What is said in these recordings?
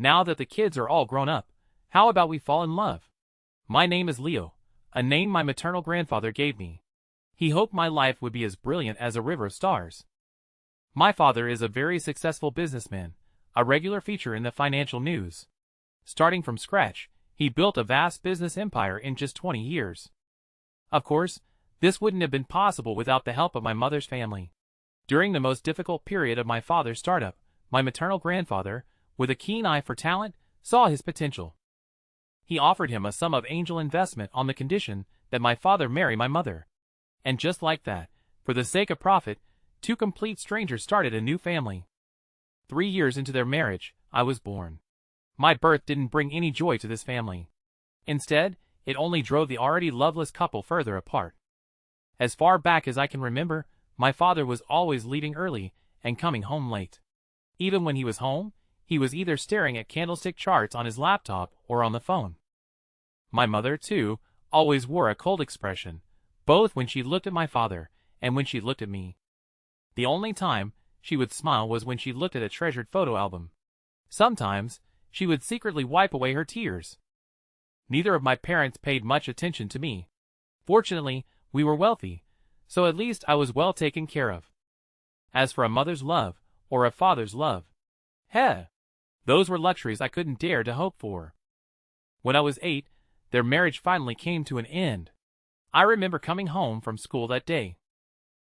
Now that the kids are all grown up, how about we fall in love? My name is Leo, a name my maternal grandfather gave me. He hoped my life would be as brilliant as a river of stars. My father is a very successful businessman, a regular feature in the financial news. Starting from scratch, he built a vast business empire in just 20 years. Of course, this wouldn't have been possible without the help of my mother's family. During the most difficult period of my father's startup, my maternal grandfather, with a keen eye for talent, saw his potential. He offered him a sum of angel investment on the condition that my father marry my mother. And just like that, for the sake of profit, two complete strangers started a new family. 3 years into their marriage, I was born. My birth didn't bring any joy to this family. Instead, it only drove the already loveless couple further apart. As far back as I can remember, my father was always leaving early and coming home late. Even when he was home, he was either staring at candlestick charts on his laptop or on the phone. My mother, too, always wore a cold expression, both when she looked at my father and when she looked at me. The only time she would smile was when she looked at a treasured photo album. Sometimes, she would secretly wipe away her tears. Neither of my parents paid much attention to me. Fortunately, we were wealthy, so at least I was well taken care of. As for a mother's love, or a father's love, those were luxuries I couldn't dare to hope for. When I was 8, their marriage finally came to an end. I remember coming home from school that day.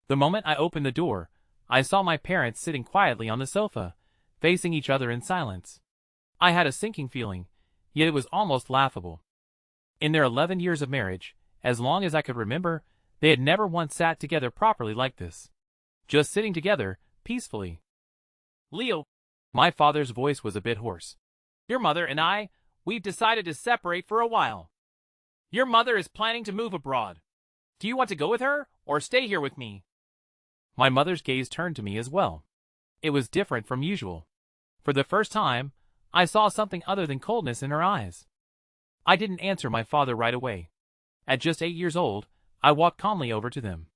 The moment I opened the door, I saw my parents sitting quietly on the sofa, facing each other in silence. I had a sinking feeling, yet it was almost laughable. In their 11 years of marriage, as long as I could remember, they had never once sat together properly like this. Just sitting together, peacefully. Leo, my father's voice was a bit hoarse. Your mother and we've decided to separate for a while. Your mother is planning to move abroad. Do you want to go with her, or stay here with me? My mother's gaze turned to me as well. It was different from usual. For the first time, I saw something other than coldness in her eyes. I didn't answer my father right away. At just 8 years old, I walked calmly over to them.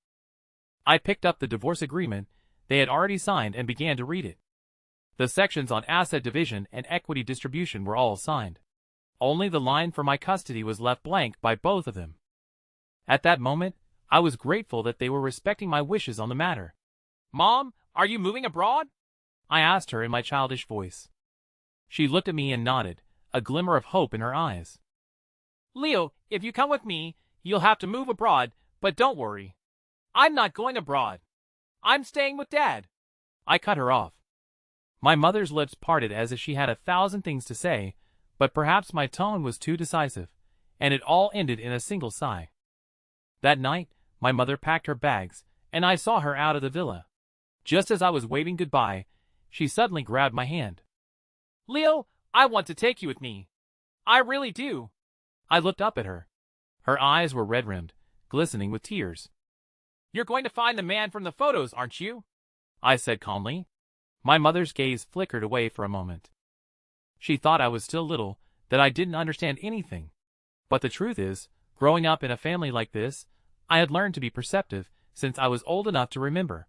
I picked up the divorce agreement they had already signed and began to read it. The sections on asset division and equity distribution were all signed. Only the line for my custody was left blank by both of them. At that moment, I was grateful that they were respecting my wishes on the matter. Mom, are you moving abroad? I asked her in my childish voice. She looked at me and nodded, a glimmer of hope in her eyes. Leo, if you come with me, you'll have to move abroad, but don't worry. I'm not going abroad. I'm staying with Dad. I cut her off. My mother's lips parted as if she had 1,000 things to say, but perhaps my tone was too decisive, and it all ended in a single sigh. That night, my mother packed her bags, and I saw her out of the villa. Just as I was waving goodbye, she suddenly grabbed my hand. Leo, I want to take you with me. I really do. I looked up at her. Her eyes were red-rimmed, glistening with tears. You're going to find the man from the photos, aren't you? I said calmly. My mother's gaze flickered away for a moment. She thought I was still little, that I didn't understand anything. But the truth is, growing up in a family like this, I had learned to be perceptive since I was old enough to remember.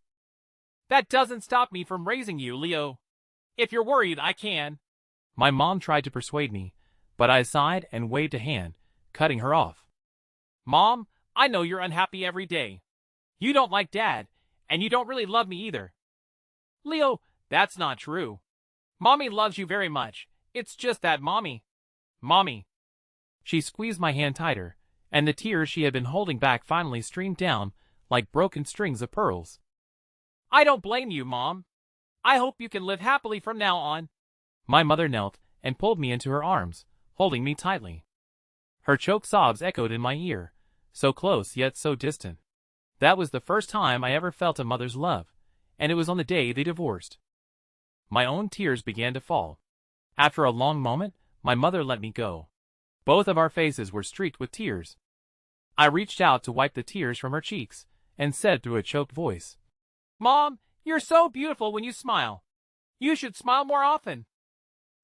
That doesn't stop me from raising you, Leo. If you're worried, I can. My mom tried to persuade me, but I sighed and waved a hand, cutting her off. Mom, I know you're unhappy every day. You don't like Dad, and you don't really love me either. Leo, that's not true. Mommy loves you very much. It's just that Mommy. She squeezed my hand tighter, and the tears she had been holding back finally streamed down like broken strings of pearls. I don't blame you, Mom. I hope you can live happily from now on. My mother knelt and pulled me into her arms, holding me tightly. Her choked sobs echoed in my ear, so close yet so distant. That was the first time I ever felt a mother's love, and it was on the day they divorced. My own tears began to fall. After a long moment, my mother let me go. Both of our faces were streaked with tears. I reached out to wipe the tears from her cheeks, and said through a choked voice, Mom, you're so beautiful when you smile. You should smile more often.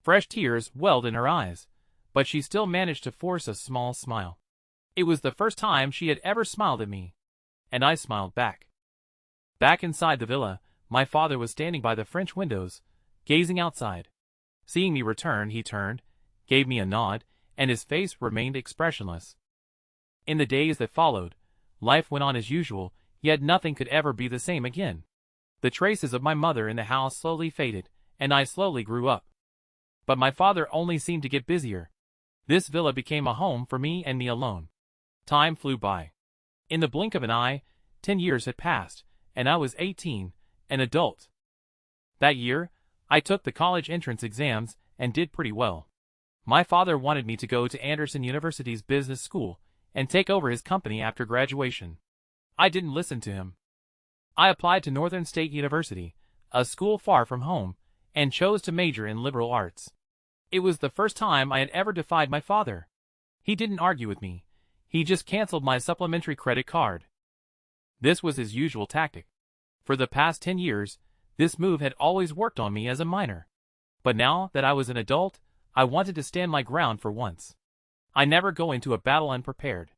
Fresh tears welled in her eyes, but she still managed to force a small smile. It was the first time she had ever smiled at me, and I smiled back. Back inside the villa, my father was standing by the French windows, gazing outside. Seeing me return, he turned, gave me a nod, and his face remained expressionless. In the days that followed, life went on as usual, yet nothing could ever be the same again. The traces of my mother in the house slowly faded, and I slowly grew up. But my father only seemed to get busier. This villa became a home for me and me alone. Time flew by. In the blink of an eye, 10 years had passed, and I was 18, an adult. That year, I took the college entrance exams and did pretty well. My father wanted me to go to Anderson University's business school and take over his company after graduation. I didn't listen to him. I applied to Northern State University, a school far from home, and chose to major in liberal arts. It was the first time I had ever defied my father. He didn't argue with me. He just canceled my supplementary credit card. This was his usual tactic. For the past 10 years, this move had always worked on me as a minor. But now that I was an adult, I wanted to stand my ground for once. I never go into a battle unprepared.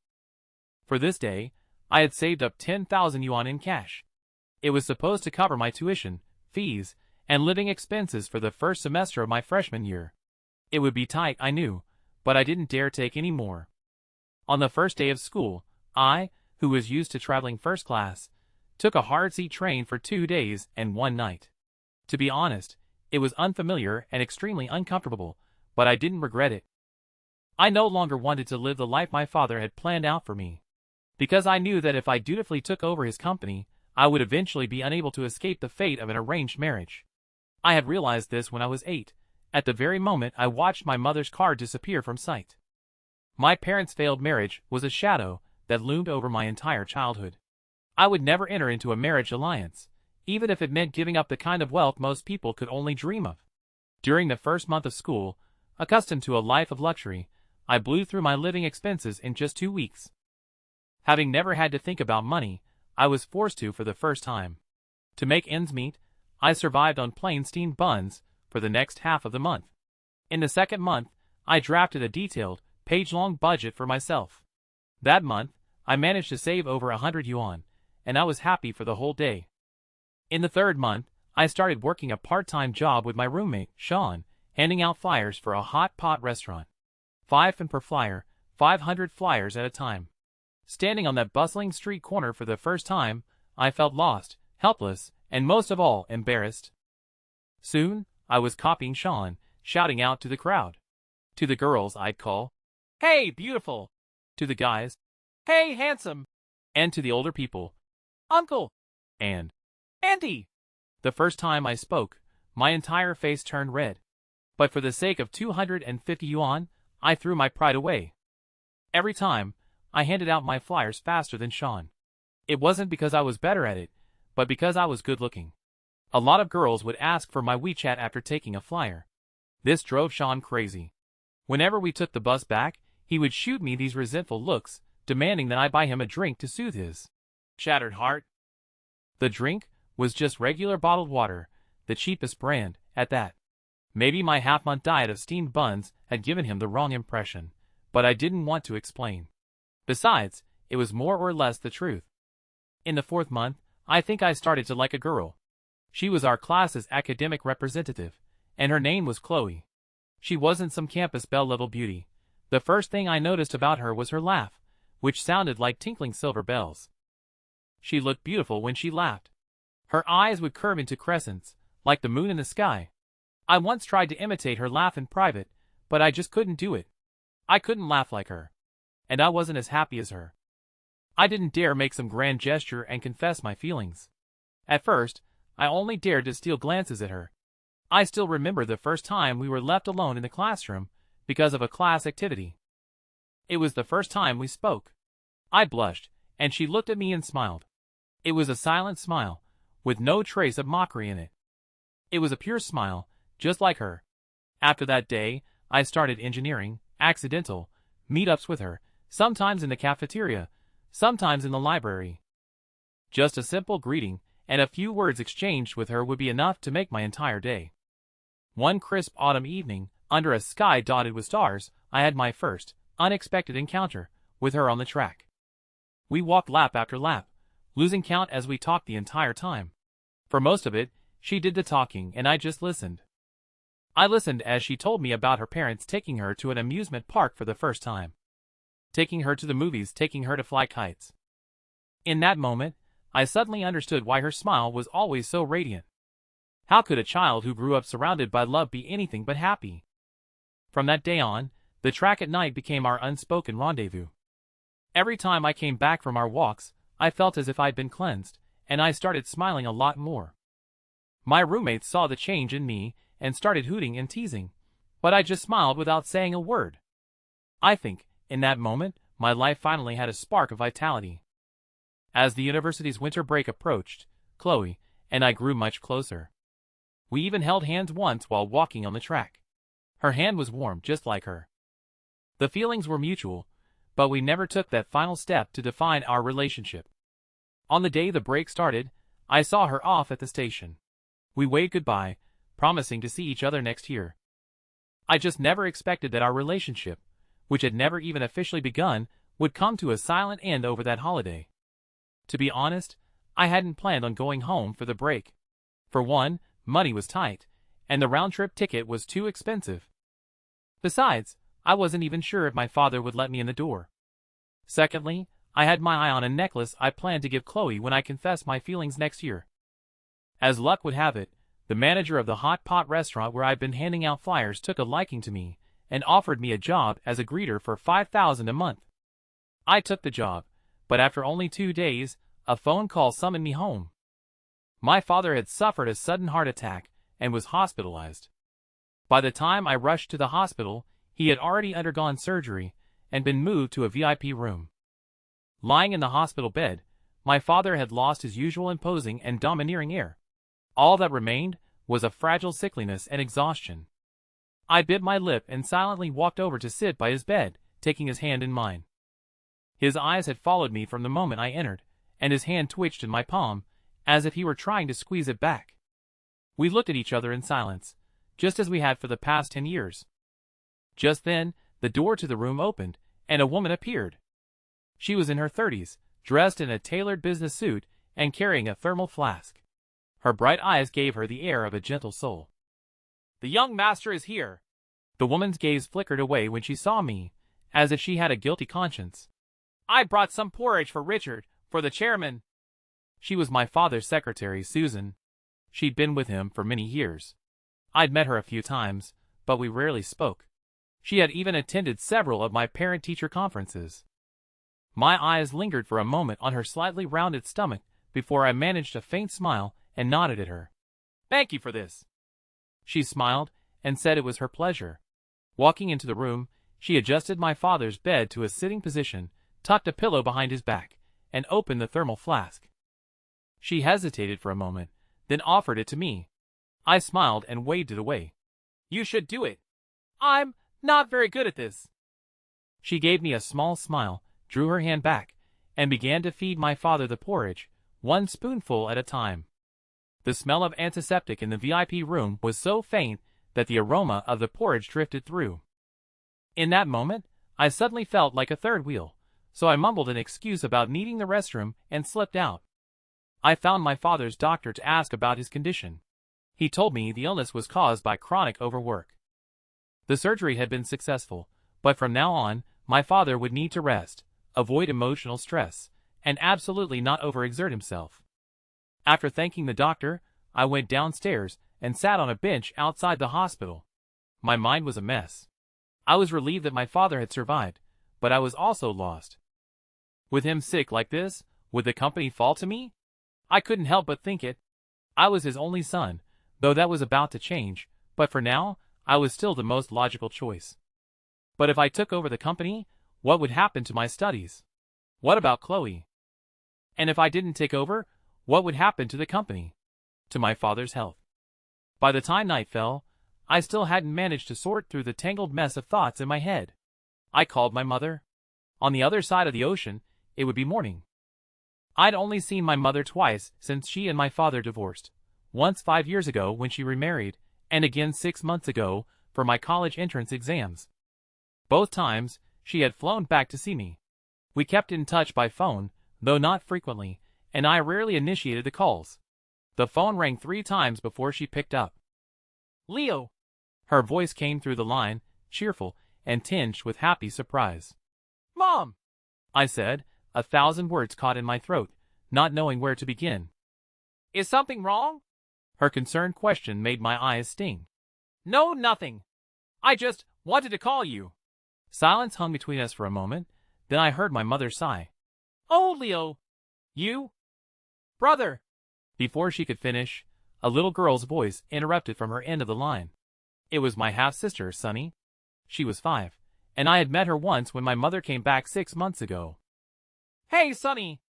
For this day, I had saved up 10,000 yuan in cash. It was supposed to cover my tuition, fees, and living expenses for the first semester of my freshman year. It would be tight, I knew, but I didn't dare take any more. On the first day of school, I, who was used to traveling first class, took a hard-seat train for 2 days and 1 night. To be honest, it was unfamiliar and extremely uncomfortable, but I didn't regret it. I no longer wanted to live the life my father had planned out for me. Because I knew that if I dutifully took over his company, I would eventually be unable to escape the fate of an arranged marriage. I had realized this when I was 8, at the very moment I watched my mother's car disappear from sight. My parents' failed marriage was a shadow that loomed over my entire childhood. I would never enter into a marriage alliance, even if it meant giving up the kind of wealth most people could only dream of. During the first month of school, accustomed to a life of luxury, I blew through my living expenses in just 2 weeks. Having never had to think about money, I was forced to for the first time. To make ends meet, I survived on plain steamed buns for the next half of the month. In the second month, I drafted a detailed, page-long budget for myself. That month, I managed to save over 100 yuan, and I was happy for the whole day. In the third month, I started working a part-time job with my roommate, Sean, handing out flyers for a hot pot restaurant. 5 per flyer, 500 flyers at a time. Standing on that bustling street corner for the first time, I felt lost, helpless, and most of all, embarrassed. Soon, I was copying Sean, shouting out to the crowd. To the girls, I'd call, "Hey, beautiful!" To the guys, "Hey, handsome!" And to the older people, "Uncle!" and "Auntie!" The first time I spoke, my entire face turned red. But for the sake of 250 yuan, I threw my pride away. Every time, I handed out my flyers faster than Sean. It wasn't because I was better at it, but because I was good-looking. A lot of girls would ask for my WeChat after taking a flyer. This drove Sean crazy. Whenever we took the bus back, he would shoot me these resentful looks, demanding that I buy him a drink to soothe his shattered heart. The drink was just regular bottled water, the cheapest brand, at that. Maybe my half-month diet of steamed buns had given him the wrong impression, but I didn't want to explain. Besides, it was more or less the truth. In the 4th month, I think I started to like a girl. She was our class's academic representative, and her name was Chloe. She wasn't some campus belle-level beauty. The first thing I noticed about her was her laugh, which sounded like tinkling silver bells. She looked beautiful when she laughed. Her eyes would curve into crescents, like the moon in the sky. I once tried to imitate her laugh in private, but I just couldn't do it. I couldn't laugh like her. And I wasn't as happy as her. I didn't dare make some grand gesture and confess my feelings. At first, I only dared to steal glances at her. I still remember the first time we were left alone in the classroom because of a class activity. It was the first time we spoke. I blushed, and she looked at me and smiled. It was a silent smile, with no trace of mockery in it. It was a pure smile, just like her. After that day, I started engineering, accidental, meetups with her, sometimes in the cafeteria, sometimes in the library. Just a simple greeting and a few words exchanged with her would be enough to make my entire day. One crisp autumn evening, under a sky dotted with stars, I had my first, unexpected encounter with her on the track. We walked lap after lap, losing count as we talked the entire time. For most of it, she did the talking and I just listened. I listened as she told me about her parents taking her to an amusement park for the first time, taking her to the movies, taking her to fly kites. In that moment, I suddenly understood why her smile was always so radiant. How could a child who grew up surrounded by love be anything but happy? From that day on, the track at night became our unspoken rendezvous. Every time I came back from our walks, I felt as if I'd been cleansed, and I started smiling a lot more. My roommates saw the change in me and started hooting and teasing, but I just smiled without saying a word. I think, in that moment, my life finally had a spark of vitality. As the university's winter break approached, Chloe and I grew much closer. We even held hands once while walking on the track. Her hand was warm just like her. The feelings were mutual, but we never took that final step to define our relationship. On the day the break started, I saw her off at the station. We waved goodbye, promising to see each other next year. I just never expected that our relationship, which had never even officially begun, would come to a silent end over that holiday. To be honest, I hadn't planned on going home for the break. For one, money was tight, and the round-trip ticket was too expensive. Besides, I wasn't even sure if my father would let me in the door. Secondly, I had my eye on a necklace I planned to give Chloe when I confessed my feelings next year. As luck would have it, the manager of the hot pot restaurant where I'd been handing out flyers took a liking to me and offered me a job as a greeter for $5,000 a month. I took the job, but after only 2 days, a phone call summoned me home. My father had suffered a sudden heart attack and was hospitalized. By the time I rushed to the hospital, he had already undergone surgery and been moved to a VIP room. Lying in the hospital bed, my father had lost his usual imposing and domineering air. All that remained was a fragile sickliness and exhaustion. I bit my lip and silently walked over to sit by his bed, taking his hand in mine. His eyes had followed me from the moment I entered, and his hand twitched in my palm, as if he were trying to squeeze it back. We looked at each other in silence, just as we had for the past 10 years. Just then, the door to the room opened, and a woman appeared. She was in her 30s, dressed in a tailored business suit and carrying a thermal flask. Her bright eyes gave her the air of a gentle soul. "The young master is here." The woman's gaze flickered away when she saw me, as if she had a guilty conscience. "I brought some porridge for Richard, for the chairman." She was my father's secretary, Susan. She'd been with him for many years. I'd met her a few times, but we rarely spoke. She had even attended several of my parent-teacher conferences. My eyes lingered for a moment on her slightly rounded stomach before I managed a faint smile and nodded at her. "Thank you for this." She smiled and said it was her pleasure. Walking into the room, she adjusted my father's bed to a sitting position, tucked a pillow behind his back, and opened the thermal flask. She hesitated for a moment, then offered it to me. I smiled and waved it away. "You should do it. I'm not very good at this." She gave me a small smile, drew her hand back, and began to feed my father the porridge, one spoonful at a time. The smell of antiseptic in the VIP room was so faint that the aroma of the porridge drifted through. In that moment, I suddenly felt like a third wheel, so I mumbled an excuse about needing the restroom and slipped out. I found my father's doctor to ask about his condition. He told me the illness was caused by chronic overwork. The surgery had been successful, but from now on, my father would need to rest, avoid emotional stress, and absolutely not overexert himself. After thanking the doctor, I went downstairs and sat on a bench outside the hospital. My mind was a mess. I was relieved that my father had survived, but I was also lost. With him sick like this, would the company fall to me? I couldn't help but think it. I was his only son, though that was about to change, but for now, I was still the most logical choice. But if I took over the company, what would happen to my studies? What about Chloe? And if I didn't take over, what would happen to the company? To my father's health? By the time night fell, I still hadn't managed to sort through the tangled mess of thoughts in my head. I called my mother. On the other side of the ocean, it would be morning. I'd only seen my mother twice since she and my father divorced. Once 5 years ago when she remarried, and again 6 months ago for my college entrance exams. Both times, she had flown back to see me. We kept in touch by phone, though not frequently, and I rarely initiated the calls. The phone rang 3 times before she picked up. "Leo!" Her voice came through the line, cheerful and tinged with happy surprise. "Mom!" I said, 1,000 words caught in my throat, not knowing where to begin. "Is something wrong?" Her concerned question made my eyes sting. "No, nothing. I just wanted to call you." Silence hung between us for a moment, then I heard my mother sigh. "Oh, Leo! You? Brother!" Before she could finish, a little girl's voice interrupted from her end of the line. It was my half-sister, Sunny. She was 5, and I had met her once when my mother came back 6 months ago. "Hey, Sunny,"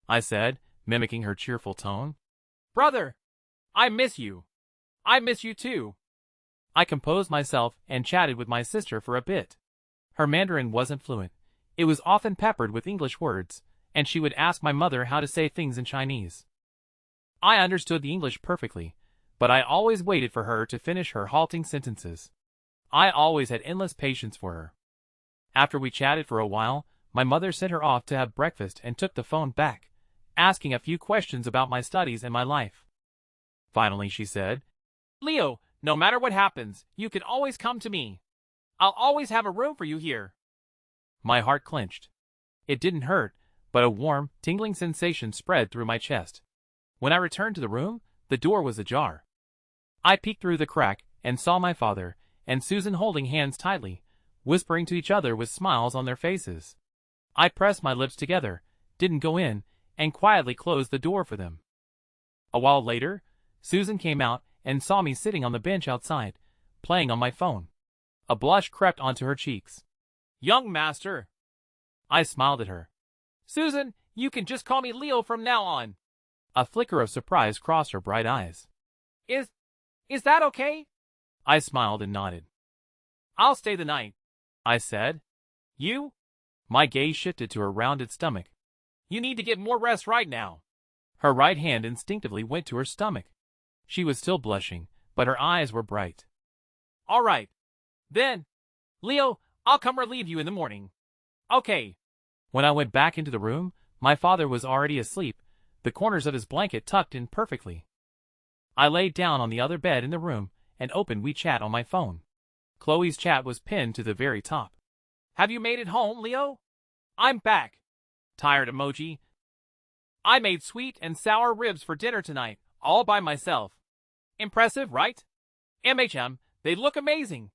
I said, mimicking her cheerful tone. "Brother, I miss you. I miss you too." I composed myself and chatted with my sister for a bit. Her Mandarin wasn't fluent. It was often peppered with English words, and she would ask my mother how to say things in Chinese. I understood the English perfectly, but I always waited for her to finish her halting sentences. I always had endless patience for her. After we chatted for a while, my mother sent her off to have breakfast and took the phone back, asking a few questions about my studies and my life. Finally, she said, "Leo, no matter what happens, you can always come to me. I'll always have a room for you here." My heart clenched. It didn't hurt, but a warm, tingling sensation spread through my chest. When I returned to the room, the door was ajar. I peeked through the crack and saw my father and Susan holding hands tightly, whispering to each other with smiles on their faces. I pressed my lips together, didn't go in, and quietly closed the door for them. A while later, Susan came out and saw me sitting on the bench outside, playing on my phone. A blush crept onto her cheeks. "Young master." I smiled at her. "Susan, you can just call me Leo from now on." A flicker of surprise crossed her bright eyes. Is that okay?" I smiled and nodded. "I'll stay the night," I said. "You?" My gaze shifted to her rounded stomach. "You need to get more rest right now." Her right hand instinctively went to her stomach. She was still blushing, but her eyes were bright. "All right. Then, Leo, I'll come relieve you in the morning." "Okay." When I went back into the room, my father was already asleep, the corners of his blanket tucked in perfectly. I laid down on the other bed in the room and opened WeChat on my phone. Chloe's chat was pinned to the very top. "Have you made it home, Leo? I'm back. Tired emoji. I made sweet and sour ribs for dinner tonight, all by myself. Impressive, right? They look amazing.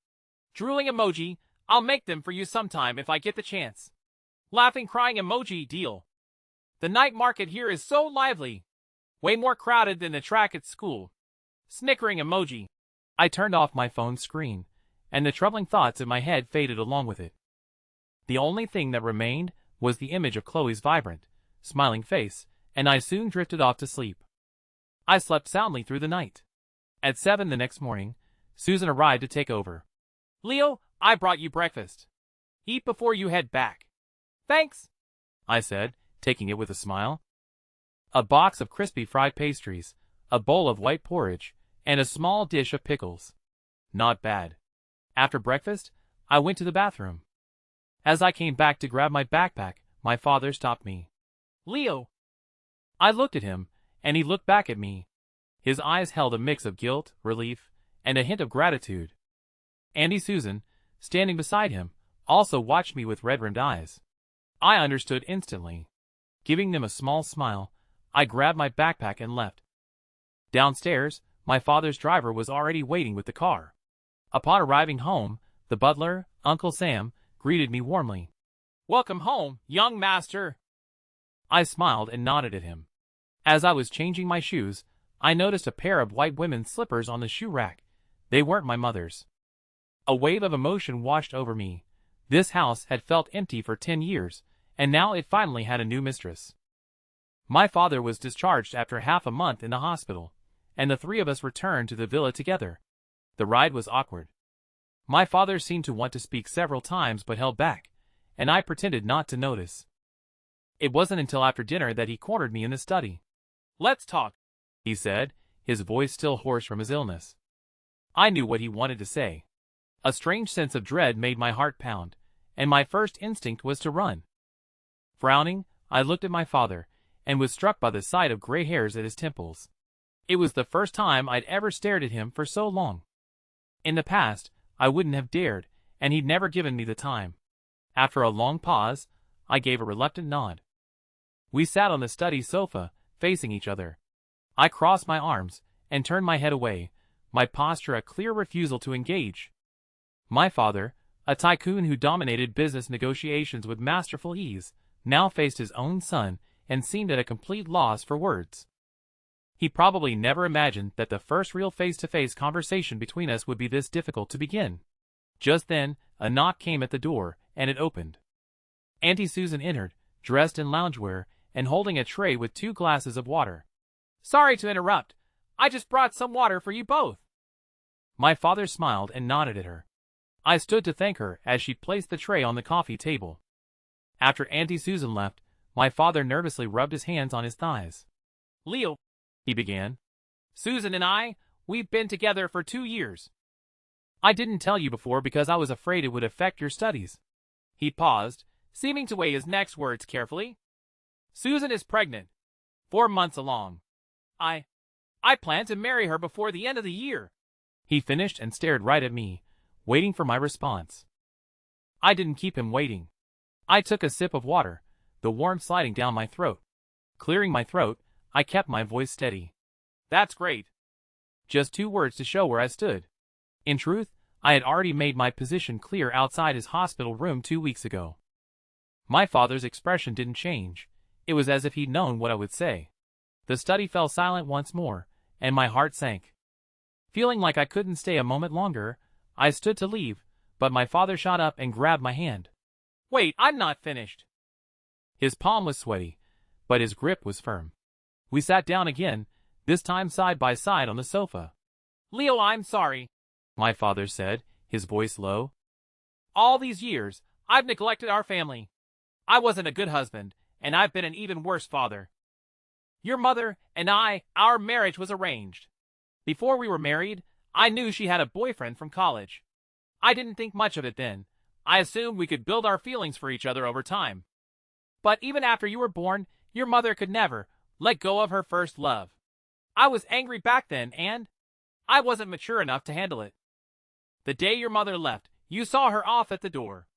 Drooling emoji, I'll make them for you sometime if I get the chance. Laughing crying emoji deal. The night market here is so lively. Way more crowded than the track at school. Snickering emoji." I turned off my phone's screen, and the troubling thoughts in my head faded along with it. The only thing that remained was the image of Chloe's vibrant, smiling face, and I soon drifted off to sleep. I slept soundly through the night. At 7 the next morning, Susan arrived to take over. "Leo, I brought you breakfast. Eat before you head back." "Thanks," I said, taking it with a smile. A box of crispy fried pastries, a bowl of white porridge, and a small dish of pickles. Not bad. After breakfast, I went to the bathroom. As I came back to grab my backpack, my father stopped me. "Leo." I looked at him, and he looked back at me. His eyes held a mix of guilt, relief, and a hint of gratitude. Auntie Susan, standing beside him, also watched me with red-rimmed eyes. I understood instantly. Giving them a small smile, I grabbed my backpack and left. Downstairs, my father's driver was already waiting with the car. Upon arriving home, the butler, Uncle Sam, greeted me warmly. "Welcome home, young master." I smiled and nodded at him. As I was changing my shoes, I noticed a pair of white women's slippers on the shoe rack. They weren't my mother's. A wave of emotion washed over me. This house had felt empty for 10 years, and now it finally had a new mistress. My father was discharged after half a month in the hospital, and the three of us returned to the villa together. The ride was awkward. My father seemed to want to speak several times but held back, and I pretended not to notice. It wasn't until after dinner that he cornered me in the study. "Let's talk," he said, his voice still hoarse from his illness. I knew what he wanted to say. A strange sense of dread made my heart pound, and my first instinct was to run. Frowning, I looked at my father, and was struck by the sight of gray hairs at his temples. It was the first time I'd ever stared at him for so long. In the past, I wouldn't have dared, and he'd never given me the time. After a long pause, I gave a reluctant nod. We sat on the study sofa, facing each other. I crossed my arms and turned my head away, my posture a clear refusal to engage. My father, a tycoon who dominated business negotiations with masterful ease, now faced his own son and seemed at a complete loss for words. He probably never imagined that the first real face-to-face conversation between us would be this difficult to begin. Just then, a knock came at the door, and it opened. Auntie Susan entered, dressed in loungewear, and holding a tray with 2 glasses of water. "Sorry to interrupt. I just brought some water for you both." My father smiled and nodded at her. I stood to thank her as she placed the tray on the coffee table. After Auntie Susan left, my father nervously rubbed his hands on his thighs. "Leo," he began. "Susan and we've been together for 2 years. I didn't tell you before because I was afraid it would affect your studies." He paused, seeming to weigh his next words carefully. "Susan is pregnant. 4 months along. I plan to marry her before the end of the year." He finished and stared right at me, waiting for my response. I didn't keep him waiting. I took a sip of water, the warmth sliding down my throat. Clearing my throat, I kept my voice steady. "That's great." Just 2 words to show where I stood. In truth, I had already made my position clear outside his hospital room 2 weeks ago. My father's expression didn't change. It was as if he'd known what I would say. The study fell silent once more, and my heart sank. Feeling like I couldn't stay a moment longer, I stood to leave, but my father shot up and grabbed my hand. "Wait, I'm not finished." His palm was sweaty, but his grip was firm. We sat down again, this time side by side on the sofa. "Leo, I'm sorry," my father said, his voice low. "All these years, I've neglected our family. I wasn't a good husband, and I've been an even worse father. Your mother and our marriage was arranged. Before we were married, I knew she had a boyfriend from college. I didn't think much of it then. I assumed we could build our feelings for each other over time. But even after you were born, your mother could never let go of her first love. I was angry back then, and I wasn't mature enough to handle it. The day your mother left, you saw her off at the door.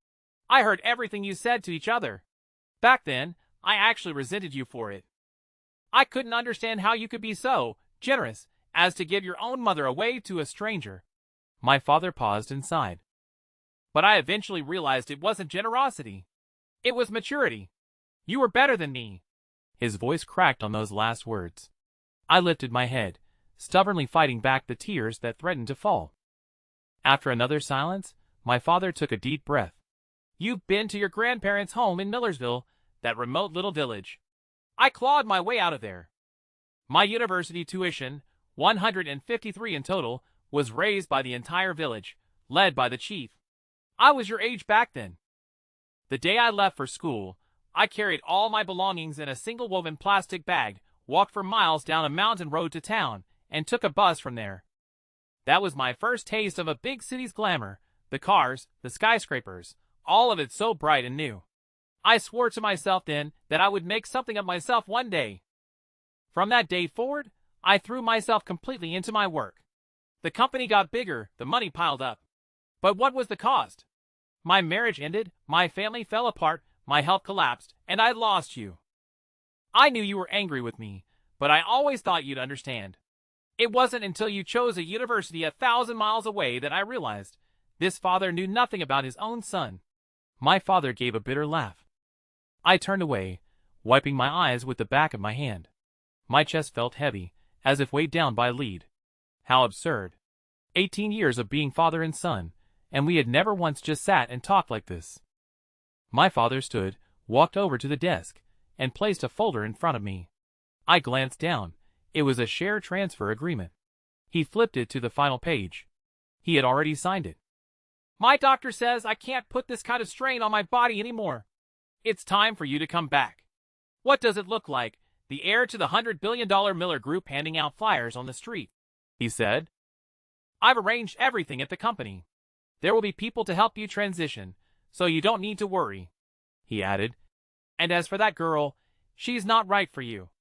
I heard everything you said to each other. Back then, I actually resented you for it. I couldn't understand how you could be so generous as to give your own mother away to a stranger." My father paused and sighed. "But I eventually realized it wasn't generosity. It was maturity. You were better than me." His voice cracked on those last words. I lifted my head, stubbornly fighting back the tears that threatened to fall. After another silence, my father took a deep breath. "You've been to your grandparents' home in Millersville, that remote little village. I clawed my way out of there. My university tuition, 153 in total, was raised by the entire village, led by the chief. I was your age back then. The day I left for school, I carried all my belongings in a single woven plastic bag, walked for miles down a mountain road to town, and took a bus from there. That was my first taste of a big city's glamour, the cars, the skyscrapers, all of it so bright and new. I swore to myself then that I would make something of myself one day. From that day forward, I threw myself completely into my work. The company got bigger, the money piled up. But what was the cost? My marriage ended, my family fell apart, my health collapsed, and I lost you. I knew you were angry with me, but I always thought you'd understand. It wasn't until you chose a university 1,000 miles away that I realized this father knew nothing about his own son." My father gave a bitter laugh. I turned away, wiping my eyes with the back of my hand. My chest felt heavy, as if weighed down by a lead. How absurd. 18 years of being father and son, and we had never once just sat and talked like this. My father stood, walked over to the desk, and placed a folder in front of me. I glanced down. It was a share transfer agreement. He flipped it to the final page. He had already signed it. "My doctor says I can't put this kind of strain on my body anymore. It's time for you to come back. What does it look like, the heir to the $100 billion Miller Group handing out flyers on the street?" he said. "I've arranged everything at the company. There will be people to help you transition, so you don't need to worry," he added. "And as for that girl, she's not right for you."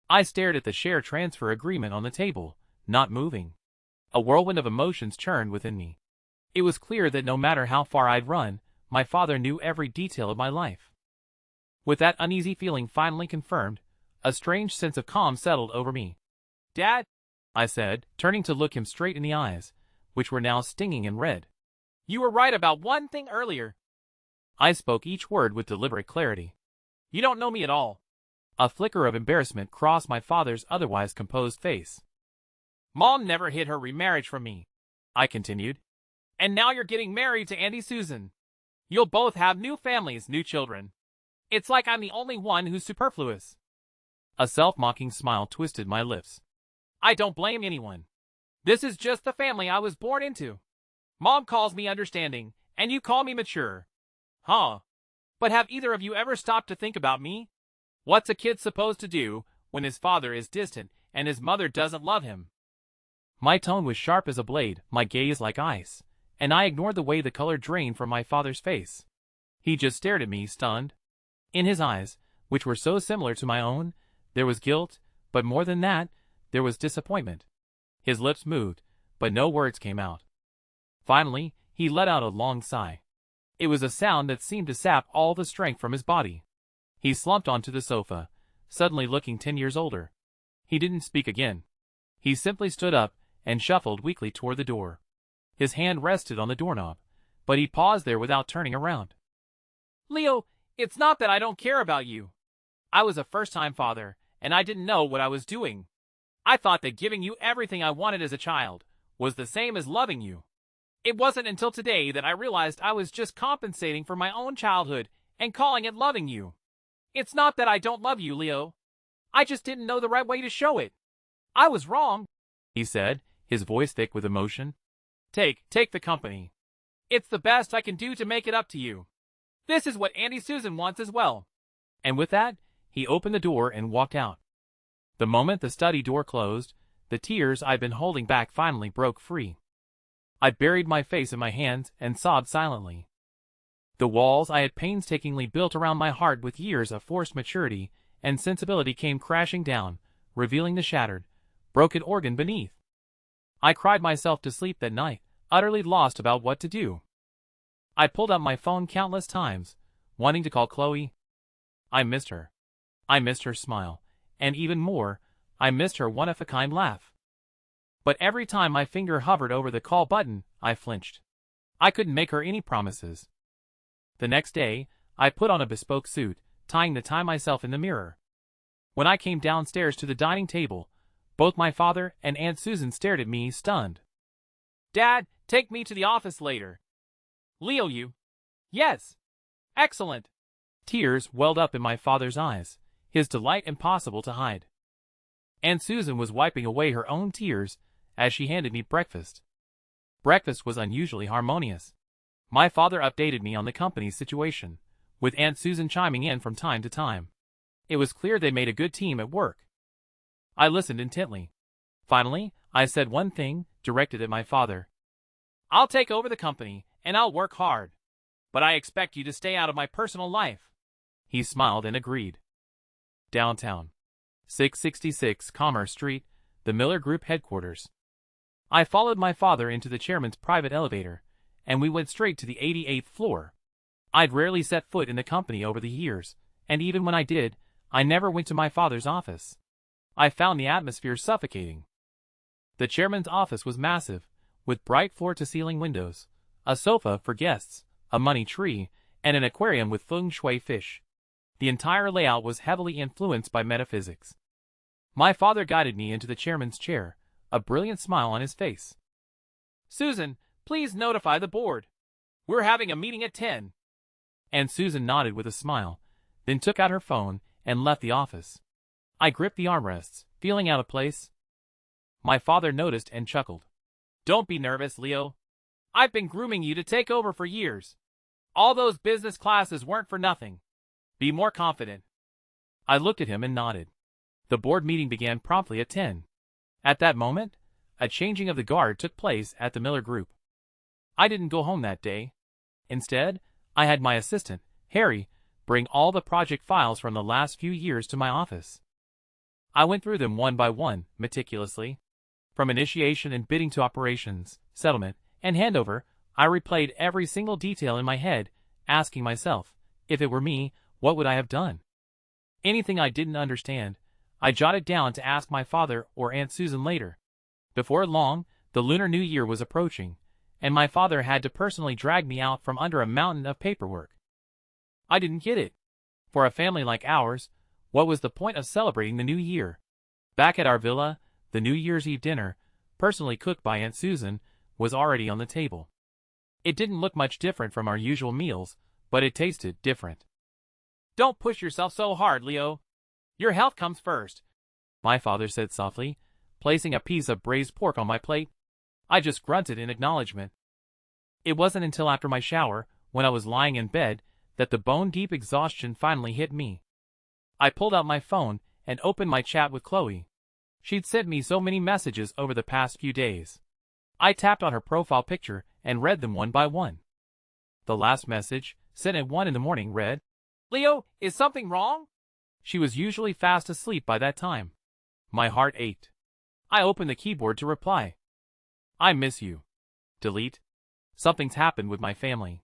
I stared at the share transfer agreement on the table, not moving. A whirlwind of emotions churned within me. It was clear that no matter how far I'd run, my father knew every detail of my life. With that uneasy feeling finally confirmed, a strange sense of calm settled over me. "Dad," I said, turning to look him straight in the eyes, which were now stinging and red. "You were right about one thing earlier." I spoke each word with deliberate clarity. "You don't know me at all." A flicker of embarrassment crossed my father's otherwise composed face. "Mom never hid her remarriage from me," I continued. "And now you're getting married to Auntie Susan. You'll both have new families, new children. It's like I'm the only one who's superfluous." A self-mocking smile twisted my lips. "I don't blame anyone. This is just the family I was born into. Mom calls me understanding, and you call me mature. Huh. But have either of you ever stopped to think about me? What's a kid supposed to do when his father is distant and his mother doesn't love him?" My tone was sharp as a blade, my gaze like ice, and I ignored the way the color drained from my father's face. He just stared at me, stunned. In his eyes, which were so similar to my own, there was guilt, but more than that, there was disappointment. His lips moved, but no words came out. Finally, he let out a long sigh. It was a sound that seemed to sap all the strength from his body. He slumped onto the sofa, suddenly looking 10 years older. He didn't speak again. He simply stood up and shuffled weakly toward the door. His hand rested on the doorknob, but he paused there without turning around. "Leo, it's not that I don't care about you. I was a first-time father, and I didn't know what I was doing. I thought that giving you everything I wanted as a child was the same as loving you. It wasn't until today that I realized I was just compensating for my own childhood and calling it loving you. It's not that I don't love you, Leo. I just didn't know the right way to show it. I was wrong," he said, his voice thick with emotion. Take the company. It's the best I can do to make it up to you. This is what Auntie Susan wants as well." And with that, he opened the door and walked out. The moment the study door closed, the tears I'd been holding back finally broke free. I buried my face in my hands and sobbed silently. The walls I had painstakingly built around my heart with years of forced maturity and sensibility came crashing down, revealing the shattered, broken organ beneath. I cried myself to sleep that night, utterly lost about what to do. I pulled out my phone countless times, wanting to call Chloe. I missed her. I missed her smile, and even more, I missed her one-of-a-kind laugh. But every time my finger hovered over the call button, I flinched. I couldn't make her any promises. The next day, I put on a bespoke suit, tying the tie myself in the mirror. When I came downstairs to the dining table, both my father and Aunt Susan stared at me, stunned. "Dad, take me to the office later." "Leo, you?" "Yes." "Excellent." Tears welled up in my father's eyes, his delight impossible to hide. Aunt Susan was wiping away her own tears as she handed me breakfast. Breakfast was unusually harmonious. My father updated me on the company's situation, with Aunt Susan chiming in from time to time. It was clear they made a good team at work. I listened intently. Finally, I said one thing, directed at my father. "I'll take over the company, and I'll work hard. But I expect you to stay out of my personal life." He smiled and agreed. Downtown. 666 Commerce Street, the Miller Group headquarters. I followed my father into the chairman's private elevator, and we went straight to the 88th floor. I'd rarely set foot in the company over the years, and even when I did, I never went to my father's office. I found the atmosphere suffocating. The chairman's office was massive, with bright floor-to-ceiling windows, a sofa for guests, a money tree, and an aquarium with feng shui fish. The entire layout was heavily influenced by metaphysics. My father guided me into the chairman's chair, a brilliant smile on his face. "Susan, please notify the board. We're having a meeting at 10. And Susan nodded with a smile, then took out her phone and left the office. I gripped the armrests, feeling out of place. My father noticed and chuckled. "Don't be nervous, Leo. I've been grooming you to take over for years. All those business classes weren't for nothing. Be more confident." I looked at him and nodded. The board meeting began promptly at 10. At that moment, a changing of the guard took place at the Miller Group. I didn't go home that day. Instead, I had my assistant, Harry, bring all the project files from the last few years to my office. I went through them one by one, meticulously. From initiation and bidding to operations, settlement, and handover, I replayed every single detail in my head, asking myself, if it were me, what would I have done? Anything I didn't understand, I jotted down to ask my father or Aunt Susan later. Before long, the Lunar New Year was approaching, and my father had to personally drag me out from under a mountain of paperwork. I didn't get it. For a family like ours, what was the point of celebrating the New Year? Back at our villa, the New Year's Eve dinner, personally cooked by Aunt Susan, was already on the table. It didn't look much different from our usual meals, but it tasted different. "Don't push yourself so hard, Leo. Your health comes first," my father said softly, placing a piece of braised pork on my plate. I just grunted in acknowledgement. It wasn't until after my shower, when I was lying in bed, that the bone-deep exhaustion finally hit me. I pulled out my phone and opened my chat with Chloe. She'd sent me so many messages over the past few days. I tapped on her profile picture and read them one by one. The last message, sent at 1 in the morning, read, "Leo, is something wrong?" She was usually fast asleep by that time. My heart ached. I opened the keyboard to reply. "I miss you." Delete. Something's happened with my family.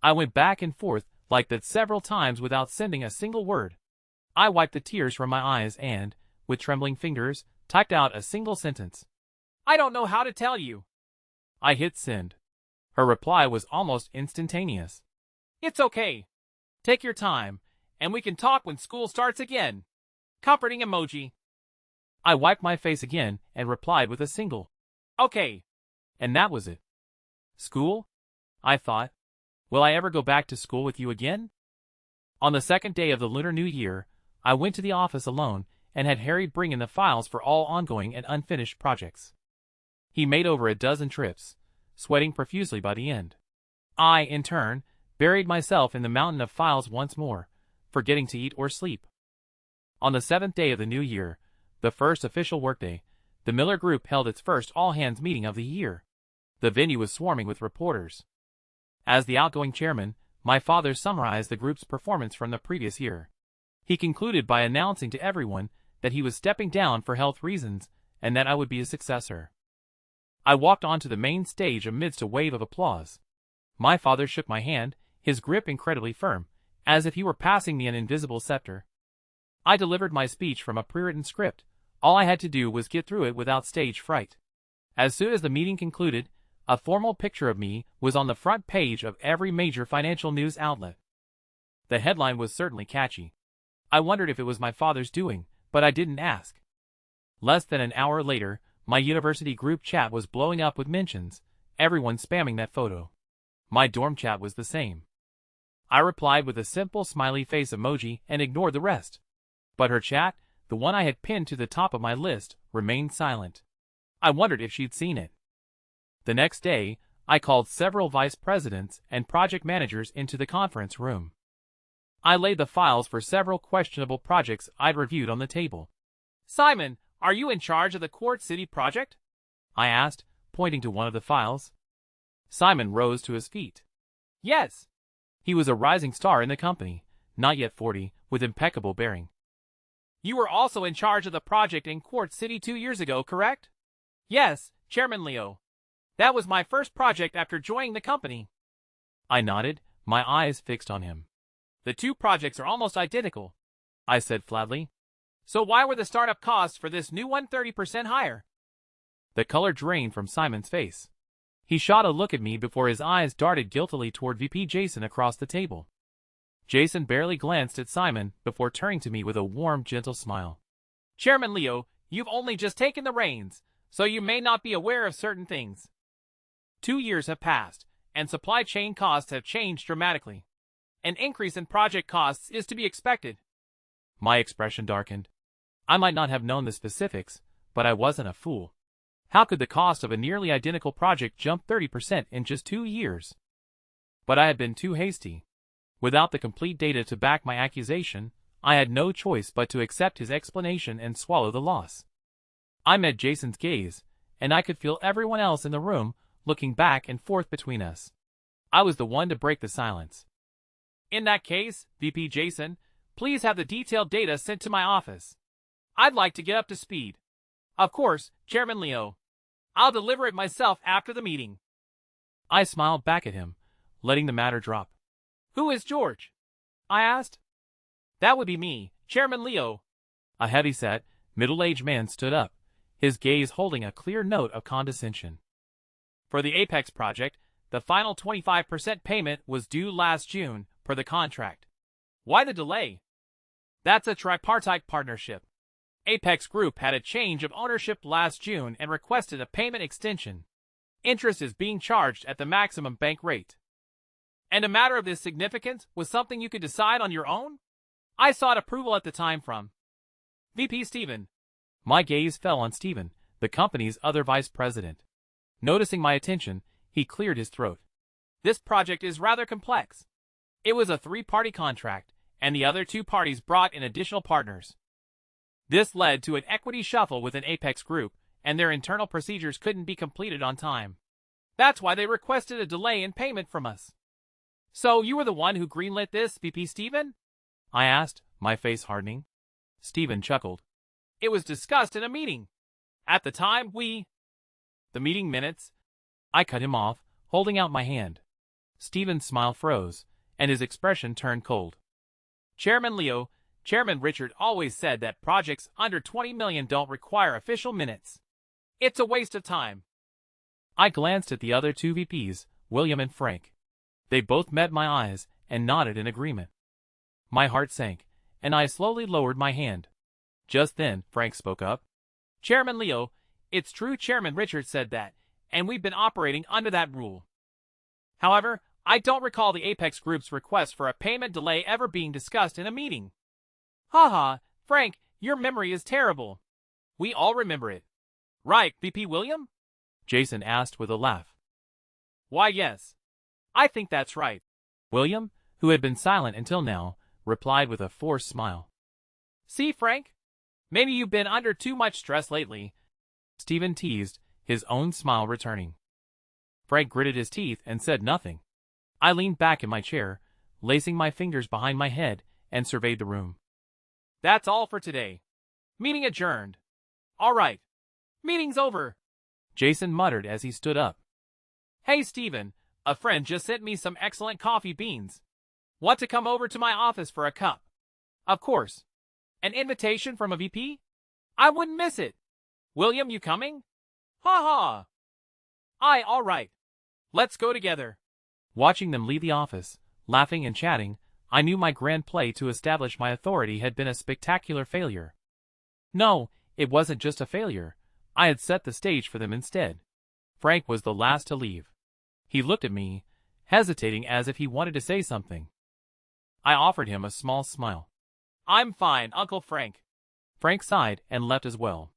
I went back and forth like that several times without sending a single word. I wiped the tears from my eyes and, with trembling fingers, typed out a single sentence. "I don't know how to tell you." I hit send. Her reply was almost instantaneous. "It's okay. Take your time, and we can talk when school starts again." Comforting emoji. I wiped my face again and replied with a single, "Okay." And that was it. School? I thought. Will I ever go back to school with you again? On the second day of the Lunar New Year, I went to the office alone and had Harry bring in the files for all ongoing and unfinished projects. He made over a dozen trips, sweating profusely by the end. I, in turn, buried myself in the mountain of files once more, forgetting to eat or sleep. On the 7th day of the new year, the first official workday, the Miller Group held its first all-hands meeting of the year. The venue was swarming with reporters. As the outgoing chairman, my father summarized the group's performance from the previous year. He concluded by announcing to everyone that he was stepping down for health reasons and that I would be his successor. I walked onto the main stage amidst a wave of applause. My father shook my hand, his grip incredibly firm, as if he were passing me an invisible scepter. I delivered my speech from a pre-written script. All I had to do was get through it without stage fright. As soon as the meeting concluded, a formal picture of me was on the front page of every major financial news outlet. The headline was certainly catchy. I wondered if it was my father's doing, but I didn't ask. Less than an hour later, my university group chat was blowing up with mentions, everyone spamming that photo. My dorm chat was the same. I replied with a simple smiley face emoji and ignored the rest. But her chat, the one I had pinned to the top of my list, remained silent. I wondered if she'd seen it. The next day, I called several vice presidents and project managers into the conference room. I laid the files for several questionable projects I'd reviewed on the table. "Simon, are you in charge of the Quartz City project?" I asked, pointing to one of the files. Simon rose to his feet. "Yes." He was a rising star in the company, not yet 40, with impeccable bearing. "You were also in charge of the project in Quartz City 2 years ago, correct?" "Yes, Chairman Leo. That was my first project after joining the company." I nodded, my eyes fixed on him. "The two projects are almost identical," I said flatly. "So why were the startup costs for this new one 30% higher?" The color drained from Simon's face. He shot a look at me before his eyes darted guiltily toward VP Jason across the table. Jason barely glanced at Simon before turning to me with a warm, gentle smile. "Chairman Leo, you've only just taken the reins, so you may not be aware of certain things. 2 years have passed, and supply chain costs have changed dramatically. An increase in project costs is to be expected." My expression darkened. I might not have known the specifics, but I wasn't a fool. How could the cost of a nearly identical project jump 30% in just 2 years? But I had been too hasty. Without the complete data to back my accusation, I had no choice but to accept his explanation and swallow the loss. I met Jason's gaze, and I could feel everyone else in the room looking back and forth between us. I was the one to break the silence. "In that case, VP Jason, please have the detailed data sent to my office. I'd like to get up to speed." "Of course, Chairman Leo. I'll deliver it myself after the meeting." I smiled back at him, letting the matter drop. Who is George? I asked. That would be me, Chairman Leo. A heavy-set, middle-aged man stood up, his gaze holding a clear note of condescension. For the Apex project, the final 25% payment was due last June, per the contract. Why the delay? That's a tripartite partnership. Apex Group had a change of ownership last June and requested a payment extension. Interest is being charged at the maximum bank rate. And a matter of this significance was something you could decide on your own? I sought approval at the time from VP Stephen. My gaze fell on Stephen, the company's other vice president. Noticing my attention, he cleared his throat. This project is rather complex. It was a 3-party contract, and the other 2 parties brought in additional partners. This led to an equity shuffle within Apex Group, and their internal procedures couldn't be completed on time. That's why they requested a delay in payment from us. So you were the one who greenlit this, VP Stephen? I asked, my face hardening. Stephen chuckled. It was discussed in a meeting. At the time, The meeting minutes? I cut him off, holding out my hand. Stephen's smile froze, and his expression turned cold. Chairman Leo, Chairman Richard always said that projects under 20 million don't require official minutes. It's a waste of time. I glanced at the other 2 VPs, William and Frank. They both met my eyes and nodded in agreement. My heart sank, and I slowly lowered my hand. Just then, Frank spoke up. Chairman Leo, it's true Chairman Richard said that, and we've been operating under that rule. However, I don't recall the Apex Group's request for a payment delay ever being discussed in a meeting. Haha, Frank, your memory is terrible. We all remember it. Right, VP William? Jason asked with a laugh. Why, yes. I think that's right. William, who had been silent until now, replied with a forced smile. See, Frank? Maybe you've been under too much stress lately. Stephen teased, his own smile returning. Frank gritted his teeth and said nothing. I leaned back in my chair, lacing my fingers behind my head, and surveyed the room. That's all for today. Meeting adjourned. All right. Meeting's over. Jason muttered as he stood up. Hey, Stephen, a friend just sent me some excellent coffee beans. Want to come over to my office for a cup? Of course. An invitation from a VP? I wouldn't miss it. William, you coming? Ha ha. Aye, all right. Let's go together. Watching them leave the office, laughing and chatting, I knew my grand play to establish my authority had been a spectacular failure. No, it wasn't just a failure. I had set the stage for them instead. Frank was the last to leave. He looked at me, hesitating as if he wanted to say something. I offered him a small smile. I'm fine, Uncle Frank. Frank sighed and left as well.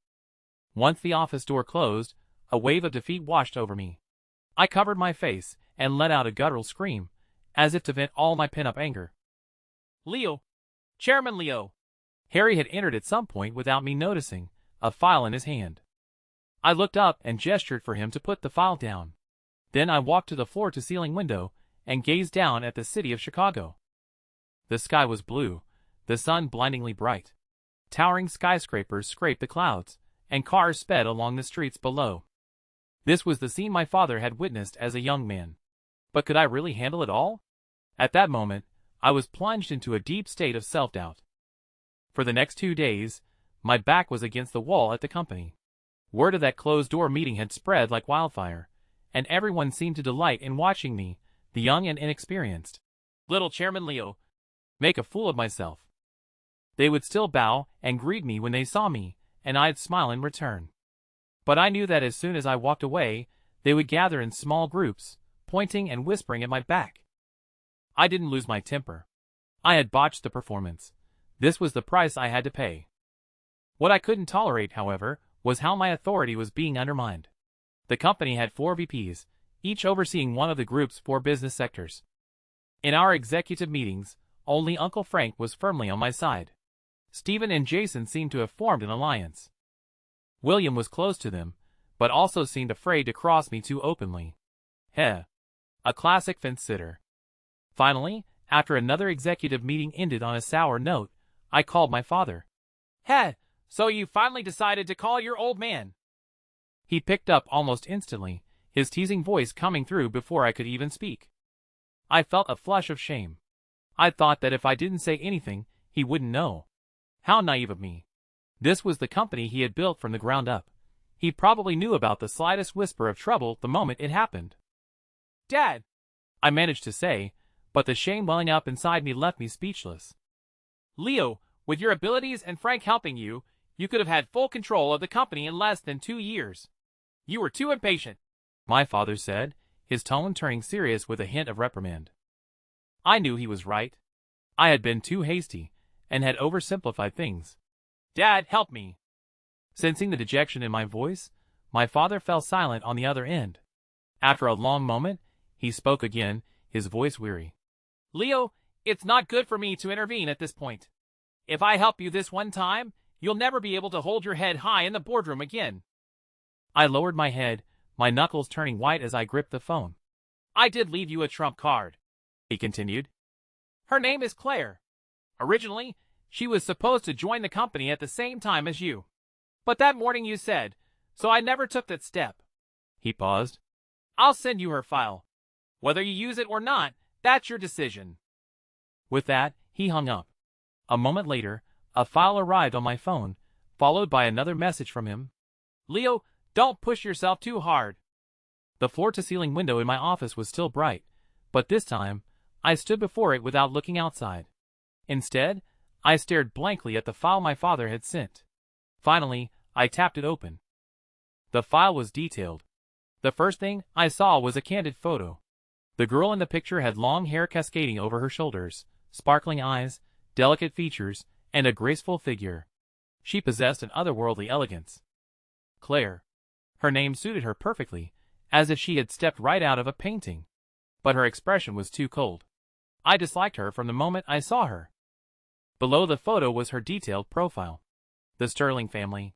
Once the office door closed, a wave of defeat washed over me. I covered my face and let out a guttural scream, as if to vent all my pent-up anger. Leo! Chairman Leo! Harry had entered at some point without me noticing, a file in his hand. I looked up and gestured for him to put the file down. Then I walked to the floor-to-ceiling window and gazed down at the city of Chicago. The sky was blue, the sun blindingly bright. Towering skyscrapers scraped the clouds, and cars sped along the streets below. This was the scene my father had witnessed as a young man. But could I really handle it all? At that moment, I was plunged into a deep state of self-doubt. For the next 2 days, my back was against the wall at the company. Word of that closed-door meeting had spread like wildfire, and everyone seemed to delight in watching me, the young and inexperienced little Chairman Leo, make a fool of myself. They would still bow and greet me when they saw me, and I'd smile in return. But I knew that as soon as I walked away, they would gather in small groups, pointing and whispering at my back. I didn't lose my temper. I had botched the performance. This was the price I had to pay. What I couldn't tolerate, however, was how my authority was being undermined. The company had 4 VPs, each overseeing one of the group's 4 business sectors. In our executive meetings, only Uncle Frank was firmly on my side. Stephen and Jason seemed to have formed an alliance. William was close to them, but also seemed afraid to cross me too openly. Heh. A classic fence-sitter. Finally, after another executive meeting ended on a sour note, I called my father. Heh, so you finally decided to call your old man? He picked up almost instantly, his teasing voice coming through before I could even speak. I felt a flush of shame. I thought that if I didn't say anything, he wouldn't know. How naive of me. This was the company he had built from the ground up. He probably knew about the slightest whisper of trouble the moment it happened. "Dad!" I managed to say, but the shame welling up inside me left me speechless. "Leo, with your abilities and Frank helping you, you could have had full control of the company in less than 2 years. You were too impatient," my father said, his tone turning serious with a hint of reprimand. I knew he was right. I had been too hasty, and had oversimplified things. "Dad, help me." Sensing the dejection in my voice, my father fell silent on the other end. After a long moment, he spoke again, his voice weary. "Leo, it's not good for me to intervene at this point. If I help you this one time, you'll never be able to hold your head high in the boardroom again." I lowered my head, my knuckles turning white as I gripped the phone. "I did leave you a trump card," he continued. "Her name is Claire. Originally, she was supposed to join the company at the same time as you. But that morning you said, so I never took that step." He paused. "I'll send you her file. Whether you use it or not, that's your decision." With that, he hung up. A moment later, a file arrived on my phone, followed by another message from him. "Leo, don't push yourself too hard." The floor-to-ceiling window in my office was still bright, but this time, I stood before it without looking outside. Instead, I stared blankly at the file my father had sent. Finally, I tapped it open. The file was detailed. The first thing I saw was a candid photo. The girl in the picture had long hair cascading over her shoulders, sparkling eyes, delicate features, and a graceful figure. She possessed an otherworldly elegance. Claire. Her name suited her perfectly, as if she had stepped right out of a painting. But her expression was too cold. I disliked her from the moment I saw her. Below the photo was her detailed profile. The Sterling family.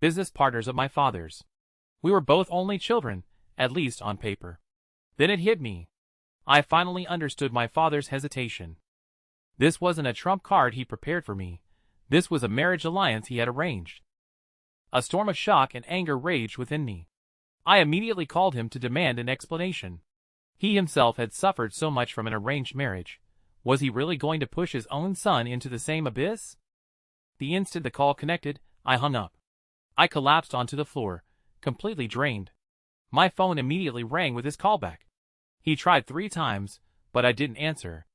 Business partners of my father's. We were both only children, at least on paper. Then it hit me. I finally understood my father's hesitation. This wasn't a trump card he prepared for me. This was a marriage alliance he had arranged. A storm of shock and anger raged within me. I immediately called him to demand an explanation. He himself had suffered so much from an arranged marriage. Was he really going to push his own son into the same abyss? The instant the call connected, I hung up. I collapsed onto the floor, completely drained. My phone immediately rang with his callback. He tried 3 times, but I didn't answer.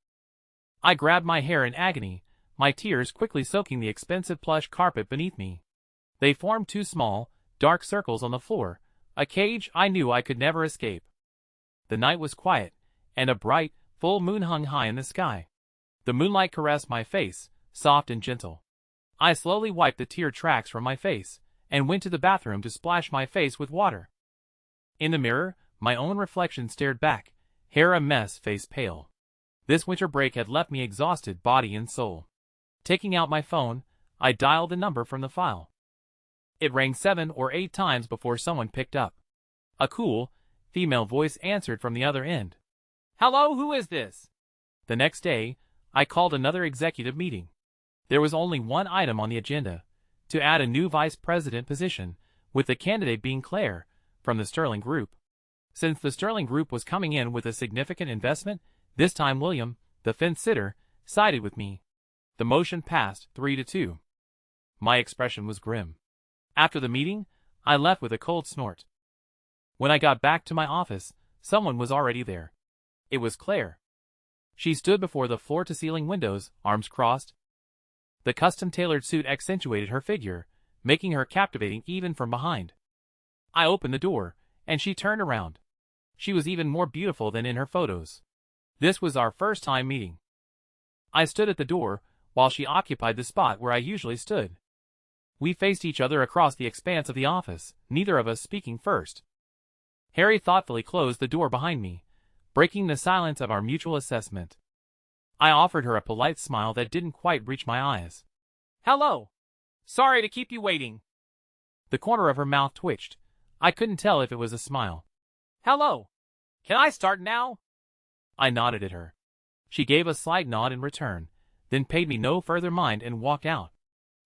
I grabbed my hair in agony, my tears quickly soaking the expensive plush carpet beneath me. They formed 2 small, dark circles on the floor, a cage I knew I could never escape. The night was quiet, and a bright, full moon hung high in the sky. The moonlight caressed my face, soft and gentle. I slowly wiped the tear tracks from my face, and went to the bathroom to splash my face with water. In the mirror, my own reflection stared back, hair a mess, face pale. This winter break had left me exhausted body and soul. Taking out my phone, I dialed the number from the file. It rang 7 or 8 times before someone picked up. A cool, female voice answered from the other end. "Hello, who is this?" The next day, I called another executive meeting. There was only one item on the agenda, to add a new vice president position, with the candidate being Claire, from the Sterling Group. Since the Sterling Group was coming in with a significant investment, this time William, the fence-sitter, sided with me. The motion passed 3-2. My expression was grim. After the meeting, I left with a cold snort. When I got back to my office, someone was already there. It was Claire. She stood before the floor-to-ceiling windows, arms crossed. The custom-tailored suit accentuated her figure, making her captivating even from behind. I opened the door, and she turned around. She was even more beautiful than in her photos. This was our first time meeting. I stood at the door, while she occupied the spot where I usually stood. We faced each other across the expanse of the office, neither of us speaking first. Harry thoughtfully closed the door behind me, breaking the silence of our mutual assessment. I offered her a polite smile that didn't quite reach my eyes. "Hello. Sorry to keep you waiting." The corner of her mouth twitched. I couldn't tell if it was a smile. "Hello. Can I start now?" I nodded at her. She gave a slight nod in return, then paid me no further mind and walked out.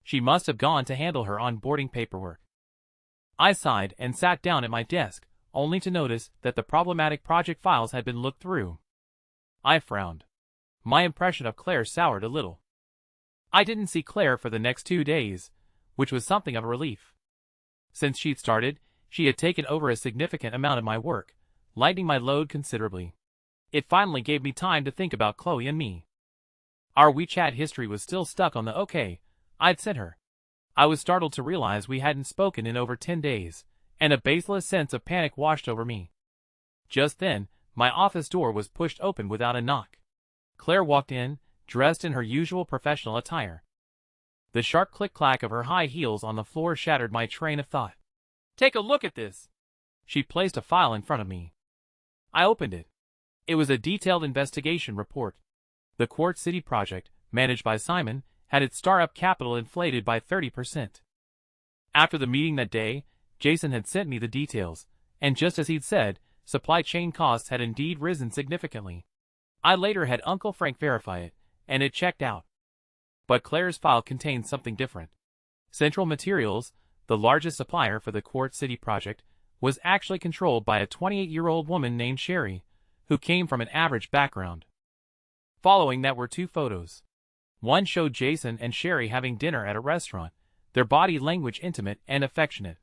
She must have gone to handle her onboarding paperwork. I sighed and sat down at my desk, only to notice that the problematic project files had been looked through. I frowned. My impression of Claire soured a little. I didn't see Claire for the next 2 days, which was something of a relief. Since she'd started, she had taken over a significant amount of my work, lightening my load considerably. It finally gave me time to think about Chloe and me. Our WeChat history was still stuck on the OK I'd sent her. I was startled to realize we hadn't spoken in over 10 days, and a baseless sense of panic washed over me. Just then, my office door was pushed open without a knock. Claire walked in, dressed in her usual professional attire. The sharp click-clack of her high heels on the floor shattered my train of thought. "Take a look at this!" She placed a file in front of me. I opened it. It was a detailed investigation report. The Quartz City project, managed by Simon, had its startup capital inflated by 30%. After the meeting that day, Jason had sent me the details, and just as he'd said, supply chain costs had indeed risen significantly. I later had Uncle Frank verify it, and it checked out. But Claire's file contained something different. Central Materials, the largest supplier for the Quartz City project, was actually controlled by a 28-year-old woman named Sherry, who came from an average background. Following that were 2 photos. One showed Jason and Sherry having dinner at a restaurant, their body language intimate and affectionate.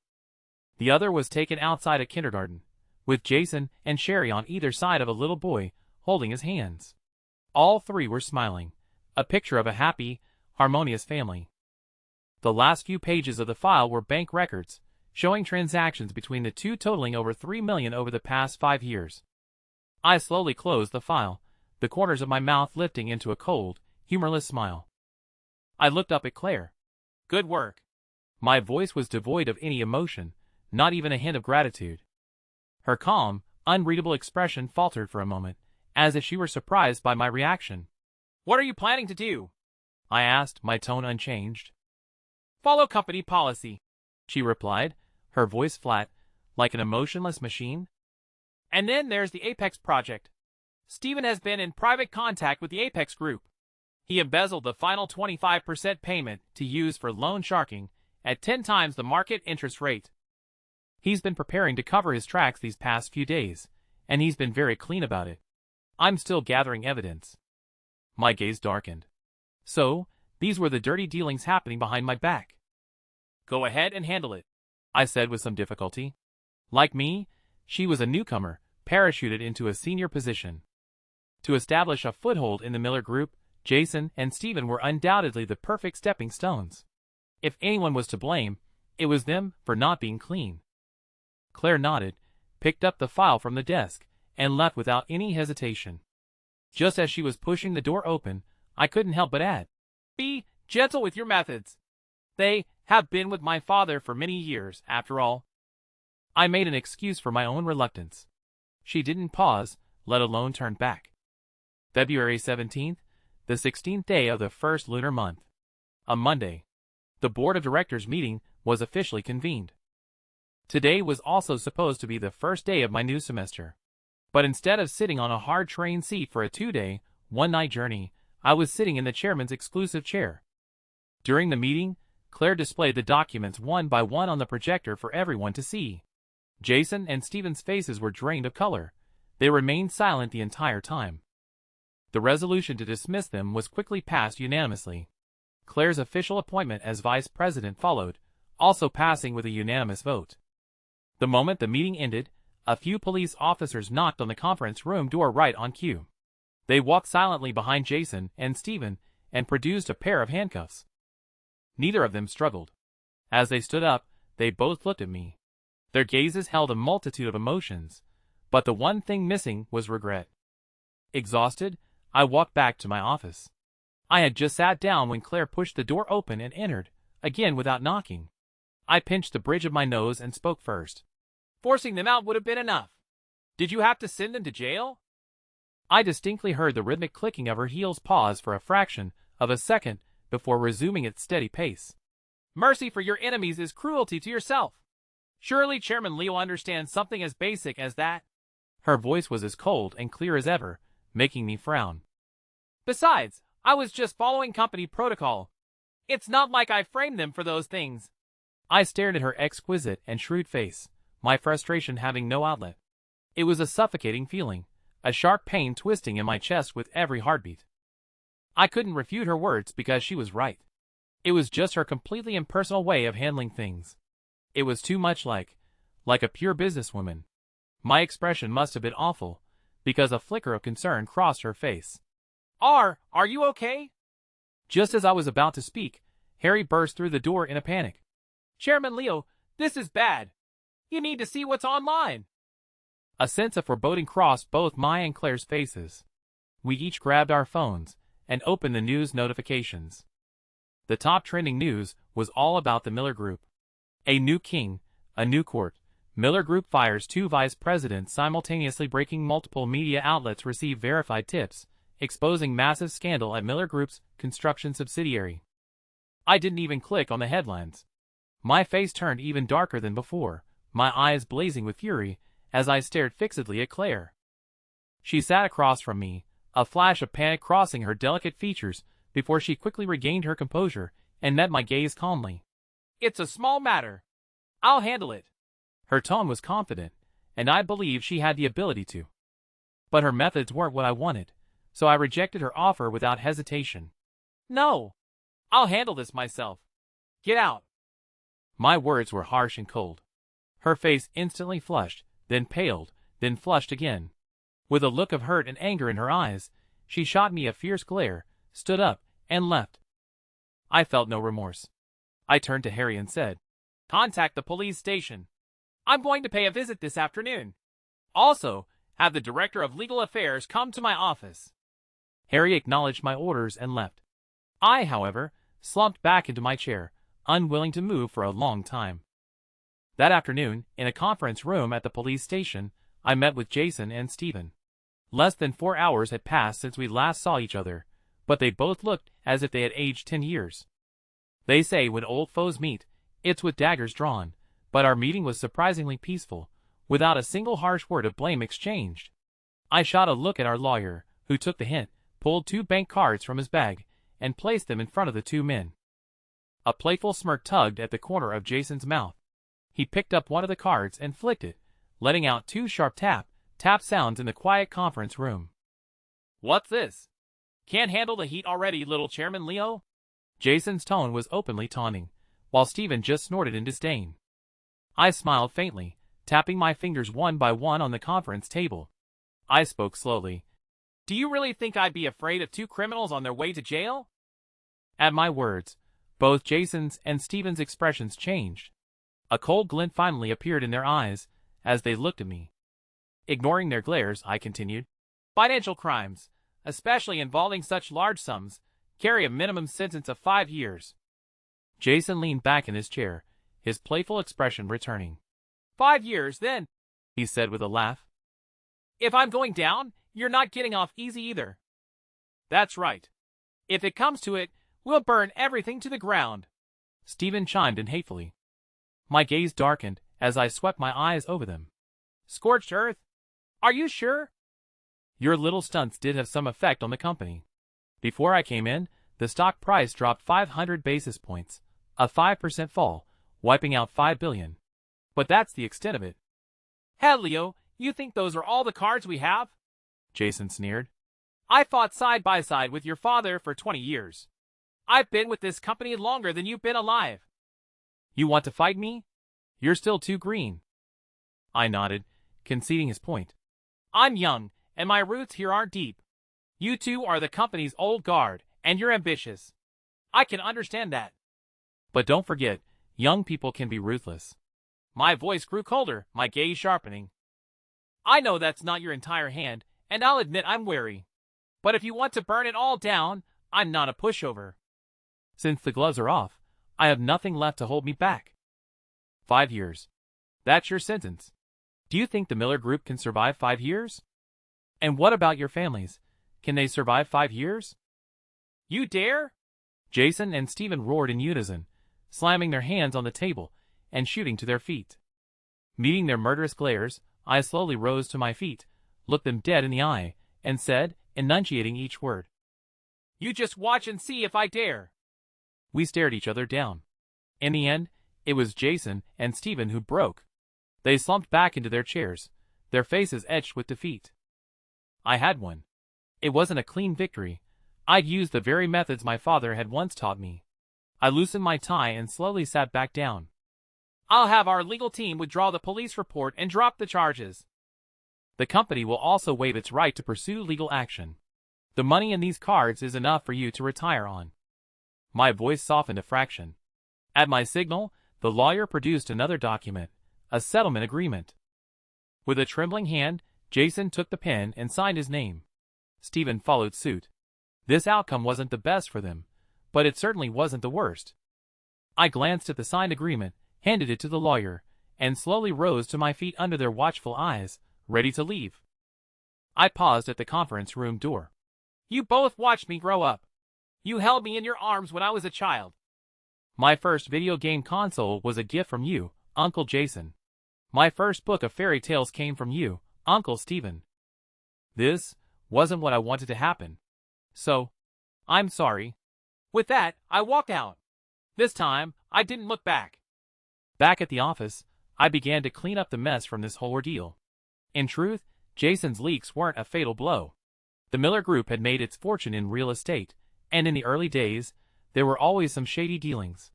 The other was taken outside a kindergarten, with Jason and Sherry on either side of a little boy holding his hands. All 3 were smiling, a picture of a happy, harmonious family. The last few pages of the file were bank records, showing transactions between the 2 totaling over $3 million over the past 5 years. I slowly closed the file, the corners of my mouth lifting into a cold, humorless smile. I looked up at Claire. "Good work." My voice was devoid of any emotion, not even a hint of gratitude. Her calm, unreadable expression faltered for a moment, as if she were surprised by my reaction. "What are you planning to do?" I asked, my tone unchanged. "Follow company policy," she replied, her voice flat, like an emotionless machine. "And then there's the Apex project. Steven has been in private contact with the Apex group. He embezzled the final 25% payment to use for loan sharking at 10 times the market interest rate. He's been preparing to cover his tracks these past few days, and he's been very clean about it. I'm still gathering evidence." My gaze darkened. So, these were the dirty dealings happening behind my back. "Go ahead and handle it," I said with some difficulty. Like me, she was a newcomer, parachuted into a senior position. To establish a foothold in the Miller Group, Jason and Steven were undoubtedly the perfect stepping stones. If anyone was to blame, it was them for not being clean. Claire nodded, picked up the file from the desk, and left without any hesitation. Just as she was pushing the door open, I couldn't help but add, "Be gentle with your methods. They have been with my father for many years, after all." I made an excuse for my own reluctance. She didn't pause, let alone turn back. February 17th, the 16th day of the first lunar month. A Monday. The board of directors meeting was officially convened. Today was also supposed to be the first day of my new semester. But instead of sitting on a hard train seat for a 2-day, 1-night journey, I was sitting in the chairman's exclusive chair. During the meeting, Claire displayed the documents one by one on the projector for everyone to see. Jason and Steven's faces were drained of color. They remained silent the entire time. The resolution to dismiss them was quickly passed unanimously. Claire's official appointment as vice president followed, also passing with a unanimous vote. The moment the meeting ended, a few police officers knocked on the conference room door right on cue. They walked silently behind Jason and Steven and produced a pair of handcuffs. Neither of them struggled. As they stood up, they both looked at me. Their gazes held a multitude of emotions, but the one thing missing was regret. Exhausted, I walked back to my office. I had just sat down when Claire pushed the door open and entered, again without knocking. I pinched the bridge of my nose and spoke first. "Forcing them out would have been enough. Did you have to send them to jail?" I distinctly heard the rhythmic clicking of her heels pause for a fraction of a second before resuming its steady pace. "Mercy for your enemies is cruelty to yourself. Surely Chairman Leo understands something as basic as that." Her voice was as cold and clear as ever, making me frown. "Besides, I was just following company protocol. It's not like I framed them for those things." I stared at her exquisite and shrewd face, my frustration having no outlet. It was a suffocating feeling, a sharp pain twisting in my chest with every heartbeat. I couldn't refute her words because she was right. It was just her completely impersonal way of handling things. It was too much like a pure businesswoman. My expression must have been awful, because a flicker of concern crossed her face. Are you okay? Just as I was about to speak, Harry burst through the door in a panic. Chairman Leo, this is bad. You need to see what's online. A sense of foreboding crossed both my and Claire's faces. We each grabbed our phones and opened the news notifications. The top trending news was all about the Miller Group. A new king, a new court. Miller Group fires 2 vice presidents simultaneously. Breaking multiple media outlets receive verified tips, exposing massive scandal at Miller Group's construction subsidiary. I didn't even click on the headlines. My face turned even darker than before, my eyes blazing with fury, as I stared fixedly at Claire. She sat across from me, a flash of panic crossing her delicate features before she quickly regained her composure and met my gaze calmly. It's a small matter. I'll handle it. Her tone was confident, and I believed she had the ability to. But her methods weren't what I wanted, so I rejected her offer without hesitation. No. I'll handle this myself. Get out. My words were harsh and cold. Her face instantly flushed, then paled, then flushed again. With a look of hurt and anger in her eyes, she shot me a fierce glare, stood up, and left. I felt no remorse. I turned to Harry and said, Contact the police station. I'm going to pay a visit this afternoon. Also, have the Director of Legal Affairs come to my office. Harry acknowledged my orders and left. I, however, slumped back into my chair, unwilling to move for a long time. That afternoon, in a conference room at the police station, I met with Jason and Stephen. Less than 4 hours had passed since we last saw each other, but they both looked as if they had aged 10 years. They say when old foes meet, it's with daggers drawn, but our meeting was surprisingly peaceful, without a single harsh word of blame exchanged. I shot a look at our lawyer, who took the hint, pulled 2 bank cards from his bag, and placed them in front of the 2 men. A playful smirk tugged at the corner of Jason's mouth. He picked up one of the cards and flicked it, letting out 2 sharp tap sounds in the quiet conference room. What's this? Can't handle the heat already, little Chairman Leo? Jason's tone was openly taunting, while Stephen just snorted in disdain. I smiled faintly, tapping my fingers one by one on the conference table. I spoke slowly. Do you really think I'd be afraid of 2 criminals on their way to jail? At my words, both Jason's and Stephen's expressions changed. A cold glint finally appeared in their eyes as they looked at me. Ignoring their glares, I continued. Financial crimes, especially involving such large sums, carry a minimum sentence of 5 years. Jason leaned back in his chair, his playful expression returning. 5 years, then, he said with a laugh. If I'm going down, you're not getting off easy either. That's right. If it comes to it, we'll burn everything to the ground. Stephen chimed in hatefully. My gaze darkened as I swept my eyes over them. Scorched earth? Are you sure? Your little stunts did have some effect on the company. Before I came in, the stock price dropped 500 basis points, a 5% fall, wiping out $5 billion. But that's the extent of it. Hell, Leo, you think those are all the cards we have? Jason sneered. I fought side by side with your father for 20 years. I've been with this company longer than you've been alive. You want to fight me? You're still too green. I nodded, conceding his point. I'm young, and my roots here aren't deep. You two are the company's old guard, and you're ambitious. I can understand that. But don't forget, young people can be ruthless. My voice grew colder, my gaze sharpening. I know that's not your entire hand, and I'll admit I'm wary. But if you want to burn it all down, I'm not a pushover. Since the gloves are off, I have nothing left to hold me back. 5 years. That's your sentence. Do you think the Miller Group can survive 5 years? And what about your families? Can they survive 5 years? You dare? Jason and Stephen roared in unison, slamming their hands on the table and shooting to their feet. Meeting their murderous glares, I slowly rose to my feet, looked them dead in the eye, and said, enunciating each word. You just watch and see if I dare. We stared each other down. In the end, it was Jason and Stephen who broke. They slumped back into their chairs, their faces etched with defeat. I had won. It wasn't a clean victory. I'd used the very methods my father had once taught me. I loosened my tie and slowly sat back down. I'll have our legal team withdraw the police report and drop the charges. The company will also waive its right to pursue legal action. The money in these cards is enough for you to retire on. My voice softened a fraction. At my signal, the lawyer produced another document, a settlement agreement. With a trembling hand, Jason took the pen and signed his name. Stephen followed suit. This outcome wasn't the best for them, but it certainly wasn't the worst. I glanced at the signed agreement, handed it to the lawyer, and slowly rose to my feet under their watchful eyes, ready to leave. I paused at the conference room door. You both watched me grow up. You held me in your arms when I was a child. My first video game console was a gift from you, Uncle Jason. My first book of fairy tales came from you, Uncle Stephen. This wasn't what I wanted to happen. So, I'm sorry. With that, I walked out. This time, I didn't look back. Back at the office, I began to clean up the mess from this whole ordeal. In truth, Jason's leaks weren't a fatal blow. The Miller Group had made its fortune in real estate, and in the early days, there were always some shady dealings.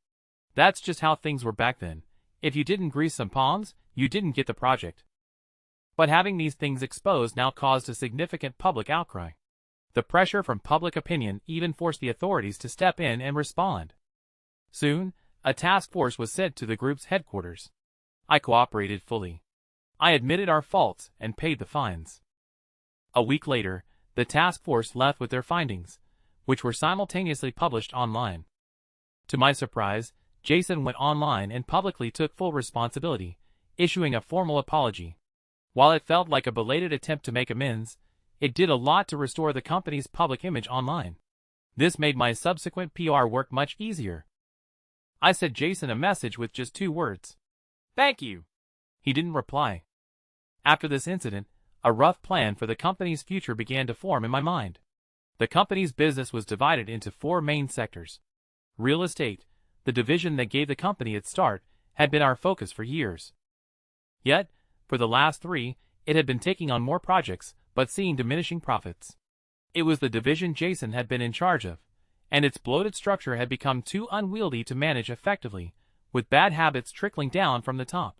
That's just how things were back then. If you didn't grease some palms, you didn't get the project. But having these things exposed now caused a significant public outcry. The pressure from public opinion even forced the authorities to step in and respond. Soon, a task force was sent to the group's headquarters. I cooperated fully. I admitted our faults and paid the fines. A week later, the task force left with their findings, which were simultaneously published online. To my surprise, Jason went online and publicly took full responsibility, issuing a formal apology. While it felt like a belated attempt to make amends, it did a lot to restore the company's public image online. This made my subsequent PR work much easier. I sent Jason a message with just 2 words. Thank you. He didn't reply. After this incident, a rough plan for the company's future began to form in my mind. The company's business was divided into 4 main sectors. Real estate, the division that gave the company its start, had been our focus for years. Yet, for the last 3, it had been taking on more projects, but seeing diminishing profits. It was the division Jason had been in charge of, and its bloated structure had become too unwieldy to manage effectively, with bad habits trickling down from the top.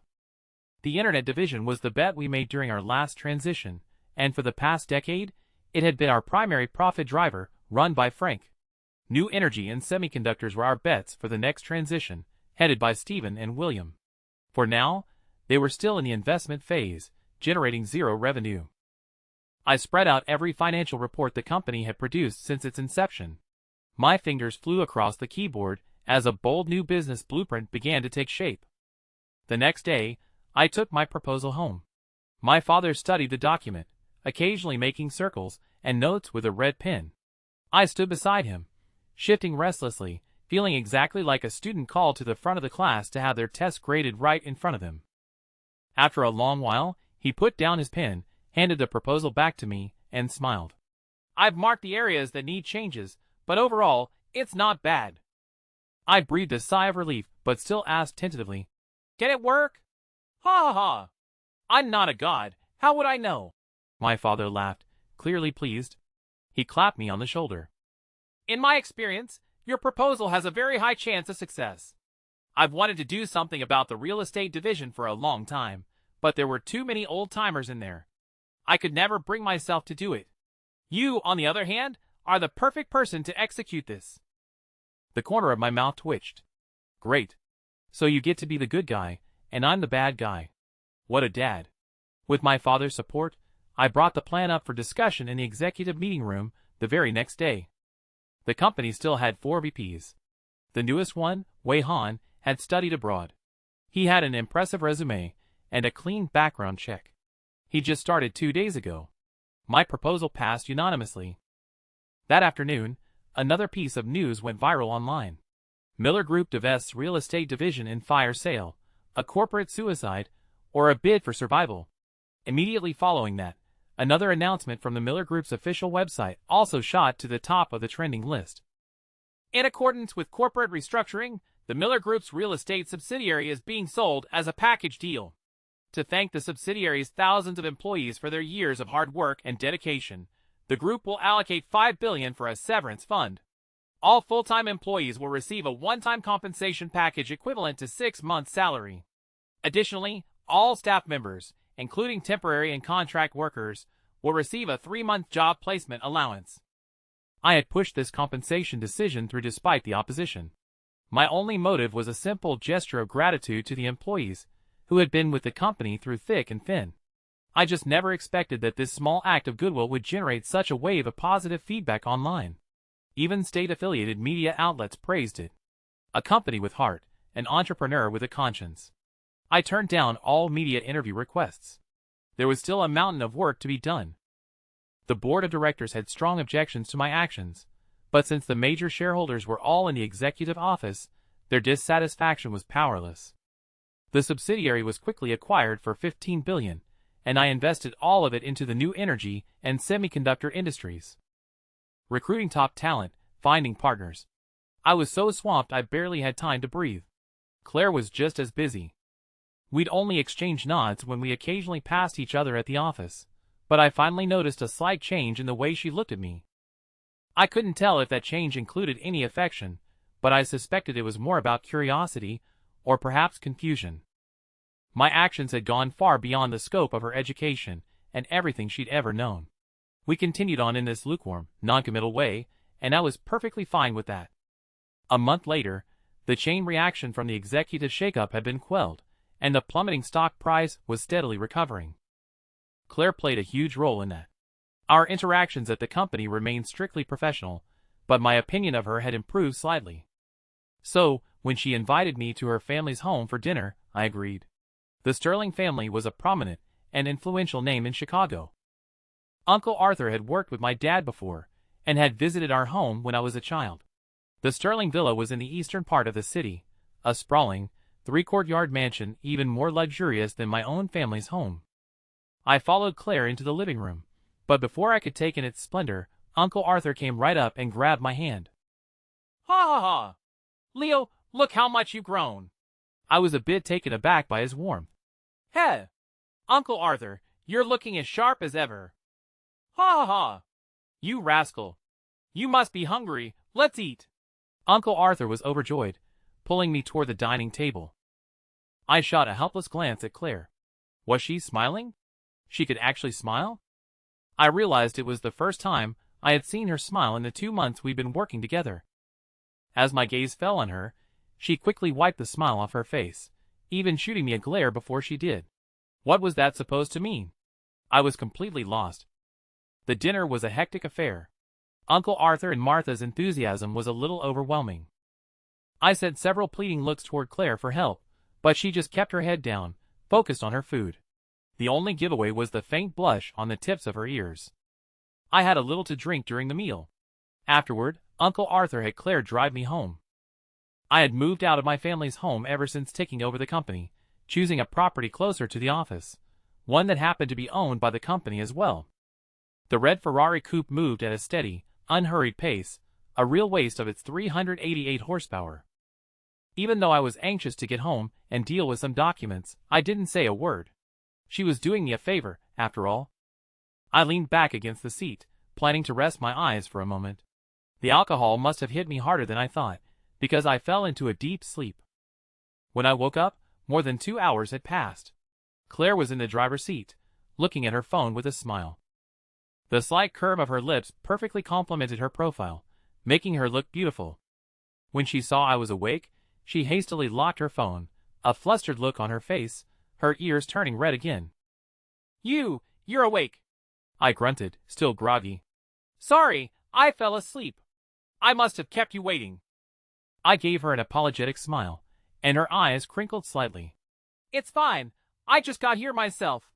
The internet division was the bet we made during our last transition, and for the past decade, it had been our primary profit driver, run by Frank. New energy and semiconductors were our bets for the next transition, headed by Stephen and William. For now, they were still in the investment phase, generating 0 revenue. I spread out every financial report the company had produced since its inception. My fingers flew across the keyboard as a bold new business blueprint began to take shape. The next day, I took my proposal home. My father studied the document, occasionally making circles and notes with a red pen. I stood beside him, shifting restlessly, feeling exactly like a student called to the front of the class to have their test graded right in front of them. After a long while, he put down his pen, handed the proposal back to me, and smiled. I've marked the areas that need changes, but overall, it's not bad. I breathed a sigh of relief, but still asked tentatively, Can it work? Ha ha ha! I'm not a god, how would I know? My father laughed, clearly pleased. He clapped me on the shoulder. In my experience, your proposal has a very high chance of success. I've wanted to do something about the real estate division for a long time, but there were too many old-timers in there. I could never bring myself to do it. You, on the other hand, are the perfect person to execute this. The corner of my mouth twitched. Great. So you get to be the good guy, and I'm the bad guy. What a dad. With my father's support, I brought the plan up for discussion in the executive meeting room the very next day. The company still had 4 VPs. The newest one, Wei Han, had studied abroad. He had an impressive resume and a clean background check. He just started 2 days ago. My proposal passed unanimously. That afternoon, another piece of news went viral online. Miller Group divests real estate division in fire sale, a corporate suicide, or a bid for survival. Immediately following that, another announcement from the Miller Group's official website also shot to the top of the trending list. In accordance with corporate restructuring, the Miller Group's real estate subsidiary is being sold as a package deal. To thank the subsidiary's thousands of employees for their years of hard work and dedication, the group will allocate $5 billion for a severance fund. All full-time employees will receive a one-time compensation package equivalent to 6 months' salary. Additionally, all staff members, including temporary and contract workers, will receive a 3-month job placement allowance. I had pushed this compensation decision through despite the opposition. My only motive was a simple gesture of gratitude to the employees who had been with the company through thick and thin. I just never expected that this small act of goodwill would generate such a wave of positive feedback online. Even state-affiliated media outlets praised it. A company with heart, an entrepreneur with a conscience. I turned down all media interview requests. There was still a mountain of work to be done. The board of directors had strong objections to my actions, but since the major shareholders were all in the executive office, their dissatisfaction was powerless. The subsidiary was quickly acquired for $15 billion, and I invested all of it into the new energy and semiconductor industries. Recruiting top talent, finding partners. I was so swamped I barely had time to breathe. Claire was just as busy. We'd only exchange nods when we occasionally passed each other at the office, but I finally noticed a slight change in the way she looked at me. I couldn't tell if that change included any affection, but I suspected it was more about curiosity, or perhaps confusion. My actions had gone far beyond the scope of her education and everything she'd ever known. We continued on in this lukewarm, noncommittal way, and I was perfectly fine with that. A month later, the chain reaction from the executive shakeup had been quelled, and the plummeting stock price was steadily recovering. Claire played a huge role in that. Our interactions at the company remained strictly professional, but my opinion of her had improved slightly. So, when she invited me to her family's home for dinner, I agreed. The Sterling family was a prominent and influential name in Chicago. Uncle Arthur had worked with my dad before, and had visited our home when I was a child. The Sterling villa was in the eastern part of the city, a sprawling, 3-courtyard mansion even more luxurious than my own family's home. I followed Claire into the living room, but before I could take in its splendor, Uncle Arthur came right up and grabbed my hand. "Ha ha ha! Leo, look how much you've grown!" I was a bit taken aback by his warmth. "Heh! Uncle Arthur, you're looking as sharp as ever!" "Ha ha ha! You rascal! You must be hungry, let's eat!" Uncle Arthur was overjoyed, pulling me toward the dining table. I shot a helpless glance at Claire. Was she smiling? She could actually smile? I realized it was the first time I had seen her smile in the 2 months we'd been working together. As my gaze fell on her, she quickly wiped the smile off her face, even shooting me a glare before she did. What was that supposed to mean? I was completely lost. The dinner was a hectic affair. Uncle Arthur and Martha's enthusiasm was a little overwhelming. I sent several pleading looks toward Claire for help, but she just kept her head down, focused on her food. The only giveaway was the faint blush on the tips of her ears. I had a little to drink during the meal. Afterward, Uncle Arthur had Claire drive me home. I had moved out of my family's home ever since taking over the company, choosing a property closer to the office, one that happened to be owned by the company as well. The red Ferrari coupe moved at a steady, unhurried pace, a real waste of its 388 horsepower. Even though I was anxious to get home and deal with some documents, I didn't say a word. She was doing me a favor, after all. I leaned back against the seat, planning to rest my eyes for a moment. The alcohol must have hit me harder than I thought, because I fell into a deep sleep. When I woke up, more than 2 hours had passed. Claire was in the driver's seat, looking at her phone with a smile. The slight curve of her lips perfectly complemented her profile, making her look beautiful. When she saw I was awake, she hastily locked her phone, a flustered look on her face, her ears turning red again. You're awake!" I grunted, still groggy. "Sorry, I fell asleep. I must have kept you waiting." I gave her an apologetic smile, and her eyes crinkled slightly. "It's fine, I just got here myself."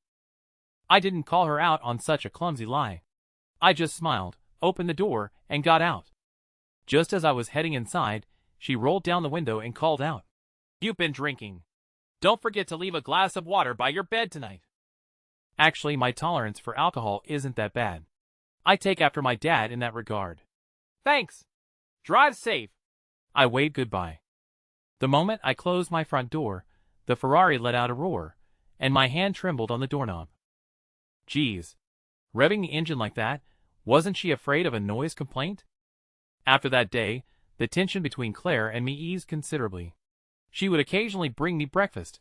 I didn't call her out on such a clumsy lie. I just smiled, opened the door, and got out. Just as I was heading inside, she rolled down the window and called out, "You've been drinking. Don't forget to leave a glass of water by your bed tonight." Actually, my tolerance for alcohol isn't that bad. I take after my dad in that regard. "Thanks. Drive safe." I waved goodbye. The moment I closed my front door, the Ferrari let out a roar, and my hand trembled on the doorknob. Geez. Revving the engine like that, wasn't she afraid of a noise complaint? After that day, the tension between Claire and me eased considerably. She would occasionally bring me breakfast,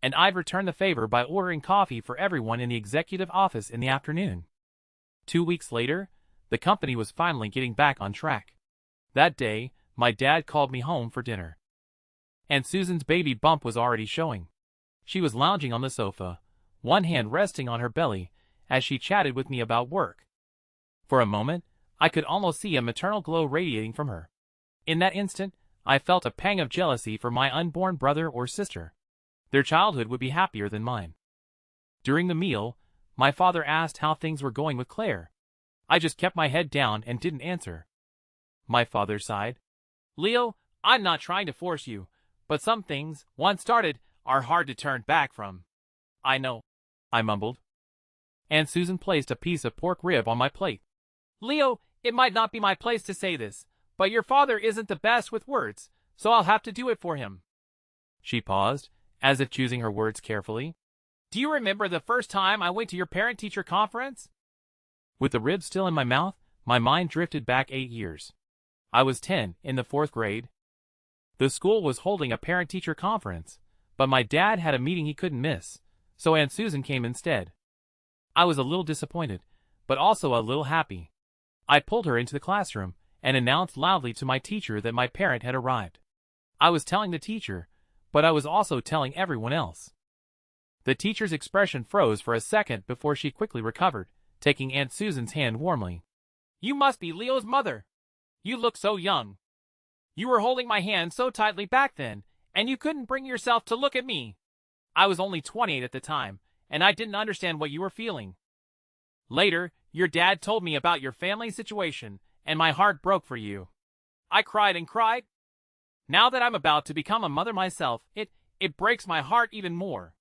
and I'd return the favor by ordering coffee for everyone in the executive office in the afternoon. 2 weeks later, the company was finally getting back on track. That day, my dad called me home for dinner. Aunt Susan's baby bump was already showing. She was lounging on the sofa, one hand resting on her belly, as she chatted with me about work. For a moment, I could almost see a maternal glow radiating from her. In that instant, I felt a pang of jealousy for my unborn brother or sister. Their childhood would be happier than mine. During the meal, my father asked how things were going with Claire. I just kept my head down and didn't answer. My father sighed. Leo, I'm not trying to force you, but some things, once started, are hard to turn back from. I know, I mumbled. Aunt Susan placed a piece of pork rib on my plate. Leo, it might not be my place to say this, but your father isn't the best with words, so I'll have to do it for him. She paused, as if choosing her words carefully. Do you remember the first time I went to your parent-teacher conference? With the rib still in my mouth, my mind drifted back 8 years. I was 10, in the 4th grade. The school was holding a parent-teacher conference, but my dad had a meeting he couldn't miss, so Aunt Susan came instead. I was a little disappointed, but also a little happy. I pulled her into the classroom and announced loudly to my teacher that my parent had arrived. I was telling the teacher, but I was also telling everyone else. The teacher's expression froze for a second before she quickly recovered, taking Aunt Susan's hand warmly. You must be Leo's mother. You look so young. You were holding my hand so tightly back then, and you couldn't bring yourself to look at me. I was only 28 at the time, and I didn't understand what you were feeling. Later, your dad told me about your family situation, and my heart broke for you. I cried and cried. Now that I'm about to become a mother myself, it breaks my heart even more.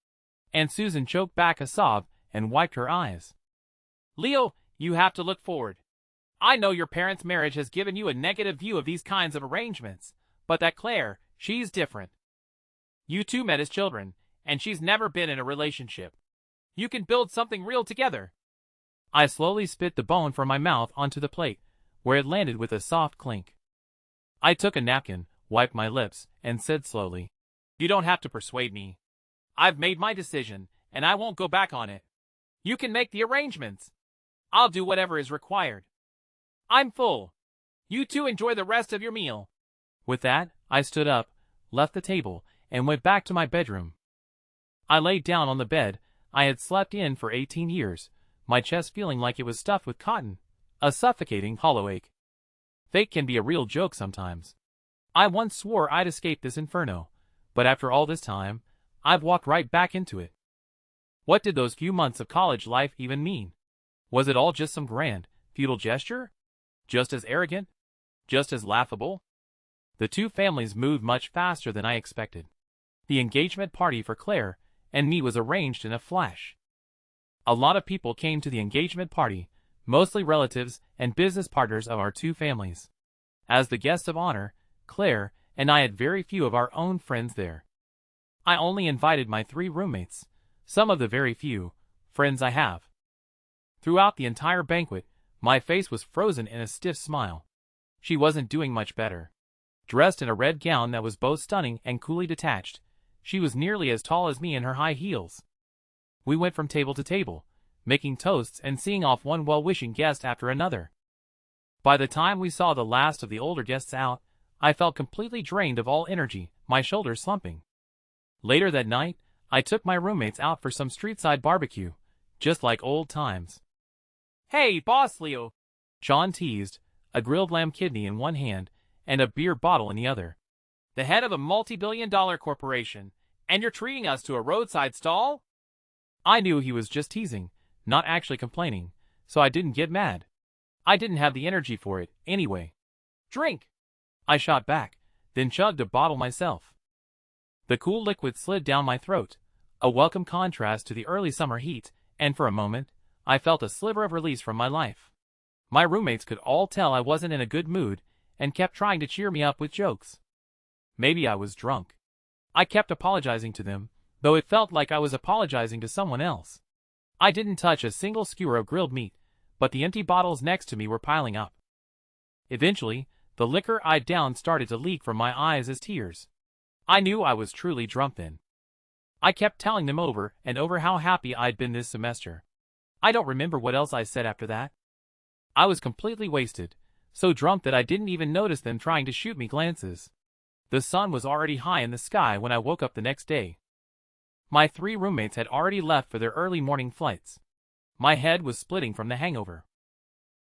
Aunt Susan choked back a sob and wiped her eyes. Leo, you have to look forward. I know your parents' marriage has given you a negative view of these kinds of arrangements, but that Claire, she's different. You two met as children, and she's never been in a relationship. You can build something real together. I slowly spit the bone from my mouth onto the plate, where it landed with a soft clink. I took a napkin, wiped my lips, and said slowly, You don't have to persuade me. I've made my decision, and I won't go back on it. You can make the arrangements. I'll do whatever is required. I'm full. You two enjoy the rest of your meal. With that, I stood up, left the table, and went back to my bedroom. I laid down on the bed I had slept in for 18 years, my chest feeling like it was stuffed with cotton, a suffocating hollow ache. Fate can be a real joke sometimes. I once swore I'd escape this inferno, but after all this time, I've walked right back into it. What did those few months of college life even mean? Was it all just some grand, futile gesture? Just as arrogant? Just as laughable? The two families moved much faster than I expected. The engagement party for Claire and me was arranged in a flash. A lot of people came to the engagement party, mostly relatives and business partners of our two families. As the guest of honor, Claire and I had very few of our own friends there. I only invited my 3 roommates, some of the very few friends I have. Throughout the entire banquet, my face was frozen in a stiff smile. She wasn't doing much better. Dressed in a red gown that was both stunning and coolly detached, she was nearly as tall as me in her high heels. We went from table to table, making toasts and seeing off one well-wishing guest after another. By the time we saw the last of the older guests out, I felt completely drained of all energy, my shoulders slumping. Later that night, I took my roommates out for some street-side barbecue, just like old times. Hey, boss Leo, John teased, a grilled lamb kidney in one hand and a beer bottle in the other. The head of a multi-billion-dollar corporation, and you're treating us to a roadside stall? I knew he was just teasing, not actually complaining, so I didn't get mad. I didn't have the energy for it, anyway. Drink! I shot back, then chugged a bottle myself. The cool liquid slid down my throat, a welcome contrast to the early summer heat, and for a moment, I felt a sliver of release from my life. My roommates could all tell I wasn't in a good mood, and kept trying to cheer me up with jokes. Maybe I was drunk. I kept apologizing to them, though it felt like I was apologizing to someone else. I didn't touch a single skewer of grilled meat, but the empty bottles next to me were piling up. Eventually, the liquor I'd downed started to leak from my eyes as tears. I knew I was truly drunk then. I kept telling them over and over how happy I'd been this semester. I don't remember what else I said after that. I was completely wasted, so drunk that I didn't even notice them trying to shoot me glances. The sun was already high in the sky when I woke up the next day. My 3 roommates had already left for their early morning flights. My head was splitting from the hangover.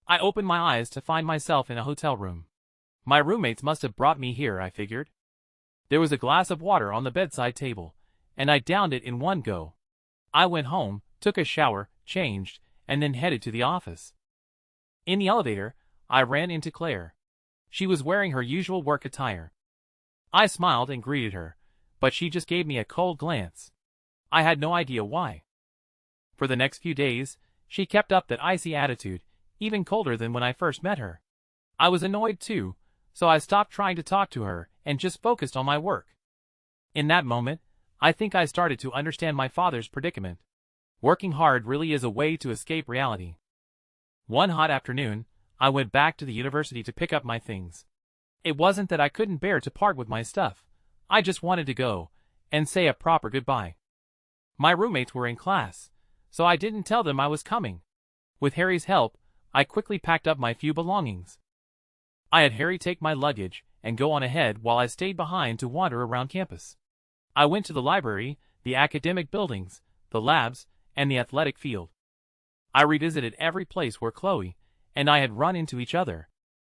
I opened my eyes to find myself in a hotel room. My roommates must have brought me here, I figured. There was a glass of water on the bedside table, and I downed it in one go. I went home, took a shower, changed, and then headed to the office. In the elevator, I ran into Claire. She was wearing her usual work attire. I smiled and greeted her, but she just gave me a cold glance. I had no idea why. For the next few days, she kept up that icy attitude, even colder than when I first met her. I was annoyed too, so I stopped trying to talk to her and just focused on my work. In that moment, I think I started to understand my father's predicament. Working hard really is a way to escape reality. One hot afternoon, I went back to the university to pick up my things. It wasn't that I couldn't bear to part with my stuff. I just wanted to go and say a proper goodbye. My roommates were in class, so I didn't tell them I was coming. With Harry's help, I quickly packed up my few belongings. I had Harry take my luggage and go on ahead while I stayed behind to wander around campus. I went to the library, the academic buildings, the labs, and the athletic field. I revisited every place where Chloe and I had run into each other.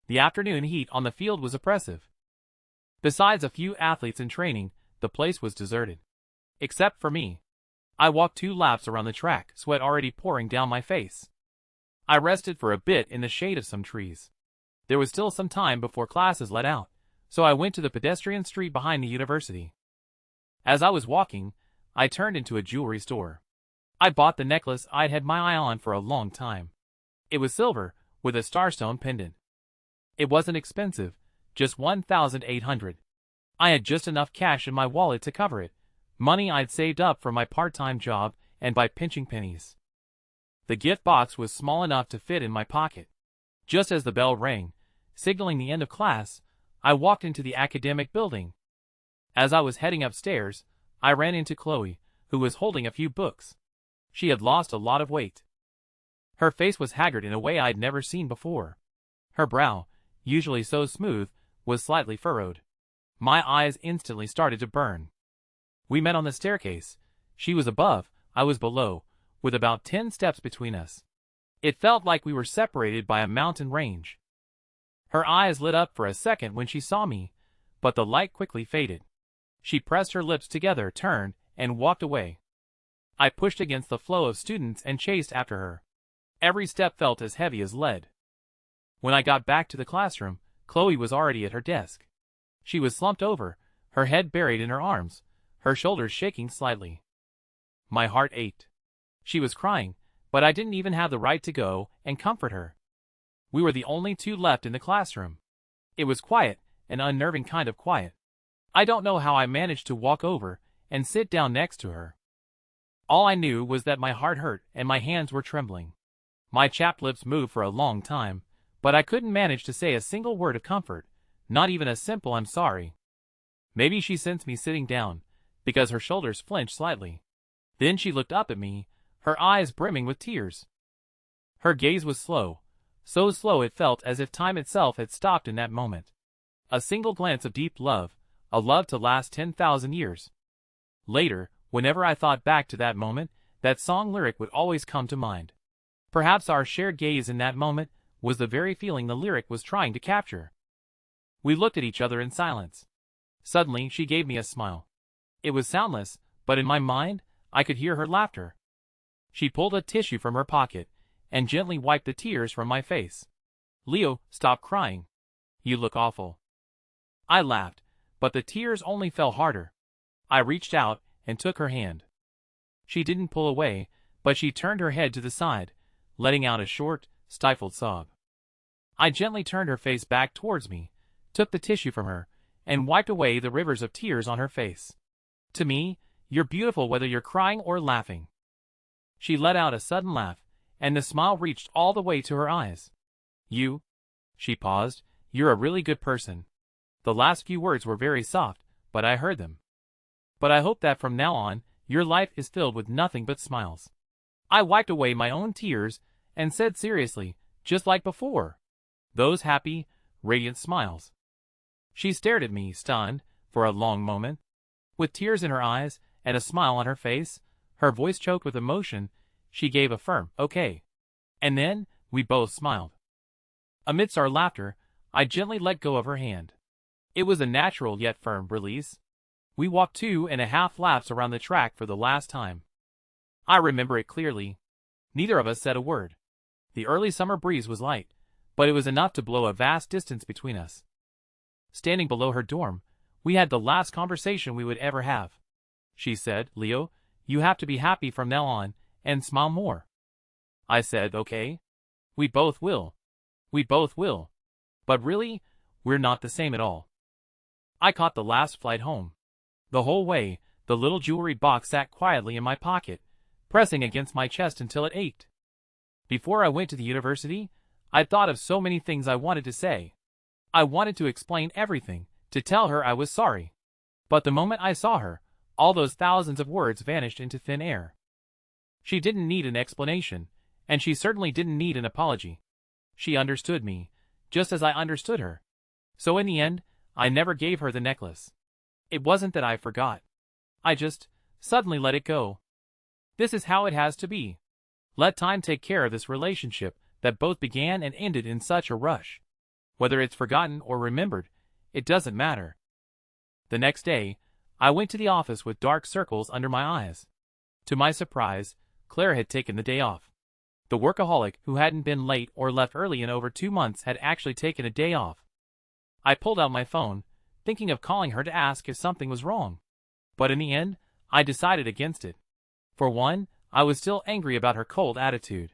The afternoon heat on the field was oppressive. Besides a few athletes in training, the place was deserted. Except for me. I walked 2 laps around the track, sweat already pouring down my face. I rested for a bit in the shade of some trees. There was still some time before classes let out, so I went to the pedestrian street behind the university. As I was walking, I turned into a jewelry store. I bought the necklace I'd had my eye on for a long time. It was silver, with a starstone pendant. It wasn't expensive, just $1,800. I had just enough cash in my wallet to cover it, money I'd saved up from my part-time job and by pinching pennies. The gift box was small enough to fit in my pocket. Just as the bell rang, signaling the end of class, I walked into the academic building. As I was heading upstairs, I ran into Chloe, who was holding a few books. She had lost a lot of weight. Her face was haggard in a way I'd never seen before. Her brow, usually so smooth, was slightly furrowed. My eyes instantly started to burn. We met on the staircase. She was above, I was below, with about 10 steps between us. It felt like we were separated by a mountain range. Her eyes lit up for a second when she saw me, but the light quickly faded. She pressed her lips together, turned, and walked away. I pushed against the flow of students and chased after her. Every step felt as heavy as lead. When I got back to the classroom, Chloe was already at her desk. She was slumped over, her head buried in her arms, her shoulders shaking slightly. My heart ached. She was crying, but I didn't even have the right to go and comfort her. We were the only 2 left in the classroom. It was quiet, an unnerving kind of quiet. I don't know how I managed to walk over and sit down next to her. All I knew was that my heart hurt and my hands were trembling. My chapped lips moved for a long time, but I couldn't manage to say a single word of comfort, not even a simple "I'm sorry." Maybe she sensed me sitting down, because her shoulders flinched slightly. Then she looked up at me, her eyes brimming with tears. Her gaze was slow, so slow it felt as if time itself had stopped in that moment. A single glance of deep love, a love to last 10,000 years. Later, whenever I thought back to that moment, that song lyric would always come to mind. Perhaps our shared gaze in that moment was the very feeling the lyric was trying to capture. We looked at each other in silence. Suddenly, she gave me a smile. It was soundless, but in my mind, I could hear her laughter. She pulled a tissue from her pocket and gently wiped the tears from my face. "Leo, stop crying. You look awful." I laughed, but the tears only fell harder. I reached out and took her hand. She didn't pull away, but she turned her head to the side, letting out a short, stifled sob. I gently turned her face back towards me, took the tissue from her, and wiped away the rivers of tears on her face. To me, you're beautiful whether you're crying or laughing." She let out a sudden laugh, and the smile reached all the way to her eyes. "You?" She paused. "You're a really good person." The last few words were very soft, but I heard them. "But I hope that from now on, your life is filled with nothing but smiles." I wiped away my own tears and said seriously, just like before, "Those happy, radiant smiles." She stared at me, stunned, for a long moment. With tears in her eyes and a smile on her face, her voice choked with emotion, she gave a firm, "Okay." And then, we both smiled. Amidst our laughter, I gently let go of her hand. It was a natural yet firm release. We walked 2.5 laps around the track for the last time. I remember it clearly. Neither of us said a word. The early summer breeze was light, but it was enough to blow a vast distance between us. Standing below her dorm, we had the last conversation we would ever have. She said, "Leo, you have to be happy from now on, and smile more." I said, "Okay. We both will. We both will. But really, we're not the same at all." I caught the last flight home. The whole way, the little jewelry box sat quietly in my pocket, pressing against my chest until it ached. Before I went to the university, I'd thought of so many things I wanted to say. I wanted to explain everything, to tell her I was sorry. But the moment I saw her, all those thousands of words vanished into thin air. She didn't need an explanation, and she certainly didn't need an apology. She understood me, just as I understood her. So in the end, I never gave her the necklace. It wasn't that I forgot. I just suddenly let it go. This is how it has to be. Let time take care of this relationship that both began and ended in such a rush. Whether it's forgotten or remembered, it doesn't matter. The next day, I went to the office with dark circles under my eyes. To my surprise, Claire had taken the day off. The workaholic who hadn't been late or left early in over 2 months had actually taken a day off. I pulled out my phone, thinking of calling her to ask if something was wrong. But in the end, I decided against it. For one, I was still angry about her cold attitude.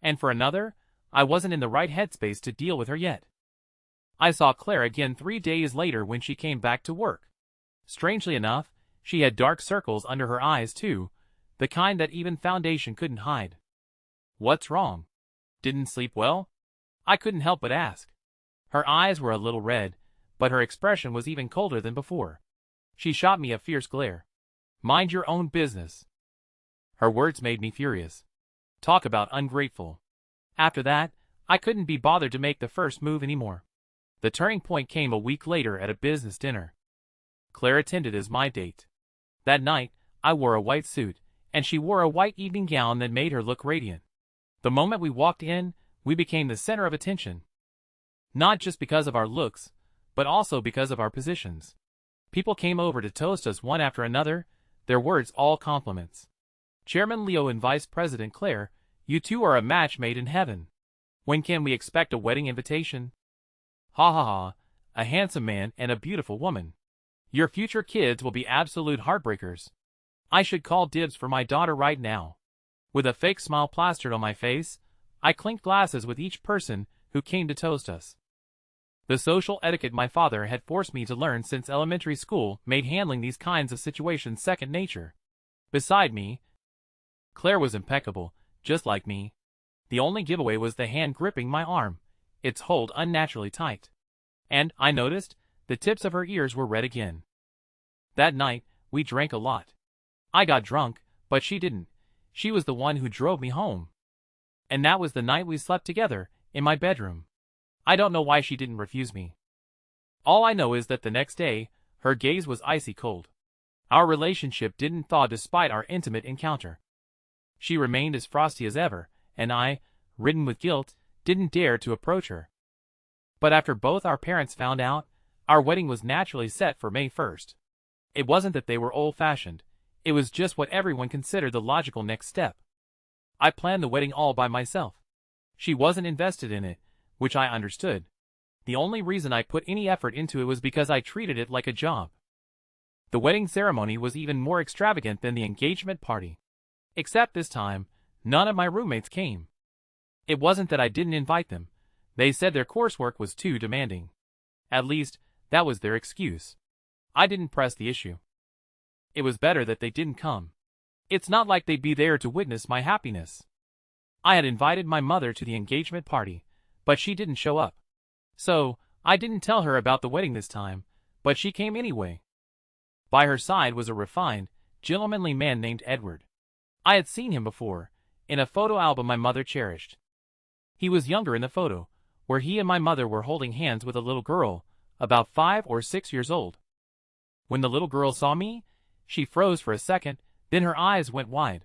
And for another, I wasn't in the right headspace to deal with her yet. I saw Claire again 3 days later when she came back to work. Strangely enough, she had dark circles under her eyes too, the kind that even foundation couldn't hide. "What's wrong? Didn't sleep well?" I couldn't help but ask. Her eyes were a little red, but her expression was even colder than before. She shot me a fierce glare. "Mind your own business." Her words made me furious. Talk about ungrateful. After that, I couldn't be bothered to make the first move anymore. The turning point came a week later at a business dinner. Claire attended as my date. That night, I wore a white suit, and she wore a white evening gown that made her look radiant. The moment we walked in, we became the center of attention. Not just because of our looks, but also because of our positions. People came over to toast us one after another, their words all compliments. "Chairman Leo and Vice President Claire, you two are a match made in heaven. When can we expect a wedding invitation? Ha ha ha, a handsome man and a beautiful woman. Your future kids will be absolute heartbreakers. I should call dibs for my daughter right now." With a fake smile plastered on my face, I clinked glasses with each person who came to toast us. The social etiquette my father had forced me to learn since elementary school made handling these kinds of situations second nature. Beside me, Claire was impeccable, just like me. The only giveaway was the hand gripping my arm, its hold unnaturally tight. And, I noticed, the tips of her ears were red again. That night, we drank a lot. I got drunk, but she didn't. She was the one who drove me home. And that was the night we slept together, in my bedroom. I don't know why she didn't refuse me. All I know is that the next day, her gaze was icy cold. Our relationship didn't thaw despite our intimate encounter. She remained as frosty as ever, and I, ridden with guilt, didn't dare to approach her. But after both our parents found out, our wedding was naturally set for May 1st. It wasn't that they were old-fashioned, it was just what everyone considered the logical next step. I planned the wedding all by myself. She wasn't invested in it, which I understood. The only reason I put any effort into it was because I treated it like a job. The wedding ceremony was even more extravagant than the engagement party. Except this time, none of my roommates came. It wasn't that I didn't invite them. They said their coursework was too demanding. At least, that was their excuse. I didn't press the issue. It was better that they didn't come. It's not like they'd be there to witness my happiness. I had invited my mother to the engagement party, but she didn't show up. So, I didn't tell her about the wedding this time, but she came anyway. By her side was a refined, gentlemanly man named Edward. I had seen him before, in a photo album my mother cherished. He was younger in the photo, where he and my mother were holding hands with a little girl, about 5 or 6 years old. When the little girl saw me, she froze for a second, then her eyes went wide.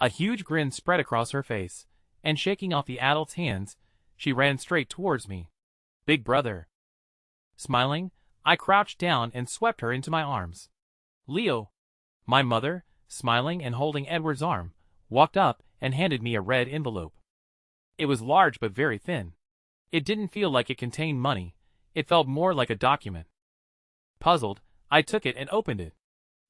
A huge grin spread across her face, and shaking off the adult's hands, she ran straight towards me. Big brother. Smiling, I crouched down and swept her into my arms. Leo. My mother, smiling and holding Edward's arm, walked up and handed me a red envelope. It was large but very thin. It didn't feel like it contained money, it felt more like a document. Puzzled, I took it and opened it.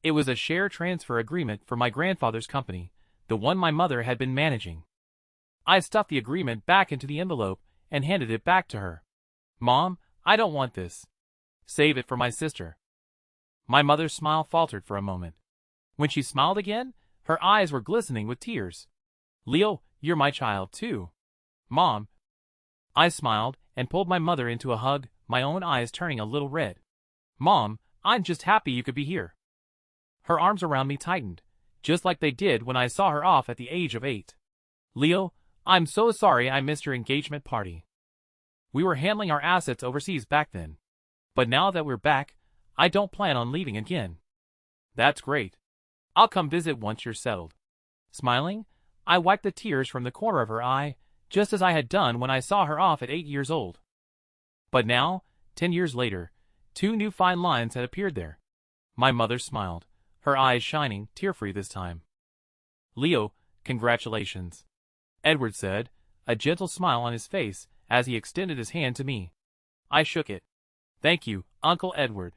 It was a share transfer agreement for my grandfather's company, the one my mother had been managing. I stuffed the agreement back into the envelope and handed it back to her. Mom, I don't want this. Save it for my sister. My mother's smile faltered for a moment. When she smiled again, her eyes were glistening with tears. Leo, you're my child too. Mom. I smiled and pulled my mother into a hug, my own eyes turning a little red. Mom, I'm just happy you could be here. Her arms around me tightened, just like they did when I saw her off at the age of 8. Leo, I'm so sorry I missed your engagement party. We were handling our assets overseas back then. But now that we're back, I don't plan on leaving again. That's great. I'll come visit once you're settled. Smiling, I wiped the tears from the corner of her eye, just as I had done when I saw her off at 8 years old. But now, 10 years later, 2 new fine lines had appeared there. My mother smiled, her eyes shining, tear-free this time. Leo, congratulations. Edward said, a gentle smile on his face as he extended his hand to me. I shook it. Thank you, Uncle Edward.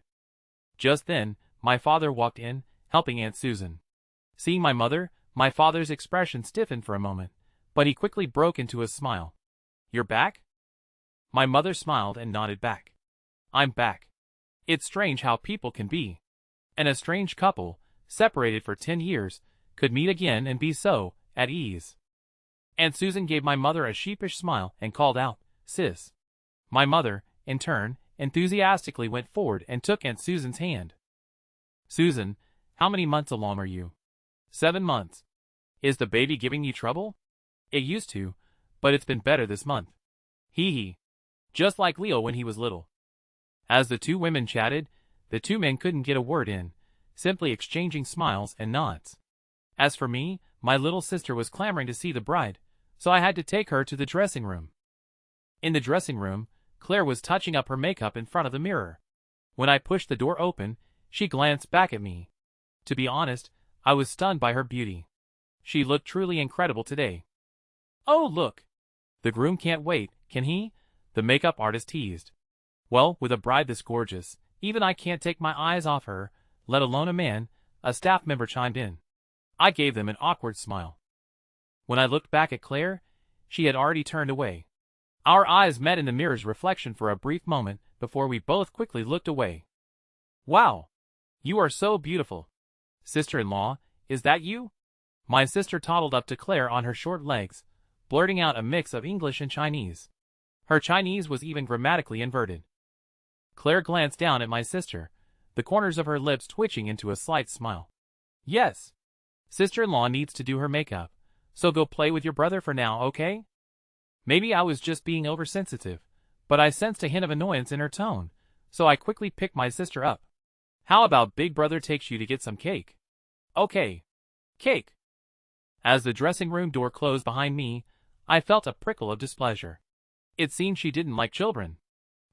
Just then, my father walked in, helping Aunt Susan. Seeing my mother, my father's expression stiffened for a moment, but he quickly broke into a smile. You're back? My mother smiled and nodded back. I'm back. It's strange how people can be. An estranged couple, separated for 10 years, could meet again and be so, at ease. Aunt Susan gave my mother a sheepish smile and called out, Sis. My mother, in turn, enthusiastically went forward and took Aunt Susan's hand. Susan, how many months along are you? 7 months. Is the baby giving you trouble? It used to, but it's been better this month. Hee hee. Just like Leo when he was little. As the 2 women chatted, the 2 men couldn't get a word in, simply exchanging smiles and nods. As for me, my little sister was clamoring to see the bride, so I had to take her to the dressing room. In the dressing room, Claire was touching up her makeup in front of the mirror. When I pushed the door open, she glanced back at me. To be honest, I was stunned by her beauty. She looked truly incredible today. Oh look! The groom can't wait, can he? The makeup artist teased. Well, with a bride this gorgeous, even I can't take my eyes off her, let alone a man, a staff member chimed in. I gave them an awkward smile. When I looked back at Claire, she had already turned away. Our eyes met in the mirror's reflection for a brief moment before we both quickly looked away. Wow! You are so beautiful. Sister-in-law, is that you? My sister toddled up to Claire on her short legs, blurting out a mix of English and Chinese. Her Chinese was even grammatically inverted. Claire glanced down at my sister, the corners of her lips twitching into a slight smile. Yes. Sister-in-law needs to do her makeup, so go play with your brother for now, okay? Maybe I was just being oversensitive, but I sensed a hint of annoyance in her tone, so I quickly picked my sister up. How about Big Brother takes you to get some cake? Okay. Cake. As the dressing room door closed behind me, I felt a prickle of displeasure. It seemed she didn't like children.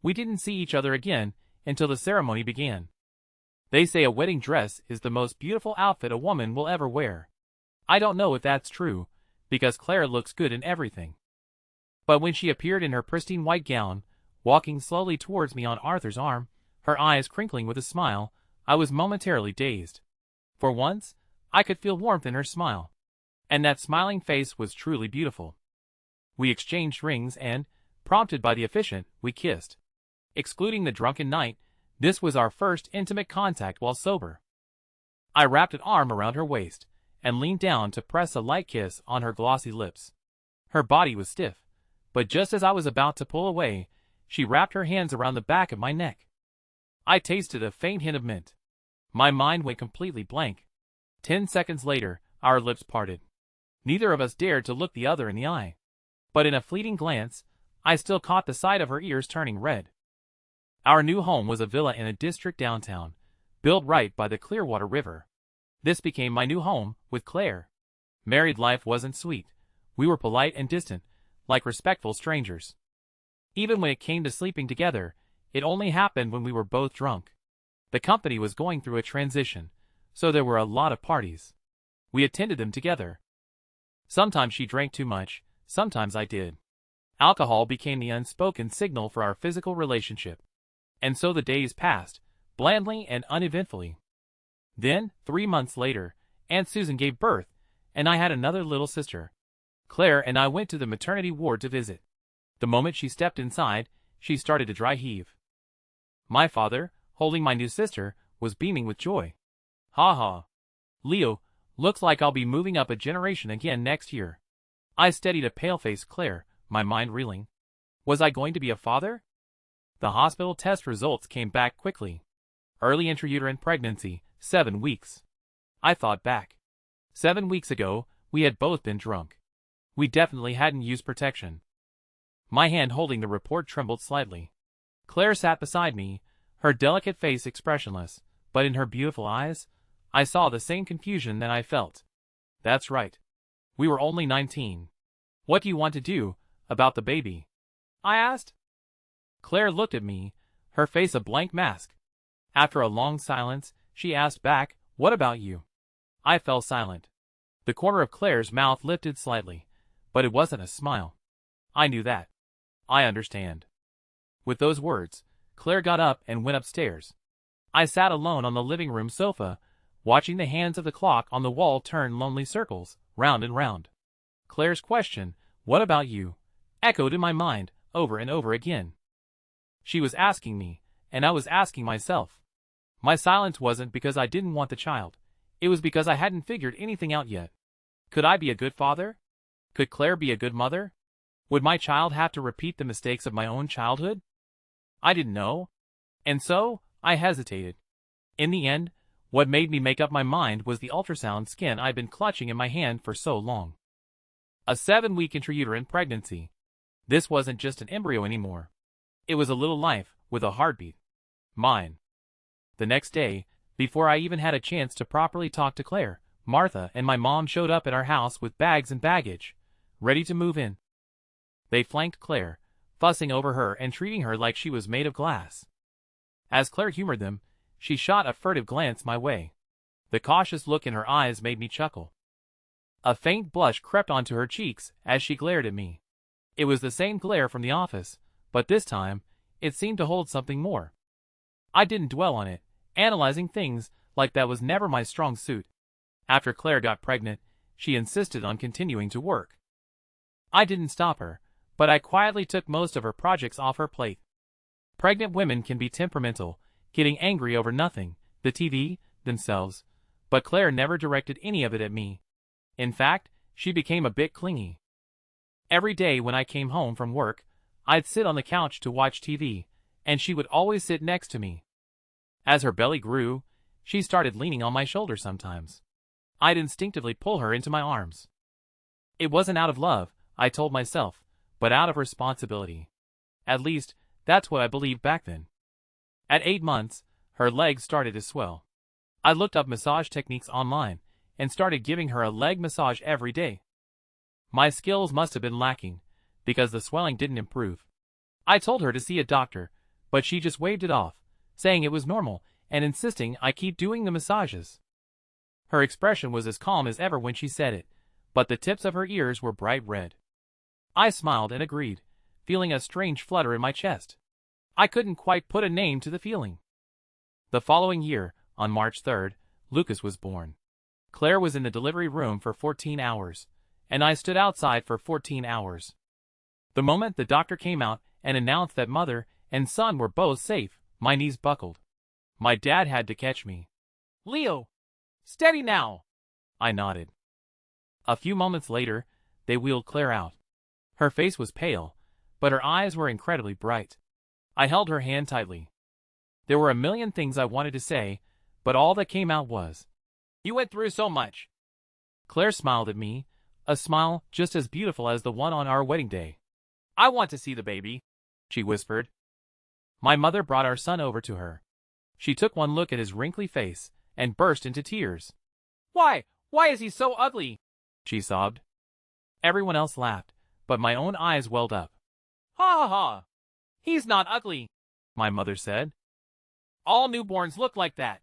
We didn't see each other again until the ceremony began. They say a wedding dress is the most beautiful outfit a woman will ever wear. I don't know if that's true, because Claire looks good in everything. But when she appeared in her pristine white gown, walking slowly towards me on Arthur's arm, her eyes crinkling with a smile, I was momentarily dazed. For once, I could feel warmth in her smile. And that smiling face was truly beautiful. We exchanged rings and, prompted by the officiant, we kissed. Excluding the drunken night, this was our first intimate contact while sober. I wrapped an arm around her waist and leaned down to press a light kiss on her glossy lips. Her body was stiff, but just as I was about to pull away, she wrapped her hands around the back of my neck. I tasted a faint hint of mint. My mind went completely blank. 10 seconds later, our lips parted. Neither of us dared to look the other in the eye. But in a fleeting glance, I still caught the sight of her ears turning red. Our new home was a villa in a district downtown, built right by the Clearwater River. This became my new home, with Claire. Married life wasn't sweet. We were polite and distant, like respectful strangers. Even when it came to sleeping together, it only happened when we were both drunk. The company was going through a transition, so there were a lot of parties. We attended them together. Sometimes she drank too much, sometimes I did. Alcohol became the unspoken signal for our physical relationship. And so the days passed, blandly and uneventfully. Then, 3 months later, Aunt Susan gave birth, and I had another little sister. Claire and I went to the maternity ward to visit. The moment she stepped inside, she started to dry heave. My father, holding my new sister, was beaming with joy. Ha ha. Leo, looks like I'll be moving up a generation again next year. I steadied a pale-faced Claire, my mind reeling. Was I going to be a father? The hospital test results came back quickly. Early intrauterine pregnancy, 7 weeks. I thought back. 7 weeks ago, we had both been drunk. We definitely hadn't used protection. My hand holding the report trembled slightly. Claire sat beside me, her delicate face expressionless, but in her beautiful eyes, I saw the same confusion that I felt. That's right. We were only 19. What do you want to do about the baby? I asked. Claire looked at me, her face a blank mask. After a long silence, she asked back, what about you? I fell silent. The corner of Claire's mouth lifted slightly, but it wasn't a smile. I knew that. I understand. With those words, Claire got up and went upstairs. I sat alone on the living room sofa, watching the hands of the clock on the wall turn lonely circles, round and round. Claire's question, what about you, echoed in my mind, over and over again. She was asking me, and I was asking myself. My silence wasn't because I didn't want the child. It was because I hadn't figured anything out yet. Could I be a good father? Could Claire be a good mother? Would my child have to repeat the mistakes of my own childhood? I didn't know. And so, I hesitated. In the end, what made me make up my mind was the ultrasound scan I'd been clutching in my hand for so long. A 7-week intrauterine pregnancy. This wasn't just an embryo anymore. It was a little life, with a heartbeat. Mine. The next day, before I even had a chance to properly talk to Claire, Martha and my mom showed up at our house with bags and baggage, ready to move in. They flanked Claire, fussing over her and treating her like she was made of glass. As Claire humored them, she shot a furtive glance my way. The cautious look in her eyes made me chuckle. A faint blush crept onto her cheeks as she glared at me. It was the same glare from the office, but this time, it seemed to hold something more. I didn't dwell on it, analyzing things like that was never my strong suit. After Claire got pregnant, she insisted on continuing to work. I didn't stop her, but I quietly took most of her projects off her plate. Pregnant women can be temperamental, getting angry over nothing, the TV, themselves, but Claire never directed any of it at me. In fact, she became a bit clingy. Every day when I came home from work, I'd sit on the couch to watch TV, and she would always sit next to me. As her belly grew, she started leaning on my shoulder sometimes. I'd instinctively pull her into my arms. It wasn't out of love, I told myself, but out of responsibility. At least, that's what I believed back then. At 8 months, her legs started to swell. I looked up massage techniques online, and started giving her a leg massage every day. My skills must have been lacking, because the swelling didn't improve. I told her to see a doctor, but she just waved it off, saying it was normal, and insisting I keep doing the massages. Her expression was as calm as ever when she said it, but the tips of her ears were bright red. I smiled and agreed, feeling a strange flutter in my chest. I couldn't quite put a name to the feeling. The following year, on March 3rd, Lucas was born. Claire was in the delivery room for 14 hours, and I stood outside for 14 hours. The moment the doctor came out and announced that mother and son were both safe, my knees buckled. My dad had to catch me. "Leo, Steady now. I nodded. A few moments later, they wheeled Claire out. Her face was pale, but her eyes were incredibly bright. I held her hand tightly. There were a million things I wanted to say, but all that came out was, "You went through so much." Claire smiled at me, a smile just as beautiful as the one on our wedding day. "I want to see the baby," she whispered. My mother brought our son over to her. She took one look at his wrinkly face and burst into tears. Why is he so ugly?" she sobbed. Everyone else laughed, but my own eyes welled up. "Ha ha ha! He's not ugly," my mother said. "All newborns look like that.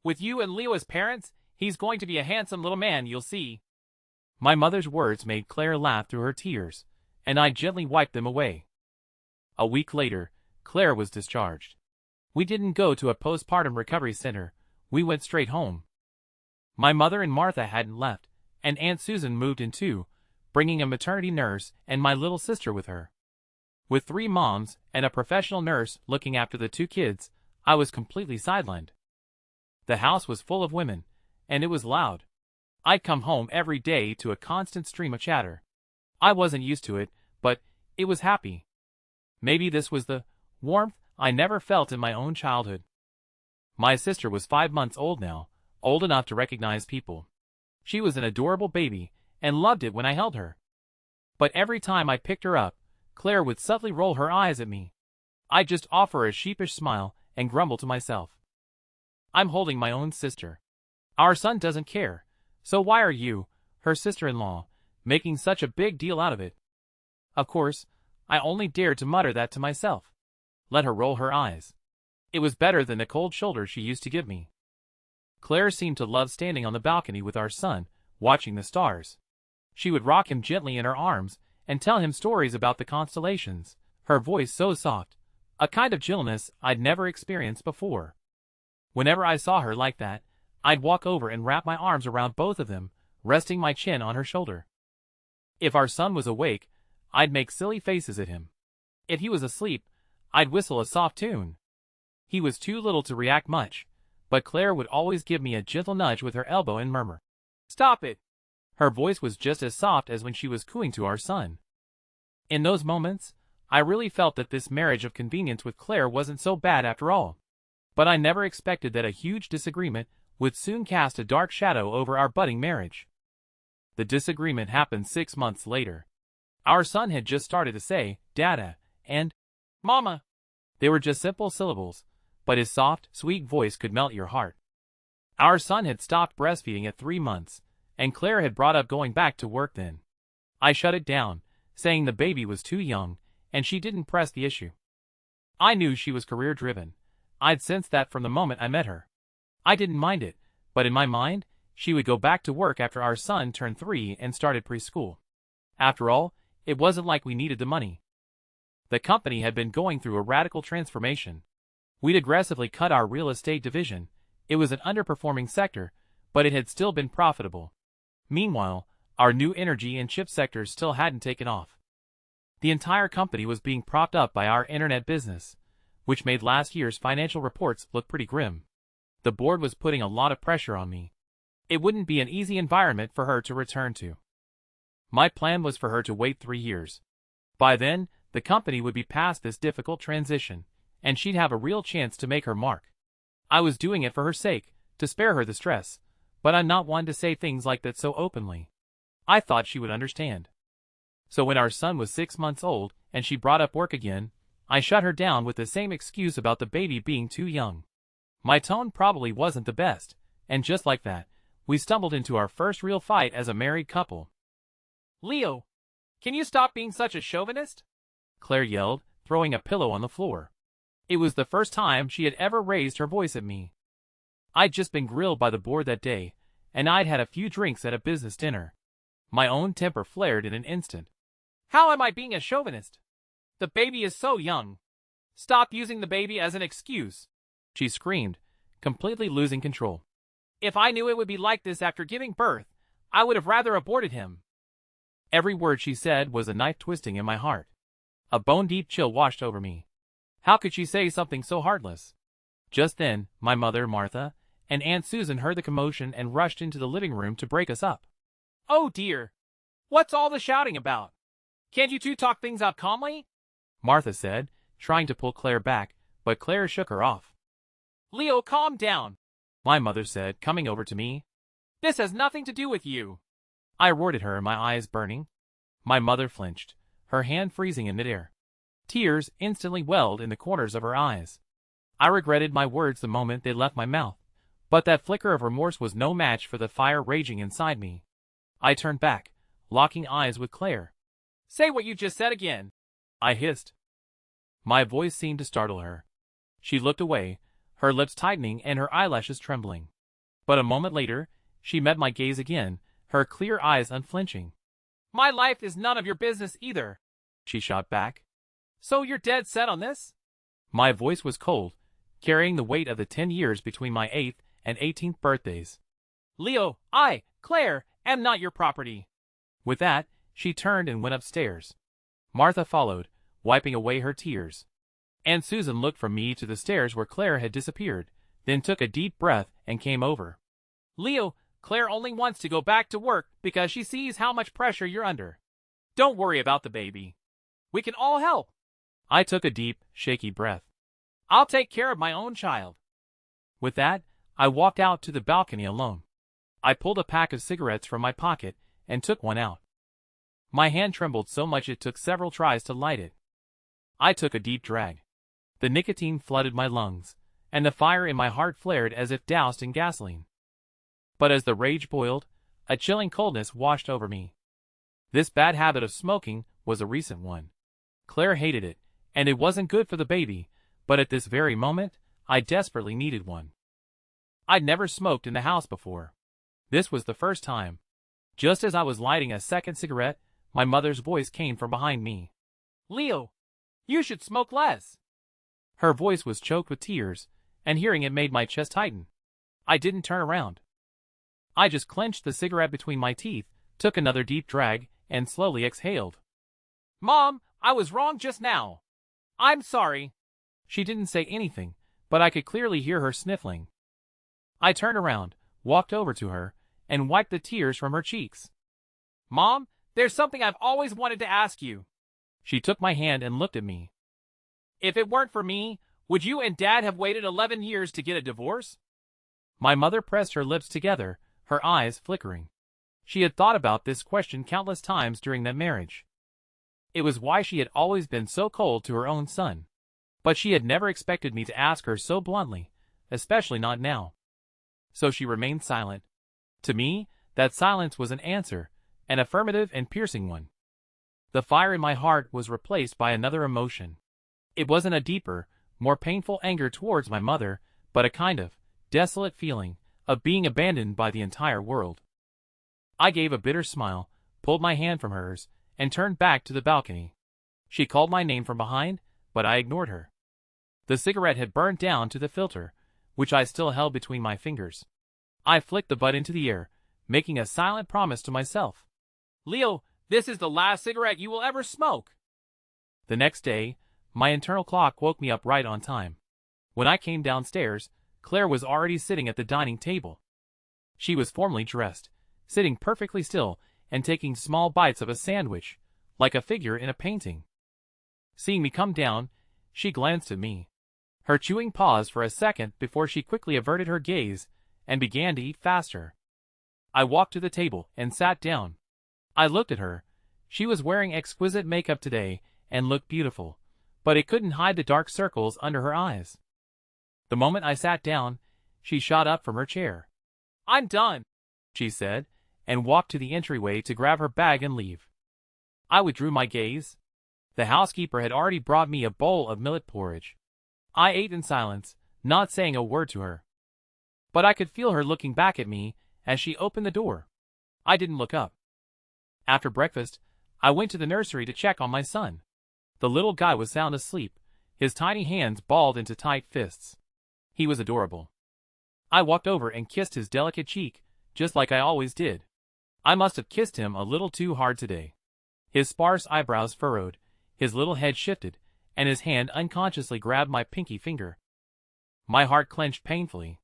With you and Leo as parents, he's going to be a handsome little man, you'll see." My mother's words made Claire laugh through her tears, and I gently wiped them away. A week later, Claire was discharged. We didn't go to a postpartum recovery center, we went straight home. My mother and Martha hadn't left, and Aunt Susan moved in too, bringing a maternity nurse and my little sister with her. With 3 moms and a professional nurse looking after the 2 kids, I was completely sidelined. The house was full of women, and it was loud. I'd come home every day to a constant stream of chatter. I wasn't used to it, but it was happy. Maybe this was the warmth I never felt in my own childhood. My sister was 5 months old now, old enough to recognize people. She was an adorable baby, and loved it when I held her. But every time I picked her up, Claire would subtly roll her eyes at me. I'd just offer a sheepish smile and grumble to myself. I'm holding my own sister. Our son doesn't care, so why are you, her sister-in-law, making such a big deal out of it? Of course, I only dared to mutter that to myself. Let her roll her eyes. It was better than the cold shoulder she used to give me. Claire seemed to love standing on the balcony with our son, watching the stars. She would rock him gently in her arms and tell him stories about the constellations, her voice so soft, a kind of gentleness I'd never experienced before. Whenever I saw her like that, I'd walk over and wrap my arms around both of them, resting my chin on her shoulder. If our son was awake, I'd make silly faces at him. If he was asleep, I'd whistle a soft tune. He was too little to react much, but Claire would always give me a gentle nudge with her elbow and murmur, "Stop it!" Her voice was just as soft as when she was cooing to our son. In those moments, I really felt that this marriage of convenience with Claire wasn't so bad after all. But I never expected that a huge disagreement would soon cast a dark shadow over our budding marriage. The disagreement happened 6 months later. Our son had just started to say, "Dada," and "Mama." They were just simple syllables, but his soft, sweet voice could melt your heart. Our son had stopped breastfeeding at 3 months, and Claire had brought up going back to work then. I shut it down, saying the baby was too young, and she didn't press the issue. I knew she was career-driven. I'd sensed that from the moment I met her. I didn't mind it, but in my mind, she would go back to work after our son turned 3 and started preschool. After all, it wasn't like we needed the money. The company had been going through a radical transformation. We'd aggressively cut our real estate division. It was an underperforming sector, but it had still been profitable. Meanwhile, our new energy and chip sectors still hadn't taken off. The entire company was being propped up by our internet business, which made last year's financial reports look pretty grim. The board was putting a lot of pressure on me. It wouldn't be an easy environment for her to return to. My plan was for her to wait 3 years. By then, the company would be past this difficult transition, and she'd have a real chance to make her mark. I was doing it for her sake, to spare her the stress, but I'm not one to say things like that so openly. I thought she would understand. So when our son was 6 months old and she brought up work again, I shut her down with the same excuse about the baby being too young. My tone probably wasn't the best, and just like that, we stumbled into our first real fight as a married couple. "Leo, can you stop being such a chauvinist?" Claire yelled, throwing a pillow on the floor. It was the first time she had ever raised her voice at me. I'd just been grilled by the board that day, and I'd had a few drinks at a business dinner. My own temper flared in an instant. "How am I being a chauvinist? The baby is so young. Stop using the baby as an excuse," she screamed, completely losing control. "If I knew it would be like this after giving birth, I would have rather aborted him." Every word she said was a knife twisting in my heart. A bone-deep chill washed over me. How could she say something so heartless? Just then, my mother, Martha, and Aunt Susan heard the commotion and rushed into the living room to break us up. "Oh dear! What's all the shouting about? Can't you two talk things out calmly?" Martha said, trying to pull Claire back, but Claire shook her off. "Leo, calm down," my mother said, coming over to me. "This has nothing to do with you." I roared at her, my eyes burning. My mother flinched, her hand freezing in midair. Tears instantly welled in the corners of her eyes. I regretted my words the moment they left my mouth, but that flicker of remorse was no match for the fire raging inside me. I turned back, locking eyes with Claire. "Say what you just said again," I hissed. My voice seemed to startle her. She looked away, her lips tightening and her eyelashes trembling. But a moment later, she met my gaze again, her clear eyes unflinching. "My life is none of your business either," she shot back. "So you're dead set on this?" My voice was cold, carrying the weight of the 10 years between my 8th and 18th birthdays. "Leo, Claire, am not your property." With that, she turned and went upstairs. Martha followed, wiping away her tears. Aunt Susan looked from me to the stairs where Claire had disappeared, then took a deep breath and came over. "Leo, Claire only wants to go back to work because she sees how much pressure you're under. Don't worry about the baby. We can all help." I took a deep, shaky breath. "I'll take care of my own child." With that, I walked out to the balcony alone. I pulled a pack of cigarettes from my pocket and took one out. My hand trembled so much it took several tries to light it. I took a deep drag. The nicotine flooded my lungs, and the fire in my heart flared as if doused in gasoline. But as the rage boiled, a chilling coldness washed over me. This bad habit of smoking was a recent one. Claire hated it, and it wasn't good for the baby, but at this very moment, I desperately needed one. I'd never smoked in the house before. This was the first time. Just as I was lighting a second cigarette, my mother's voice came from behind me. "Leo, you should smoke less." Her voice was choked with tears, and hearing it made my chest tighten. I didn't turn around. I just clenched the cigarette between my teeth, took another deep drag, and slowly exhaled. "Mom, I was wrong just now. I'm sorry." She didn't say anything, but I could clearly hear her sniffling. I turned around, walked over to her, and wiped the tears from her cheeks. "Mom, there's something I've always wanted to ask you." She took my hand and looked at me. "If it weren't for me, would you and Dad have waited 11 years to get a divorce?" My mother pressed her lips together, her eyes flickering. She had thought about this question countless times during that marriage. It was why she had always been so cold to her own son. But she had never expected me to ask her so bluntly, especially not now. So she remained silent. To me, that silence was an answer, an affirmative and piercing one. The fire in my heart was replaced by another emotion. It wasn't a deeper, more painful anger towards my mother, but a kind of desolate feeling of being abandoned by the entire world. I gave a bitter smile, pulled my hand from hers, and turned back to the balcony. She called my name from behind, but I ignored her. The cigarette had burned down to the filter, which I still held between my fingers. I flicked the butt into the air, making a silent promise to myself. "Leo, this is the last cigarette you will ever smoke." The next day, my internal clock woke me up right on time. When I came downstairs, Claire was already sitting at the dining table. She was formally dressed, sitting perfectly still and taking small bites of a sandwich, like a figure in a painting. Seeing me come down, she glanced at me. Her chewing paused for a second before she quickly averted her gaze and began to eat faster. I walked to the table and sat down. I looked at her. She was wearing exquisite makeup today and looked beautiful, but it couldn't hide the dark circles under her eyes. The moment I sat down, she shot up from her chair. "I'm done," she said, and walked to the entryway to grab her bag and leave. I withdrew my gaze. The housekeeper had already brought me a bowl of millet porridge. I ate in silence, not saying a word to her. But I could feel her looking back at me as she opened the door. I didn't look up. After breakfast, I went to the nursery to check on my son. The little guy was sound asleep, his tiny hands balled into tight fists. He was adorable. I walked over and kissed his delicate cheek, just like I always did. I must have kissed him a little too hard today. His sparse eyebrows furrowed, his little head shifted, and his hand unconsciously grabbed my pinky finger. My heart clenched painfully.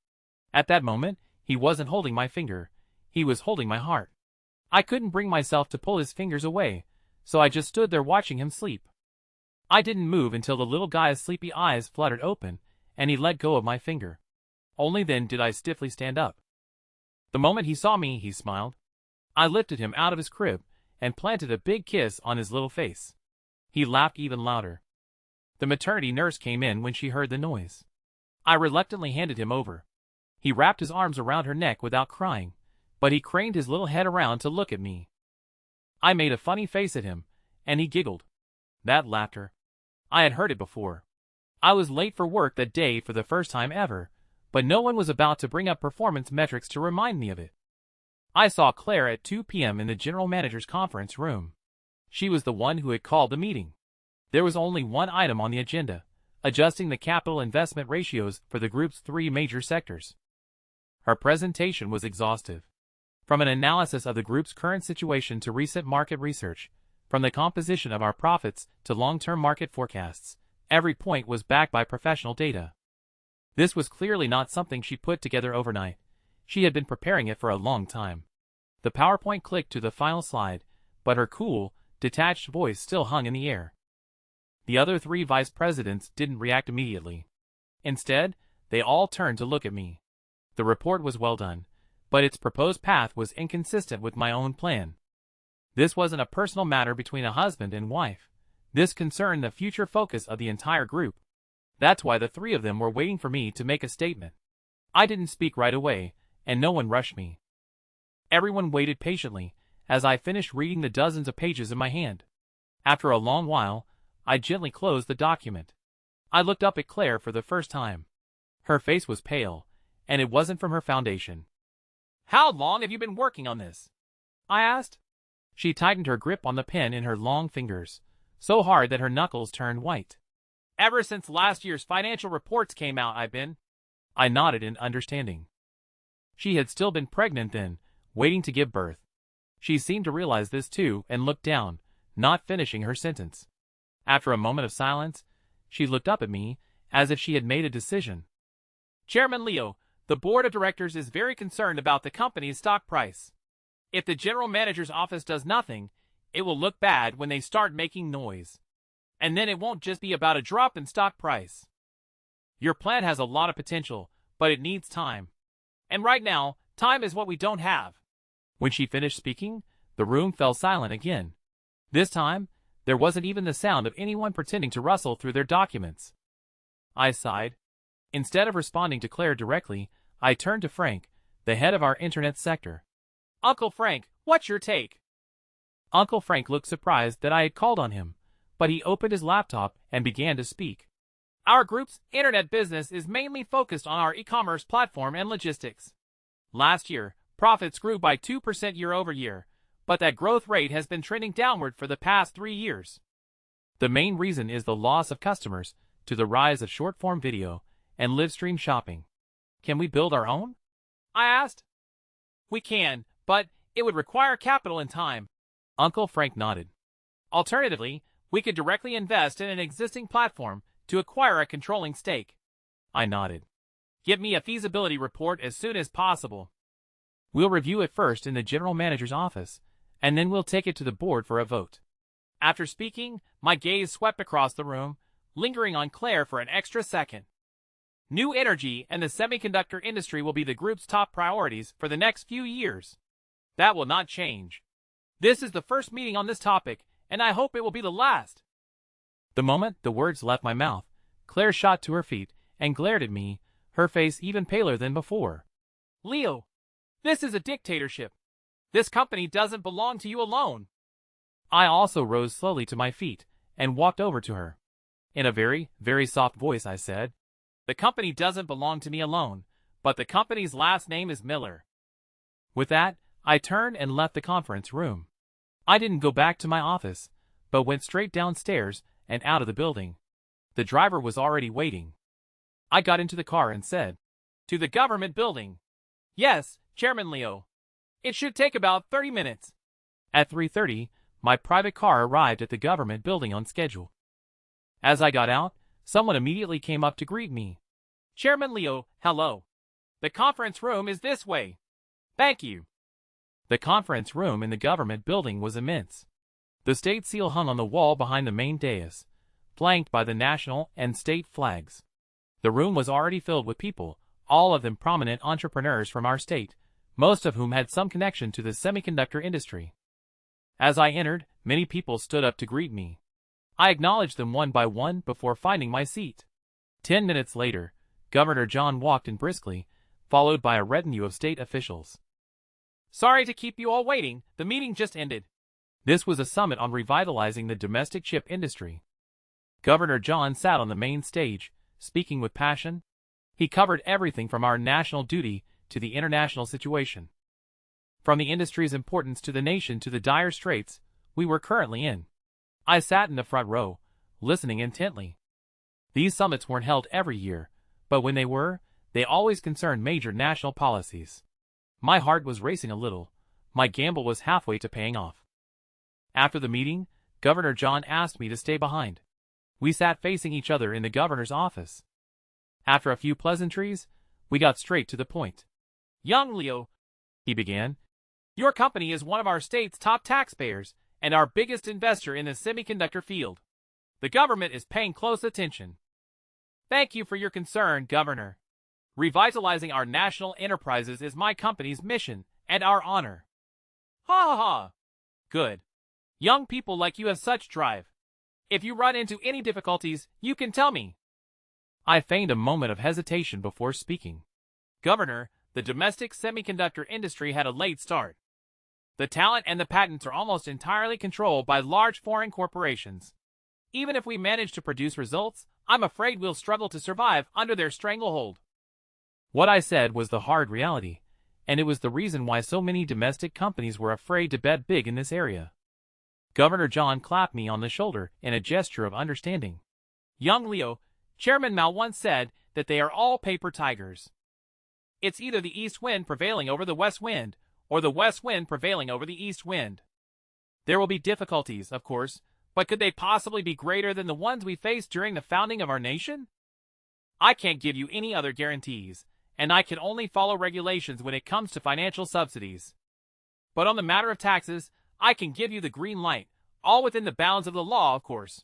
At that moment, he wasn't holding my finger. He was holding my heart. I couldn't bring myself to pull his fingers away, so I just stood there watching him sleep. I didn't move until the little guy's sleepy eyes fluttered open, and he let go of my finger. Only then did I stiffly stand up. The moment he saw me, he smiled. I lifted him out of his crib and planted a big kiss on his little face. He laughed even louder. The maternity nurse came in when she heard the noise. I reluctantly handed him over. He wrapped his arms around her neck without crying, but he craned his little head around to look at me. I made a funny face at him, and he giggled. That laughter. I had heard it before. I was late for work that day for the first time ever, but no one was about to bring up performance metrics to remind me of it. I saw Claire at 2 p.m. in the general manager's conference room. She was the one who had called the meeting. There was only one item on the agenda, adjusting the capital investment ratios for the group's 3 major sectors. Her presentation was exhaustive. From an analysis of the group's current situation to recent market research, from the composition of our profits to long-term market forecasts, every point was backed by professional data. This was clearly not something she put together overnight. She had been preparing it for a long time. The PowerPoint clicked to the final slide, but her cool, detached voice still hung in the air. The other 3 vice presidents didn't react immediately. Instead, they all turned to look at me. The report was well done, but its proposed path was inconsistent with my own plan. This wasn't a personal matter between a husband and wife. This concerned the future focus of the entire group. That's why the 3 of them were waiting for me to make a statement. I didn't speak right away, and no one rushed me. Everyone waited patiently as I finished reading the dozens of pages in my hand. After a long while, I gently closed the document. I looked up at Claire for the first time. Her face was pale, and it wasn't from her foundation. "How long have you been working on this?" I asked. She tightened her grip on the pen in her long fingers, so hard that her knuckles turned white. "Ever since last year's financial reports came out, I've been." I nodded in understanding. She had still been pregnant then, waiting to give birth. She seemed to realize this too and looked down, not finishing her sentence. After a moment of silence, she looked up at me, as if she had made a decision. "Chairman Leo, the board of directors is very concerned about the company's stock price. If the general manager's office does nothing, it will look bad when they start making noise. And then it won't just be about a drop in stock price. Your plan has a lot of potential, but it needs time. And right now, time is what we don't have." When she finished speaking, the room fell silent again. This time, there wasn't even the sound of anyone pretending to rustle through their documents. I sighed. Instead of responding to Claire directly, I turned to Frank, the head of our internet sector. "Uncle Frank, what's your take?" Uncle Frank looked surprised that I had called on him, but he opened his laptop and began to speak. "Our group's internet business is mainly focused on our e-commerce platform and logistics. Last year, profits grew by 2% year over year, but that growth rate has been trending downward for the past 3 years. The main reason is the loss of customers to the rise of short-form video and live-stream shopping. Can we build our own?" I asked. "We can, but it would require capital and time." Uncle Frank nodded. "Alternatively, we could directly invest in an existing platform to acquire a controlling stake." I nodded. "Get me a feasibility report as soon as possible. We'll review it first in the general manager's office, and then we'll take it to the board for a vote." After speaking, my gaze swept across the room, lingering on Claire for an extra second. "New energy and the semiconductor industry will be the group's top priorities for the next few years. That will not change. This is the first meeting on this topic, and I hope it will be the last." The moment the words left my mouth, Claire shot to her feet and glared at me, her face even paler than before. "Leo, this is a dictatorship. This company doesn't belong to you alone." I also rose slowly to my feet and walked over to her. In a very, very soft voice I said, "The company doesn't belong to me alone, but the company's last name is Miller." With that, I turned and left the conference room. I didn't go back to my office, but went straight downstairs and out of the building. The driver was already waiting. I got into the car and said, "To the government building." "Yes, Chairman Leo. It should take about 30 minutes. At 3:30, my private car arrived at the government building on schedule. As I got out, someone immediately came up to greet me. "Chairman Leo, hello. The conference room is this way. Thank you. The conference room in the government building was immense. The state seal hung on the wall behind the main dais, flanked by the national and state flags. The room was already filled with people, all of them prominent entrepreneurs from our state, most of whom had some connection to the semiconductor industry. As I entered, many people stood up to greet me. I acknowledged them one by one before finding my seat. 10 minutes later, Governor John walked in briskly, followed by a retinue of state officials. Sorry to keep you all waiting, the meeting just ended. This was a summit on revitalizing the domestic chip industry. Governor John sat on the main stage, speaking with passion. He covered everything from our national duty to the international situation. From the industry's importance to the nation to the dire straits we were currently in. I sat in the front row, listening intently. These summits weren't held every year, but when they were, they always concerned major national policies. My heart was racing a little. My gamble was halfway to paying off. After the meeting, Governor John asked me to stay behind. We sat facing each other in the governor's office. After a few pleasantries, we got straight to the point. Young Leo, he began, your company is one of our state's top taxpayers and our biggest investor in the semiconductor field. The government is paying close attention. Thank you for your concern, Governor. Revitalizing our national enterprises is my company's mission and our honor. Ha ha ha. Good. Young people like you have such drive. If you run into any difficulties, you can tell me. I feigned a moment of hesitation before speaking. Governor, the domestic semiconductor industry had a late start. The talent and the patents are almost entirely controlled by large foreign corporations. Even if we manage to produce results, I'm afraid we'll struggle to survive under their stranglehold. What I said was the hard reality, and it was the reason why so many domestic companies were afraid to bet big in this area. Governor John clapped me on the shoulder in a gesture of understanding. Young Leo, Chairman Mao once said that they are all paper tigers. It's either the east wind prevailing over the west wind, or the west wind prevailing over the east wind. There will be difficulties, of course, but could they possibly be greater than the ones we faced during the founding of our nation? I can't give you any other guarantees, and I can only follow regulations when it comes to financial subsidies. But on the matter of taxes, I can give you the green light, all within the bounds of the law, of course.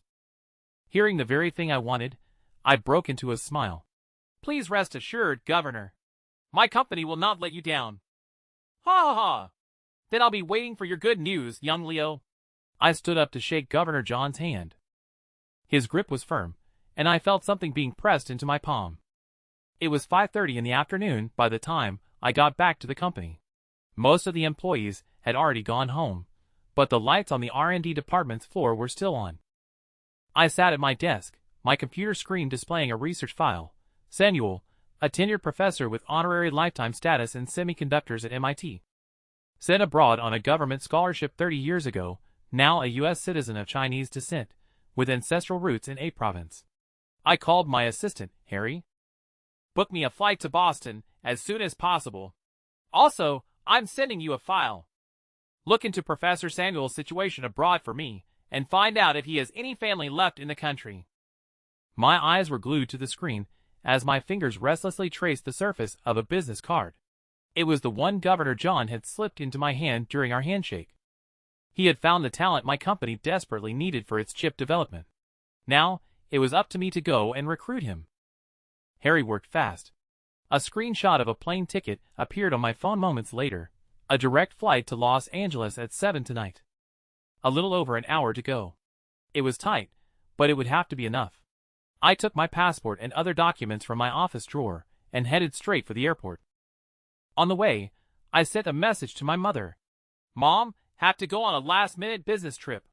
Hearing the very thing I wanted, I broke into a smile. Please rest assured, Governor. My company will not let you down. Ha ha ha. Then I'll be waiting for your good news, young Leo. I stood up to shake Governor John's hand. His grip was firm, and I felt something being pressed into my palm. It was 5:30 in the afternoon by the time I got back to the company. Most of the employees had already gone home, but the lights on the R&D department's floor were still on. I sat at my desk, my computer screen displaying a research file. Samuel, a tenured professor with honorary lifetime status in semiconductors at MIT. Sent abroad on a government scholarship 30 years ago, now a U.S. citizen of Chinese descent, with ancestral roots in A province. I called my assistant, Harry. Book me a flight to Boston as soon as possible. Also, I'm sending you a file. Look into Professor Samuel's situation abroad for me, and find out if he has any family left in the country. My eyes were glued to the screen as my fingers restlessly traced the surface of a business card. It was the one Governor John had slipped into my hand during our handshake. He had found the talent my company desperately needed for its chip development. Now, it was up to me to go and recruit him. Harry worked fast. A screenshot of a plane ticket appeared on my phone moments later. A direct flight to Los Angeles at 7 tonight. A little over an hour to go. It was tight, but it would have to be enough. I took my passport and other documents from my office drawer and headed straight for the airport. On the way, I sent a message to my mother. Mom, have to go on a last-minute business trip.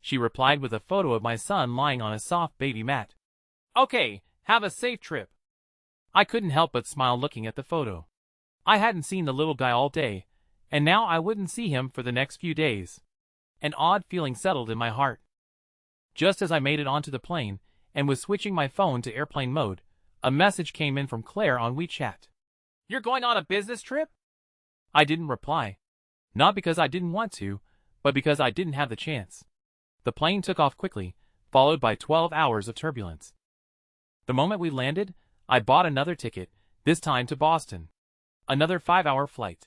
She replied with a photo of my son lying on a soft baby mat. Okay, have a safe trip. I couldn't help but smile looking at the photo. I hadn't seen the little guy all day, and now I wouldn't see him for the next few days. An odd feeling settled in my heart. Just as I made it onto the plane and was switching my phone to airplane mode, a message came in from Claire on WeChat. You're going on a business trip? I didn't reply. Not because I didn't want to, but because I didn't have the chance. The plane took off quickly, followed by 12 hours of turbulence. The moment we landed, I bought another ticket, this time to Boston. Another 5-hour flight.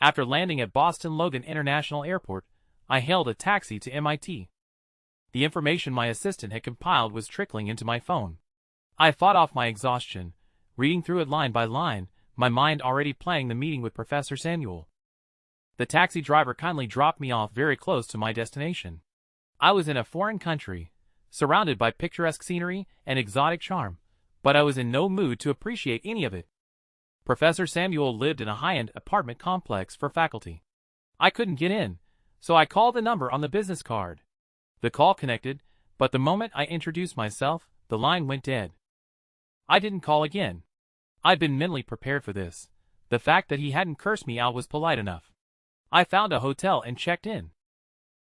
After landing at Boston Logan International Airport, I hailed a taxi to MIT. The information my assistant had compiled was trickling into my phone. I fought off my exhaustion, reading through it line by line, my mind already planning the meeting with Professor Samuel. The taxi driver kindly dropped me off very close to my destination. I was in a foreign country, surrounded by picturesque scenery and exotic charm, but I was in no mood to appreciate any of it. Professor Samuel lived in a high-end apartment complex for faculty. I couldn't get in, so I called the number on the business card. The call connected, but the moment I introduced myself, the line went dead. I didn't call again. I'd been mentally prepared for this. The fact that he hadn't cursed me out was polite enough. I found a hotel and checked in.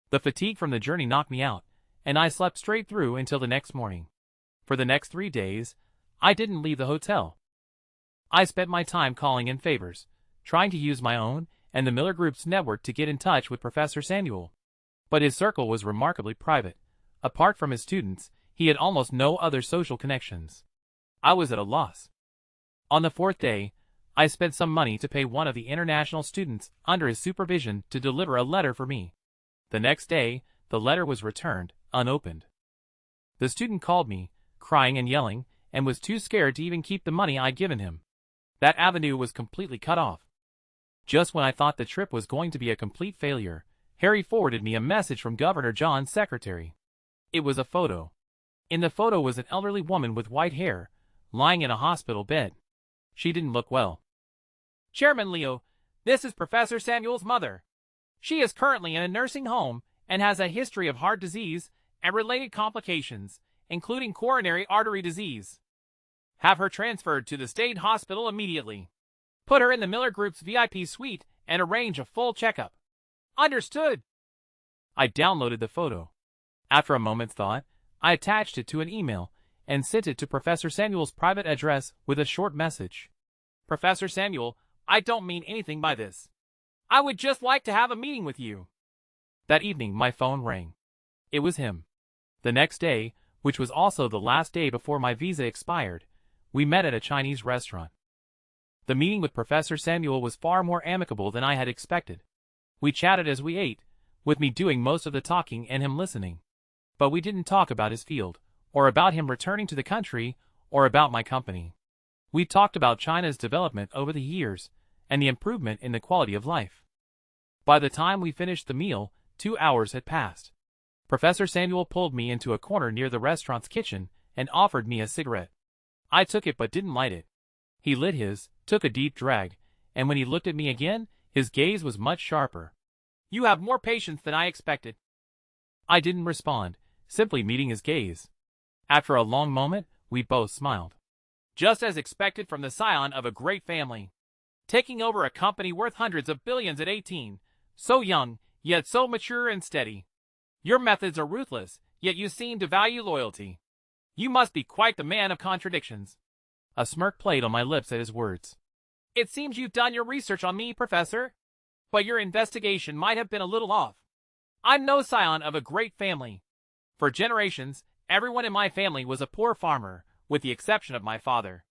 The fatigue from the journey knocked me out, and I slept straight through until the next morning. For the next 3 days, I didn't leave the hotel. I spent my time calling in favors, trying to use my own and the Miller Group's network to get in touch with Professor Samuel. But his circle was remarkably private. Apart from his students, he had almost no other social connections. I was at a loss. On the 4th day, I spent some money to pay one of the international students under his supervision to deliver a letter for me. The next day, the letter was returned, unopened. The student called me, crying and yelling, and was too scared to even keep the money I'd given him. That avenue was completely cut off. Just when I thought the trip was going to be a complete failure, Harry forwarded me a message from Governor John's secretary. It was a photo. In the photo was an elderly woman with white hair, lying in a hospital bed. She didn't look well. Chairman Leo, this is Professor Samuel's mother. She is currently in a nursing home and has a history of heart disease and related complications, including coronary artery disease. Have her transferred to the state hospital immediately. Put her in the Miller Group's VIP suite and arrange a full checkup. Understood. I downloaded the photo. After a moment's thought, I attached it to an email and sent it to Professor Samuel's private address with a short message. Professor Samuel, I don't mean anything by this. I would just like to have a meeting with you. That evening my phone rang. It was him. The next day, which was also the last day before my visa expired, we met at a Chinese restaurant. The meeting with Professor Samuel was far more amicable than I had expected. We chatted as we ate, with me doing most of the talking and him listening. But we didn't talk about his field, or about him returning to the country, or about my company. We talked about China's development over the years, and the improvement in the quality of life. By the time we finished the meal, 2 hours had passed. Professor Samuel pulled me into a corner near the restaurant's kitchen and offered me a cigarette. I took it but didn't light it. He lit his, took a deep drag, and when he looked at me again, his gaze was much sharper. You have more patience than I expected. I didn't respond, simply meeting his gaze. After a long moment, we both smiled. Just as expected from the scion of a great family. Taking over a company worth hundreds of billions at 18, so young, yet so mature and steady. Your methods are ruthless, yet you seem to value loyalty. You must be quite the man of contradictions. A smirk played on my lips at his words. It seems you've done your research on me, Professor. But your investigation might have been a little off. I'm no scion of a great family. For generations, everyone in my family was a poor farmer, with the exception of my father.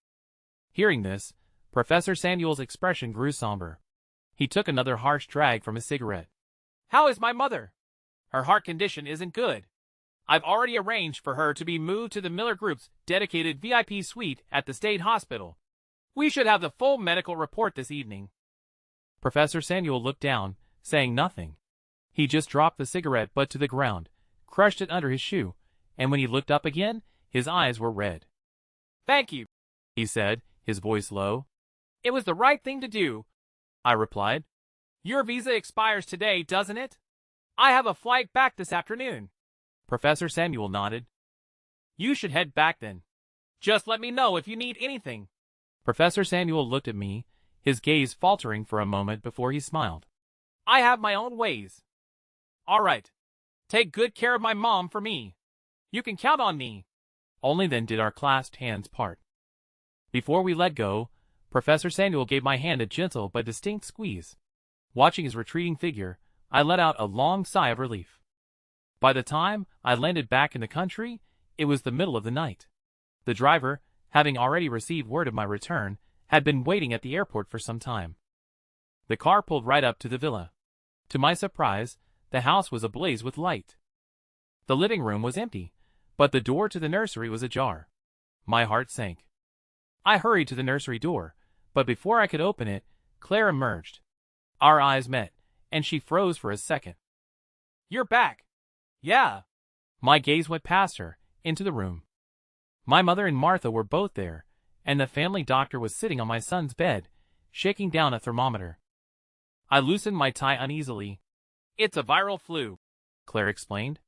Hearing this, Professor Samuel's expression grew somber. He took another harsh drag from his cigarette. How is my mother? Her heart condition isn't good. I've already arranged for her to be moved to the Miller Group's dedicated VIP suite at the state hospital. We should have the full medical report this evening. Professor Samuel looked down, saying nothing. He just dropped the cigarette butt to the ground, crushed it under his shoe, and when he looked up again, his eyes were red. Thank you, he said, his voice low. It was the right thing to do, I replied. Your visa expires today, doesn't it? I have a flight back this afternoon. Professor Samuel nodded. You should head back then. Just let me know if you need anything. Professor Samuel looked at me, his gaze faltering for a moment before he smiled. I have my own ways. All right. Take good care of my mom for me. You can count on me. Only then did our clasped hands part. Before we let go, Professor Samuel gave my hand a gentle but distinct squeeze. Watching his retreating figure, I let out a long sigh of relief. By the time I landed back in the country, it was the middle of the night. The driver, having already received word of my return, had been waiting at the airport for some time. The car pulled right up to the villa. To my surprise, the house was ablaze with light. The living room was empty, but the door to the nursery was ajar. My heart sank. I hurried to the nursery door, but before I could open it, Claire emerged. Our eyes met, and she froze for a second. "You're back." "Yeah." My gaze went past her, into the room. My mother and Martha were both there, and the family doctor was sitting on my son's bed, shaking down a thermometer. I loosened my tie uneasily. "It's a viral flu," Claire explained.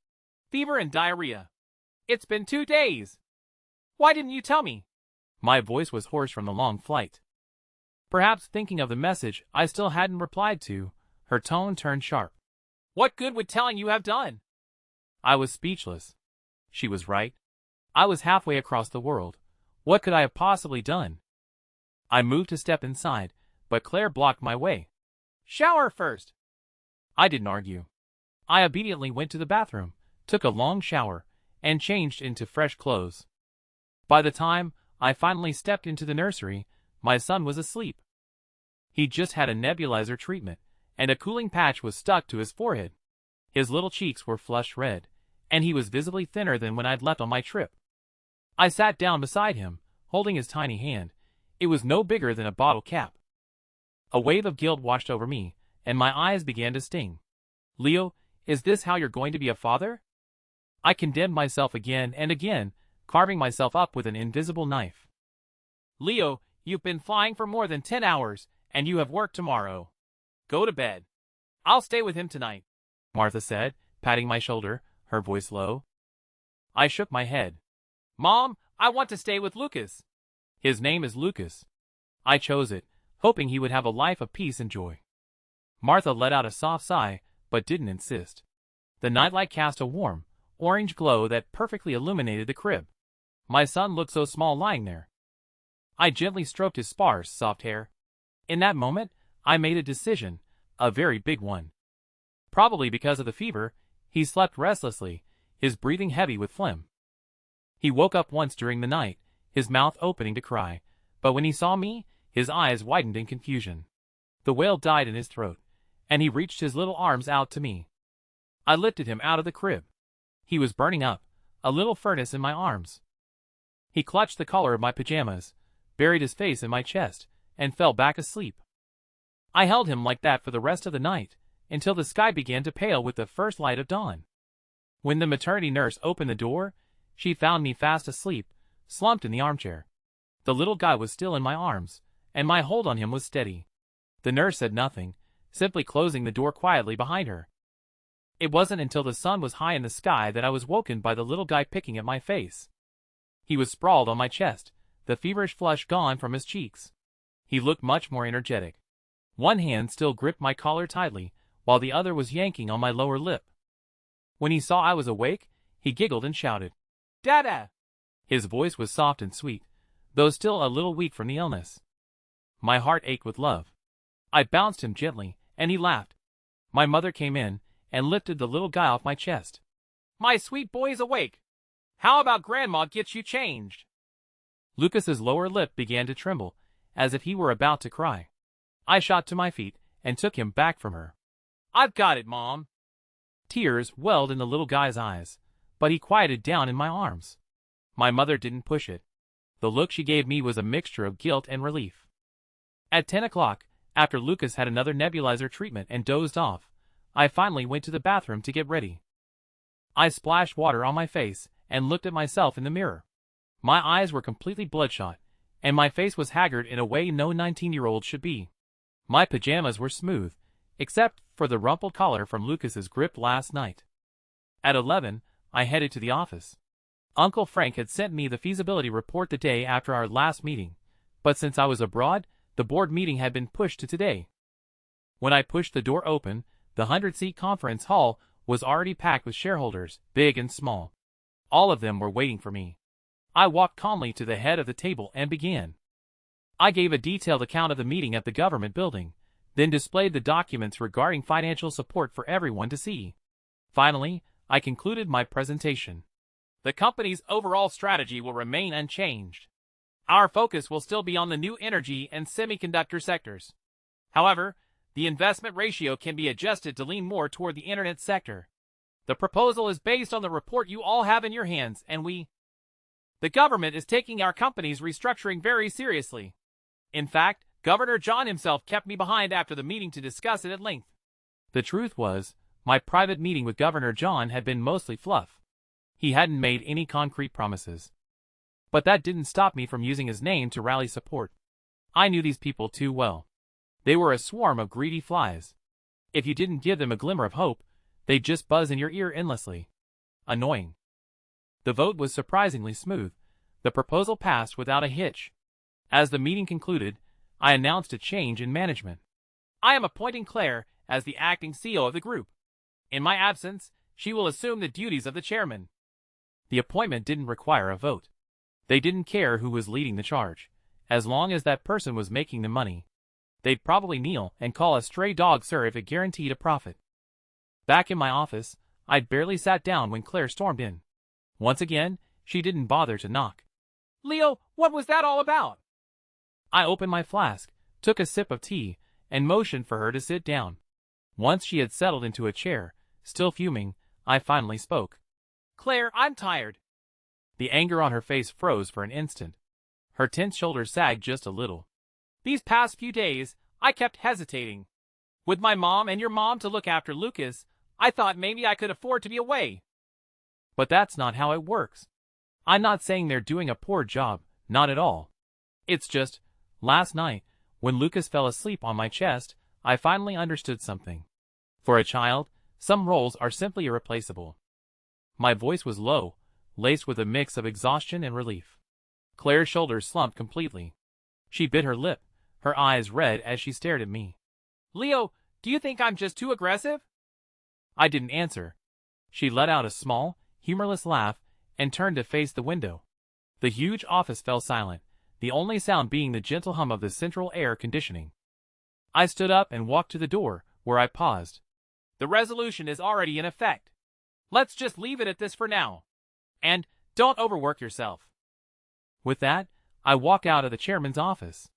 "Fever and diarrhea. It's been 2 days. Why didn't you tell me?" My voice was hoarse from the long flight. Perhaps thinking of the message I still hadn't replied to, her tone turned sharp. "What good would telling you have done?" I was speechless. She was right. I was halfway across the world. What could I have possibly done? I moved to step inside, but Claire blocked my way. "Shower first." I didn't argue. I obediently went to the bathroom, took a long shower, and changed into fresh clothes. By the time I finally stepped into the nursery, my son was asleep. He just had a nebulizer treatment, and a cooling patch was stuck to his forehead. His little cheeks were flushed red, and he was visibly thinner than when I'd left on my trip. I sat down beside him, holding his tiny hand. It was no bigger than a bottle cap. A wave of guilt washed over me, and my eyes began to sting. "Leo, is this how you're going to be a father?" I condemned myself again and again, carving myself up with an invisible knife. "Leo, you've been flying for more than 10 hours, and you have work tomorrow. Go to bed." "I'll stay with him tonight," Martha said, patting my shoulder, her voice low. I shook my head. "Mom, I want to stay with Lucas." "His name is Lucas." I chose it, hoping he would have a life of peace and joy. Martha let out a soft sigh, but didn't insist. The nightlight cast a warm, orange glow that perfectly illuminated the crib. My son looked so small lying there. I gently stroked his sparse, soft hair. In that moment, I made a decision, a very big one. Probably because of the fever, he slept restlessly, his breathing heavy with phlegm. He woke up once during the night, his mouth opening to cry, but when he saw me, his eyes widened in confusion. The wail died in his throat, and he reached his little arms out to me. I lifted him out of the crib. He was burning up, a little furnace in my arms. He clutched the collar of my pajamas, buried his face in my chest, and fell back asleep. I held him like that for the rest of the night, until the sky began to pale with the first light of dawn. When the maternity nurse opened the door, she found me fast asleep, slumped in the armchair. The little guy was still in my arms, and my hold on him was steady. The nurse said nothing, simply closing the door quietly behind her. It wasn't until the sun was high in the sky that I was woken by the little guy picking at my face. He was sprawled on my chest, the feverish flush gone from his cheeks. He looked much more energetic. One hand still gripped my collar tightly, while the other was yanking on my lower lip. When he saw I was awake, he giggled and shouted, "Dada!" His voice was soft and sweet, though still a little weak from the illness. My heart ached with love. I bounced him gently, and he laughed. My mother came in and lifted the little guy off my chest. "My sweet boy's awake. How about Grandma gets you changed?" Lucas's lower lip began to tremble, as if he were about to cry. I shot to my feet and took him back from her. "I've got it, Mom." Tears welled in the little guy's eyes, but he quieted down in my arms. My mother didn't push it. The look she gave me was a mixture of guilt and relief. At 10 o'clock, after Lucas had another nebulizer treatment and dozed off, I finally went to the bathroom to get ready. I splashed water on my face and looked at myself in the mirror. My eyes were completely bloodshot, and my face was haggard in a way no 19-year-old should be. My pajamas were smooth, except for the rumpled collar from Lucas's grip last night. At 11, I headed to the office. Uncle Frank had sent me the feasibility report the day after our last meeting, but since I was abroad, the board meeting had been pushed to today. When I pushed the door open, the 100-seat conference hall was already packed with shareholders, big and small. All of them were waiting for me. I walked calmly to the head of the table and began. I gave a detailed account of the meeting at the government building, then displayed the documents regarding financial support for everyone to see. Finally, I concluded my presentation. The company's overall strategy will remain unchanged. Our focus will still be on the new energy and semiconductor sectors. However, The investment ratio can be adjusted to lean more toward the internet sector. The proposal is based on the report you all have in your hands, and the government is taking our company's restructuring very seriously. In fact, Governor John himself kept me behind after the meeting to discuss it at length. The truth was, my private meeting with Governor John had been mostly fluff. He hadn't made any concrete promises. But that didn't stop me from using his name to rally support. I knew these people too well. They were a swarm of greedy flies. If you didn't give them a glimmer of hope, they'd just buzz in your ear endlessly. Annoying. The vote was surprisingly smooth. The proposal passed without a hitch. As the meeting concluded, I announced a change in management. I am appointing Claire as the acting CEO of the group. In my absence, she will assume the duties of the chairman. The appointment didn't require a vote. They didn't care who was leading the charge. As long as that person was making the money, they'd probably kneel and call a stray dog sir if it guaranteed a profit. Back in my office, I'd barely sat down when Claire stormed in. Once again, she didn't bother to knock. "Leo, what was that all about?" I opened my flask, took a sip of tea, and motioned for her to sit down. Once she had settled into a chair, still fuming, I finally spoke. "Claire, I'm tired." The anger on her face froze for an instant. Her tense shoulders sagged just a little. "These past few days, I kept hesitating. With my mom and your mom to look after Lucas, I thought maybe I could afford to be away. But that's not how it works. I'm not saying they're doing a poor job, not at all. It's just, last night, when Lucas fell asleep on my chest, I finally understood something. For a child, some roles are simply irreplaceable." My voice was low, laced with a mix of exhaustion and relief. Claire's shoulders slumped completely. She bit her lip, her eyes red as she stared at me. "Leo, do you think I'm just too aggressive?" I didn't answer. She let out a small, humorless laugh and turned to face the window. The huge office fell silent, the only sound being the gentle hum of the central air conditioning. I stood up and walked to the door, where I paused. "The resolution is already in effect. Let's just leave it at this for now. And don't overwork yourself." With that, I walked out of the chairman's office.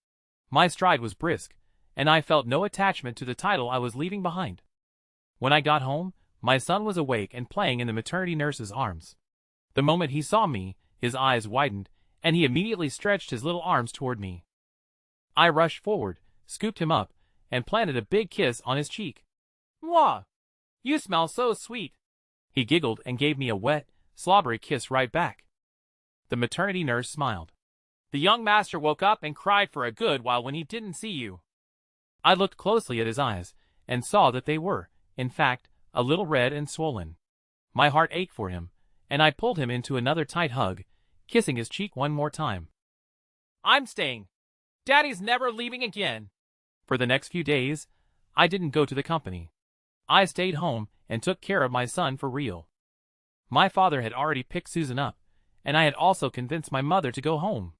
My stride was brisk, and I felt no attachment to the title I was leaving behind. When I got home, my son was awake and playing in the maternity nurse's arms. The moment he saw me, his eyes widened, and he immediately stretched his little arms toward me. I rushed forward, scooped him up, and planted a big kiss on his cheek. "Mwah! You smell so sweet." He giggled and gave me a wet, slobbery kiss right back. The maternity nurse smiled. "The young master woke up and cried for a good while when he didn't see you." I looked closely at his eyes, and saw that they were, in fact, a little red and swollen. My heart ached for him, and I pulled him into another tight hug, kissing his cheek one more time. "I'm staying. Daddy's never leaving again." For the next few days, I didn't go to the company. I stayed home and took care of my son for real. My father had already picked Susan up, and I had also convinced my mother to go home.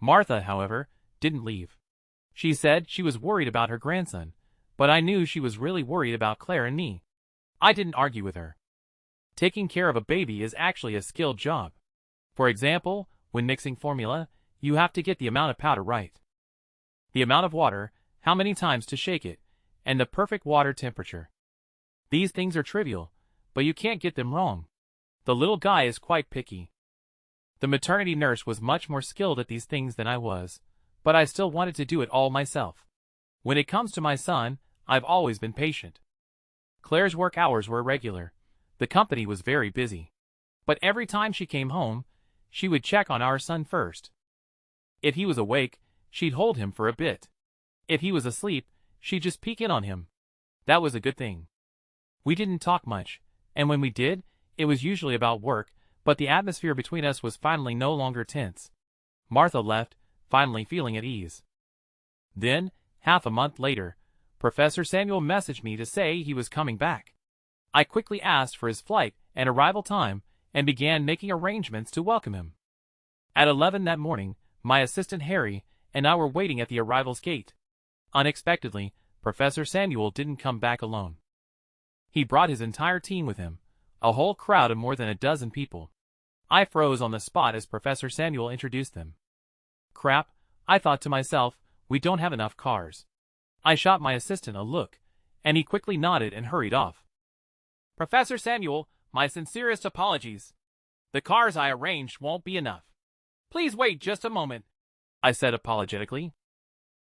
Martha, however, didn't leave. She said she was worried about her grandson, but I knew she was really worried about Claire and me. I didn't argue with her. Taking care of a baby is actually a skilled job. For example, when mixing formula, you have to get the amount of powder right, the amount of water, how many times to shake it, and the perfect water temperature. These things are trivial, but you can't get them wrong. The little guy is quite picky. The maternity nurse was much more skilled at these things than I was, but I still wanted to do it all myself. When it comes to my son, I've always been patient. Claire's work hours were irregular. The company was very busy. But every time she came home, she would check on our son first. If he was awake, she'd hold him for a bit. If he was asleep, she'd just peek in on him. That was a good thing. We didn't talk much, and when we did, it was usually about work, but the atmosphere between us was finally no longer tense. Martha left, finally feeling at ease. Then, half a month later, Professor Samuel messaged me to say he was coming back. I quickly asked for his flight and arrival time and began making arrangements to welcome him. At 11 that morning, my assistant Harry and I were waiting at the arrival's gate. Unexpectedly, Professor Samuel didn't come back alone. He brought his entire team with him, a whole crowd of more than a dozen people. I froze on the spot as Professor Samuel introduced them. Crap, I thought to myself, we don't have enough cars. I shot my assistant a look, and he quickly nodded and hurried off. Professor Samuel, my sincerest apologies. The cars I arranged won't be enough. Please wait just a moment, I said apologetically.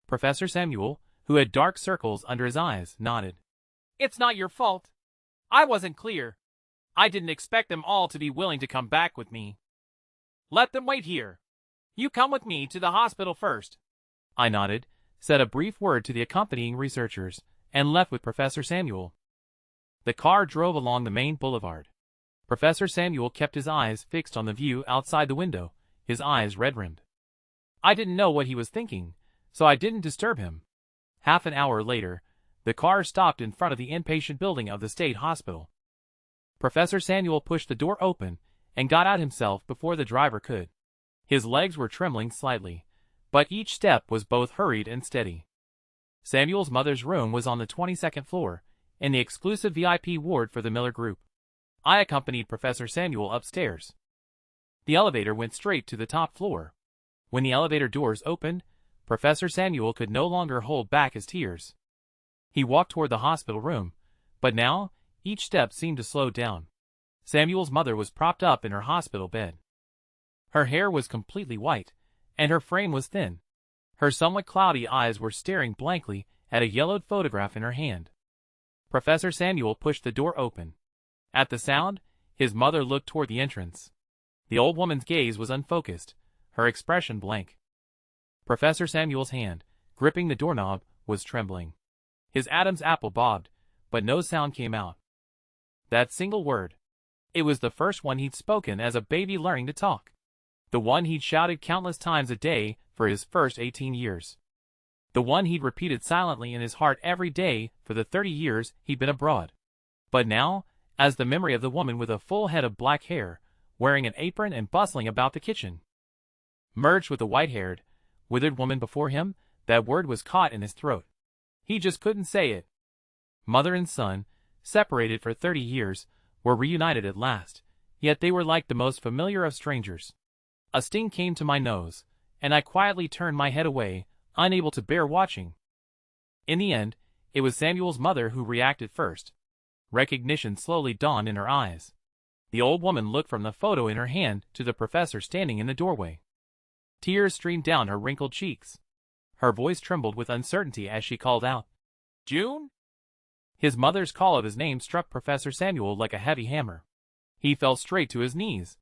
Professor Samuel, who had dark circles under his eyes, nodded. It's not your fault. I wasn't clear. I didn't expect them all to be willing to come back with me. Let them wait here. You come with me to the hospital first. I nodded, said a brief word to the accompanying researchers, and left with Professor Samuel. The car drove along the main boulevard. Professor Samuel kept his eyes fixed on the view outside the window, his eyes red-rimmed. I didn't know what he was thinking, so I didn't disturb him. Half an hour later, the car stopped in front of the inpatient building of the state hospital. Professor Samuel pushed the door open and got out himself before the driver could. His legs were trembling slightly, but each step was both hurried and steady. Samuel's mother's room was on the 22nd floor, in the exclusive VIP ward for the Miller Group. I accompanied Professor Samuel upstairs. The elevator went straight to the top floor. When the elevator doors opened, Professor Samuel could no longer hold back his tears. He walked toward the hospital room, but now, each step seemed to slow down. Samuel's mother was propped up in her hospital bed. Her hair was completely white, and her frame was thin. Her somewhat cloudy eyes were staring blankly at a yellowed photograph in her hand. Professor Samuel pushed the door open. At the sound, his mother looked toward the entrance. The old woman's gaze was unfocused, her expression blank. Professor Samuel's hand, gripping the doorknob, was trembling. His Adam's apple bobbed, but no sound came out. That single word. It was the first one he'd spoken as a baby learning to talk. The one he'd shouted countless times a day for his first 18 years. The one he'd repeated silently in his heart every day for the 30 years he'd been abroad. But now, as the memory of the woman with a full head of black hair, wearing an apron and bustling about the kitchen, merged with the white-haired, withered woman before him, that word was caught in his throat. He just couldn't say it. Mother and son, separated for 30 years, were reunited at last, yet they were like the most familiar of strangers. A sting came to my nose, and I quietly turned my head away, unable to bear watching. In the end, it was Samuel's mother who reacted first. Recognition slowly dawned in her eyes. The old woman looked from the photo in her hand to the professor standing in the doorway. Tears streamed down her wrinkled cheeks. Her voice trembled with uncertainty as she called out, "June?" His mother's call of his name struck Professor Samuel like a heavy hammer. He fell straight to his knees,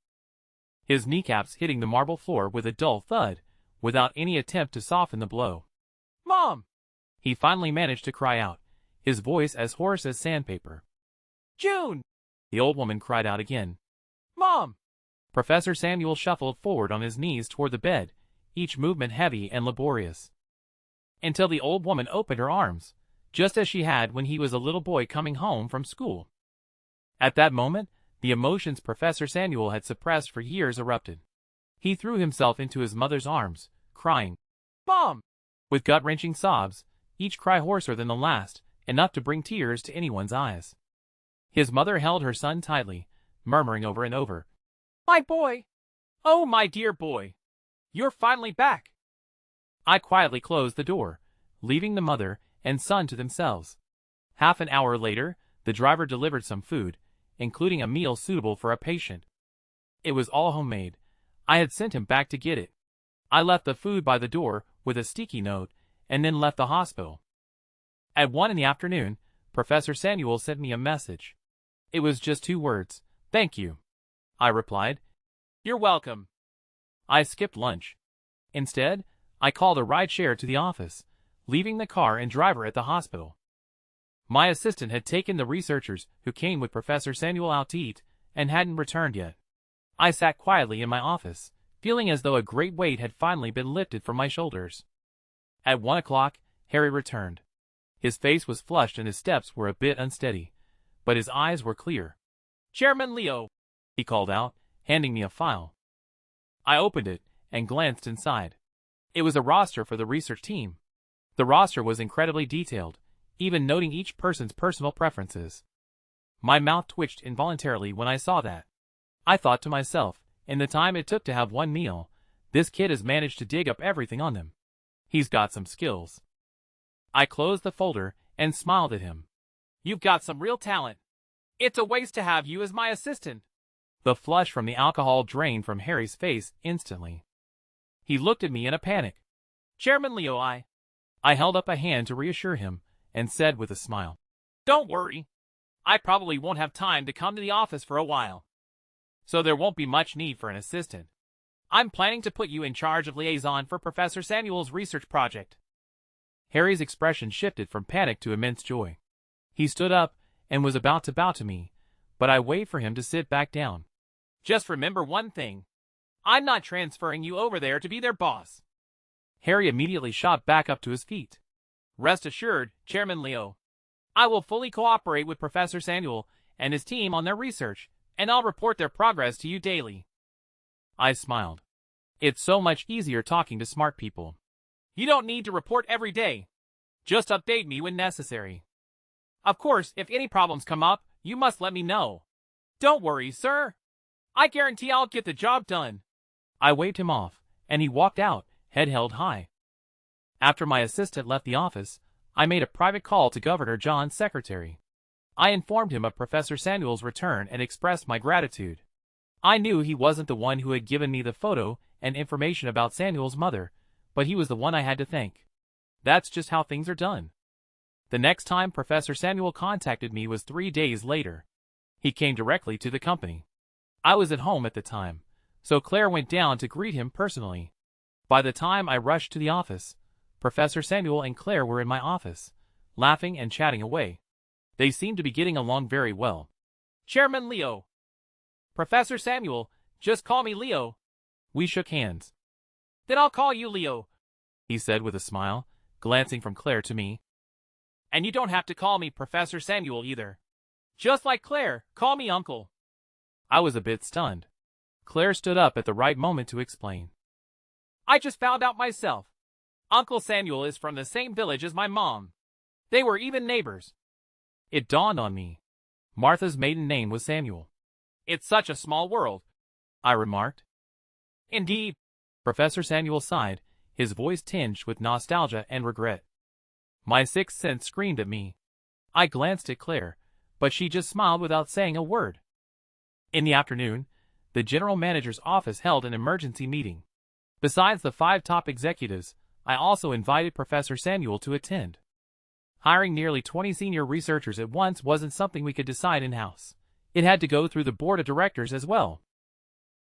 his kneecaps hitting the marble floor with a dull thud, without any attempt to soften the blow. "Mom!" He finally managed to cry out, his voice as hoarse as sandpaper. "June!" The old woman cried out again. "Mom!" Professor Samuel shuffled forward on his knees toward the bed, each movement heavy and laborious, until the old woman opened her arms, just as she had when he was a little boy coming home from school. At that moment, the emotions Professor Samuel had suppressed for years erupted. He threw himself into his mother's arms, crying, "Mom!" with gut-wrenching sobs, each cry hoarser than the last, enough to bring tears to anyone's eyes. His mother held her son tightly, murmuring over and over, "My boy! Oh, my dear boy! You're finally back!" I quietly closed the door, leaving the mother and son to themselves. Half an hour later, the driver delivered some food, including a meal suitable for a patient. It was all homemade. I had sent him back to get it. I left the food by the door with a sticky note, and then left the hospital. At 1 in the afternoon, Professor Samuel sent me a message. It was just 2 words, "Thank you." I replied, "You're welcome." I skipped lunch. Instead, I called a ride-share to the office, leaving the car and driver at the hospital. My assistant had taken the researchers who came with Professor Samuel out to eat and hadn't returned yet. I sat quietly in my office, feeling as though a great weight had finally been lifted from my shoulders. At 1 o'clock, Harry returned. His face was flushed and his steps were a bit unsteady, but his eyes were clear. "Chairman Leo," he called out, handing me a file. I opened it and glanced inside. It was a roster for the research team. The roster was incredibly detailed, even noting each person's personal preferences. My mouth twitched involuntarily when I saw that. I thought to myself, in the time it took to have one meal, this kid has managed to dig up everything on them. He's got some skills. I closed the folder and smiled at him. You've got some real talent. It's a waste to have you as my assistant. The flush from the alcohol drained from Harry's face instantly. He looked at me in a panic. Chairman Leo, I held up a hand to reassure him and said with a smile, don't worry. I probably won't have time to come to the office for a while, so there won't be much need for an assistant. I'm planning to put you in charge of liaison for Professor Samuel's research project. Harry's expression shifted from panic to immense joy. He stood up and was about to bow to me, but I waved for him to sit back down. Just remember one thing. I'm not transferring you over there to be their boss. Harry immediately shot back up to his feet. Rest assured, Chairman Leo, I will fully cooperate with Professor Samuel and his team on their research, and I'll report their progress to you daily. I smiled. It's so much easier talking to smart people. You don't need to report every day. Just update me when necessary. Of course, if any problems come up, you must let me know. Don't worry, sir. I guarantee I'll get the job done. I waved him off, and he walked out, head held high. After my assistant left the office, I made a private call to Governor John's secretary. I informed him of Professor Samuel's return and expressed my gratitude. I knew he wasn't the one who had given me the photo and information about Samuel's mother, but he was the one I had to thank. That's just how things are done. The next time Professor Samuel contacted me was 3 days later. He came directly to the company. I was at home at the time, so Claire went down to greet him personally. By the time I rushed to the office, Professor Samuel and Claire were in my office, laughing and chatting away. They seemed to be getting along very well. Chairman Leo. Professor Samuel, just call me Leo. We shook hands. Then I'll call you Leo, he said with a smile, glancing from Claire to me. And you don't have to call me Professor Samuel either. Just like Claire, call me Uncle. I was a bit stunned. Claire stood up at the right moment to explain. I just found out myself. Uncle Samuel is from the same village as my mom. They were even neighbors. It dawned on me. Martha's maiden name was Samuel. It's such a small world, I remarked. Indeed. Professor Samuel sighed, his voice tinged with nostalgia and regret. My sixth sense screamed at me. I glanced at Claire, but she just smiled without saying a word. In the afternoon, the general manager's office held an emergency meeting. Besides the 5 top executives, I also invited Professor Samuel to attend. Hiring nearly 20 senior researchers at once wasn't something we could decide in-house. It had to go through the board of directors as well.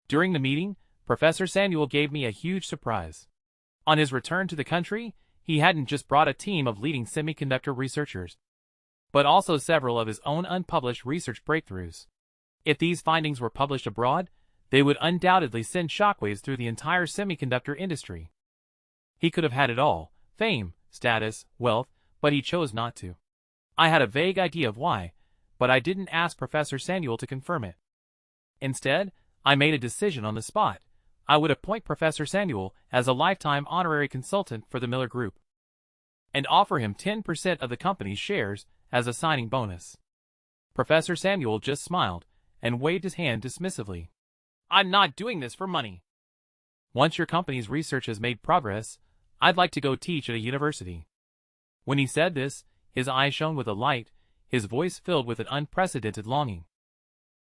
During the meeting, Professor Samuel gave me a huge surprise. On his return to the country, he hadn't just brought a team of leading semiconductor researchers, but also several of his own unpublished research breakthroughs. If these findings were published abroad, they would undoubtedly send shockwaves through the entire semiconductor industry. He could have had it all: fame, status, wealth, but he chose not to. I had a vague idea of why, but I didn't ask Professor Samuel to confirm it. Instead, I made a decision on the spot. I would appoint Professor Samuel as a lifetime honorary consultant for the Miller Group, and offer him 10% of the company's shares as a signing bonus. Professor Samuel just smiled and waved his hand dismissively. I'm not doing this for money. Once your company's research has made progress, I'd like to go teach at a university. When he said this, his eyes shone with a light, his voice filled with an unprecedented longing.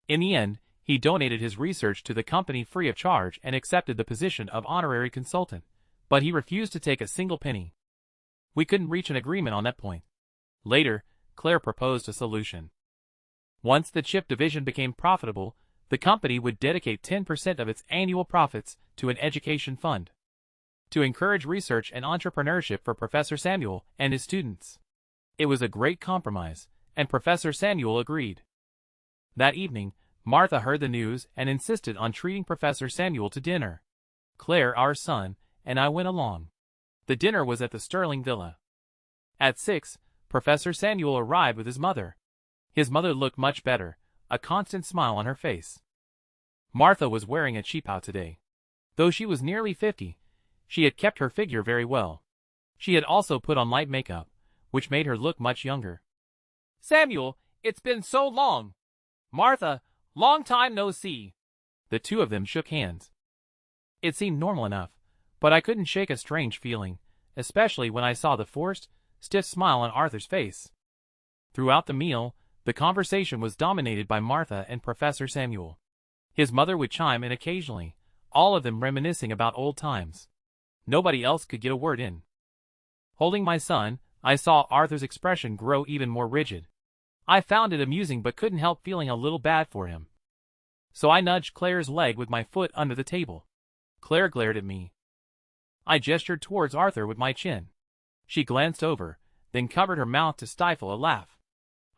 In the end, he donated his research to the company free of charge and accepted the position of honorary consultant, but he refused to take a single penny. We couldn't reach an agreement on that point. Later, Claire proposed a solution. Once the chip division became profitable, the company would dedicate 10% of its annual profits to an education fund to encourage research and entrepreneurship for Professor Samuel and his students. It was a great compromise, and Professor Samuel agreed. That evening, Martha heard the news and insisted on treating Professor Samuel to dinner. Claire, our son, and I went along. The dinner was at the Sterling Villa. At 6, Professor Samuel arrived with his mother. His mother looked much better, a constant smile on her face. Martha was wearing a cheapao today. Though she was nearly 50, she had kept her figure very well. She had also put on light makeup, which made her look much younger. Samuel, it's been so long. Martha, long time no see. The two of them shook hands. It seemed normal enough, but I couldn't shake a strange feeling, especially when I saw the forced, stiff smile on Arthur's face. Throughout the meal, the conversation was dominated by Martha and Professor Samuel. His mother would chime in occasionally, all of them reminiscing about old times. Nobody else could get a word in. Holding my son, I saw Arthur's expression grow even more rigid. I found it amusing but couldn't help feeling a little bad for him. So I nudged Claire's leg with my foot under the table. Claire glared at me. I gestured towards Arthur with my chin. She glanced over, then covered her mouth to stifle a laugh.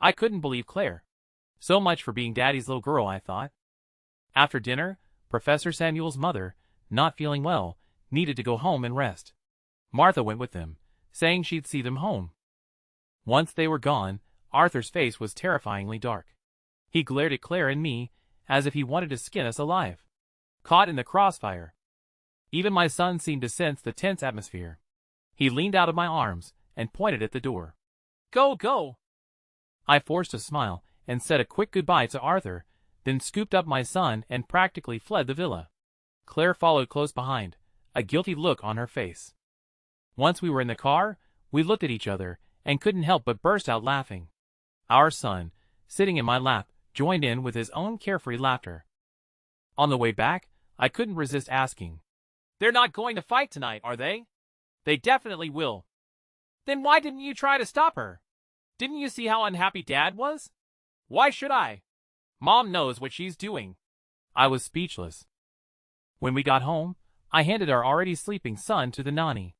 I couldn't believe Claire. So much for being Daddy's little girl, I thought. After dinner, Professor Samuel's mother, not feeling well, needed to go home and rest. Martha went with them, saying she'd see them home. Once they were gone, Arthur's face was terrifyingly dark. He glared at Claire and me, as if he wanted to skin us alive. Caught in the crossfire. Even my son seemed to sense the tense atmosphere. He leaned out of my arms and pointed at the door. "Go, go!" I forced a smile and said a quick goodbye to Arthur, then scooped up my son and practically fled the villa. Claire followed close behind, a guilty look on her face. Once we were in the car, we looked at each other and couldn't help but burst out laughing. Our son, sitting in my lap, joined in with his own carefree laughter. On the way back, I couldn't resist asking, "They're not going to fight tonight, are they?" "They definitely will." "Then why didn't you try to stop her? Didn't you see how unhappy Dad was?" "Why should I? Mom knows what she's doing." I was speechless. When we got home, I handed our already sleeping son to the nanny.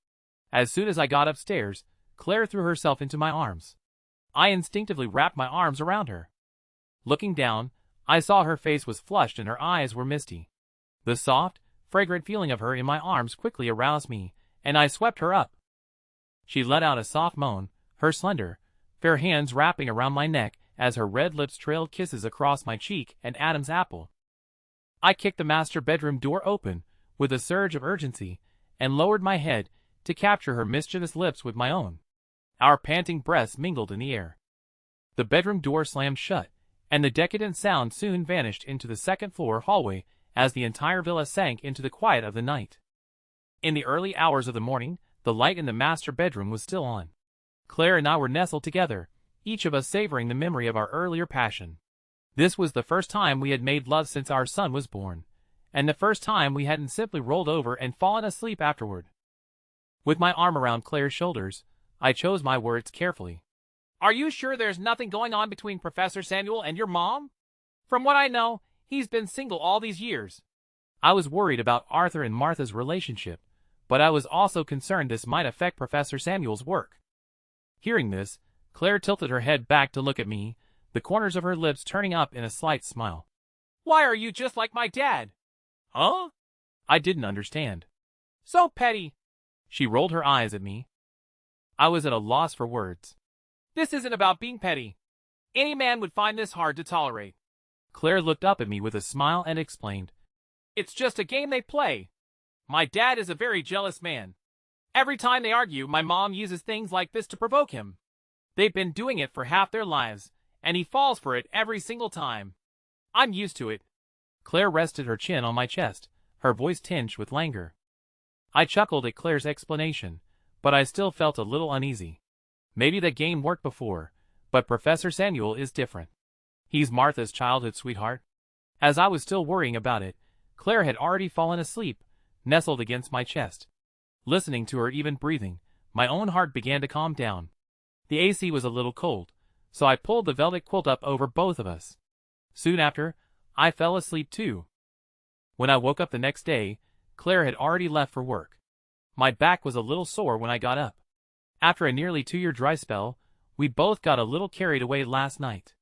As soon as I got upstairs, Claire threw herself into my arms. I instinctively wrapped my arms around her. Looking down, I saw her face was flushed and her eyes were misty. The soft, fragrant feeling of her in my arms quickly aroused me, and I swept her up. She let out a soft moan, her slender, fair hands wrapping around my neck as her red lips trailed kisses across my cheek and Adam's apple. I kicked the master bedroom door open with a surge of urgency and lowered my head to capture her mischievous lips with my own. Our panting breaths mingled in the air. The bedroom door slammed shut, and the decadent sound soon vanished into the second-floor hallway as the entire villa sank into the quiet of the night. In the early hours of the morning, the light in the master bedroom was still on. Claire and I were nestled together, each of us savoring the memory of our earlier passion. This was the first time we had made love since our son was born, and the first time we hadn't simply rolled over and fallen asleep afterward. With my arm around Claire's shoulders, I chose my words carefully. "Are you sure there's nothing going on between Professor Samuel and your mom? From what I know, he's been single all these years." I was worried about Arthur and Martha's relationship, but I was also concerned this might affect Professor Samuel's work. Hearing this, Claire tilted her head back to look at me, the corners of her lips turning up in a slight smile. "Why are you just like my dad?" "Huh?" I didn't understand. "So petty." She rolled her eyes at me. I was at a loss for words. "This isn't about being petty. Any man would find this hard to tolerate." Claire looked up at me with a smile and explained, "It's just a game they play. My dad is a very jealous man. Every time they argue, my mom uses things like this to provoke him. They've been doing it for half their lives, and he falls for it every single time. I'm used to it." Claire rested her chin on my chest, her voice tinged with languor. I chuckled at Claire's explanation, but I still felt a little uneasy. Maybe that game worked before, but Professor Samuel is different. He's Martha's childhood sweetheart. As I was still worrying about it, Claire had already fallen asleep, nestled against my chest. Listening to her even breathing, my own heart began to calm down. The AC was a little cold, so I pulled the velvet quilt up over both of us. Soon after, I fell asleep too. When I woke up the next day, Claire had already left for work. My back was a little sore when I got up. After a nearly 2-year dry spell, we both got a little carried away last night.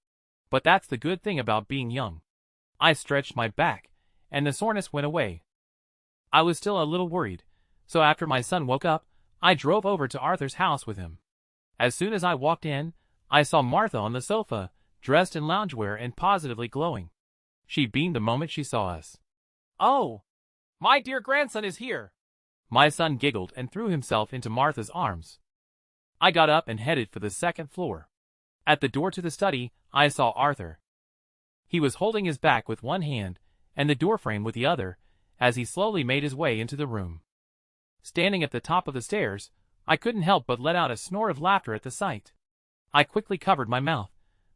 But that's the good thing about being young. I stretched my back, and the soreness went away. I was still a little worried, so after my son woke up, I drove over to Arthur's house with him. As soon as I walked in, I saw Martha on the sofa, dressed in loungewear and positively glowing. She beamed the moment she saw us. "Oh, my dear grandson is here." My son giggled and threw himself into Martha's arms. I got up and headed for the second floor. At the door to the study, I saw Arthur. He was holding his back with one hand and the doorframe with the other, as he slowly made his way into the room. Standing at the top of the stairs, I couldn't help but let out a snort of laughter at the sight. I quickly covered my mouth,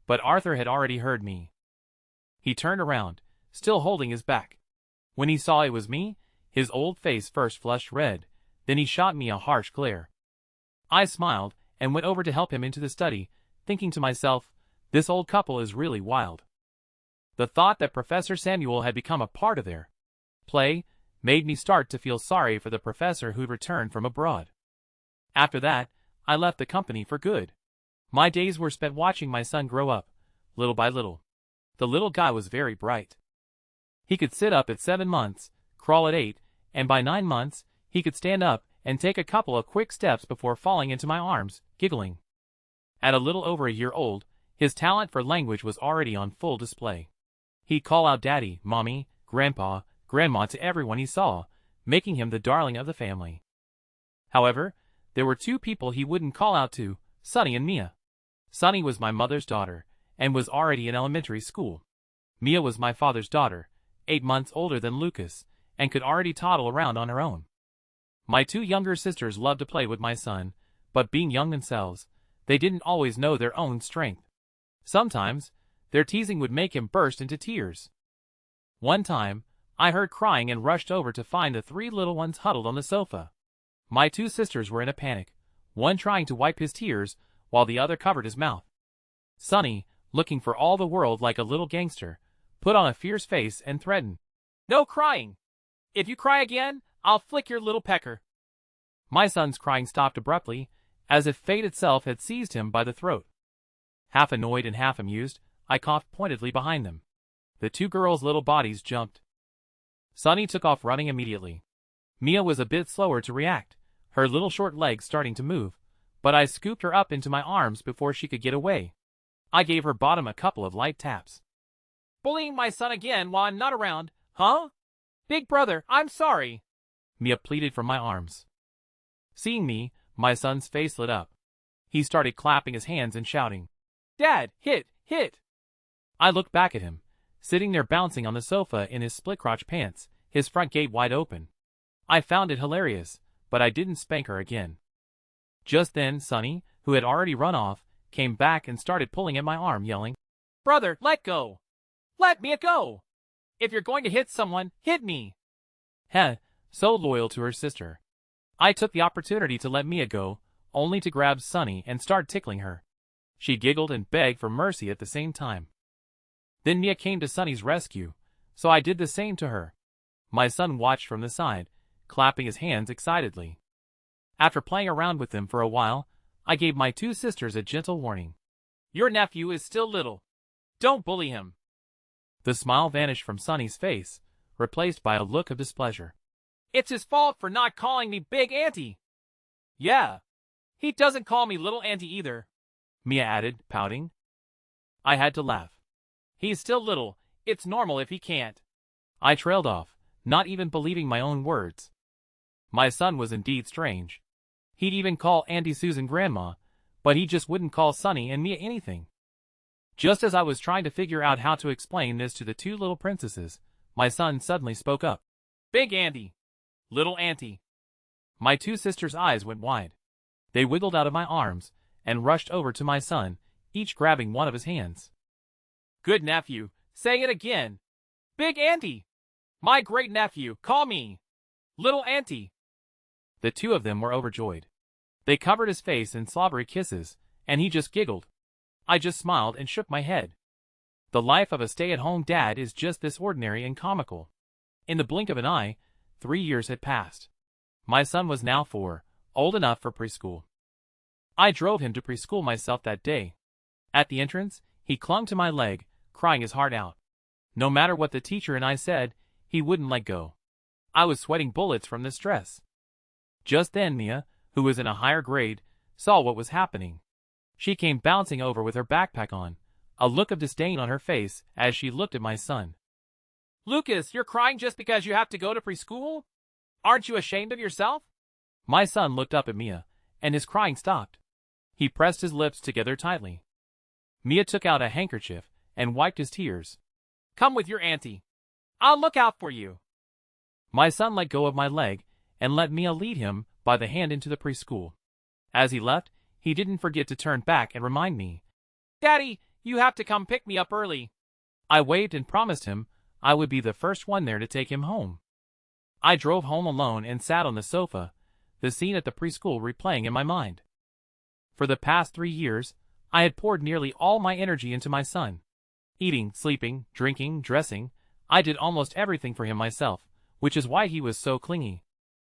but Arthur had already heard me. He turned around, still holding his back. When he saw it was me, his old face first flushed red, then he shot me a harsh glare. I smiled and went over to help him into the study, thinking to myself, this old couple is really wild. The thought that Professor Samuel had become a part of their play made me start to feel sorry for the professor who'd returned from abroad. After that, I left the company for good. My days were spent watching my son grow up, little by little. The little guy was very bright. He could sit up at 7 months, crawl at 8, and by 9 months, he could stand up and take a couple of quick steps before falling into my arms, giggling. At a little over a year old, his talent for language was already on full display. He'd call out Daddy, Mommy, Grandpa, Grandma to everyone he saw, making him the darling of the family. However, there were 2 people he wouldn't call out to, Sunny and Mia. Sunny was my mother's daughter, and was already in elementary school. Mia was my father's daughter, 8 months older than Lucas, and could already toddle around on her own. My 2 younger sisters loved to play with my son, but being young themselves, they didn't always know their own strength. Sometimes, their teasing would make him burst into tears. One time, I heard crying and rushed over to find the 3 little ones huddled on the sofa. My 2 sisters were in a panic, one trying to wipe his tears, while the other covered his mouth. Sunny, looking for all the world like a little gangster, put on a fierce face and threatened, "No crying! If you cry again, I'll flick your little pecker." My son's crying stopped abruptly, as if fate itself had seized him by the throat. Half annoyed and half amused, I coughed pointedly behind them. The 2 girls' little bodies jumped. Sunny took off running immediately. Mia was a bit slower to react, her little short legs starting to move, but I scooped her up into my arms before she could get away. I gave her bottom a couple of light taps. "Bullying my son again while I'm not around, huh? Big brother, I'm sorry," Mia pleaded from my arms. Seeing me, my son's face lit up. He started clapping his hands and shouting, "Dad, hit, hit!" I looked back at him, sitting there bouncing on the sofa in his split-crotch pants, his front gate wide open. I found it hilarious, but I didn't spank her again. Just then Sunny, who had already run off, came back and started pulling at my arm, yelling, "Brother, let go! Let me go! If you're going to hit someone, hit me!" Heh, so loyal to her sister. I took the opportunity to let Mia go, only to grab Sunny and start tickling her. She giggled and begged for mercy at the same time. Then Mia came to Sunny's rescue, so I did the same to her. My son watched from the side, clapping his hands excitedly. After playing around with them for a while, I gave my 2 sisters a gentle warning. "Your nephew is still little. Don't bully him." The smile vanished from Sunny's face, replaced by a look of displeasure. "It's his fault for not calling me Big Auntie." "Yeah. He doesn't call me Little Auntie either," Mia added, pouting. I had to laugh. "He's still little, it's normal if he can't." I trailed off, not even believing my own words. My son was indeed strange. He'd even call Auntie Susan Grandma, but he just wouldn't call Sunny and Mia anything. Just as I was trying to figure out how to explain this to the 2 little princesses, my son suddenly spoke up. "Big Auntie. Little Auntie." My 2 sisters' eyes went wide. They wiggled out of my arms and rushed over to my son, each grabbing one of his hands. "Good nephew, say it again. Big Auntie. My great nephew, call me Little Auntie." The 2 of them were overjoyed. They covered his face in slobbery kisses, and he just giggled. I just smiled and shook my head. The life of a stay-at-home dad is just this ordinary and comical. In the blink of an eye, 3 years had passed. My son was now 4, old enough for preschool. I drove him to preschool myself that day. At the entrance, he clung to my leg, crying his heart out. No matter what the teacher and I said, he wouldn't let go. I was sweating bullets from the stress. Just then Mia, who was in a higher grade, saw what was happening. She came bouncing over with her backpack on, a look of disdain on her face as she looked at my son. "Lucas, you're crying just because you have to go to preschool? Aren't you ashamed of yourself?" My son looked up at Mia, and his crying stopped. He pressed his lips together tightly. Mia took out a handkerchief and wiped his tears. "Come with your auntie. I'll look out for you." My son let go of my leg and let Mia lead him by the hand into the preschool. As he left, he didn't forget to turn back and remind me, "Daddy, you have to come pick me up early." I waved and promised him I would be the first one there to take him home. I drove home alone and sat on the sofa, the scene at the preschool replaying in my mind. For the past 3 years, I had poured nearly all my energy into my son. Eating, sleeping, drinking, dressing, I did almost everything for him myself, which is why he was so clingy.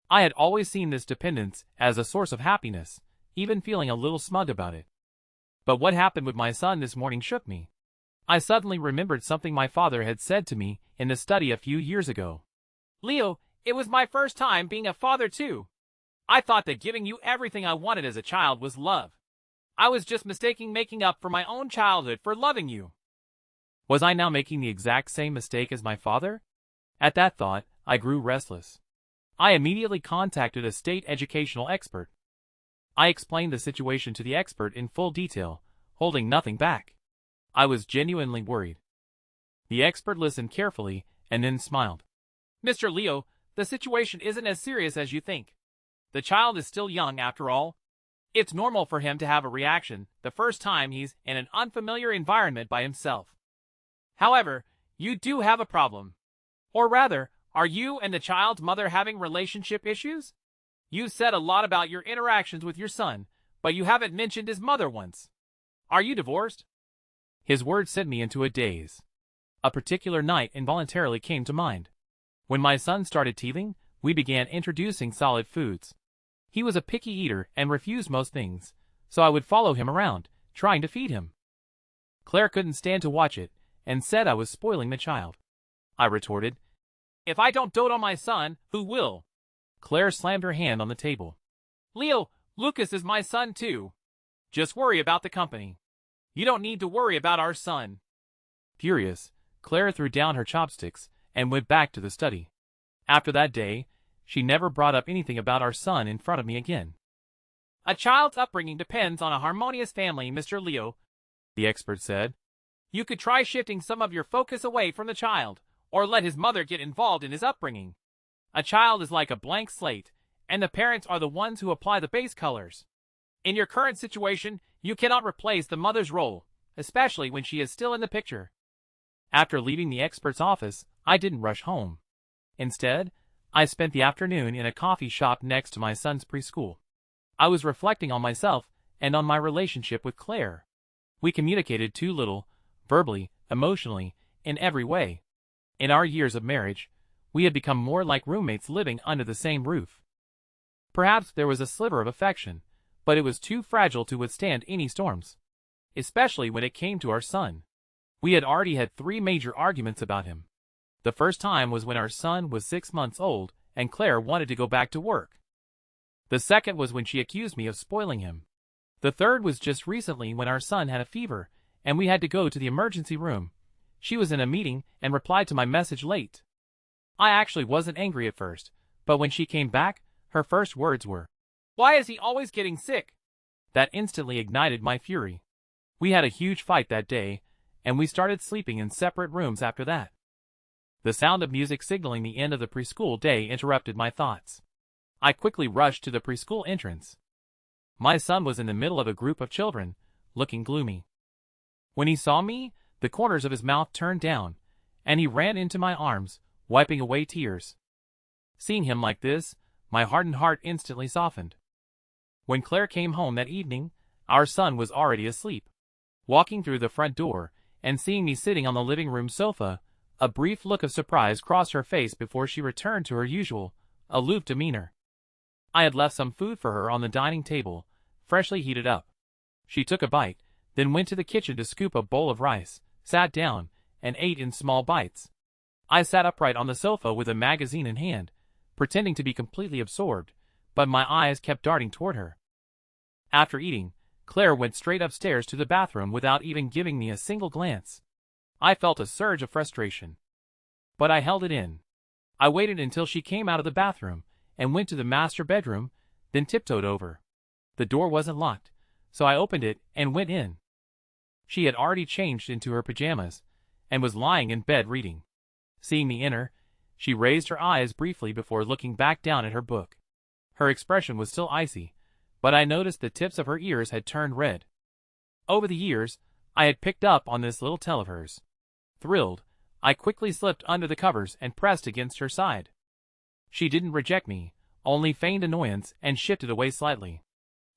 I had always seen this dependence as a source of happiness, even feeling a little smug about it. But what happened with my son this morning shook me. I suddenly remembered something my father had said to me in the study a few years ago. "Leo, it was my first time being a father too. I thought that giving you everything I wanted as a child was love. I was just mistaking making up for my own childhood for loving you." Was I now making the exact same mistake as my father? At that thought, I grew restless. I immediately contacted a state educational expert. I explained the situation to the expert in full detail, holding nothing back. I was genuinely worried. The expert listened carefully and then smiled. "Mr. Leo, the situation isn't as serious as you think. The child is still young after all. It's normal for him to have a reaction the first time he's in an unfamiliar environment by himself. However, you do have a problem. Or rather, are you and the child's mother having relationship issues? You said a lot about your interactions with your son, but you haven't mentioned his mother once. Are you divorced?" His words sent me into a daze. A particular night involuntarily came to mind. When my son started teething, we began introducing solid foods. He was a picky eater and refused most things, so I would follow him around, trying to feed him. Claire couldn't stand to watch it, and said I was spoiling the child. I retorted, "If I don't dote on my son, who will?" Claire slammed her hand on the table. "Leo, Lucas is my son too. Just worry about the company. You don't need to worry about our son." Furious, Claire threw down her chopsticks and went back to the study. After that day, she never brought up anything about our son in front of me again. "A child's upbringing depends on a harmonious family, Mr. Leo," the expert said. "You could try shifting some of your focus away from the child, or let his mother get involved in his upbringing. A child is like a blank slate, and the parents are the ones who apply the base colors. In your current situation, you cannot replace the mother's role, especially when she is still in the picture." After leaving the expert's office, I didn't rush home. Instead, I spent the afternoon in a coffee shop next to my son's preschool. I was reflecting on myself and on my relationship with Claire. We communicated too little, verbally, emotionally, in every way. In our years of marriage, we had become more like roommates living under the same roof. Perhaps there was a sliver of affection, but it was too fragile to withstand any storms. Especially when it came to our son. We had already had 3 major arguments about him. The first time was when our son was 6 months old and Claire wanted to go back to work. The second was when she accused me of spoiling him. The third was just recently when our son had a fever and we had to go to the emergency room. She was in a meeting and replied to my message late. I actually wasn't angry at first, but when she came back, her first words were, "Why is he always getting sick?" That instantly ignited my fury. We had a huge fight that day, and we started sleeping in separate rooms after that. The sound of music signaling the end of the preschool day interrupted my thoughts. I quickly rushed to the preschool entrance. My son was in the middle of a group of children, looking gloomy. When he saw me, the corners of his mouth turned down, and he ran into my arms, wiping away tears. Seeing him like this, my hardened heart instantly softened. When Claire came home that evening, our son was already asleep. Walking through the front door, and seeing me sitting on the living room sofa, a brief look of surprise crossed her face before she returned to her usual, aloof demeanor. I had left some food for her on the dining table, freshly heated up. She took a bite, then went to the kitchen to scoop a bowl of rice, sat down, and ate in small bites. I sat upright on the sofa with a magazine in hand, pretending to be completely absorbed, but my eyes kept darting toward her. After eating, Claire went straight upstairs to the bathroom without even giving me a single glance. I felt a surge of frustration. But I held it in. I waited until she came out of the bathroom, and went to the master bedroom, then tiptoed over. The door wasn't locked, so I opened it and went in. She had already changed into her pajamas, and was lying in bed reading. Seeing me enter, she raised her eyes briefly before looking back down at her book. Her expression was still icy, but I noticed the tips of her ears had turned red. Over the years, I had picked up on this little tell of hers. Thrilled, I quickly slipped under the covers and pressed against her side. She didn't reject me, only feigned annoyance and shifted away slightly.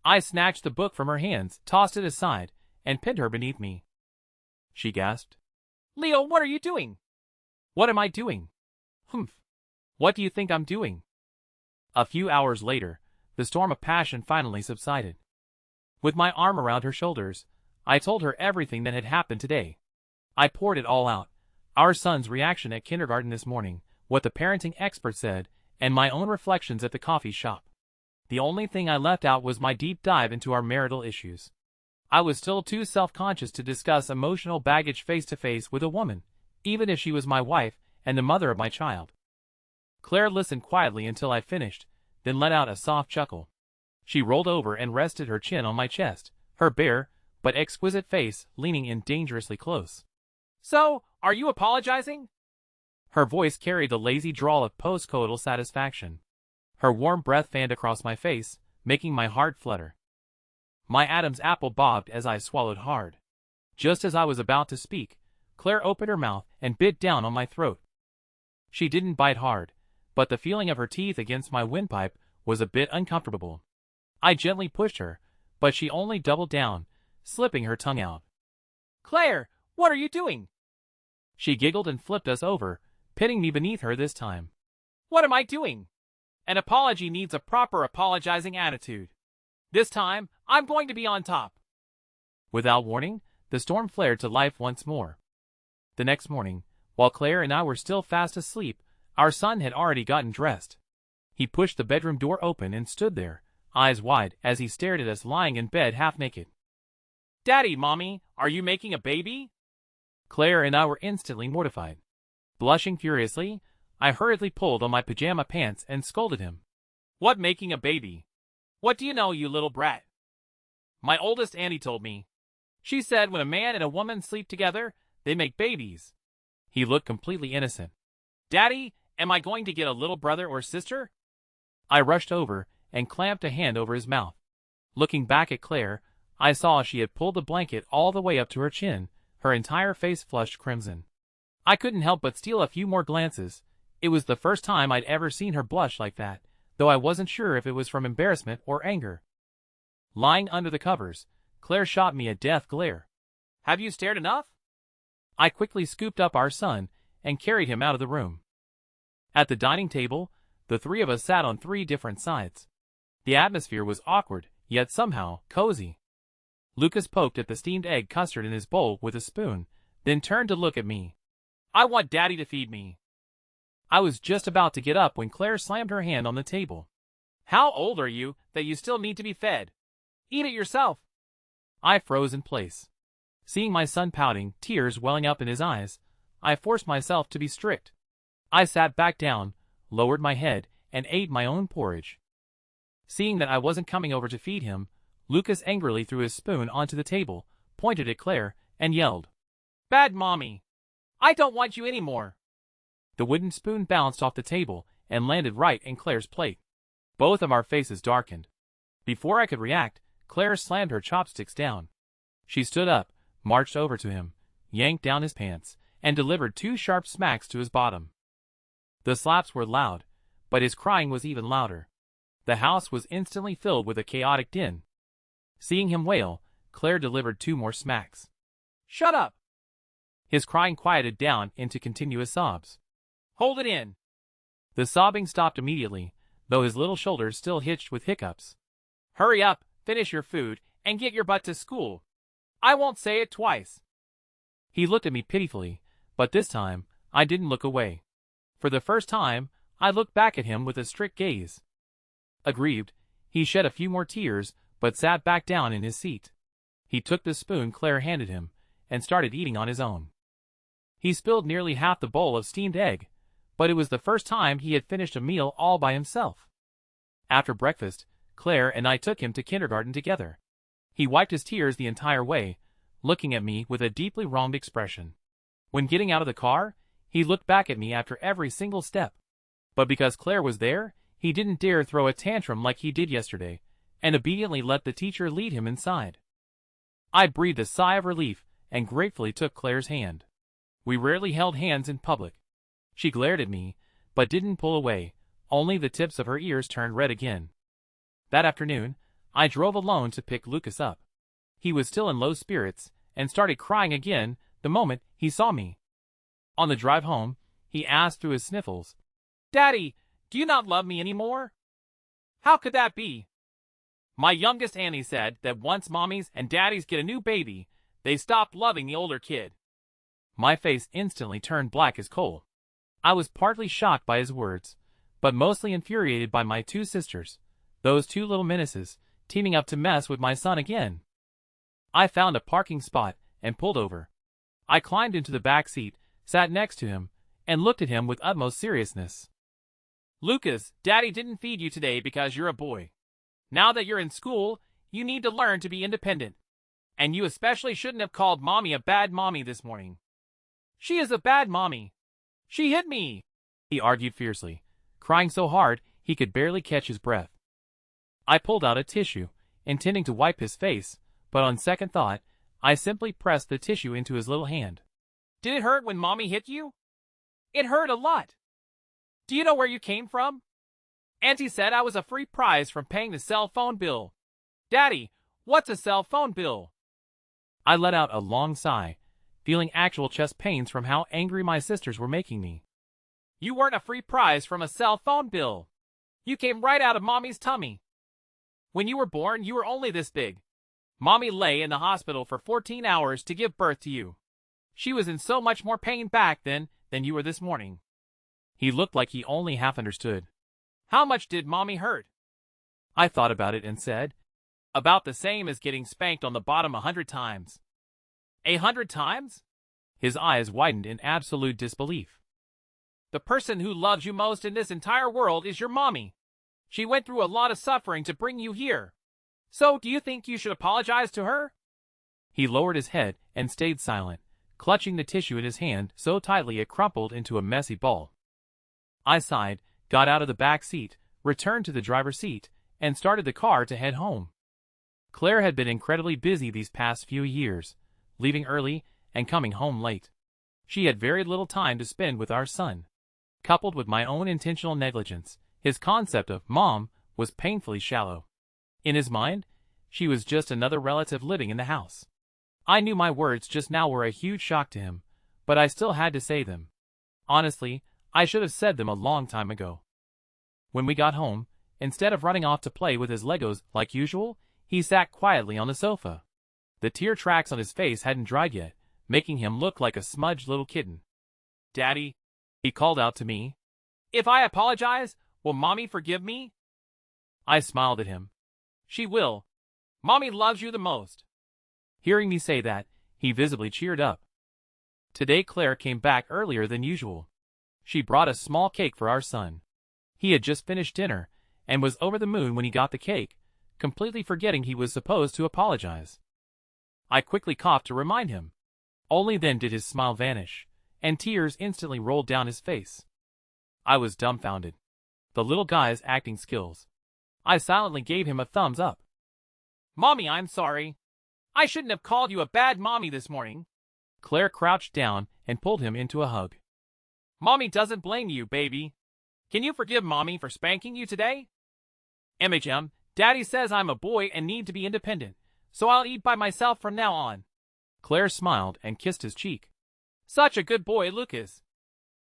I snatched the book from her hands, tossed it aside, and pinned her beneath me. She gasped. "Leo, what are you doing?" "What am I doing?" "Humph. What do you think I'm doing?" A few hours later, the storm of passion finally subsided. With my arm around her shoulders, I told her everything that had happened today. I poured it all out. Our son's reaction at kindergarten this morning, what the parenting expert said, and my own reflections at the coffee shop. The only thing I left out was my deep dive into our marital issues. I was still too self-conscious to discuss emotional baggage face-to-face with a woman, even if she was my wife and the mother of my child. Claire listened quietly until I finished, then let out a soft chuckle. She rolled over and rested her chin on my chest, her bare, but exquisite face leaning in dangerously close. "So, are you apologizing?" Her voice carried the lazy drawl of post-coital satisfaction. Her warm breath fanned across my face, making my heart flutter. My Adam's apple bobbed as I swallowed hard. Just as I was about to speak, Claire opened her mouth and bit down on my throat. She didn't bite hard, but the feeling of her teeth against my windpipe was a bit uncomfortable. I gently pushed her, but she only doubled down, slipping her tongue out. "Claire, what are you doing?" She giggled and flipped us over, pitting me beneath her this time. "What am I doing? An apology needs a proper apologizing attitude. This time, I'm going to be on top." Without warning, the storm flared to life once more. The next morning, while Claire and I were still fast asleep, our son had already gotten dressed. He pushed the bedroom door open and stood there, eyes wide as he stared at us lying in bed half naked. "Daddy, Mommy, are you making a baby?" Claire and I were instantly mortified. Blushing furiously, I hurriedly pulled on my pajama pants and scolded him. "What making a baby? What do you know, you little brat?" "My oldest auntie told me. She said when a man and a woman sleep together, they make babies." He looked completely innocent. "Daddy, am I going to get a little brother or sister?" I rushed over and clamped a hand over his mouth. Looking back at Claire, I saw she had pulled the blanket all the way up to her chin, her entire face flushed crimson. I couldn't help but steal a few more glances. It was the first time I'd ever seen her blush like that, though I wasn't sure if it was from embarrassment or anger. Lying under the covers, Claire shot me a death glare. "Have you stared enough?" I quickly scooped up our son and carried him out of the room. At the dining table, the three of us sat on 3 different sides. The atmosphere was awkward, yet somehow cozy. Lucas poked at the steamed egg custard in his bowl with a spoon, then turned to look at me. "I want Daddy to feed me." I was just about to get up when Claire slammed her hand on the table. "How old are you that you still need to be fed? Eat it yourself." I froze in place. Seeing my son pouting, tears welling up in his eyes, I forced myself to be strict. I sat back down, lowered my head, and ate my own porridge. Seeing that I wasn't coming over to feed him, Lucas angrily threw his spoon onto the table, pointed at Claire, and yelled, "Bad mommy! I don't want you anymore." The wooden spoon bounced off the table and landed right in Claire's plate. Both of our faces darkened. Before I could react, Claire slammed her chopsticks down. She stood up, marched over to him, yanked down his pants, and delivered 2 sharp smacks to his bottom. The slaps were loud, but his crying was even louder. The house was instantly filled with a chaotic din. Seeing him wail, Claire delivered 2 more smacks. "Shut up!" His crying quieted down into continuous sobs. "Hold it in!" The sobbing stopped immediately, though his little shoulders still hitched with hiccups. "Hurry up, finish your food, and get your butt to school. I won't say it twice." He looked at me pitifully, but this time, I didn't look away. For the first time, I looked back at him with a strict gaze. Aggrieved, he shed a few more tears, but sat back down in his seat. He took the spoon Claire handed him, and started eating on his own. He spilled nearly half the bowl of steamed egg, but it was the first time he had finished a meal all by himself. After breakfast, Claire and I took him to kindergarten together. He wiped his tears the entire way, looking at me with a deeply wronged expression. When getting out of the car, he looked back at me after every single step. But because Claire was there, he didn't dare throw a tantrum like he did yesterday, and obediently let the teacher lead him inside. I breathed a sigh of relief and gratefully took Claire's hand. We rarely held hands in public. She glared at me, but didn't pull away, only the tips of her ears turned red again. That afternoon, I drove alone to pick Lucas up. He was still in low spirits and started crying again the moment he saw me. On the drive home, he asked through his sniffles, "Daddy, do you not love me anymore?" "How could that be?" "My youngest Annie said that once mommies and daddies get a new baby, they stop loving the older kid." My face instantly turned black as coal. I was partly shocked by his words, but mostly infuriated by my two sisters, those two little menaces, teaming up to mess with my son again. I found a parking spot and pulled over. I climbed into the back seat, sat next to him, and looked at him with utmost seriousness. "Lucas, Daddy didn't feed you today because you're a boy. Now that you're in school, you need to learn to be independent. And you especially shouldn't have called Mommy a bad mommy this morning." "She is a bad mommy. She hit me," he argued fiercely, crying so hard he could barely catch his breath. I pulled out a tissue, intending to wipe his face, but on second thought, I simply pressed the tissue into his little hand. "Did it hurt when Mommy hit you?" "It hurt a lot." "Do you know where you came from?" "Auntie said I was a free prize from paying the cell phone bill." "Daddy, what's a cell phone bill?" I let out a long sigh, feeling actual chest pains from how angry my sisters were making me. "You weren't a free prize from a cell phone bill. You came right out of Mommy's tummy. When you were born, you were only this big. Mommy lay in the hospital for 14 hours to give birth to you. She was in so much more pain back then than you were this morning." He looked like he only half understood. "How much did Mommy hurt?" I thought about it and said, "About the same as getting spanked on the bottom 100 times. 100 times? His eyes widened in absolute disbelief. "The person who loves you most in this entire world is your mommy. She went through a lot of suffering to bring you here. So do you think you should apologize to her?" He lowered his head and stayed silent, clutching the tissue in his hand so tightly it crumpled into a messy ball. I sighed, got out of the back seat, returned to the driver's seat, and started the car to head home. Claire had been incredibly busy these past few years, leaving early and coming home late. She had very little time to spend with our son. Coupled with my own intentional negligence, his concept of mom was painfully shallow. In his mind, she was just another relative living in the house. I knew my words just now were a huge shock to him, but I still had to say them. Honestly, I should have said them a long time ago. When we got home, instead of running off to play with his Legos like usual, he sat quietly on the sofa. The tear tracks on his face hadn't dried yet, making him look like a smudged little kitten. "Daddy," he called out to me, "if I apologize, will Mommy forgive me?" I smiled at him. "She will. Mommy loves you the most." Hearing me say that, he visibly cheered up. Today Claire came back earlier than usual. She brought a small cake for our son. He had just finished dinner, and was over the moon when he got the cake, completely forgetting he was supposed to apologize. I quickly coughed to remind him. Only then did his smile vanish, and tears instantly rolled down his face. I was dumbfounded. The little guy's acting skills. I silently gave him a thumbs up. "Mommy, I'm sorry. I shouldn't have called you a bad mommy this morning." Claire crouched down and pulled him into a hug. "Mommy doesn't blame you, baby. Can you forgive Mommy for spanking you today?" Daddy says I'm a boy and need to be independent, so I'll eat by myself from now on." Claire smiled and kissed his cheek. "Such a good boy, Lucas."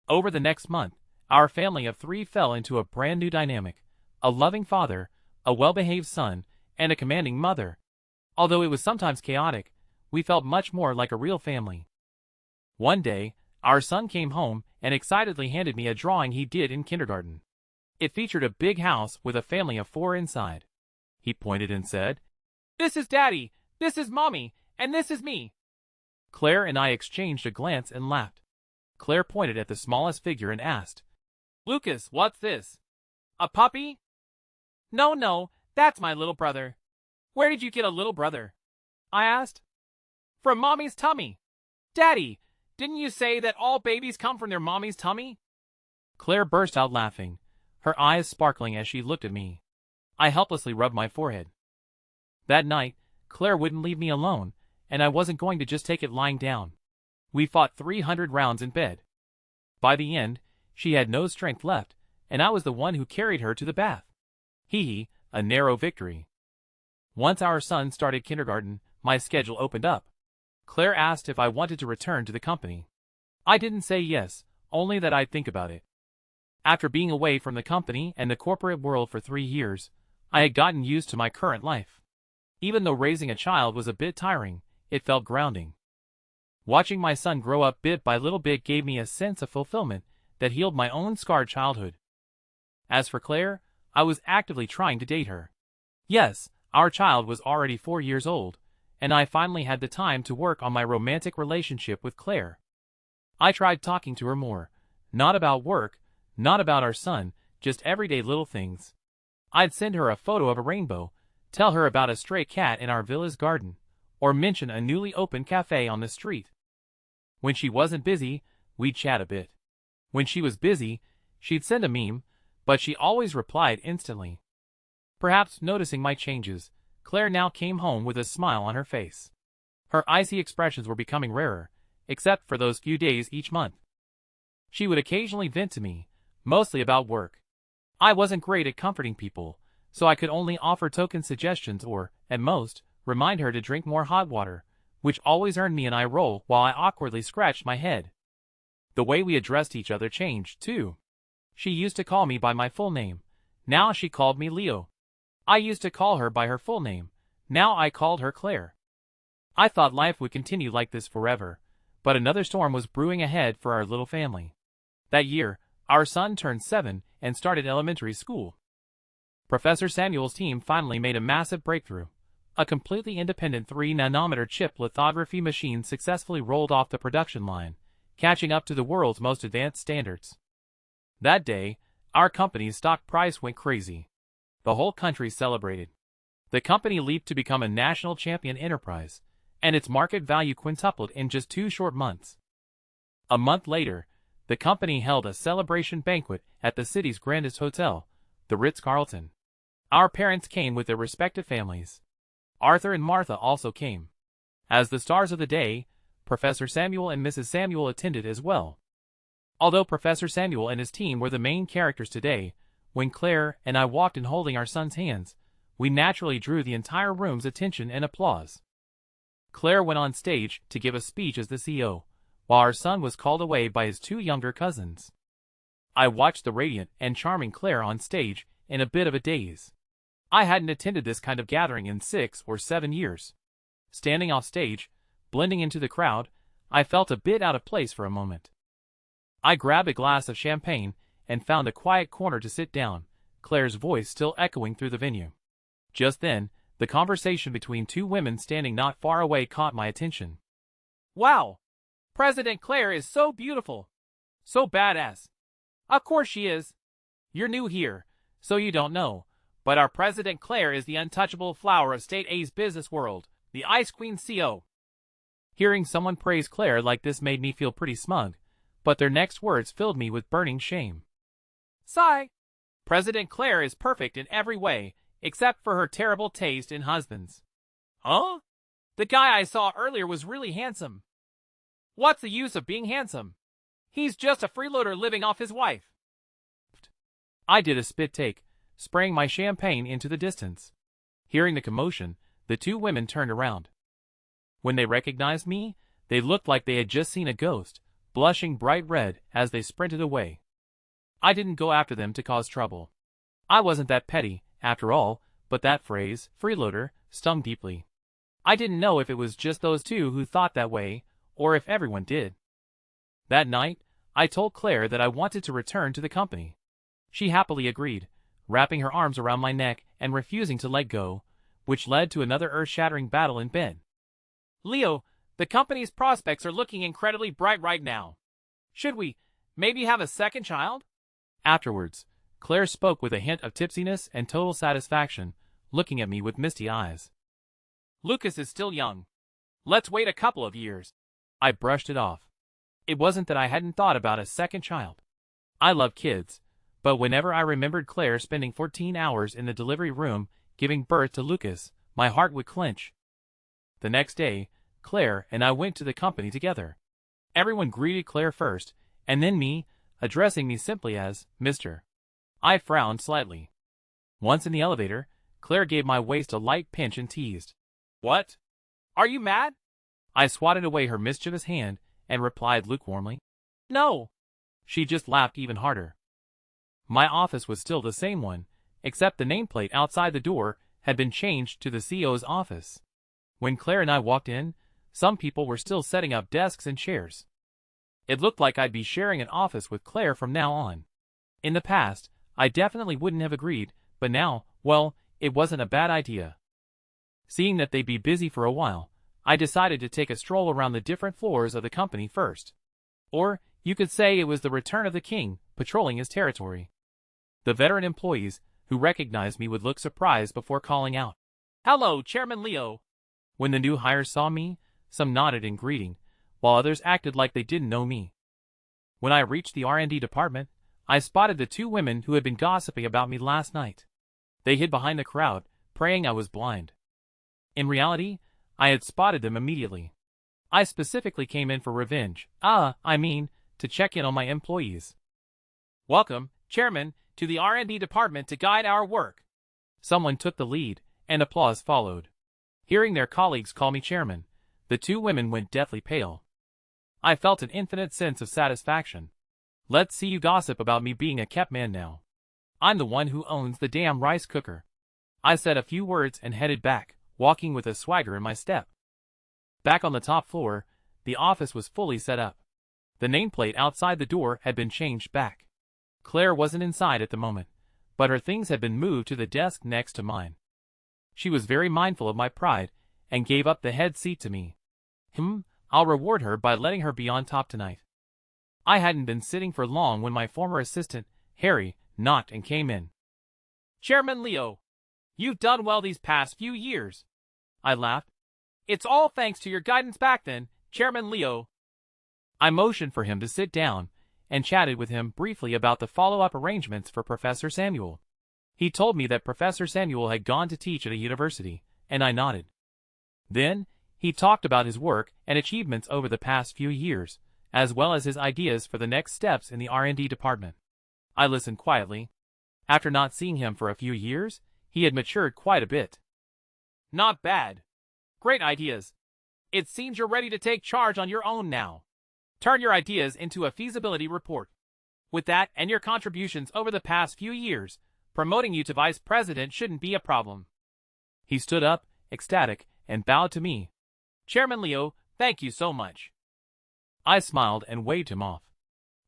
Over the next month, our family of 3 fell into a brand new dynamic: a loving father, a well-behaved son, and a commanding mother. Although it was sometimes chaotic, we felt much more like a real family. One day, our son came home and excitedly handed me a drawing he did in kindergarten. It featured a big house with a family of 4 inside. He pointed and said, "This is Daddy, this is Mommy, and this is me." Claire and I exchanged a glance and laughed. Claire pointed at the smallest figure and asked, "Lucas, what's this? A puppy?" No, that's my little brother." "Where did you get a little brother?" I asked. "From Mommy's tummy." "Daddy, didn't you say that all babies come from their mommy's tummy?" Claire burst out laughing, her eyes sparkling as she looked at me. I helplessly rubbed my forehead. That night, Claire wouldn't leave me alone, and I wasn't going to just take it lying down. We fought 300 rounds in bed. By the end, she had no strength left, and I was the one who carried her to the bath. Hee, a narrow victory. Once our son started kindergarten, my schedule opened up. Claire asked if I wanted to return to the company. I didn't say yes, only that I'd think about it. After being away from the company and the corporate world for 3 years, I had gotten used to my current life. Even though raising a child was a bit tiring, it felt grounding. Watching my son grow up bit by little bit gave me a sense of fulfillment that healed my own scarred childhood. As for Claire, I was actively trying to date her. Yes, our child was already 4 years old, and I finally had the time to work on my romantic relationship with Claire. I tried talking to her more, not about work, not about our son, just everyday little things. I'd send her a photo of a rainbow, tell her about a stray cat in our villa's garden, or mention a newly opened cafe on the street. When she wasn't busy, we'd chat a bit. When she was busy, she'd send a meme, but she always replied instantly. Perhaps noticing my changes, Claire now came home with a smile on her face. Her icy expressions were becoming rarer, except for those few days each month. She would occasionally vent to me, mostly about work. I wasn't great at comforting people, so I could only offer token suggestions or, at most, remind her to drink more hot water, which always earned me an eye roll while I awkwardly scratched my head. The way we addressed each other changed, too. She used to call me by my full name. Now she called me Leo. I used to call her by her full name. Now I called her Claire. I thought life would continue like this forever, but another storm was brewing ahead for our little family. That year, our son turned 7 and started elementary school. Professor Samuel's team finally made a massive breakthrough. A completely independent 3-nanometer chip lithography machine successfully rolled off the production line, catching up to the world's most advanced standards. That day, our company's stock price went crazy. The whole country celebrated. The company leaped to become a national champion enterprise, and its market value quintupled in just 2 short months. A month later, the company held a celebration banquet at the city's grandest hotel, the Ritz-Carlton. Our parents came with their respective families. Arthur and Martha also came. As the stars of the day, Professor Samuel and Mrs. Samuel attended as well. Although Professor Samuel and his team were the main characters today, when Claire and I walked in holding our son's hands, we naturally drew the entire room's attention and applause. Claire went on stage to give a speech as the CEO, while our son was called away by his 2 younger cousins. I watched the radiant and charming Claire on stage in a bit of a daze. I hadn't attended this kind of gathering in 6 or 7 years. Standing off stage, blending into the crowd, I felt a bit out of place for a moment. I grabbed a glass of champagne and found a quiet corner to sit down, Claire's voice still echoing through the venue. Just then, the conversation between 2 women standing not far away caught my attention. "Wow! President Claire is so beautiful! So badass! Of course she is! You're new here, so you don't know, but our President Claire is the untouchable flower of State A's business world, the Ice Queen CO." Hearing someone praise Claire like this made me feel pretty smug, but their next words filled me with burning shame. "Sigh. President Claire is perfect in every way, except for her terrible taste in husbands." "Huh? The guy I saw earlier was really handsome." "What's the use of being handsome? He's just a freeloader living off his wife." I did a spit take, spraying my champagne into the distance. Hearing the commotion, the 2 women turned around. When they recognized me, they looked like they had just seen a ghost, blushing bright red as they sprinted away. I didn't go after them to cause trouble. I wasn't that petty, after all, but that phrase, freeloader, stung deeply. I didn't know if it was just those 2 who thought that way, or if everyone did. That night, I told Claire that I wanted to return to the company. She happily agreed, wrapping her arms around my neck and refusing to let go, which led to another earth-shattering battle in bed. "Leo, the company's prospects are looking incredibly bright right now. Should we maybe have a second child?" Afterwards, Claire spoke with a hint of tipsiness and total satisfaction, looking at me with misty eyes. "Lucas is still young. Let's wait a couple of years." I brushed it off. It wasn't that I hadn't thought about a second child. I love kids, but whenever I remembered Claire spending 14 hours in the delivery room giving birth to Lucas, my heart would clench. The next day, Claire and I went to the company together. Everyone greeted Claire first, and then me, addressing me simply as Mr. I frowned slightly. Once in the elevator, Claire gave my waist a light pinch and teased. "What? Are you mad?" I swatted away her mischievous hand and replied lukewarmly, "No." She just laughed even harder. My office was still the same one, except the nameplate outside the door had been changed to the CEO's office. When Claire and I walked in, some people were still setting up desks and chairs. It looked like I'd be sharing an office with Claire from now on. In the past, I definitely wouldn't have agreed, but now, well, it wasn't a bad idea. Seeing that they'd be busy for a while, I decided to take a stroll around the different floors of the company first. Or, you could say it was the return of the king, patrolling his territory. The veteran employees, who recognized me, would look surprised before calling out, "Hello, Chairman Leo." When the new hires saw me, some nodded in greeting, while others acted like they didn't know me. When I reached the R&D department, I spotted the two women who had been gossiping about me last night. They hid behind the crowd, praying I was blind. In reality, I had spotted them immediately. I specifically came in for revenge, to check in on my employees. "Welcome, Chairman, to the R&D department to guide our work." Someone took the lead, and applause followed. Hearing their colleagues call me chairman, the two women went deathly pale. I felt an infinite sense of satisfaction. Let's see you gossip about me being a kept man now. I'm the one who owns the damn rice cooker. I said a few words and headed back, walking with a swagger in my step. Back on the top floor, the office was fully set up. The nameplate outside the door had been changed back. Claire wasn't inside at the moment, but her things had been moved to the desk next to mine. She was very mindful of my pride and gave up the head seat to me. I'll reward her by letting her be on top tonight. I hadn't been sitting for long when my former assistant, Heir, knocked and came in. "Chairman Leo, you've done well these past few years." I laughed. "It's all thanks to your guidance back then, Chairman Leo." I motioned for him to sit down and chatted with him briefly about the follow-up arrangements for Professor Samuel. He told me that Professor Samuel had gone to teach at a university, and I nodded. Then, he talked about his work and achievements over the past few years, as well as his ideas for the next steps in the R&D department. I listened quietly. After not seeing him for a few years, he had matured quite a bit. "Not bad. Great ideas. It seems you're ready to take charge on your own now. Turn your ideas into a feasibility report. With that and your contributions over the past few years, promoting you to vice president shouldn't be a problem." He stood up, ecstatic, and bowed to me. "Chairman Leo, thank you so much." I smiled and waved him off.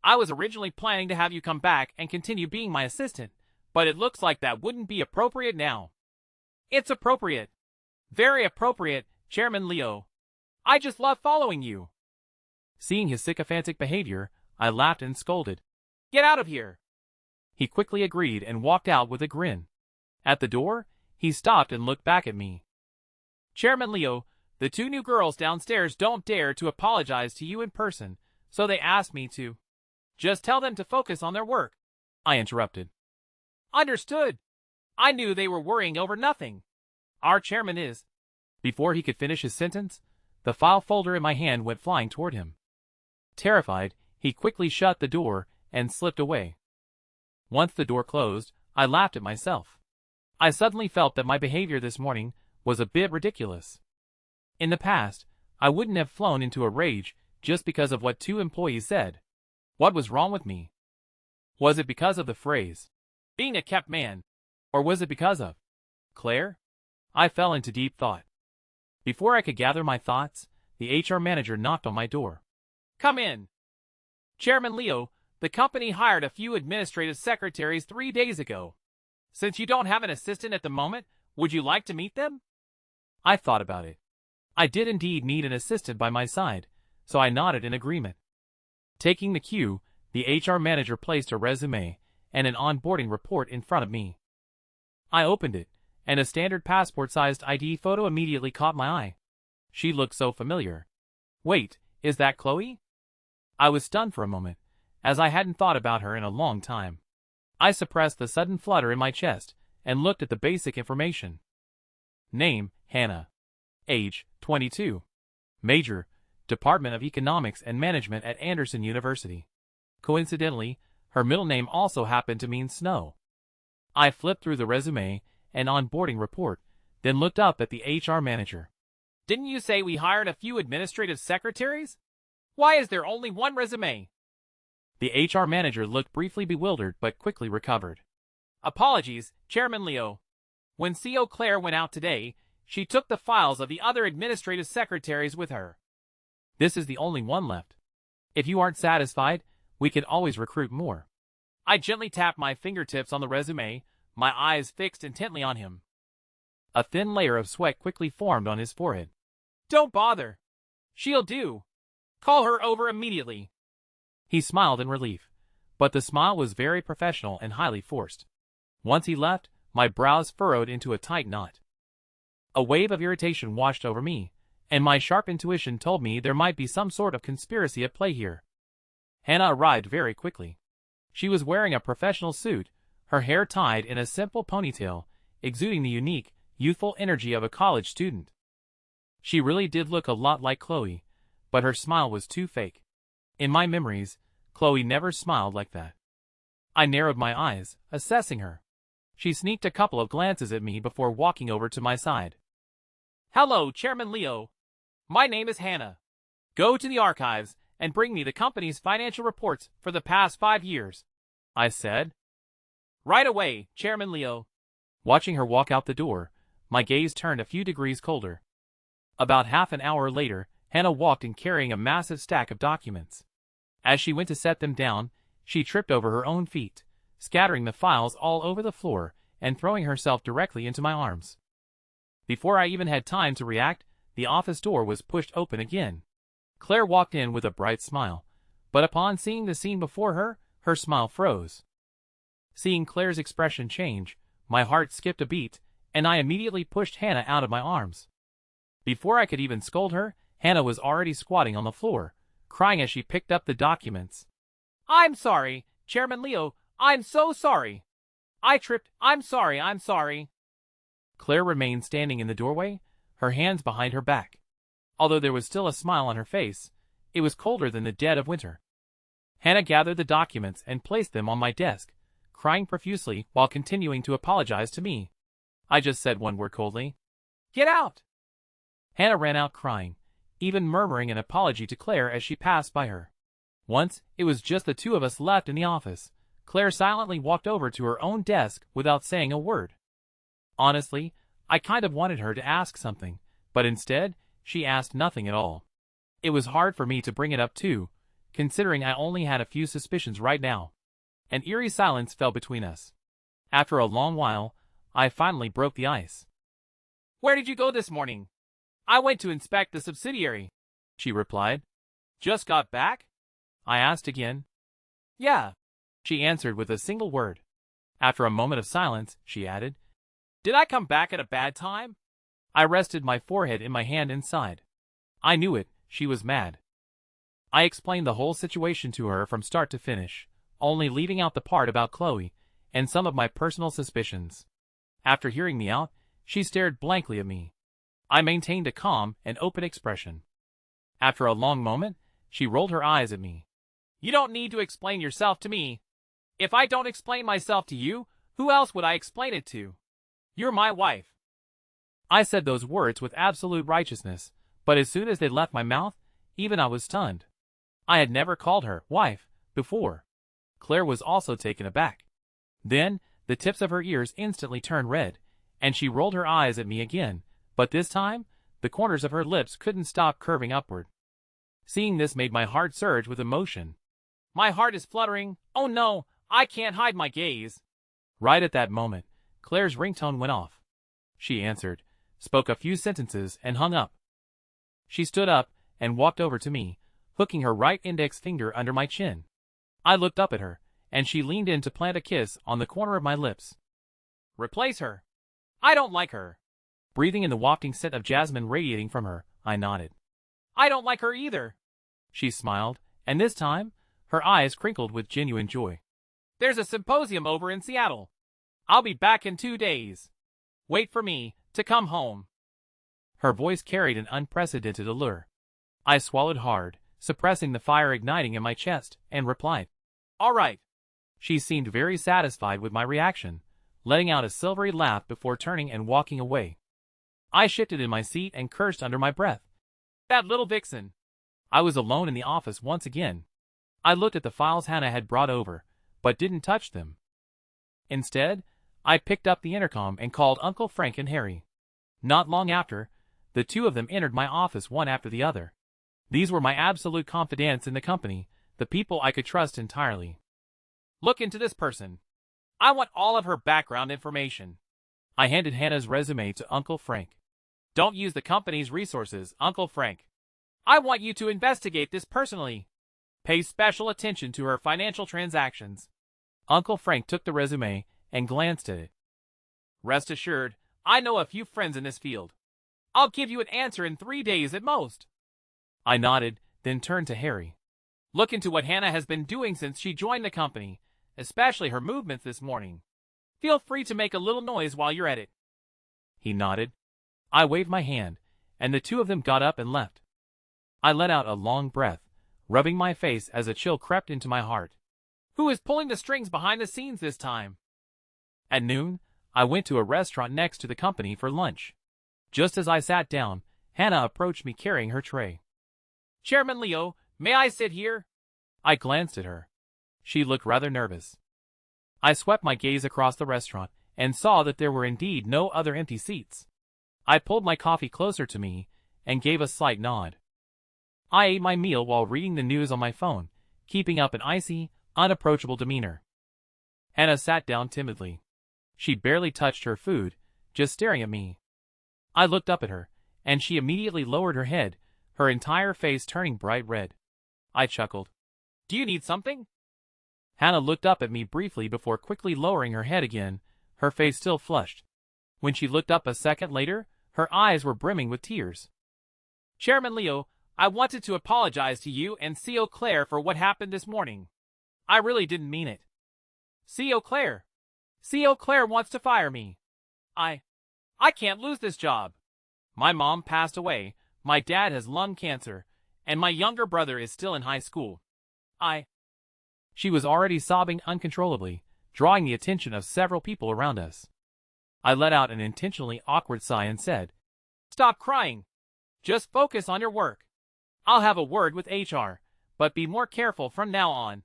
"I was originally planning to have you come back and continue being my assistant, but it looks like that wouldn't be appropriate now." "It's appropriate. Very appropriate, Chairman Leo. I just love following you." Seeing his sycophantic behavior, I laughed and scolded. "Get out of here." He quickly agreed and walked out with a grin. At the door, he stopped and looked back at me. "Chairman Leo, the two new girls downstairs don't dare to apologize to you in person, so they asked me to." "Just tell them to focus on their work," I interrupted. "Understood. I knew they were worrying over nothing. Our chairman is." Before he could finish his sentence, the file folder in my hand went flying toward him. Terrified, he quickly shut the door and slipped away. Once the door closed, I laughed at myself. I suddenly felt that my behavior this morning was a bit ridiculous. In the past, I wouldn't have flown into a rage just because of what two employees said. What was wrong with me? Was it because of the phrase, being a kept man, or was it because of Claire? I fell into deep thought. Before I could gather my thoughts, the HR manager knocked on my door. "Come in. Chairman Leo, the company hired a few administrative secretaries 3 days ago. Since you don't have an assistant at the moment, would you like to meet them?" I thought about it. I did indeed need an assistant by my side, so I nodded in agreement. Taking the cue, the HR manager placed a resume and an onboarding report in front of me. I opened it, and a standard passport-sized ID photo immediately caught my eye. She looked so familiar. Wait, is that Chloe? I was stunned for a moment, as I hadn't thought about her in a long time. I suppressed the sudden flutter in my chest and looked at the basic information. Name, Hannah. Age, 22. Major, Department of Economics and Management at Anderson University. Coincidentally, her middle name also happened to mean snow. I flipped through the resume and onboarding report, then looked up at the HR manager. Didn't you say we hired a few administrative secretaries? Why is there only one resume? The HR manager looked briefly bewildered but quickly recovered. Apologies, Chairman Leo. When CO Claire went out today, she took the files of the other administrative secretaries with her. This is the only one left. If you aren't satisfied, we can always recruit more. I gently tapped my fingertips on the resume, my eyes fixed intently on him. A thin layer of sweat quickly formed on his forehead. Don't bother. She'll do. Call her over immediately. He smiled in relief, but the smile was very professional and highly forced. Once he left, my brows furrowed into a tight knot. A wave of irritation washed over me, and my sharp intuition told me there might be some sort of conspiracy at play here. Hannah arrived very quickly. She was wearing a professional suit, her hair tied in a simple ponytail, exuding the unique, youthful energy of a college student. She really did look a lot like Chloe, but her smile was too fake. In my memories, Chloe never smiled like that. I narrowed my eyes, assessing her. She sneaked a couple of glances at me before walking over to my side. Hello, Chairman Leo. My name is Hannah. Go to the archives and bring me the company's financial reports for the past 5 years, I said. Right away, Chairman Leo. Watching her walk out the door, my gaze turned a few degrees colder. About half an hour later, Hannah walked in carrying a massive stack of documents. As she went to set them down, she tripped over her own feet, scattering the files all over the floor and throwing herself directly into my arms. Before I even had time to react, the office door was pushed open again. Claire walked in with a bright smile, but upon seeing the scene before her, her smile froze. Seeing Claire's expression change, my heart skipped a beat, and I immediately pushed Hannah out of my arms. Before I could even scold her, Hannah was already squatting on the floor, crying as she picked up the documents. I'm sorry, Chairman Leo, I'm so sorry. I tripped, I'm sorry. Claire remained standing in the doorway, her hands behind her back. Although there was still a smile on her face, it was colder than the dead of winter. Hannah gathered the documents and placed them on my desk, crying profusely while continuing to apologize to me. I just said one word coldly. Get out! Hannah ran out crying, even murmuring an apology to Claire as she passed by her. Once it was just the two of us left in the office, Claire silently walked over to her own desk without saying a word. Honestly, I kind of wanted her to ask something, but instead, she asked nothing at all. It was hard for me to bring it up too, considering I only had a few suspicions right now. An eerie silence fell between us. After a long while, I finally broke the ice. Where did you go this morning? I went to inspect the subsidiary, she replied. Just got back? I asked again. Yeah, she answered with a single word. After a moment of silence, she added, Did I come back at a bad time? I rested my forehead in my hand and sighed. I knew it, she was mad. I explained the whole situation to her from start to finish, only leaving out the part about Chloe and some of my personal suspicions. After hearing me out, she stared blankly at me. I maintained a calm and open expression. After a long moment, she rolled her eyes at me. You don't need to explain yourself to me. If I don't explain myself to you, who else would I explain it to? You're my wife. I said those words with absolute righteousness, but as soon as they left my mouth, even I was stunned. I had never called her wife before. Claire was also taken aback. Then, the tips of her ears instantly turned red, and she rolled her eyes at me again, but this time, the corners of her lips couldn't stop curving upward. Seeing this made my heart surge with emotion. My heart is fluttering. Oh no, I can't hide my gaze. Right at that moment, Claire's ringtone went off. She answered, spoke a few sentences, and hung up. She stood up and walked over to me, hooking her right index finger under my chin. I looked up at her, and she leaned in to plant a kiss on the corner of my lips. Replace her. I don't like her. Breathing in the wafting scent of jasmine radiating from her, I nodded. I don't like her either. She smiled, and this time, her eyes crinkled with genuine joy. There's a symposium over in Seattle. I'll be back in 2 days. Wait for me to come home. Her voice carried an unprecedented allure. I swallowed hard, suppressing the fire igniting in my chest, and replied, All right. She seemed very satisfied with my reaction, letting out a silvery laugh before turning and walking away. I shifted in my seat and cursed under my breath. That little vixen. I was alone in the office once again. I looked at the files Hannah had brought over, but didn't touch them. Instead, I picked up the intercom and called Uncle Frank and Harry. Not long after, the two of them entered my office one after the other. These were my absolute confidants in the company, the people I could trust entirely. Look into this person. I want all of her background information. I handed Hannah's resume to Uncle Frank. Don't use the company's resources, Uncle Frank. I want you to investigate this personally. Pay special attention to her financial transactions. Uncle Frank took the resume and glanced at it. Rest assured, I know a few friends in this field. I'll give you an answer in 3 days at most. I nodded, then turned to Harry. Look into what Hannah has been doing since she joined the company, especially her movements this morning. Feel free to make a little noise while you're at it. He nodded. I waved my hand, and the two of them got up and left. I let out a long breath, rubbing my face as a chill crept into my heart. Who is pulling the strings behind the scenes this time? At noon, I went to a restaurant next to the company for lunch. Just as I sat down, Hannah approached me carrying her tray. Chairman Leo, may I sit here? I glanced at her. She looked rather nervous. I swept my gaze across the restaurant and saw that there were indeed no other empty seats. I pulled my coffee closer to me and gave a slight nod. I ate my meal while reading the news on my phone, keeping up an icy, unapproachable demeanor. Hannah sat down timidly. She barely touched her food, just staring at me. I looked up at her, and she immediately lowered her head, her entire face turning bright red. I chuckled. Do you need something? Hannah looked up at me briefly before quickly lowering her head again, her face still flushed. When she looked up a second later, her eyes were brimming with tears. Chairman Leo, I wanted to apologize to you and C.O. Claire for what happened this morning. I really didn't mean it. C.O. Claire. C.O. Claire wants to fire me. I can't lose this job. My mom passed away, my dad has lung cancer, and my younger brother is still in high school. She was already sobbing uncontrollably, drawing the attention of several people around us. I let out an intentionally awkward sigh and said, Stop crying. Just focus on your work. I'll have a word with HR, but be more careful from now on.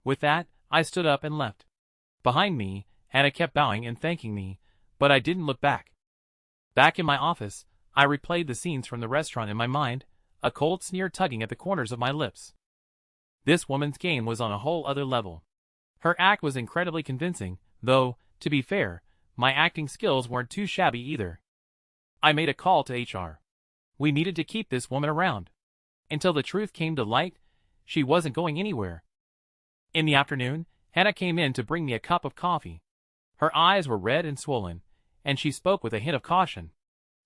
With that, I stood up and left. Behind me, Hannah kept bowing and thanking me, but I didn't look back. Back in my office, I replayed the scenes from the restaurant in my mind, a cold sneer tugging at the corners of my lips. This woman's game was on a whole other level. Her act was incredibly convincing, though, to be fair, my acting skills weren't too shabby either. I made a call to HR. We needed to keep this woman around. Until the truth came to light, she wasn't going anywhere. In the afternoon, Hannah came in to bring me a cup of coffee. Her eyes were red and swollen, and she spoke with a hint of caution.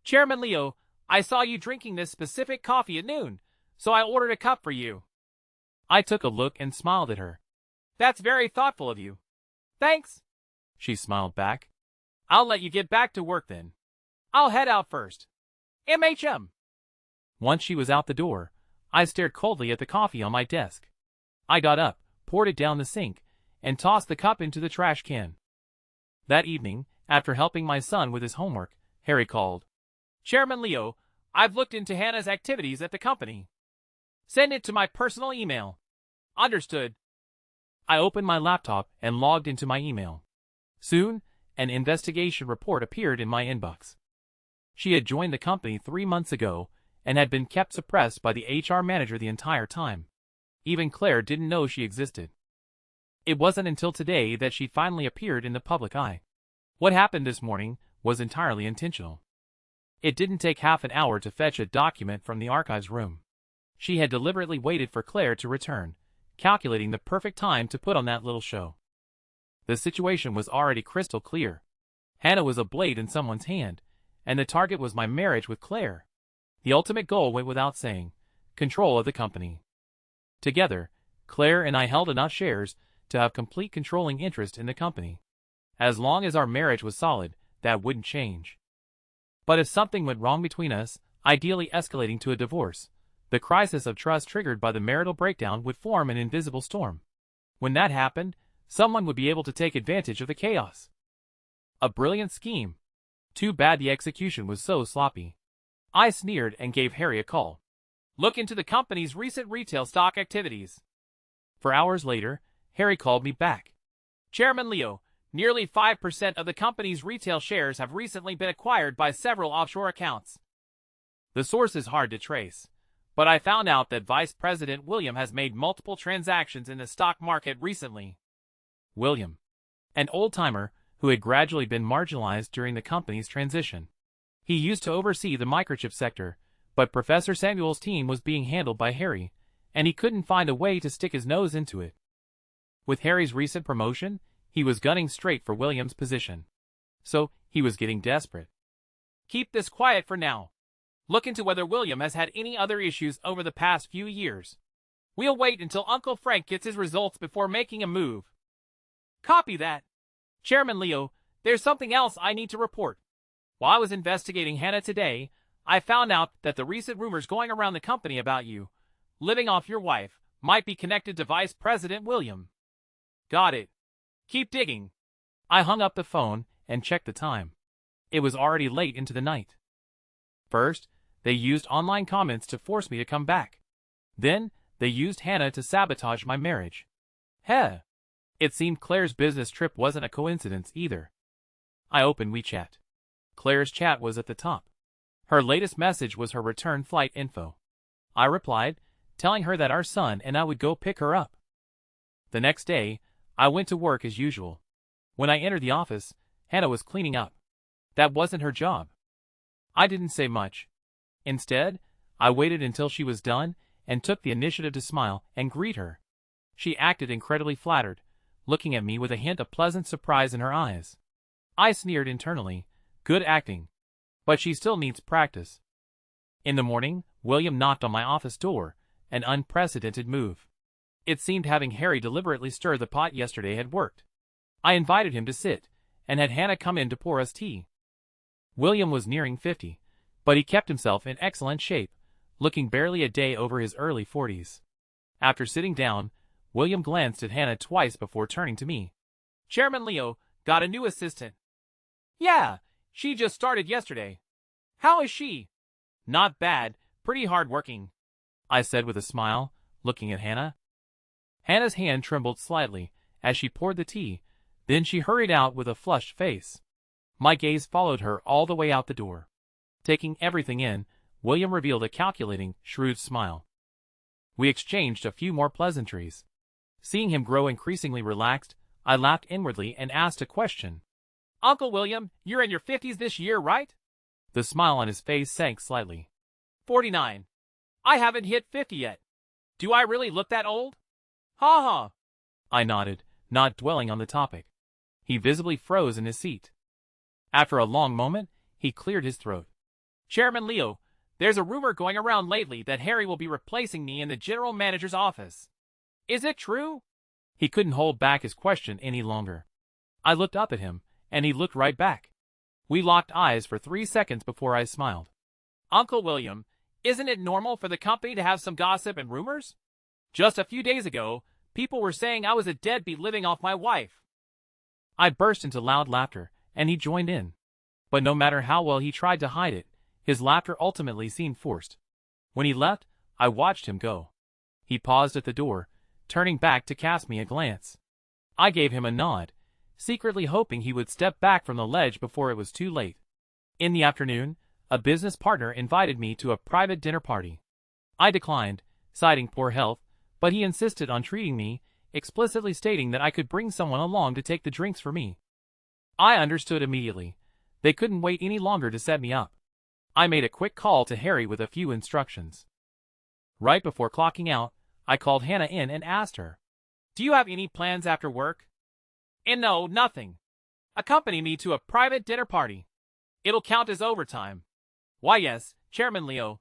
Chairman Leo, I saw you drinking this specific coffee at noon, so I ordered a cup for you. I took a look and smiled at her. That's very thoughtful of you. Thanks. She smiled back. I'll let you get back to work then. I'll head out first. MHM. Once she was out the door, I stared coldly at the coffee on my desk. I got up, poured it down the sink, and tossed the cup into the trash can. That evening, after helping my son with his homework, Harry called. Chairman Leo, I've looked into Hannah's activities at the company. Send it to my personal email. Understood. I opened my laptop and logged into my email. Soon, an investigation report appeared in my inbox. She had joined the company 3 months ago and had been kept suppressed by the HR manager the entire time. Even Claire didn't know she existed. It wasn't until today that she finally appeared in the public eye. What happened this morning was entirely intentional. It didn't take half an hour to fetch a document from the archives room. She had deliberately waited for Claire to return, calculating the perfect time to put on that little show. The situation was already crystal clear. Hannah was a blade in someone's hand, and the target was my marriage with Claire. The ultimate goal went without saying: control of the company. Together, Claire and I held enough shares to have complete controlling interest in the company. As long as our marriage was solid, that wouldn't change. But if something went wrong between us, ideally escalating to a divorce, the crisis of trust triggered by the marital breakdown would form an invisible storm. When that happened, someone would be able to take advantage of the chaos. A brilliant scheme. Too bad the execution was so sloppy. I sneered and gave Harry a call. Look into the company's recent retail stock activities. For hours later, Harry called me back. Chairman Leo, nearly 5% of the company's retail shares have recently been acquired by several offshore accounts. The source is hard to trace, but I found out that Vice President William has made multiple transactions in the stock market recently. William, an old-timer who had gradually been marginalized during the company's transition. He used to oversee the microchip sector, but Professor Samuel's team was being handled by Harry, and he couldn't find a way to stick his nose into it. With Harry's recent promotion, he was gunning straight for William's position. So, he was getting desperate. Keep this quiet for now. Look into whether William has had any other issues over the past few years. We'll wait until Uncle Frank gets his results before making a move. Copy that. Chairman Leo, there's something else I need to report. While I was investigating Hannah today, I found out that the recent rumors going around the company about you living off your wife might be connected to Vice President William. Got it. Keep digging. I hung up the phone and checked the time. It was already late into the night. First, they used online comments to force me to come back. Then, they used Hannah to sabotage my marriage. Heh. It seemed Claire's business trip wasn't a coincidence either. I opened WeChat. Claire's chat was at the top. Her latest message was her return flight info. I replied, telling her that our son and I would go pick her up. The next day, I went to work as usual. When I entered the office, Hannah was cleaning up. That wasn't her job. I didn't say much. Instead, I waited until she was done and took the initiative to smile and greet her. She acted incredibly flattered, looking at me with a hint of pleasant surprise in her eyes. I sneered internally, good acting. But she still needs practice. In the morning, William knocked on my office door, an unprecedented move. It seemed having Harry deliberately stir the pot yesterday had worked. I invited him to sit, and had Hannah come in to pour us tea. William was nearing 50, but he kept himself in excellent shape, looking barely a day over his early 40s. After sitting down, William glanced at Hannah twice before turning to me. Chairman Leo, got a new assistant. Yeah, she just started yesterday. How is she? Not bad, pretty hard-working, I said with a smile, looking at Hannah. Hannah's hand trembled slightly as she poured the tea, then she hurried out with a flushed face. My gaze followed her all the way out the door. Taking everything in, William revealed a calculating, shrewd smile. We exchanged a few more pleasantries. Seeing him grow increasingly relaxed, I laughed inwardly and asked a question. Uncle William, you're in your 50s this year, right? The smile on his face sank slightly. 49. I haven't hit 50 yet. Do I really look that old? Ha ha. I nodded, not dwelling on the topic. He visibly froze in his seat. After a long moment, he cleared his throat. Chairman Leo, there's a rumor going around lately that Harry will be replacing me in the general manager's office. Is it true? He couldn't hold back his question any longer. I looked up at him, and he looked right back. We locked eyes for 3 seconds before I smiled. Uncle William, isn't it normal for the company to have some gossip and rumors? Just a few days ago, people were saying I was a deadbeat living off my wife. I burst into loud laughter, and he joined in. But no matter how well he tried to hide it, his laughter ultimately seemed forced. When he left, I watched him go. He paused at the door, turning back to cast me a glance. I gave him a nod, secretly hoping he would step back from the ledge before it was too late. In the afternoon, a business partner invited me to a private dinner party. I declined, citing poor health, but he insisted on treating me, explicitly stating that I could bring someone along to take the drinks for me. I understood immediately. They couldn't wait any longer to set me up. I made a quick call to Harry with a few instructions. Right before clocking out, I called Hannah in and asked her, "Do you have any plans after work?" "And no, nothing. Accompany me to a private dinner party. It'll count as overtime." "Why yes, Chairman Leo."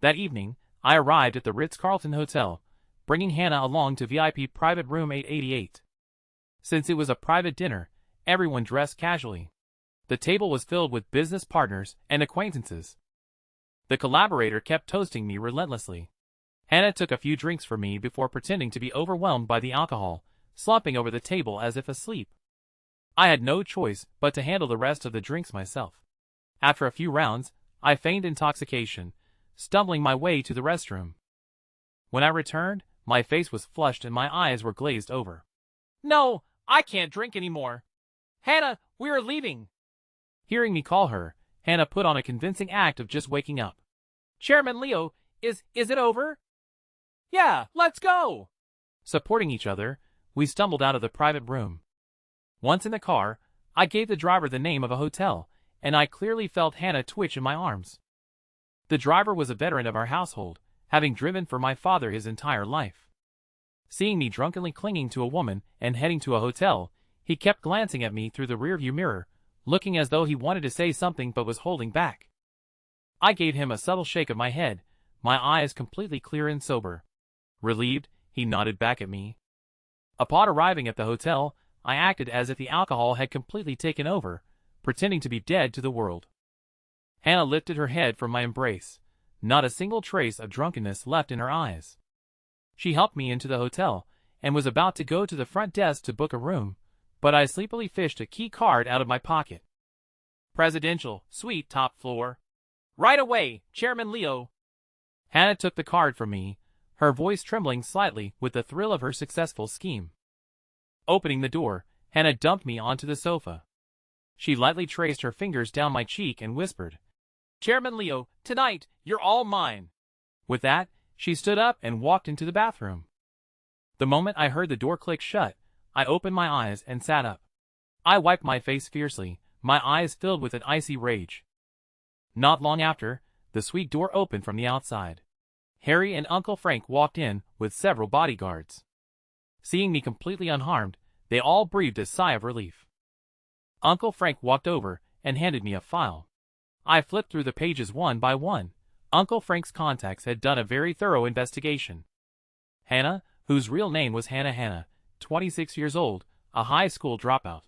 That evening, I arrived at the Ritz-Carlton Hotel, bringing Hannah along to VIP private room 888. Since it was a private dinner, everyone dressed casually. The table was filled with business partners and acquaintances. The collaborator kept toasting me relentlessly. Hannah took a few drinks from me before pretending to be overwhelmed by the alcohol, slumping over the table as if asleep. I had no choice but to handle the rest of the drinks myself. After a few rounds, I feigned intoxication, stumbling my way to the restroom. When I returned, my face was flushed and my eyes were glazed over. No, I can't drink anymore. Hannah, we are leaving. Hearing me call her, Hannah put on a convincing act of just waking up. Chairman Leo, is it over? Yeah, let's go. Supporting each other, we stumbled out of the private room. Once in the car, I gave the driver the name of a hotel, and I clearly felt Hannah twitch in my arms. The driver was a veteran of our household, having driven for my father his entire life. Seeing me drunkenly clinging to a woman and heading to a hotel, he kept glancing at me through the rearview mirror, looking as though he wanted to say something but was holding back. I gave him a subtle shake of my head, my eyes completely clear and sober. Relieved, he nodded back at me. Upon arriving at the hotel, I acted as if the alcohol had completely taken over, pretending to be dead to the world. Hannah lifted her head from my embrace, not a single trace of drunkenness left in her eyes. She helped me into the hotel, and was about to go to the front desk to book a room, but I sleepily fished a key card out of my pocket. Presidential, suite top floor. Right away, Chairman Leo. Hannah took the card from me, her voice trembling slightly with the thrill of her successful scheme. Opening the door, Hannah dumped me onto the sofa. She lightly traced her fingers down my cheek and whispered, Chairman Leo, tonight, you're all mine. With that, she stood up and walked into the bathroom. The moment I heard the door click shut, I opened my eyes and sat up. I wiped my face fiercely, my eyes filled with an icy rage. Not long after, the suite door opened from the outside. Harry and Uncle Frank walked in with several bodyguards. Seeing me completely unharmed, they all breathed a sigh of relief. Uncle Frank walked over and handed me a file. I flipped through the pages one by one. Uncle Frank's contacts had done a very thorough investigation. Hannah, whose real name was Hannah, 26 years old, a high school dropout.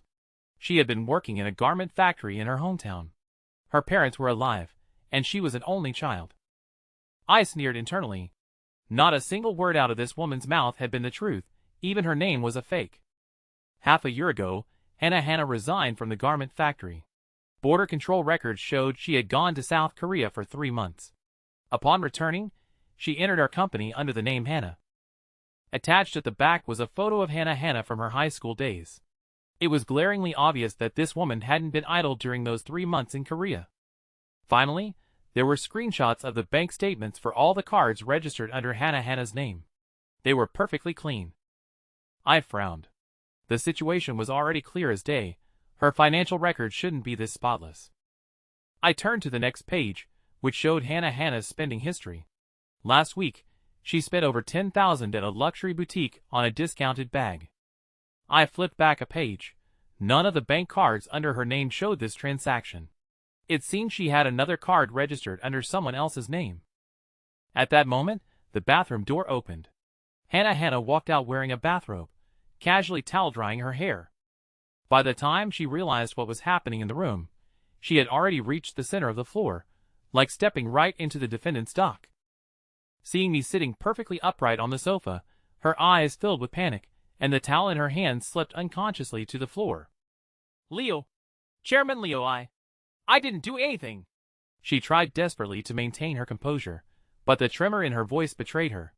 She had been working in a garment factory in her hometown. Her parents were alive, and she was an only child. I sneered internally. Not a single word out of this woman's mouth had been the truth, even her name was a fake. Half a year ago, Hannah resigned from the garment factory. Border control records showed she had gone to South Korea for 3 months. Upon returning, she entered our company under the name Hannah. Attached at the back was a photo of Hannah from her high school days. It was glaringly obvious that this woman hadn't been idle during those 3 months in Korea. Finally, there were screenshots of the bank statements for all the cards registered under Hannah's name. They were perfectly clean. I frowned. The situation was already clear as day. Her financial record shouldn't be this spotless. I turned to the next page, which showed Hannah's spending history. Last week, she spent over $10,000 at a luxury boutique on a discounted bag. I flipped back a page. None of the bank cards under her name showed this transaction. It seemed she had another card registered under someone else's name. At that moment, the bathroom door opened. Hannah walked out wearing a bathrobe, casually towel-drying her hair. By the time she realized what was happening in the room, she had already reached the center of the floor, like stepping right into the defendant's dock. Seeing me sitting perfectly upright on the sofa, her eyes filled with panic, and the towel in her hand slipped unconsciously to the floor. Leo. Chairman Leo, I didn't do anything. She tried desperately to maintain her composure, but the tremor in her voice betrayed her.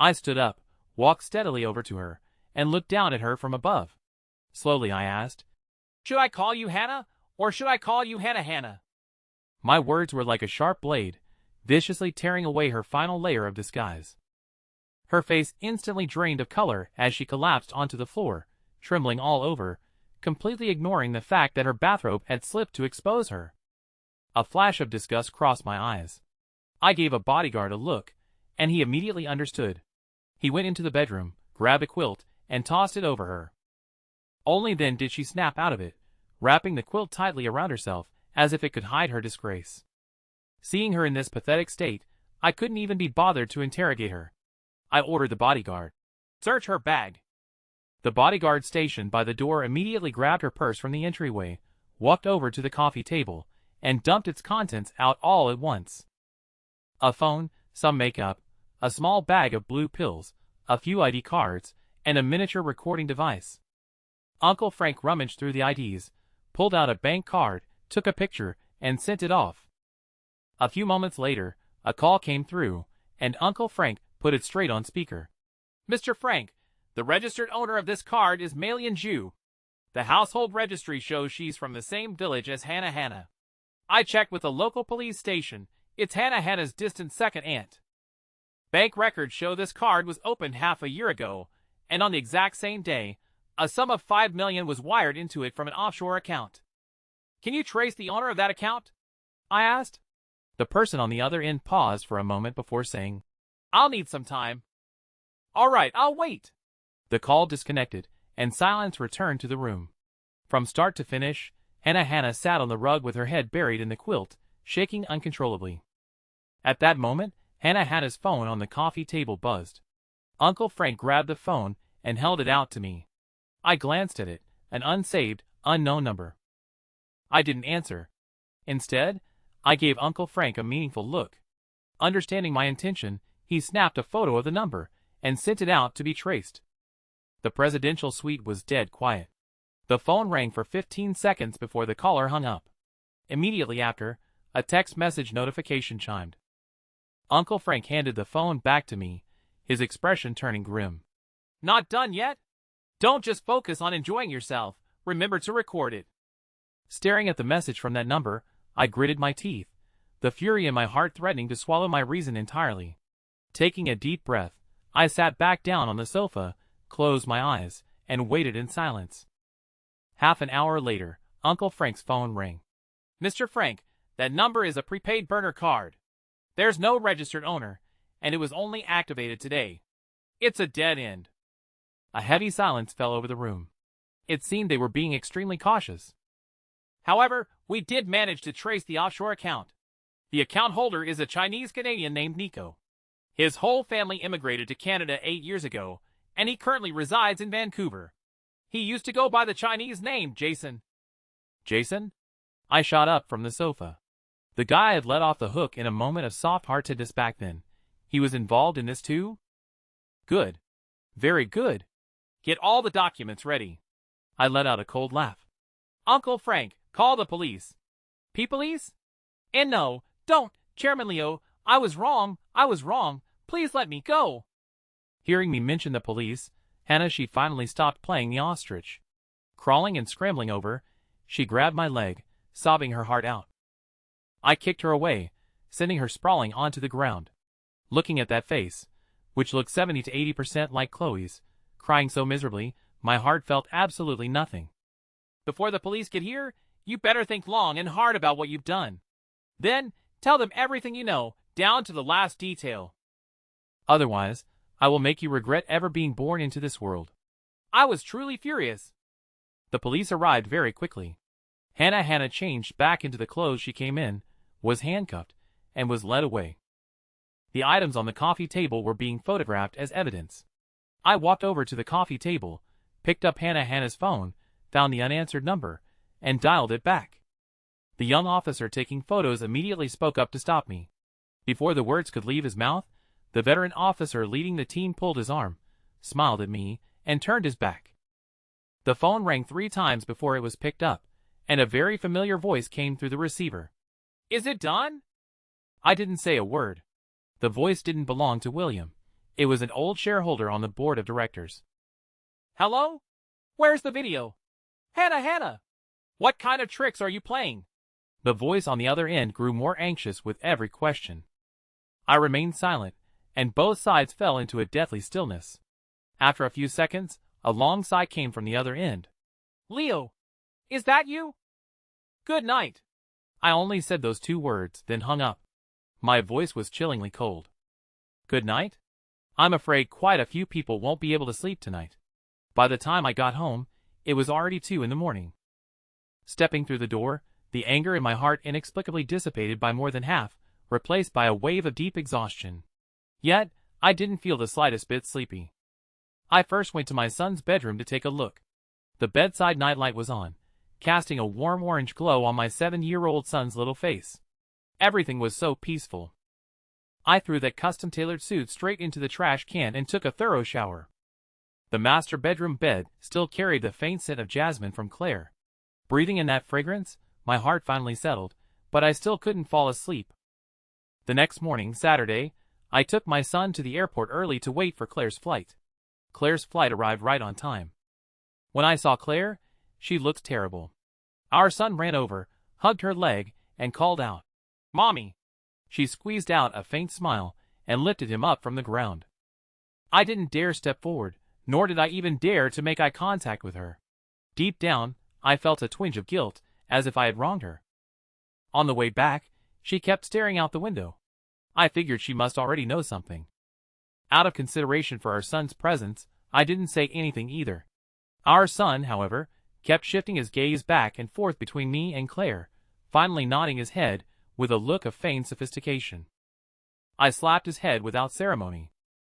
I stood up, walked steadily over to her, and looked down at her from above. Slowly I asked, Should I call you Hannah, or should I call you Hannah? My words were like a sharp blade, viciously tearing away her final layer of disguise. Her face instantly drained of color as she collapsed onto the floor, trembling all over, completely ignoring the fact that her bathrobe had slipped to expose her. A flash of disgust crossed my eyes. I gave a bodyguard a look, and he immediately understood. He went into the bedroom, grabbed a quilt, and tossed it over her. Only then did she snap out of it, wrapping the quilt tightly around herself as if it could hide her disgrace. Seeing her in this pathetic state, I couldn't even be bothered to interrogate her. I ordered the bodyguard, Search her bag. The bodyguard stationed by the door immediately grabbed her purse from the entryway, walked over to the coffee table, and dumped its contents out all at once. A phone, some makeup, a small bag of blue pills, a few ID cards, and a miniature recording device. Uncle Frank rummaged through the IDs, pulled out a bank card, took a picture, and sent it off. A few moments later, a call came through, and Uncle Frank put it straight on speaker. Mr. Frank, the registered owner of this card is Malian Jew. The household registry shows she's from the same village as Hannah. I checked with the local police station. It's Hannah's distant second aunt. Bank records show this card was opened half a year ago, and on the exact same day, a sum of $5 million was wired into it from an offshore account. Can you trace the owner of that account? I asked. The person on the other end paused for a moment before saying, I'll need some time. All right, I'll wait. The call disconnected, and silence returned to the room. From start to finish, Hannah sat on the rug with her head buried in the quilt, shaking uncontrollably. At that moment, Hannah's phone on the coffee table buzzed. Uncle Frank grabbed the phone and held it out to me. I glanced at it, an unsaved, unknown number. I didn't answer. Instead, I gave Uncle Frank a meaningful look. Understanding my intention, he snapped a photo of the number and sent it out to be traced. The presidential suite was dead quiet. The phone rang for 15 seconds before the caller hung up. Immediately after, a text message notification chimed. Uncle Frank handed the phone back to me, his expression turning grim. Not done yet? Don't just focus on enjoying yourself. Remember to record it. Staring at the message from that number, I gritted my teeth, the fury in my heart threatening to swallow my reason entirely. Taking a deep breath, I sat back down on the sofa, closed my eyes, and waited in silence. Half an hour later, Uncle Frank's phone rang. Mr. Frank, that number is a prepaid burner card. There's no registered owner, and it was only activated today. It's a dead end. A heavy silence fell over the room. It seemed they were being extremely cautious. However, we did manage to trace the offshore account. The account holder is a Chinese-Canadian named Nico. His whole family immigrated to Canada 8 years ago, and he currently resides in Vancouver. He used to go by the Chinese name Jason. Jason? I shot up from the sofa. The guy had let off the hook in a moment of soft-heartedness back then. He was involved in this too? Good. Very good. Get all the documents ready. I let out a cold laugh. Uncle Frank, call the police. Police? And no, don't, Chairman Leo, I was wrong. Please let me go. Hearing me mention the police, she finally stopped playing the ostrich. Crawling and scrambling over, she grabbed my leg, sobbing her heart out. I kicked her away, sending her sprawling onto the ground. Looking at that face, which looked 70 to 80% like Chloe's, crying so miserably, my heart felt absolutely nothing. Before the police get here, you better think long and hard about what you've done. Then, tell them everything you know, down to the last detail. Otherwise, I will make you regret ever being born into this world. I was truly furious. The police arrived very quickly. Hannah changed back into the clothes she came in, was handcuffed, and was led away. The items on the coffee table were being photographed as evidence. I walked over to the coffee table, picked up Hannah's phone, found the unanswered number, and dialed it back. The young officer taking photos immediately spoke up to stop me. Before the words could leave his mouth, the veteran officer leading the team pulled his arm, smiled at me, and turned his back. The phone rang 3 times before it was picked up, and a very familiar voice came through the receiver. Is it done? I didn't say a word. The voice didn't belong to William. It was an old shareholder on the board of directors. Hello? Where's the video? Hannah! What kind of tricks are you playing? The voice on the other end grew more anxious with every question. I remained silent, and both sides fell into a deathly stillness. After a few seconds, a long sigh came from the other end. Leo, is that you? Good night. I only said those 2 words, then hung up. My voice was chillingly cold. Good night? I'm afraid quite a few people won't be able to sleep tonight. By the time I got home, it was already 2 in the morning. Stepping through the door, the anger in my heart inexplicably dissipated by more than half, replaced by a wave of deep exhaustion. Yet, I didn't feel the slightest bit sleepy. I first went to my son's bedroom to take a look. The bedside nightlight was on, casting a warm orange glow on my 7-year-old son's little face. Everything was so peaceful. I threw that custom-tailored suit straight into the trash can and took a thorough shower. The master bedroom bed still carried the faint scent of jasmine from Claire. Breathing in that fragrance, my heart finally settled, but I still couldn't fall asleep. The next morning, Saturday, I took my son to the airport early to wait for Claire's flight. Claire's flight arrived right on time. When I saw Claire, she looked terrible. Our son ran over, hugged her leg, and called out, "Mommy!" She squeezed out a faint smile and lifted him up from the ground. I didn't dare step forward, nor did I even dare to make eye contact with her. Deep down, I felt a twinge of guilt, as if I had wronged her. On the way back, she kept staring out the window. I figured she must already know something. Out of consideration for our son's presence, I didn't say anything either. Our son, however, kept shifting his gaze back and forth between me and Claire, finally nodding his head with a look of feigned sophistication. I slapped his head without ceremony.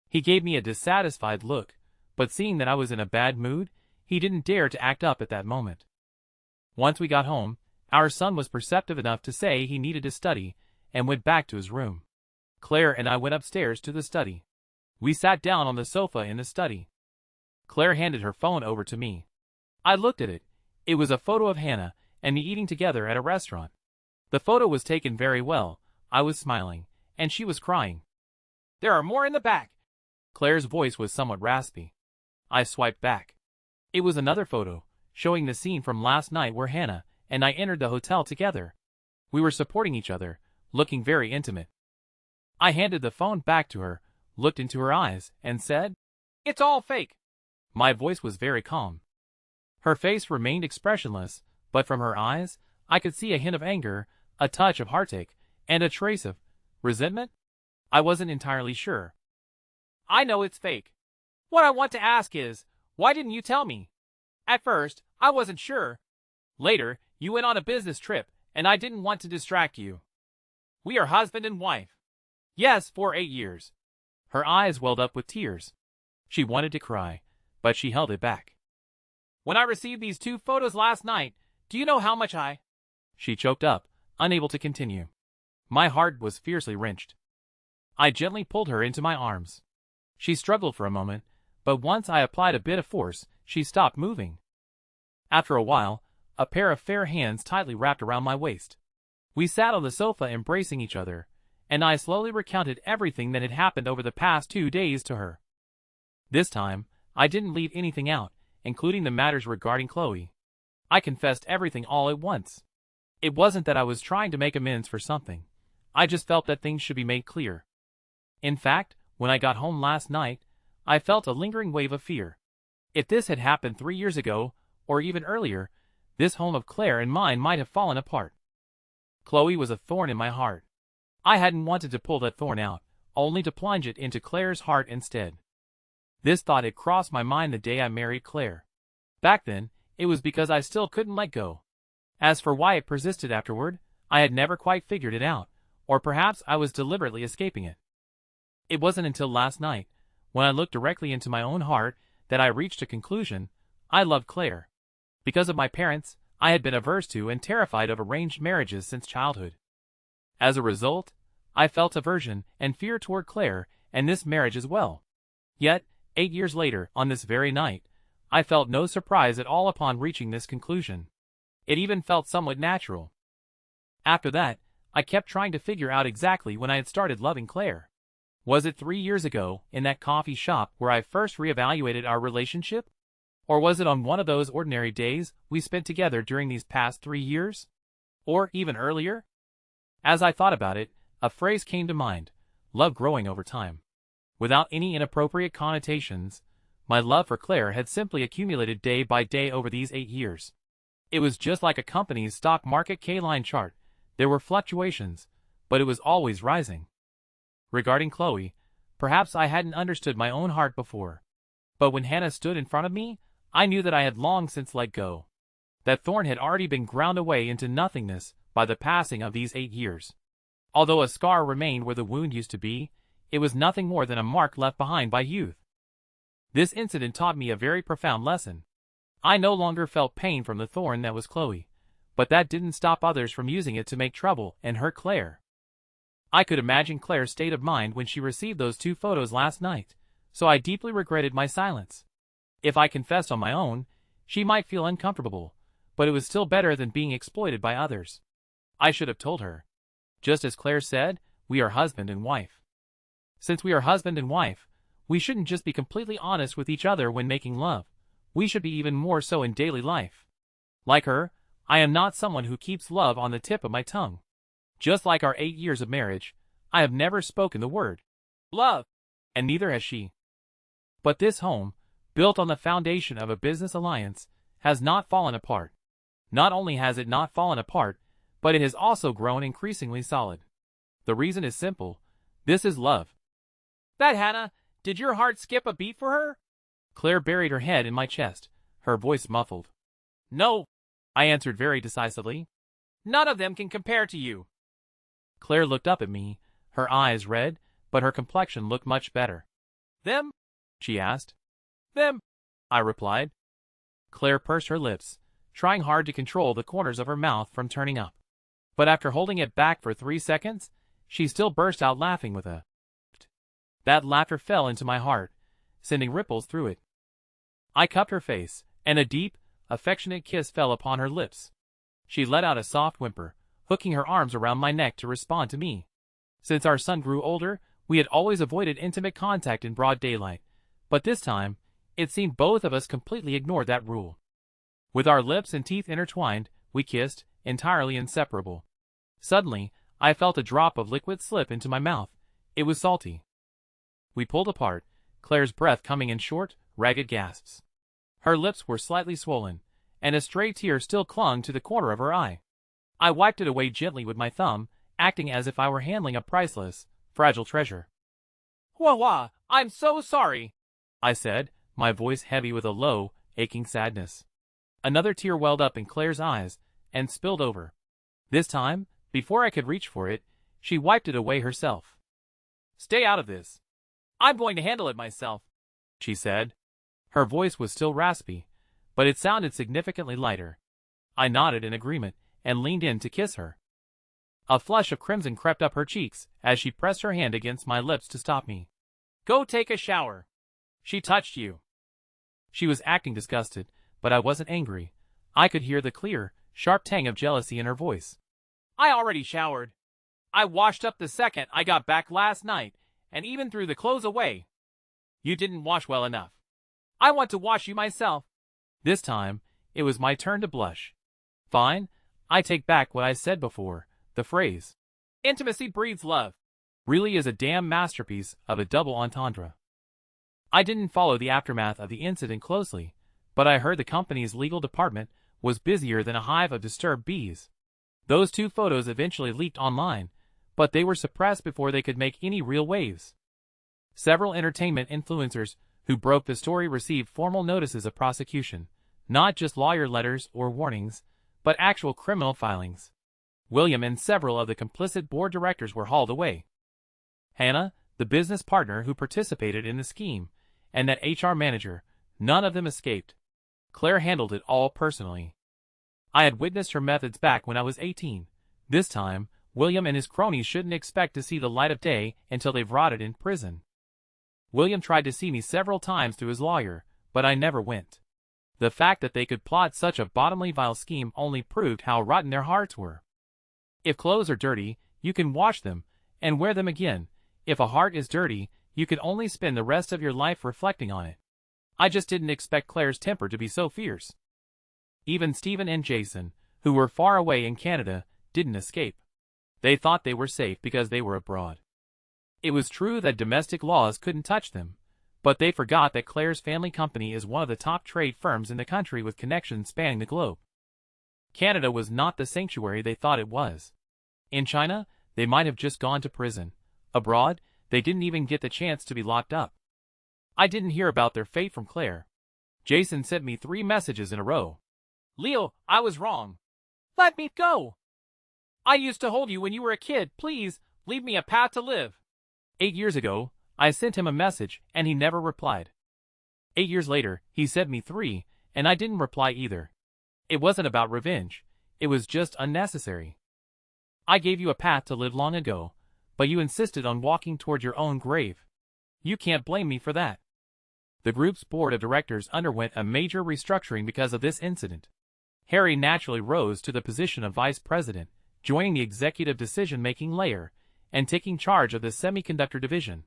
He gave me a dissatisfied look, but seeing that I was in a bad mood, he didn't dare to act up at that moment. Once we got home, our son was perceptive enough to say he needed to study and went back to his room. Claire and I went upstairs to the study. We sat down on the sofa in the study. Claire handed her phone over to me. I looked at it. It was a photo of Hannah and me eating together at a restaurant. The photo was taken very well. I was smiling, and she was crying. "There are more in the back." Claire's voice was somewhat raspy. I swiped back. It was another photo, showing the scene from last night where Hannah and I entered the hotel together. We were supporting each other, looking very intimate. I handed the phone back to her, looked into her eyes, and said, "It's all fake." My voice was very calm. Her face remained expressionless, but from her eyes, I could see a hint of anger, a touch of heartache, and a trace of resentment? I wasn't entirely sure. "I know it's fake. What I want to ask is, why didn't you tell me? At first, I wasn't sure. Later, you went on a business trip, and I didn't want to distract you. We are husband and wife. Yes, for 8 years. Her eyes welled up with tears. She wanted to cry, but she held it back. When I received these 2 photos last night, do you know how much I... She choked up, unable to continue. My heart was fiercely wrenched. I gently pulled her into my arms. She struggled for a moment, but once I applied a bit of force, she stopped moving. After a while, a pair of fair hands tightly wrapped around my waist. We sat on the sofa embracing each other, and I slowly recounted everything that had happened over the past 2 days to her. This time, I didn't leave anything out, including the matters regarding Chloe. I confessed everything all at once. It wasn't that I was trying to make amends for something. I just felt that things should be made clear. In fact, when I got home last night, I felt a lingering wave of fear. If this had happened 3 years ago, or even earlier, this home of Claire and mine might have fallen apart. Chloe was a thorn in my heart. I hadn't wanted to pull that thorn out, only to plunge it into Claire's heart instead. This thought had crossed my mind the day I married Claire. Back then, it was because I still couldn't let go. As for why it persisted afterward, I had never quite figured it out, or perhaps I was deliberately escaping it. It wasn't until last night, when I looked directly into my own heart, that I reached a conclusion. I loved Claire. Because of my parents, I had been averse to and terrified of arranged marriages since childhood. As a result, I felt aversion and fear toward Claire and this marriage as well. Yet, 8 years later, on this very night, I felt no surprise at all upon reaching this conclusion. It even felt somewhat natural. After that, I kept trying to figure out exactly when I had started loving Claire. Was it 3 years ago, in that coffee shop where I first reevaluated our relationship? Or was it on one of those ordinary days we spent together during these past 3 years? Or even earlier? As I thought about it, a phrase came to mind: love growing over time. Without any inappropriate connotations, my love for Claire had simply accumulated day by day over these 8 years. It was just like a company's stock market K-line chart. There were fluctuations, but it was always rising. Regarding Chloe, perhaps I hadn't understood my own heart before. But when Hannah stood in front of me, I knew that I had long since let go. That thorn had already been ground away into nothingness by the passing of these 8 years. Although a scar remained where the wound used to be, it was nothing more than a mark left behind by youth. This incident taught me a very profound lesson. I no longer felt pain from the thorn that was Chloe, but that didn't stop others from using it to make trouble and hurt Claire. I could imagine Claire's state of mind when she received those 2 photos last night, so I deeply regretted my silence. If I confessed on my own, she might feel uncomfortable, but it was still better than being exploited by others. I should have told her. Just as Claire said, we are husband and wife. Since we are husband and wife, we shouldn't just be completely honest with each other when making love. We should be even more so in daily life. Like her, I am not someone who keeps love on the tip of my tongue. Just like our 8 years of marriage, I have never spoken the word love, and neither has she. But this home, built on the foundation of a business alliance, has not fallen apart. Not only has it not fallen apart, but it has also grown increasingly solid. The reason is simple. This is love. That Hannah, did your heart skip a beat for her? Claire buried her head in my chest, her voice muffled. No, I answered very decisively. None of them can compare to you. Claire looked up at me, her eyes red, but her complexion looked much better. Them? She asked. Them, I replied. Claire pursed her lips, trying hard to control the corners of her mouth from turning up. But after holding it back for 3 seconds, she still burst out laughing with a That laughter fell into my heart, sending ripples through it. I cupped her face, and a deep, affectionate kiss fell upon her lips. She let out a soft whimper, hooking her arms around my neck to respond to me. Since our son grew older, we had always avoided intimate contact in broad daylight, but this time, it seemed both of us completely ignored that rule. With our lips and teeth intertwined, we kissed, entirely inseparable. Suddenly, I felt a drop of liquid slip into my mouth. It was salty. We pulled apart, Claire's breath coming in short, ragged gasps. Her lips were slightly swollen, and a stray tear still clung to the corner of her eye. I wiped it away gently with my thumb, acting as if I were handling a priceless, fragile treasure. Wah, I'm so sorry, I said, my voice heavy with a low, aching sadness. Another tear welled up in Claire's eyes and spilled over. This time, before I could reach for it, she wiped it away herself. Stay out of this. I'm going to handle it myself, she said. Her voice was still raspy, but it sounded significantly lighter. I nodded in agreement and leaned in to kiss her. A flush of crimson crept up her cheeks as she pressed her hand against my lips to stop me. Go take a shower. She touched you. She was acting disgusted, but I wasn't angry. I could hear the clear, sharp tang of jealousy in her voice. I already showered. I washed up the second I got back last night, and even threw the clothes away. You didn't wash well enough. I want to wash you myself. This time, it was my turn to blush. Fine, I take back what I said before. The phrase, intimacy breeds love, really is a damn masterpiece of a double entendre. I didn't follow the aftermath of the incident closely, but I heard the company's legal department was busier than a hive of disturbed bees. Those 2 photos eventually leaked online, but they were suppressed before they could make any real waves. Several entertainment influencers who broke the story received formal notices of prosecution, not just lawyer letters or warnings, but actual criminal filings. William and several of the complicit board directors were hauled away. Hannah, the business partner who participated in the scheme, and that HR manager, none of them escaped. Claire handled it all personally. I had witnessed her methods back when I was 18. This time, William and his cronies shouldn't expect to see the light of day until they've rotted in prison. William tried to see me several times through his lawyer, but I never went. The fact that they could plot such a bottomly vile scheme only proved how rotten their hearts were. If clothes are dirty, you can wash them and wear them again. If a heart is dirty, you can only spend the rest of your life reflecting on it. I just didn't expect Claire's temper to be so fierce. Even Stephen and Jason, who were far away in Canada, didn't escape. They thought they were safe because they were abroad. It was true that domestic laws couldn't touch them, but they forgot that Claire's family company is one of the top trade firms in the country with connections spanning the globe. Canada was not the sanctuary they thought it was. In China, they might have just gone to prison. Abroad, they didn't even get the chance to be locked up. I didn't hear about their fate from Claire. Jason sent me 3 messages in a row. Leo, I was wrong. Let me go. I used to hold you when you were a kid. Please, leave me a path to live. 8 years ago, I sent him a message and he never replied. 8 years later, he sent me 3, and I didn't reply either. It wasn't about revenge. It was just unnecessary. I gave you a path to live long ago, but you insisted on walking toward your own grave. You can't blame me for that. The group's board of directors underwent a major restructuring because of this incident. Harry naturally rose to the position of vice president, joining the executive decision-making layer, and taking charge of the semiconductor division.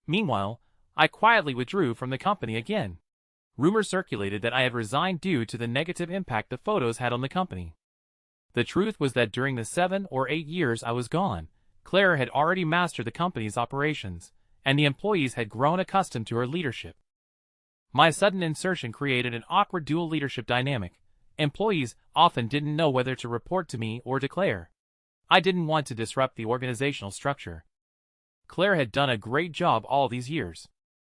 Meanwhile, I quietly withdrew from the company again. Rumors circulated that I had resigned due to the negative impact the photos had on the company. The truth was that during the 7 or 8 years I was gone, Claire had already mastered the company's operations, and the employees had grown accustomed to her leadership. My sudden insertion created an awkward dual leadership dynamic. Employees often didn't know whether to report to me or to Claire. I didn't want to disrupt the organizational structure. Claire had done a great job all these years.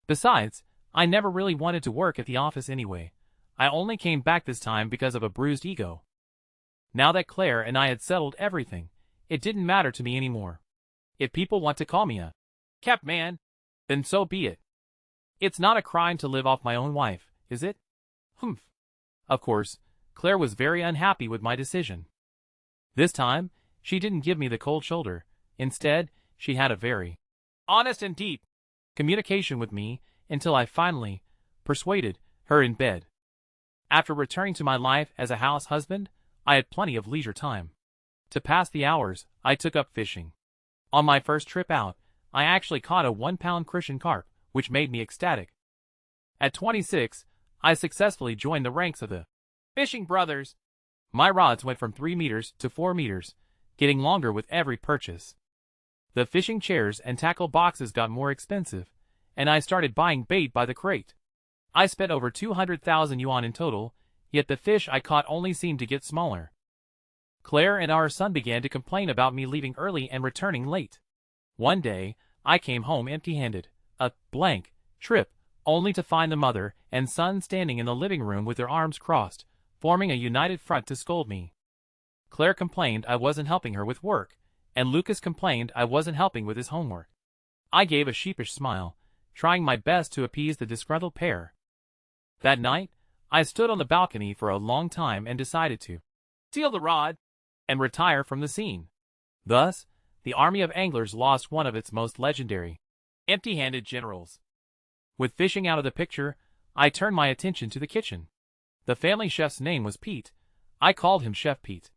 Besides, I never really wanted to work at the office anyway. I only came back this time because of a bruised ego. Now that Claire and I had settled everything, it didn't matter to me anymore. If people want to call me a cap man, then so be it. It's not a crime to live off my own wife, is it? Humph. Of course, Claire was very unhappy with my decision. This time, she didn't give me the cold shoulder. Instead, she had a very honest and deep communication with me until I finally persuaded her in bed. After returning to my life as a house husband, I had plenty of leisure time. To pass the hours, I took up fishing. On my first trip out, I actually caught a 1-pound Christian carp, which made me ecstatic. At 26, I successfully joined the ranks of the fishing brothers. My rods went from 3 meters to 4 meters, getting longer with every purchase. The fishing chairs and tackle boxes got more expensive, and I started buying bait by the crate. I spent over 200,000 yuan in total, yet the fish I caught only seemed to get smaller. Claire and our son began to complain about me leaving early and returning late. One day, I came home empty-handed, a blank trip, only to find the mother and son standing in the living room with their arms crossed, forming a united front to scold me. Claire complained I wasn't helping her with work, and Lucas complained I wasn't helping with his homework. I gave a sheepish smile, trying my best to appease the disgruntled pair. That night, I stood on the balcony for a long time and decided to steal the rod and retire from the scene. Thus, the army of anglers lost one of its most legendary, empty-handed generals. With fishing out of the picture, I turned my attention to the kitchen. The family chef's name was Pete. I called him Chef Pete.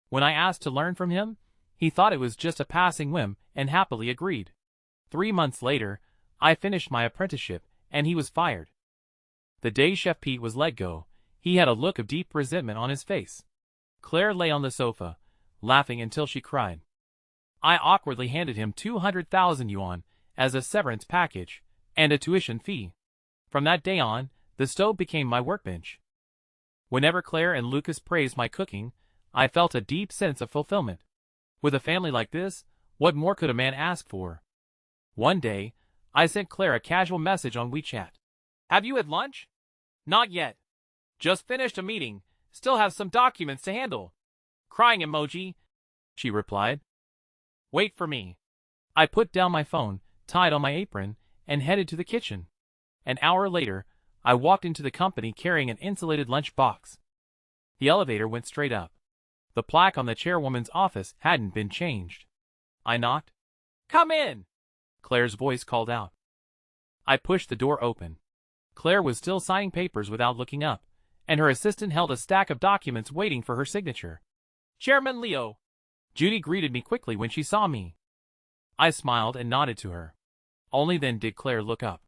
When I asked to learn from him, he thought it was just a passing whim and happily agreed. 3 months later, I finished my apprenticeship, and he was fired. The day Chef Pete was let go, he had a look of deep resentment on his face. Claire lay on the sofa, laughing until she cried. I awkwardly handed him 200,000 yuan as a severance package and a tuition fee. From that day on, the stove became my workbench. Whenever Claire and Lucas praised my cooking, I felt a deep sense of fulfillment. With a family like this, what more could a man ask for? One day, I sent Claire a casual message on WeChat. Have you had lunch? Not yet. Just finished a meeting, still have some documents to handle. Crying emoji, she replied. Wait for me. I put down my phone, tied on my apron, and headed to the kitchen. An hour later, I walked into the company carrying an insulated lunch box. The elevator went straight up. The plaque on the chairwoman's office hadn't been changed. I knocked. Come in, Claire's voice called out. I pushed the door open. Claire was still signing papers without looking up, and her assistant held a stack of documents waiting for her signature. Chairman Leo. Judy greeted me quickly when she saw me. I smiled and nodded to her. Only then did Claire look up.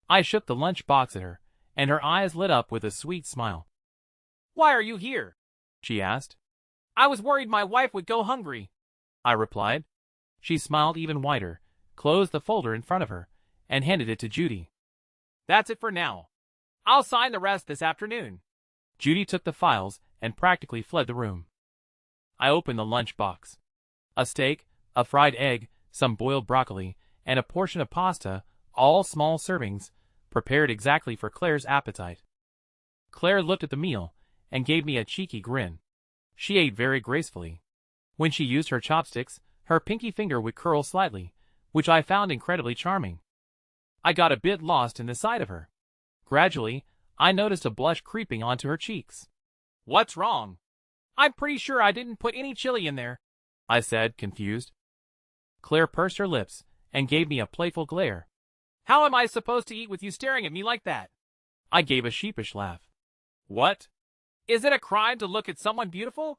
I shook the lunch box at her, and her eyes lit up with a sweet smile. Why are you here? She asked. I was worried my wife would go hungry, I replied. She smiled even wider, closed the folder in front of her, and handed it to Judy. That's it for now. I'll sign the rest this afternoon. Judy took the files and practically fled the room. I opened the lunch box. A steak, a fried egg, some boiled broccoli, and a portion of pasta, all small servings, prepared exactly for Claire's appetite. Claire looked at the meal and gave me a cheeky grin. She ate very gracefully. When she used her chopsticks, her pinky finger would curl slightly, which I found incredibly charming. I got a bit lost in the sight of her. Gradually, I noticed a blush creeping onto her cheeks. What's wrong? I'm pretty sure I didn't put any chili in there, I said, confused. Claire pursed her lips and gave me a playful glare. How am I supposed to eat with you staring at me like that? I gave a sheepish laugh. What? Is it a crime to look at someone beautiful?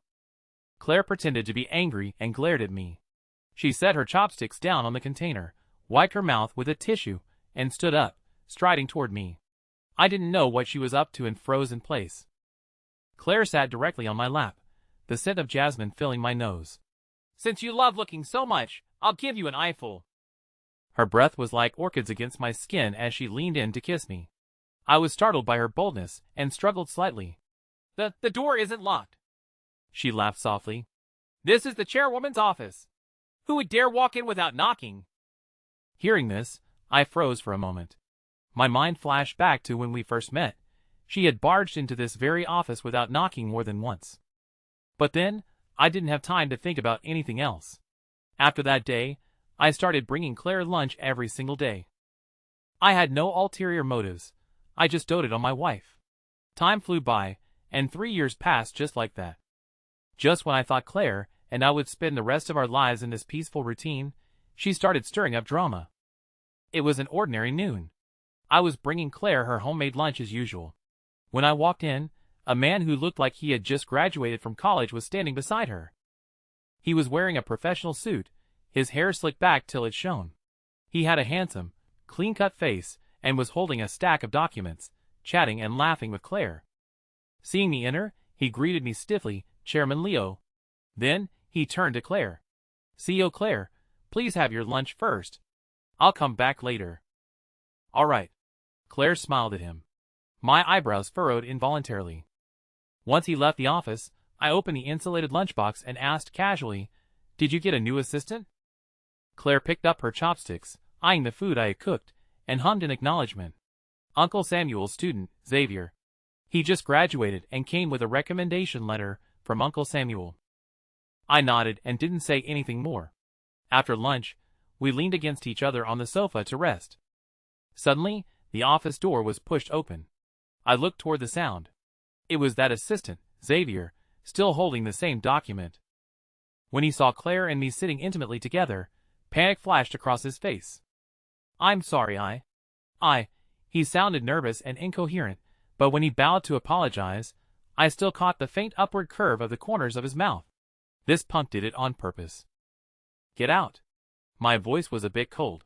Claire pretended to be angry and glared at me. She set her chopsticks down on the container, wiped her mouth with a tissue, and stood up, striding toward me. I didn't know what she was up to and froze in place. Claire sat directly on my lap, the scent of jasmine filling my nose. Since you love looking so much, I'll give you an eyeful. Her breath was like orchids against my skin as she leaned in to kiss me. I was startled by her boldness and struggled slightly. The door isn't locked. She laughed softly. This is the chairwoman's office. Who would dare walk in without knocking? Hearing this, I froze for a moment. My mind flashed back to when we first met. She had barged into this very office without knocking more than once. But then, I didn't have time to think about anything else. After that day, I started bringing Claire lunch every single day. I had no ulterior motives. I just doted on my wife. Time flew by, and 3 years passed just like that. Just when I thought Claire and I would spend the rest of our lives in this peaceful routine, she started stirring up drama. It was an ordinary noon. I was bringing Claire her homemade lunch as usual. When I walked in, a man who looked like he had just graduated from college was standing beside her. He was wearing a professional suit, his hair slicked back till it shone. He had a handsome, clean-cut face and was holding a stack of documents, chatting and laughing with Claire. Seeing me enter, he greeted me stiffly, "Chairman Leo." Then, he turned to Claire. "CEO Claire, please have your lunch first. I'll come back later." "All right." Claire smiled at him. My eyebrows furrowed involuntarily. Once he left the office, I opened the insulated lunchbox and asked casually, "Did you get a new assistant?" Claire picked up her chopsticks, eyeing the food I had cooked, and hummed in acknowledgement. "Uncle Samuel's student, Xavier. He just graduated and came with a recommendation letter from Uncle Samuel." I nodded and didn't say anything more. After lunch, we leaned against each other on the sofa to rest. Suddenly, the office door was pushed open. I looked toward the sound. It was that assistant, Xavier, still holding the same document. When he saw Claire and me sitting intimately together, panic flashed across his face. "I'm sorry, He sounded nervous and incoherent, but when he bowed to apologize, I still caught the faint upward curve of the corners of his mouth. This punk did it on purpose. "Get out." My voice was a bit cold.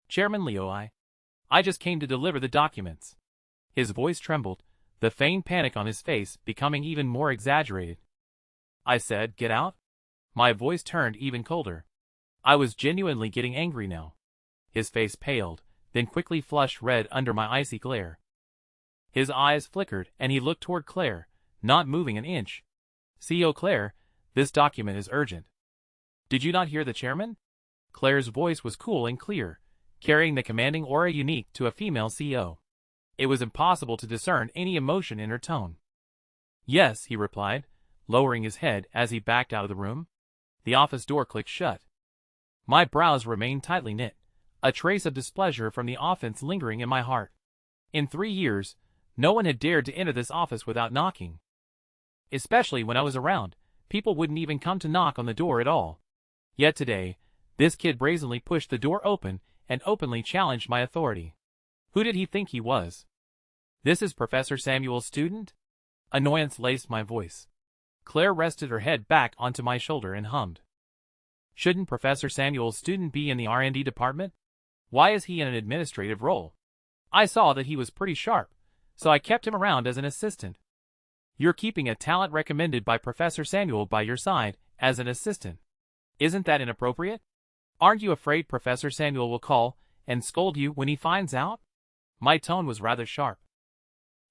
"Chairman Leo, I just came to deliver the documents." His voice trembled, the feigned panic on his face becoming even more exaggerated. I said, "Get out?" My voice turned even colder. I was genuinely getting angry now. His face paled, then quickly flushed red under my icy glare. His eyes flickered and he looked toward Claire, not moving an inch. "CEO Claire, this document is urgent." "Did you not hear the chairman?" Claire's voice was cool and clear, carrying the commanding aura unique to a female CEO. It was impossible to discern any emotion in her tone. "Yes," he replied, lowering his head as he backed out of the room. The office door clicked shut. My brows remained tightly knit, a trace of displeasure from the offense lingering in my heart. In 3 years, no one had dared to enter this office without knocking. Especially when I was around, people wouldn't even come to knock on the door at all. Yet today, this kid brazenly pushed the door open and openly challenged my authority. Who did he think he was? "This is Professor Samuel's student?" Annoyance laced my voice. Claire rested her head back onto my shoulder and hummed. "Shouldn't Professor Samuel's student be in the R&D department? Why is he in an administrative role?" I saw that he was pretty sharp, so I kept him around as an assistant. "You're keeping a talent recommended by Professor Samuel by your side as an assistant. Isn't that inappropriate? Aren't you afraid Professor Samuel will call and scold you when he finds out?" My tone was rather sharp.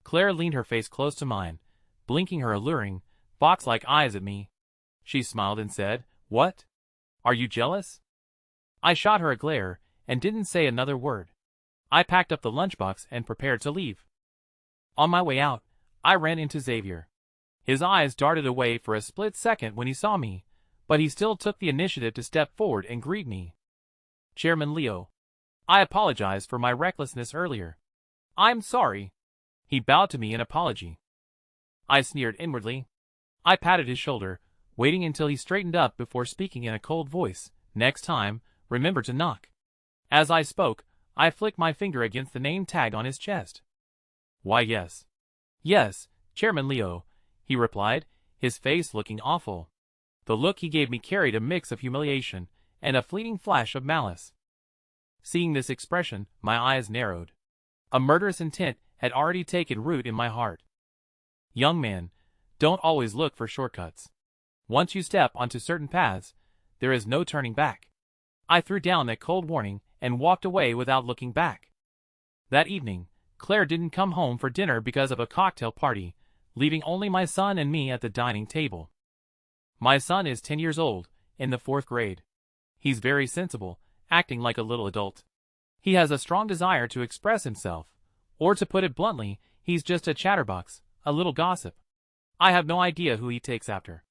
Claire leaned her face close to mine, blinking her alluring, fox-like eyes at me. She smiled and said, "What? Are you jealous?" I shot her a glare and didn't say another word. I packed up the lunchbox and prepared to leave. On my way out, I ran into Xavier. His eyes darted away for a split second when he saw me, but he still took the initiative to step forward and greet me. "Chairman Leo, I apologize for my recklessness earlier." "I'm sorry." He bowed to me in apology. I sneered inwardly. I patted his shoulder, waiting until he straightened up before speaking in a cold voice. Next time, remember to knock. As I spoke, I flicked my finger against the name tag on his chest. Why yes. Yes, Chairman Leo, he replied, his face looking awful. The look he gave me carried a mix of humiliation and a fleeting flash of malice. Seeing this expression, my eyes narrowed. A murderous intent had already taken root in my heart. Young man, don't always look for shortcuts. Once you step onto certain paths, there is no turning back. I threw down that cold warning and walked away without looking back. That evening, Claire didn't come home for dinner because of a cocktail party, leaving only my son and me at the dining table. My son is 10 years old, in the 4th grade. He's very sensible, acting like a little adult. He has a strong desire to express himself, or to put it bluntly, he's just a chatterbox, a little gossip. I have no idea who he takes after.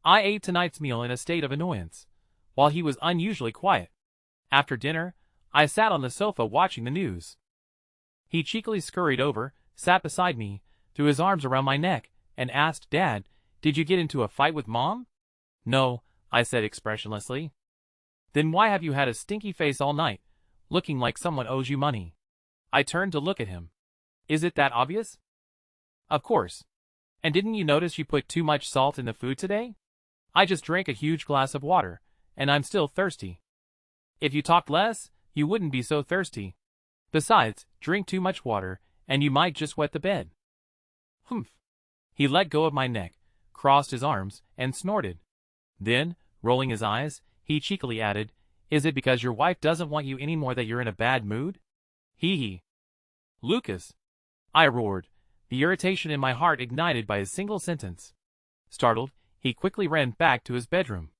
I ate tonight's meal in a state of annoyance, while he was unusually quiet. After dinner, I sat on the sofa watching the news. He cheekily scurried over, sat beside me, threw his arms around my neck, and asked, "Dad, did you get into a fight with Mom?" "No," I said expressionlessly. "Then why have you had a stinky face all night, looking like someone owes you money?" I turned to look at him. "Is it that obvious?" "Of course. And didn't you notice you put too much salt in the food today? I just drank a huge glass of water, and I'm still thirsty." "If you talked less, you wouldn't be so thirsty. Besides, drink too much water, and you might just wet the bed." "Humph." He let go of my neck, crossed his arms, and snorted. Then, rolling his eyes, he cheekily added, "Is it because your wife doesn't want you anymore that you're in a bad mood?" Hee hee. "Lucas!" I roared, the irritation in my heart ignited by his single sentence. Startled, he quickly ran back to his bedroom.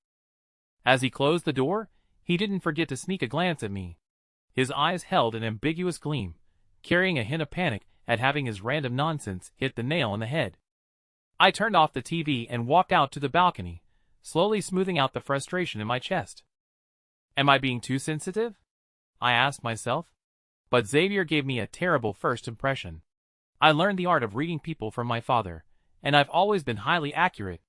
As he closed the door, he didn't forget to sneak a glance at me. His eyes held an ambiguous gleam, carrying a hint of panic at having his random nonsense hit the nail on the head. I turned off the TV and walked out to the balcony, slowly smoothing out the frustration in my chest. Am I being too sensitive? I asked myself. But Xavier gave me a terrible first impression. I learned the art of reading people from my father, and I've always been highly accurate.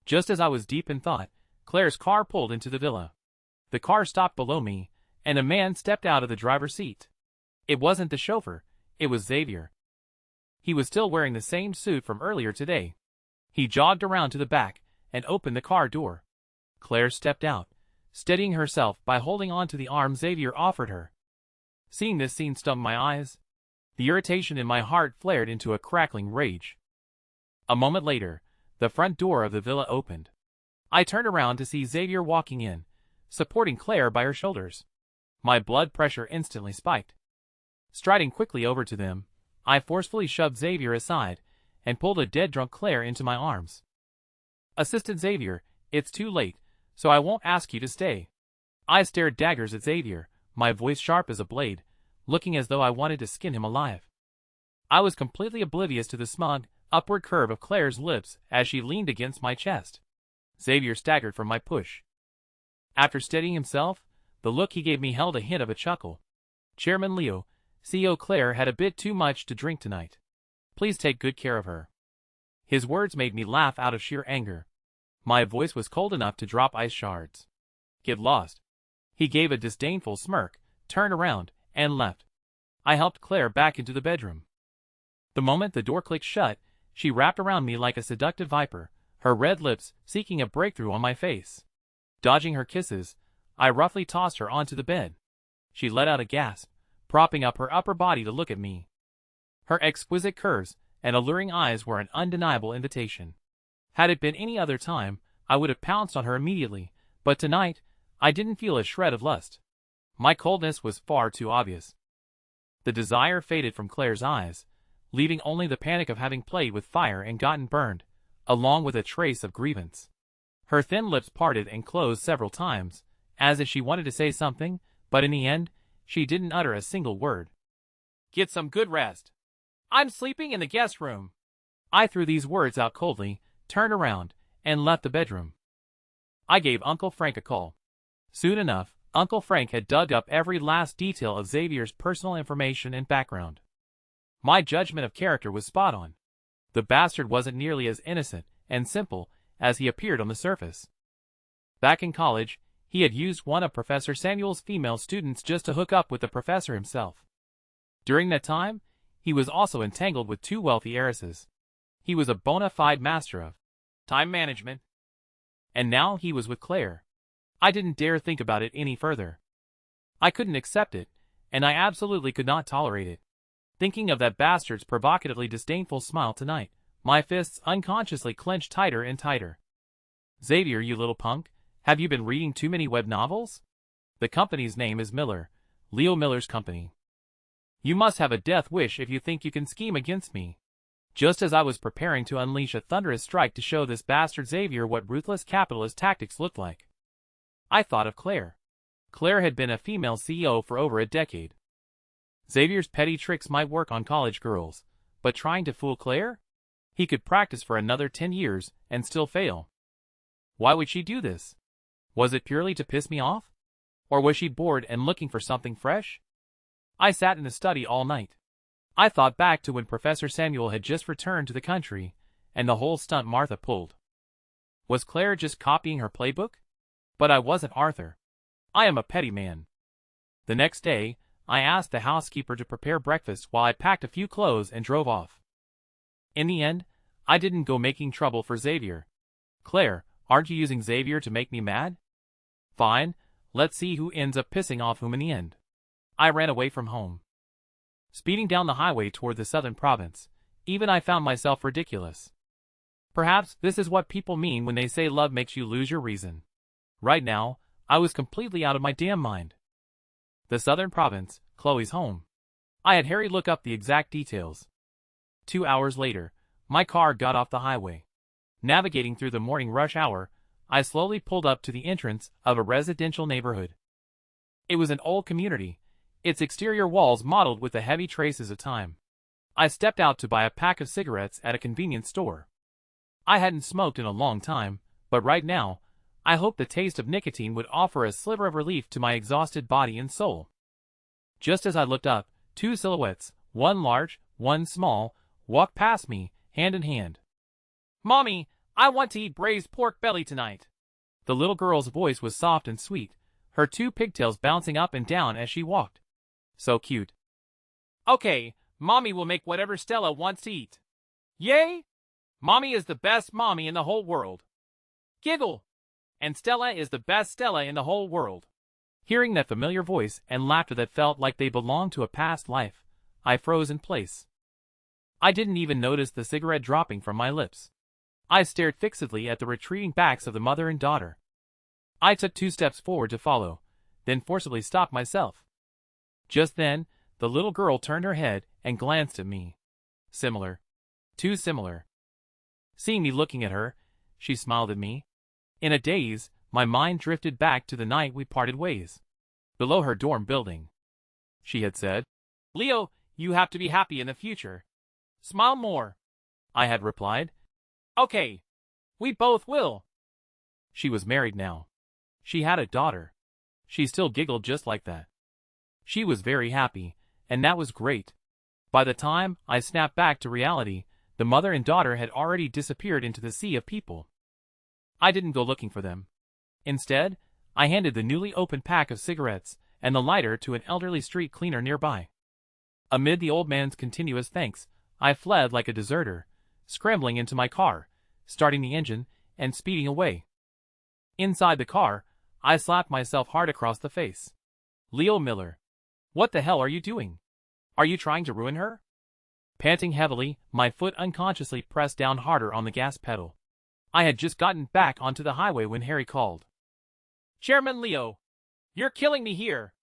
Just as I was deep in thought, Claire's car pulled into the villa. The car stopped below me, and a man stepped out of the driver's seat. It wasn't the chauffeur, it was Xavier. He was still wearing the same suit from earlier today. He jogged around to the back and opened the car door. Claire stepped out, steadying herself by holding on to the arm Xavier offered her. Seeing this scene stung my eyes. The irritation in my heart flared into a crackling rage. A moment later, the front door of the villa opened. I turned around to see Xavier walking in, supporting Claire by her shoulders. My blood pressure instantly spiked. Striding quickly over to them, I forcefully shoved Xavier aside and pulled a dead-drunk Claire into my arms. "Assistant Xavier, it's too late, so I won't ask you to stay." I stared daggers at Xavier, my voice sharp as a blade, looking as though I wanted to skin him alive. I was completely oblivious to the smug, upward curve of Claire's lips as she leaned against my chest. Xavier staggered from my push. After steadying himself, the look he gave me held a hint of a chuckle. "Chairman Leo, CEO Claire had a bit too much to drink tonight. Please take good care of her." His words made me laugh out of sheer anger. My voice was cold enough to drop ice shards. "Get lost." He gave a disdainful smirk, turned around, and left. I helped Claire back into the bedroom. The moment the door clicked shut, she wrapped around me like a seductive viper, her red lips seeking a breakthrough on my face. Dodging her kisses, I roughly tossed her onto the bed. She let out a gasp, propping up her upper body to look at me. Her exquisite curves and alluring eyes were an undeniable invitation. Had it been any other time, I would have pounced on her immediately, but tonight, I didn't feel a shred of lust. My coldness was far too obvious. The desire faded from Claire's eyes, leaving only the panic of having played with fire and gotten burned, along with a trace of grievance. Her thin lips parted and closed several times, as if she wanted to say something, but in the end, she didn't utter a single word. "Get some good rest. I'm sleeping in the guest room." I threw these words out coldly, turned around, and left the bedroom. I gave Uncle Frank a call. Soon enough, Uncle Frank had dug up every last detail of Xavier's personal information and background. My judgment of character was spot on. The bastard wasn't nearly as innocent and simple as he appeared on the surface. Back in college, he had used one of Professor Samuel's female students just to hook up with the professor himself. During that time, he was also entangled with two wealthy heiresses. He was a bona fide master of time management. And now he was with Claire. I didn't dare think about it any further. I couldn't accept it, and I absolutely could not tolerate it. Thinking of that bastard's provocatively disdainful smile tonight, my fists unconsciously clenched tighter and tighter. Xavier, you little punk, have you been reading too many web novels? The company's name is Miller, Leo Miller's company. You must have a death wish if you think you can scheme against me. Just as I was preparing to unleash a thunderous strike to show this bastard Xavier what ruthless capitalist tactics looked like, I thought of Claire. Claire had been a female CEO for over a decade. Xavier's petty tricks might work on college girls, but trying to fool Claire? He could practice for another 10 years and still fail. Why would she do this? Was it purely to piss me off? Or was she bored and looking for something fresh? I sat in the study all night. I thought back to when Professor Samuel had just returned to the country, and the whole stunt Martha pulled. Was Claire just copying her playbook? But I wasn't Arthur. I am a petty man. The next day, I asked the housekeeper to prepare breakfast while I packed a few clothes and drove off. In the end, I didn't go making trouble for Xavier. Claire, aren't you using Xavier to make me mad? Fine, let's see who ends up pissing off whom in the end. I ran away from home. Speeding down the highway toward the southern province, even I found myself ridiculous. Perhaps this is what people mean when they say love makes you lose your reason. Right now, I was completely out of my damn mind. The southern province, Chloe's home. I had Harry look up the exact details. 2 hours later, my car got off the highway. Navigating through the morning rush hour, I slowly pulled up to the entrance of a residential neighborhood. It was an old community, its exterior walls mottled with the heavy traces of time. I stepped out to buy a pack of cigarettes at a convenience store. I hadn't smoked in a long time, but right now, I hoped the taste of nicotine would offer a sliver of relief to my exhausted body and soul. Just as I looked up, two silhouettes, one large, one small, walked past me, hand in hand. "Mommy, I want to eat braised pork belly tonight." The little girl's voice was soft and sweet, her two pigtails bouncing up and down as she walked. So cute. "Okay, Mommy will make whatever Stella wants to eat." "Yay! Mommy is the best mommy in the whole world." Giggle. "And Stella is the best Stella in the whole world." Hearing that familiar voice and laughter that felt like they belonged to a past life, I froze in place. I didn't even notice the cigarette dropping from my lips. I stared fixedly at the retreating backs of the mother and daughter. I took 2 steps forward to follow, then forcibly stopped myself. Just then, the little girl turned her head and glanced at me. Similar. Too similar. Seeing me looking at her, she smiled at me. In a daze, my mind drifted back to the night we parted ways. Below her dorm building. She had said, "Leo, you have to be happy in the future. Smile more." I had replied, "Okay. We both will." She was married now. She had a daughter. She still giggled just like that. She was very happy, and that was great. By the time I snapped back to reality, the mother and daughter had already disappeared into the sea of people. I didn't go looking for them. Instead, I handed the newly opened pack of cigarettes and the lighter to an elderly street cleaner nearby. Amid the old man's continuous thanks, I fled like a deserter, scrambling into my car, starting the engine, and speeding away. Inside the car, I slapped myself hard across the face. "Leo Miller, what the hell are you doing? Are you trying to ruin her?" Panting heavily, my foot unconsciously pressed down harder on the gas pedal. I had just gotten back onto the highway when Harry called. "Chairman Leo, you're killing me here.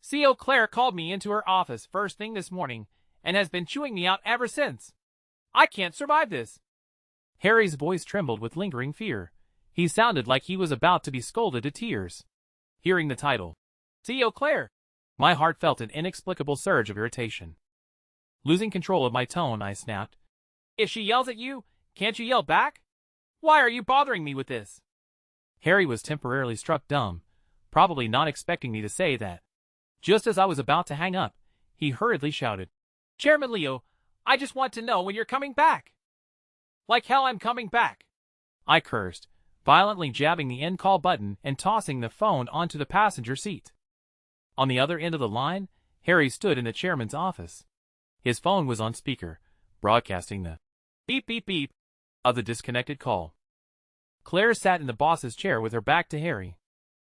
CEO Claire called me into her office first thing this morning and has been chewing me out ever since. I can't survive this." Harry's voice trembled with lingering fear. He sounded like he was about to be scolded to tears. Hearing the title, CEO Claire, my heart felt an inexplicable surge of irritation. Losing control of my tone, I snapped, "If she yells at you, can't you yell back? Why are you bothering me with this?" Harry was temporarily struck dumb, probably not expecting me to say that. Just as I was about to hang up, he hurriedly shouted, "Chairman Leo, I just want to know when you're coming back. Like hell I'm coming back. I cursed, violently jabbing the end call button and tossing the phone onto the passenger seat. On the other end of the line, Harry stood in the chairman's office. His phone was on speaker, broadcasting the beep beep beep of the disconnected call. Claire sat in the boss's chair with her back to Harry.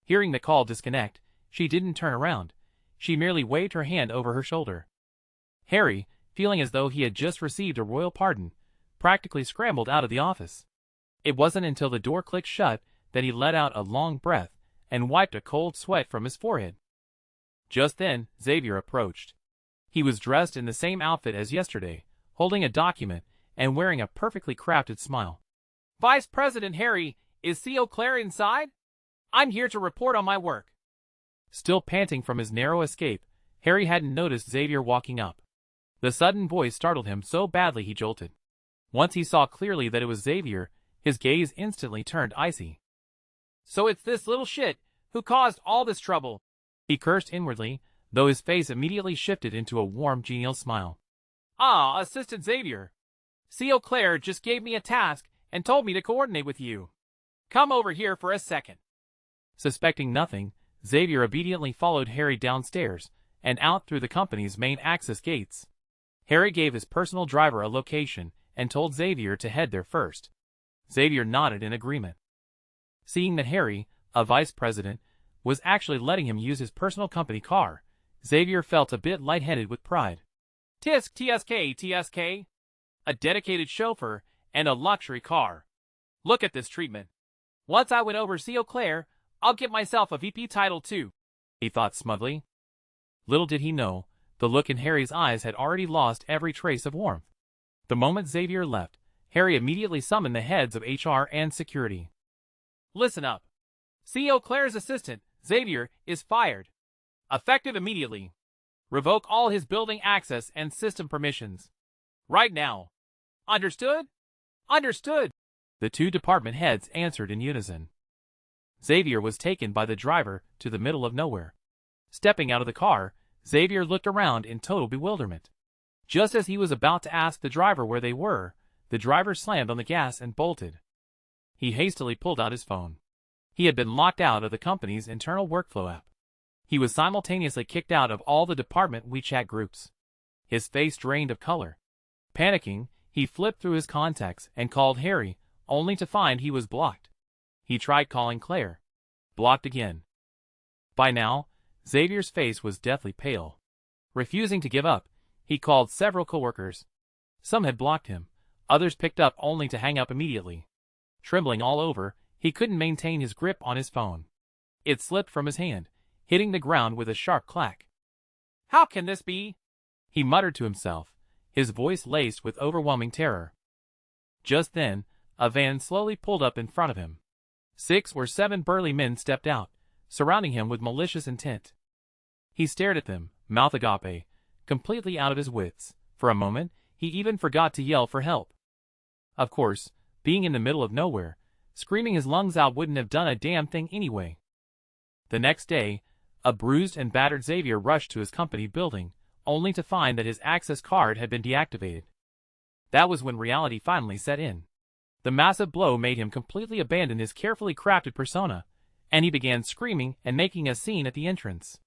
Hearing the call disconnect, she didn't turn around. She merely waved her hand over her shoulder. Harry, feeling as though he had just received a royal pardon, practically scrambled out of the office. It wasn't until the door clicked shut that he let out a long breath and wiped a cold sweat from his forehead. Just then, Xavier approached. He was dressed in the same outfit as yesterday, holding a document and wearing a perfectly crafted smile. Vice President Harry, is CO Claire inside? I'm here to report on my work. Still panting from his narrow escape, Harry hadn't noticed Xavier walking up. The sudden voice startled him so badly he jolted. Once he saw clearly that it was Xavier, his gaze instantly turned icy. So it's this little shit who caused all this trouble. He cursed inwardly, though his face immediately shifted into a warm, genial smile. Ah, Assistant Xavier. CO Claire just gave me a task and told me to coordinate with you. Come over here for a second. Suspecting nothing, Xavier obediently followed Harry downstairs and out through the company's main access gates. Harry gave his personal driver a location and told Xavier to head there first. Xavier nodded in agreement. Seeing that Harry, a vice president, was actually letting him use his personal company car, Xavier felt a bit lightheaded with pride. Tisk TSK. A dedicated chauffeur and a luxury car. Look at this treatment. Once I win over CO Claire, I'll get myself a VP title too, he thought smugly. Little did he know, the look in Harry's eyes had already lost every trace of warmth. The moment Xavier left, Harry immediately summoned the heads of HR and security. Listen up. CO Claire's assistant, Xavier, is fired. Effective immediately. Revoke all his building access and system permissions. Right now. Understood? Understood. The two department heads answered in unison. Xavier was taken by the driver to the middle of nowhere. Stepping out of the car, Xavier looked around in total bewilderment. Just as he was about to ask the driver where they were, the driver slammed on the gas and bolted. He hastily pulled out his phone. He had been locked out of the company's internal workflow app. He was simultaneously kicked out of all the department WeChat groups. His face drained of color. Panicking, he flipped through his contacts and called Harry, only to find he was blocked. He tried calling Claire. Blocked again. By now, Xavier's face was deathly pale. Refusing to give up, he called several coworkers. Some had blocked him, others picked up only to hang up immediately. Trembling all over, he couldn't maintain his grip on his phone. It slipped from his hand, hitting the ground with a sharp clack. How can this be? He muttered to himself, his voice laced with overwhelming terror. Just then, a van slowly pulled up in front of him. 6 or 7 burly men stepped out, surrounding him with malicious intent. He stared at them, mouth agape, completely out of his wits. For a moment, he even forgot to yell for help. Of course, being in the middle of nowhere, screaming his lungs out wouldn't have done a damn thing anyway. The next day, a bruised and battered Xavier rushed to his company building, only to find that his access card had been deactivated. That was when reality finally set in. The massive blow made him completely abandon his carefully crafted persona, and he began screaming and making a scene at the entrance.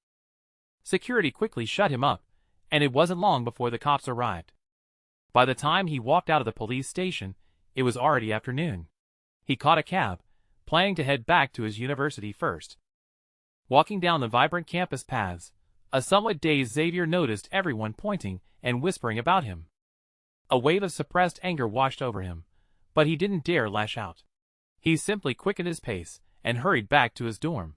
Security quickly shut him up, and it wasn't long before the cops arrived. By the time he walked out of the police station, it was already afternoon. He caught a cab, planning to head back to his university first. Walking down the vibrant campus paths, a somewhat dazed Xavier noticed everyone pointing and whispering about him. A wave of suppressed anger washed over him, but he didn't dare lash out. He simply quickened his pace and hurried back to his dorm.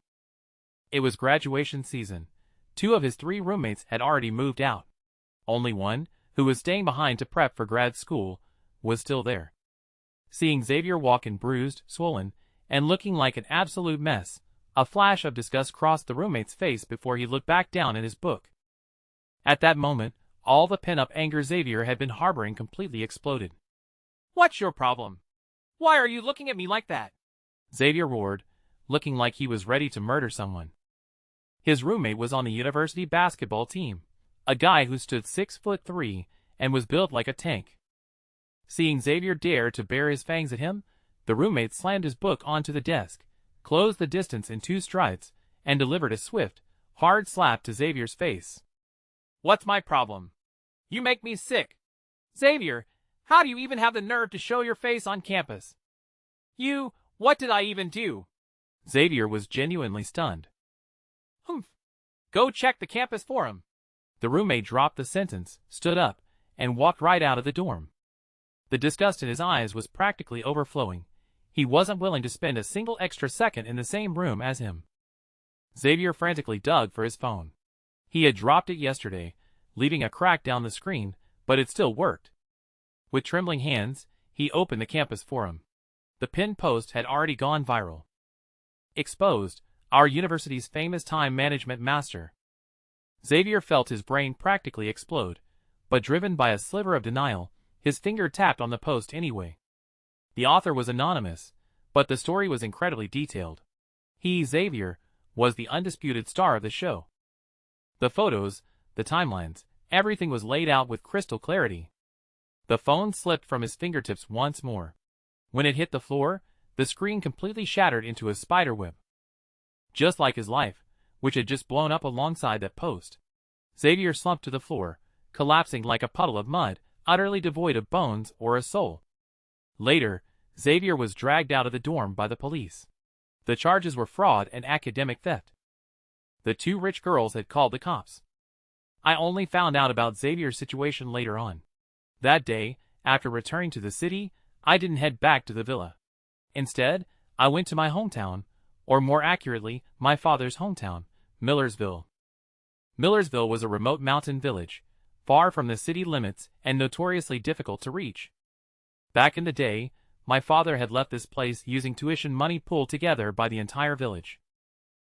It was graduation season. 2 of his 3 roommates had already moved out. Only one, who was staying behind to prep for grad school, was still there. Seeing Xavier walking bruised, swollen, and looking like an absolute mess, a flash of disgust crossed the roommate's face before he looked back down at his book. At that moment, all the pent-up anger Xavier had been harboring completely exploded. What's your problem? Why are you looking at me like that? Xavier roared, looking like he was ready to murder someone. His roommate was on the university basketball team, a guy who stood 6'3" and was built like a tank. Seeing Xavier dare to bare his fangs at him, the roommate slammed his book onto the desk, closed the distance in 2 strides, and delivered a swift, hard slap to Xavier's face. What's my problem? You make me sick. Xavier, how do you even have the nerve to show your face on campus? What did I even do? Xavier was genuinely stunned. Humph. Go check the campus forum. The roommate dropped the sentence, stood up, and walked right out of the dorm. The disgust in his eyes was practically overflowing. He wasn't willing to spend a single extra second in the same room as him. Xavier frantically dug for his phone. He had dropped it yesterday, leaving a crack down the screen, but it still worked. With trembling hands, he opened the campus forum. The pinned post had already gone viral. Exposed, our university's famous time management master. Xavier felt his brain practically explode, but driven by a sliver of denial, his finger tapped on the post anyway. The author was anonymous, but the story was incredibly detailed. He, Xavier, was the undisputed star of the show. The photos, the timelines, everything was laid out with crystal clarity. The phone slipped from his fingertips once more. When it hit the floor, the screen completely shattered into a spiderweb. Just like his life, which had just blown up alongside that post. Xavier slumped to the floor, collapsing like a puddle of mud, utterly devoid of bones or a soul. Later, Xavier was dragged out of the dorm by the police. The charges were fraud and academic theft. The 2 rich girls had called the cops. I only found out about Xavier's situation later on. That day, after returning to the city, I didn't head back to the villa. Instead, I went to my hometown, or more accurately, my father's hometown, Millersville. Millersville was a remote mountain village, far from the city limits and notoriously difficult to reach. Back in the day, my father had left this place using tuition money pulled together by the entire village.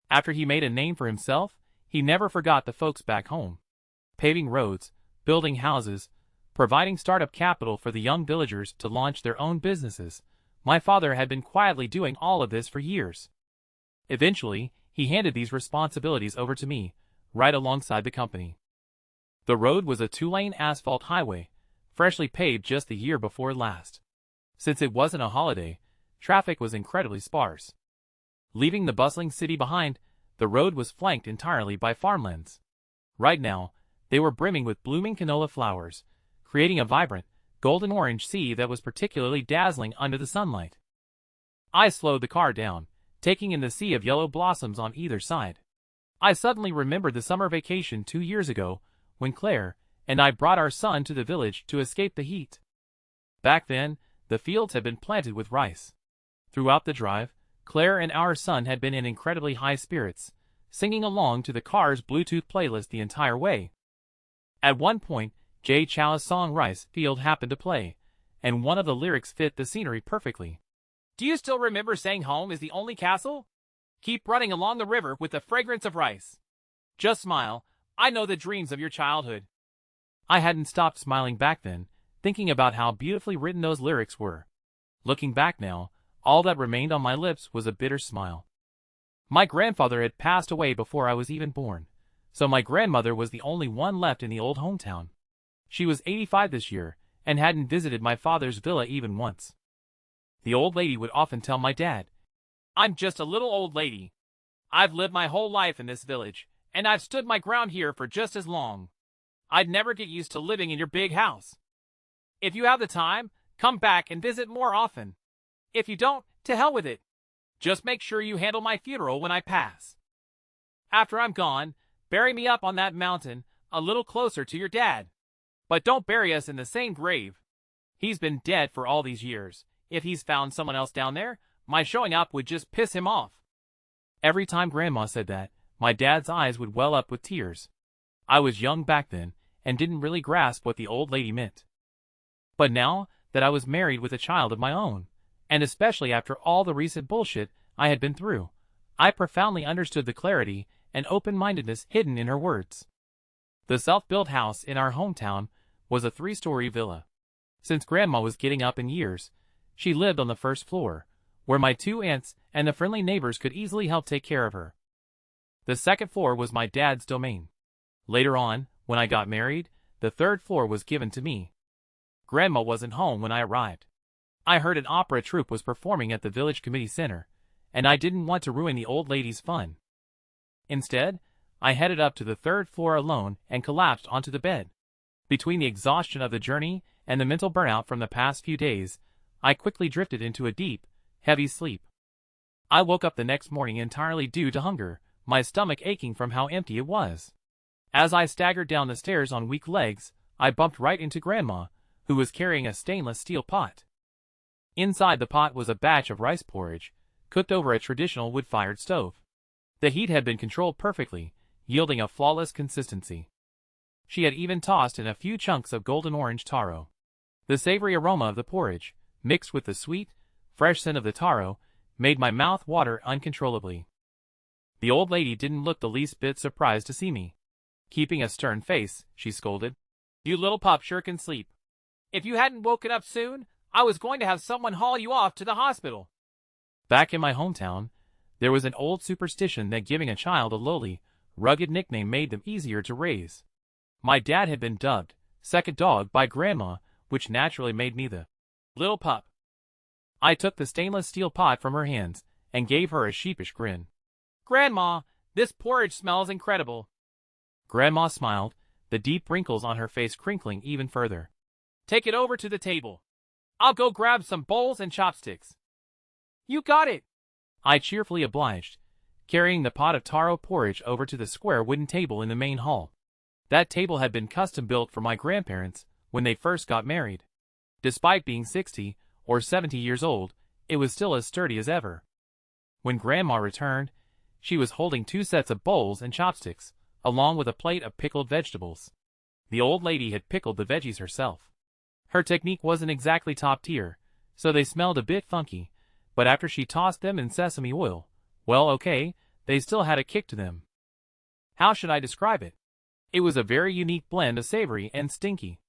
After he made a name for himself, he never forgot the folks back home. Paving roads, building houses, providing startup capital for the young villagers to launch their own businesses, my father had been quietly doing all of this for years. Eventually, he handed these responsibilities over to me, right alongside the company. The road was a 2-lane asphalt highway, freshly paved just the year before last. Since it wasn't a holiday, traffic was incredibly sparse. Leaving the bustling city behind, the road was flanked entirely by farmlands. Right now, they were brimming with blooming canola flowers, creating a vibrant, golden-orange sea that was particularly dazzling under the sunlight. I slowed the car down, taking in the sea of yellow blossoms on either side. I suddenly remembered the summer vacation 2 years ago, when Claire and I brought our son to the village to escape the heat. Back then, the fields had been planted with rice. Throughout the drive, Claire and our son had been in incredibly high spirits, singing along to the car's Bluetooth playlist the entire way. At one point, Jay Chou's song Rice Field happened to play, and one of the lyrics fit the scenery perfectly. Do you still remember saying home is the only castle? Keep running along the river with the fragrance of rice. Just smile, I know the dreams of your childhood. I hadn't stopped smiling back then, thinking about how beautifully written those lyrics were. Looking back now, all that remained on my lips was a bitter smile. My grandfather had passed away before I was even born, so my grandmother was the only one left in the old hometown. She was 85 this year, and hadn't visited my father's villa even once. The old lady would often tell my dad, I'm just a little old lady. I've lived my whole life in this village, and I've stood my ground here for just as long. I'd never get used to living in your big house. If you have the time, come back and visit more often. If you don't, to hell with it. Just make sure you handle my funeral when I pass. After I'm gone, bury me up on that mountain, a little closer to your dad. But don't bury us in the same grave. He's been dead for all these years. If he's found someone else down there, my showing up would just piss him off. Every time Grandma said that, my dad's eyes would well up with tears. I was young back then, and didn't really grasp what the old lady meant. But now that I was married with a child of my own, and especially after all the recent bullshit I had been through, I profoundly understood the clarity and open-mindedness hidden in her words. The self-built house in our hometown was a 3-story villa. Since Grandma was getting up in years, she lived on the first floor, where my 2 aunts and the friendly neighbors could easily help take care of her. The second floor was my dad's domain. Later on, when I got married, the third floor was given to me. Grandma wasn't home when I arrived. I heard an opera troupe was performing at the village committee center, and I didn't want to ruin the old lady's fun. Instead, I headed up to the third floor alone and collapsed onto the bed. Between the exhaustion of the journey and the mental burnout from the past few days, I quickly drifted into a deep, heavy sleep. I woke up the next morning entirely due to hunger, my stomach aching from how empty it was. As I staggered down the stairs on weak legs, I bumped right into Grandma, who was carrying a stainless steel pot. Inside the pot was a batch of rice porridge, cooked over a traditional wood-fired stove. The heat had been controlled perfectly, yielding a flawless consistency. She had even tossed in a few chunks of golden orange taro. The savory aroma of the porridge, mixed with the sweet, fresh scent of the taro, made my mouth water uncontrollably. The old lady didn't look the least bit surprised to see me. Keeping a stern face, she scolded, "You little pup sure can sleep. If you hadn't woken up soon, I was going to have someone haul you off to the hospital." Back in my hometown, there was an old superstition that giving a child a lowly, rugged nickname made them easier to raise. My dad had been dubbed second dog by Grandma, which naturally made me the little pup. I took the stainless steel pot from her hands and gave her a sheepish grin. "Grandma, this porridge smells incredible." Grandma smiled, the deep wrinkles on her face crinkling even further. "Take it over to the table. I'll go grab some bowls and chopsticks." "You got it," I cheerfully obliged, carrying the pot of taro porridge over to the square wooden table in the main hall. That table had been custom built for my grandparents when they first got married. Despite being 60 or 70 years old, it was still as sturdy as ever. When Grandma returned, she was holding 2 sets of bowls and chopsticks, along with a plate of pickled vegetables. The old lady had pickled the veggies herself. Her technique wasn't exactly top tier, so they smelled a bit funky, but after she tossed them in sesame oil, well, okay, they still had a kick to them. How should I describe it? It was a very unique blend of savory and stinky.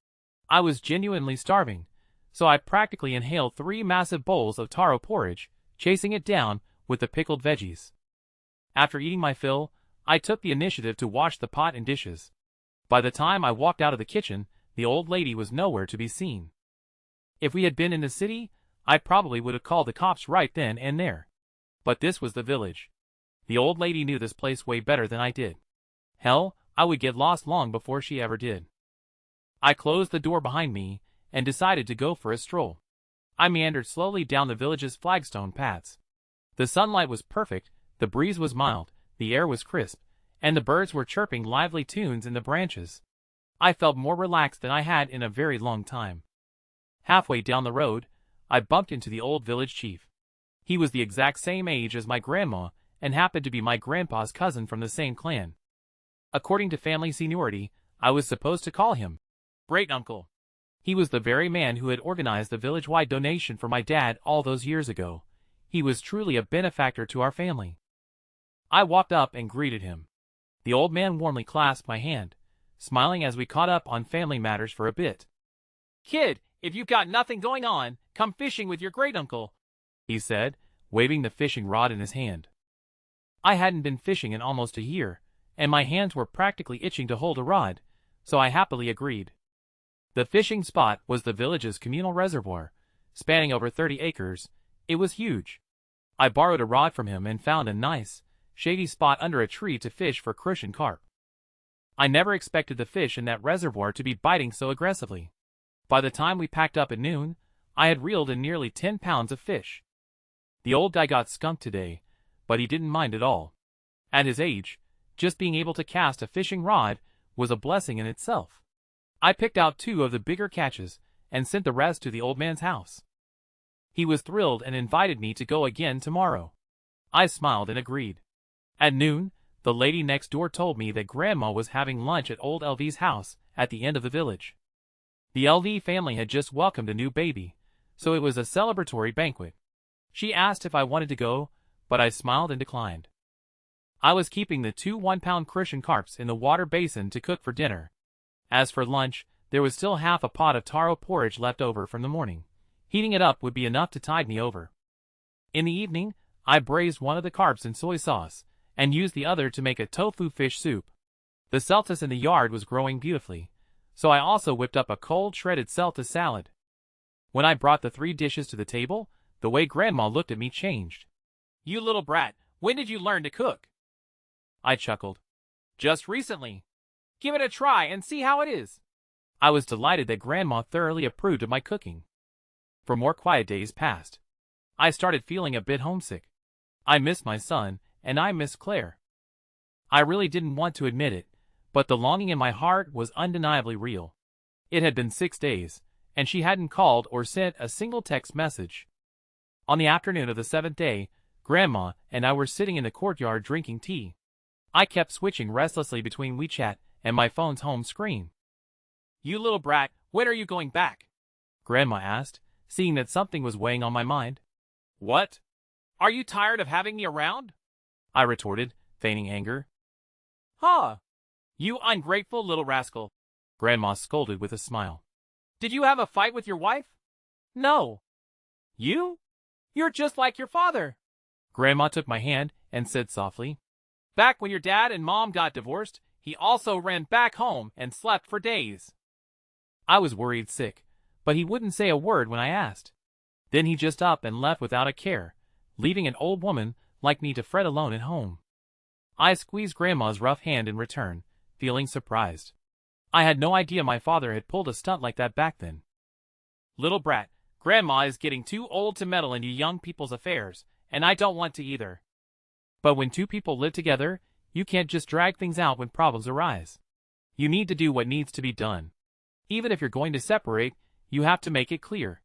I was genuinely starving, so I practically inhaled 3 massive bowls of taro porridge, chasing it down with the pickled veggies. After eating my fill, I took the initiative to wash the pot and dishes. By the time I walked out of the kitchen, the old lady was nowhere to be seen. If we had been in the city, I probably would have called the cops right then and there. But this was the village. The old lady knew this place way better than I did. Hell, I would get lost long before she ever did. I closed the door behind me and decided to go for a stroll. I meandered slowly down the village's flagstone paths. The sunlight was perfect, the breeze was mild, the air was crisp, and the birds were chirping lively tunes in the branches. I felt more relaxed than I had in a very long time. Halfway down the road, I bumped into the old village chief. He was the exact same age as my grandma and happened to be my grandpa's cousin from the same clan. According to family seniority, I was supposed to call him great-uncle. He was the very man who had organized the village-wide donation for my dad all those years ago. He was truly a benefactor to our family. I walked up and greeted him. The old man warmly clasped my hand, smiling as we caught up on family matters for a bit. "Kid, if you've got nothing going on, come fishing with your great-uncle," he said, waving the fishing rod in his hand. I hadn't been fishing in almost a year, and my hands were practically itching to hold a rod, so I happily agreed. The fishing spot was the village's communal reservoir, spanning over 30 acres. It was huge. I borrowed a rod from him and found a nice, shady spot under a tree to fish for crush and carp. I never expected the fish in that reservoir to be biting so aggressively. By the time we packed up at noon, I had reeled in nearly 10 pounds of fish. The old guy got skunked today, but he didn't mind at all. At his age, just being able to cast a fishing rod was a blessing in itself. I picked out 2 of the bigger catches and sent the rest to the old man's house. He was thrilled and invited me to go again tomorrow. I smiled and agreed. At noon, the lady next door told me that Grandma was having lunch at old LV's house at the end of the village. The LV family had just welcomed a new baby, so it was a celebratory banquet. She asked if I wanted to go, but I smiled and declined. I was keeping the 2 one-pound crush and carps in the water basin to cook for dinner. As for lunch, there was still half a pot of taro porridge left over from the morning. Heating it up would be enough to tide me over. In the evening, I braised one of the carps in soy sauce, and used the other to make a tofu fish soup. The celtis in the yard was growing beautifully, so I also whipped up a cold shredded Celta salad. When I brought the 3 dishes to the table, the way Grandma looked at me changed. You little brat, when did you learn to cook? I chuckled. Just recently. Give it a try and see how it is. I was delighted that Grandma thoroughly approved of my cooking. For more quiet days passed. I started feeling a bit homesick. I missed my son, and I missed Claire. I really didn't want to admit it, but the longing in my heart was undeniably real. It had been 6 days, and she hadn't called or sent a single text message. On the afternoon of the 7th day, Grandma and I were sitting in the courtyard drinking tea. I kept switching restlessly between WeChat and my phone's home screen. You little brat, when are you going back? Grandma asked, seeing that something was weighing on my mind. What? Are you tired of having me around? I retorted, feigning anger. Huh. You ungrateful little rascal. Grandma scolded with a smile. Did you have a fight with your wife? No. You? You're just like your father. Grandma took my hand and said softly, Back when your dad and mom got divorced, he also ran back home and slept for days. I was worried sick, but he wouldn't say a word when I asked. Then he just up and left without a care, leaving an old woman like me to fret alone at home. I squeezed Grandma's rough hand in return, feeling surprised. I had no idea my father had pulled a stunt like that back then. Little brat, Grandma is getting too old to meddle into young people's affairs, and I don't want to either. But when 2 people live together, you can't just drag things out when problems arise. You need to do what needs to be done. Even if you're going to separate, you have to make it clear.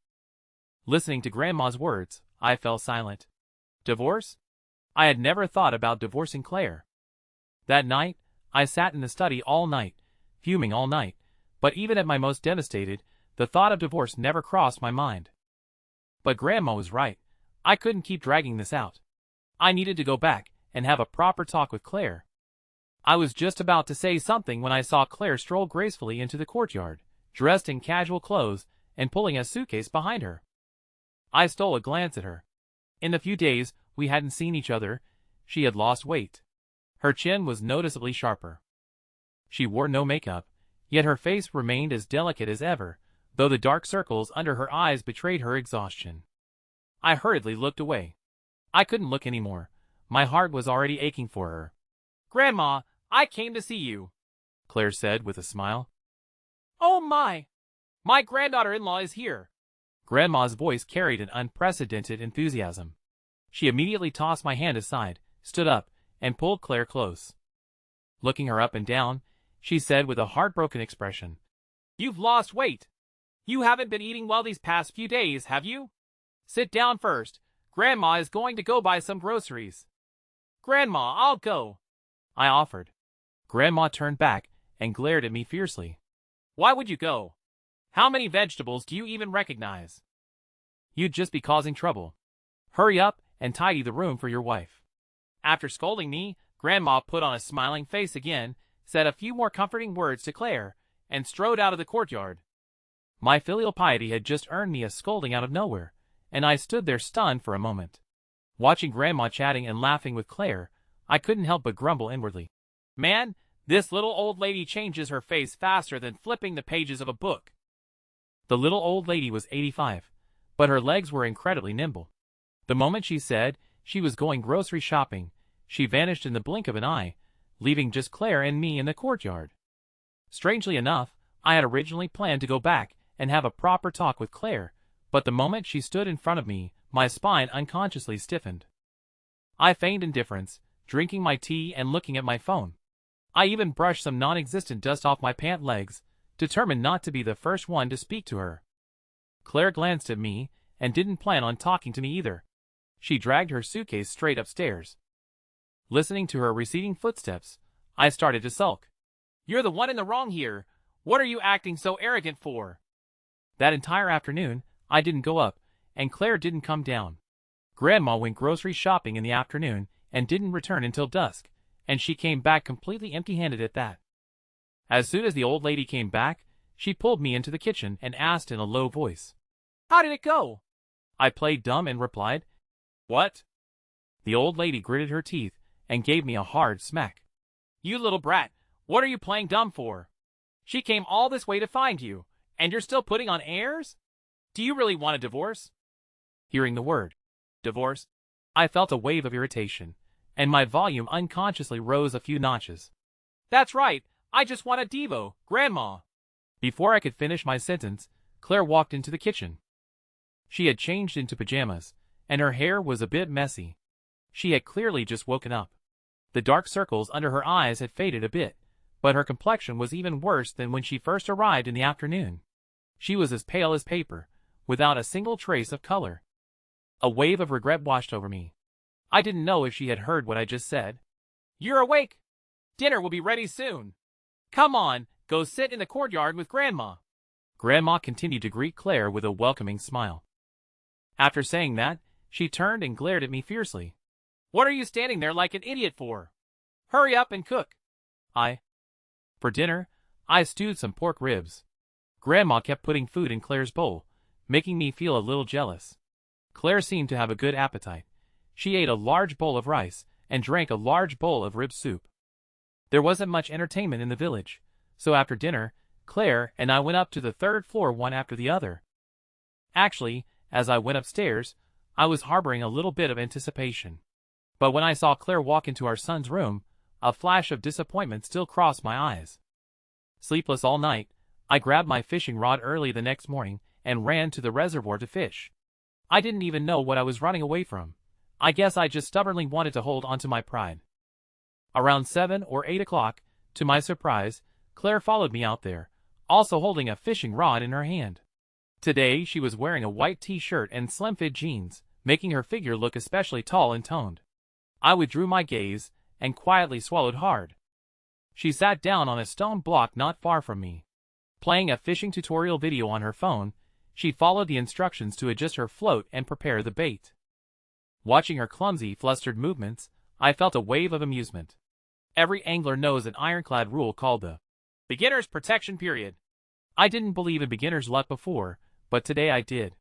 Listening to Grandma's words, I fell silent. Divorce? I had never thought about divorcing Claire. That night, I sat in the study all night, fuming all night, but even at my most devastated, the thought of divorce never crossed my mind. But Grandma was right. I couldn't keep dragging this out. I needed to go back and have a proper talk with Claire. I was just about to say something when I saw Claire stroll gracefully into the courtyard, dressed in casual clothes and pulling a suitcase behind her. I stole a glance at her. In the few days we hadn't seen each other, she had lost weight. Her chin was noticeably sharper. She wore no makeup, yet her face remained as delicate as ever, though the dark circles under her eyes betrayed her exhaustion. I hurriedly looked away. I couldn't look anymore. My heart was already aching for her. Grandma, I came to see you, Claire said with a smile. Oh my! My granddaughter-in-law is here. Grandma's voice carried an unprecedented enthusiasm. She immediately tossed my hand aside, stood up, and pulled Claire close. Looking her up and down, she said with a heartbroken expression, You've lost weight. You haven't been eating well these past few days, have you? Sit down first. Grandma is going to go buy some groceries. Grandma, I'll go, I offered. Grandma turned back and glared at me fiercely. Why would you go? How many vegetables do you even recognize? You'd just be causing trouble. Hurry up and tidy the room for your wife. After scolding me, Grandma put on a smiling face again, said a few more comforting words to Claire, and strode out of the courtyard. My filial piety had just earned me a scolding out of nowhere, and I stood there stunned for a moment. Watching Grandma chatting and laughing with Claire, I couldn't help but grumble inwardly. Man, this little old lady changes her face faster than flipping the pages of a book. The little old lady was 85, but her legs were incredibly nimble. The moment she said she was going grocery shopping, she vanished in the blink of an eye, leaving just Claire and me in the courtyard. Strangely enough, I had originally planned to go back and have a proper talk with Claire, but the moment she stood in front of me, my spine unconsciously stiffened. I feigned indifference, drinking my tea and looking at my phone. I even brushed some non-existent dust off my pant legs, determined not to be the first one to speak to her. Claire glanced at me and didn't plan on talking to me either. She dragged her suitcase straight upstairs. Listening to her receding footsteps, I started to sulk. You're the one in the wrong here. What are you acting so arrogant for? That entire afternoon, I didn't go up, and Claire didn't come down. Grandma went grocery shopping in the afternoon and didn't return until dusk, and she came back completely empty-handed at that. As soon as the old lady came back, she pulled me into the kitchen and asked in a low voice, How did it go? I played dumb and replied, What? The old lady gritted her teeth and gave me a hard smack. You little brat, what are you playing dumb for? She came all this way to find you, and you're still putting on airs? Do you really want a divorce? Hearing the word divorce, I felt a wave of irritation, and my volume unconsciously rose a few notches. That's right, I just want a Devo, Grandma. Before I could finish my sentence, Claire walked into the kitchen. She had changed into pajamas, and her hair was a bit messy. She had clearly just woken up. The dark circles under her eyes had faded a bit, but her complexion was even worse than when she first arrived in the afternoon. She was as pale as paper, without a single trace of color. A wave of regret washed over me. I didn't know if she had heard what I just said. You're awake. Dinner will be ready soon. Come on, go sit in the courtyard with Grandma. Grandma continued to greet Claire with a welcoming smile. After saying that, she turned and glared at me fiercely. What are you standing there like an idiot for? Hurry up and cook. For dinner, I stewed some pork ribs. Grandma kept putting food in Claire's bowl, making me feel a little jealous. Claire seemed to have a good appetite. She ate a large bowl of rice and drank a large bowl of rib soup. There wasn't much entertainment in the village, so after dinner, Claire and I went up to the third floor one after the other. Actually, as I went upstairs, I was harboring a little bit of anticipation. But when I saw Claire walk into our son's room, a flash of disappointment still crossed my eyes. Sleepless all night, I grabbed my fishing rod early the next morning and ran to the reservoir to fish. I didn't even know what I was running away from. I guess I just stubbornly wanted to hold onto my pride. Around 7 or 8 o'clock, to my surprise, Claire followed me out there, also holding a fishing rod in her hand. Today she was wearing a white t-shirt and slim-fit jeans, making her figure look especially tall and toned. I withdrew my gaze and quietly swallowed hard. She sat down on a stone block not far from me. Playing a fishing tutorial video on her phone, she followed the instructions to adjust her float and prepare the bait. Watching her clumsy, flustered movements, I felt a wave of amusement. Every angler knows an ironclad rule called the beginner's protection period. I didn't believe in beginner's luck before, but today I did.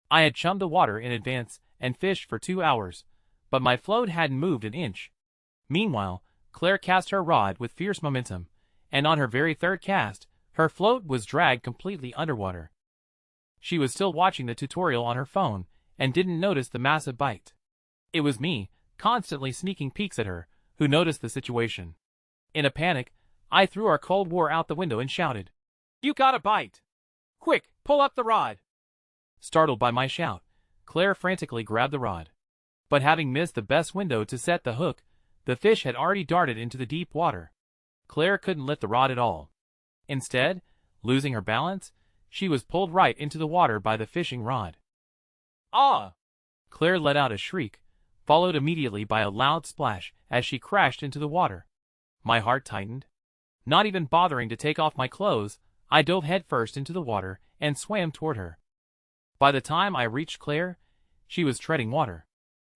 I had chummed the water in advance and fished for 2 hours, but my float hadn't moved an inch. Meanwhile, Claire cast her rod with fierce momentum, and on her very third cast, her float was dragged completely underwater. She was still watching the tutorial on her phone and didn't notice the massive bite. It was me, constantly sneaking peeks at her, who noticed the situation. In a panic, I threw our Cold War out the window and shouted, "You got a bite! Quick, pull up the rod!" Startled by my shout, Claire frantically grabbed the rod. But having missed the best window to set the hook, the fish had already darted into the deep water. Claire couldn't lift the rod at all. Instead, losing her balance, she was pulled right into the water by the fishing rod. Ah! Claire let out a shriek, followed immediately by a loud splash as she crashed into the water. My heart tightened. Not even bothering to take off my clothes, I dove headfirst into the water and swam toward her. By the time I reached Claire, she was treading water.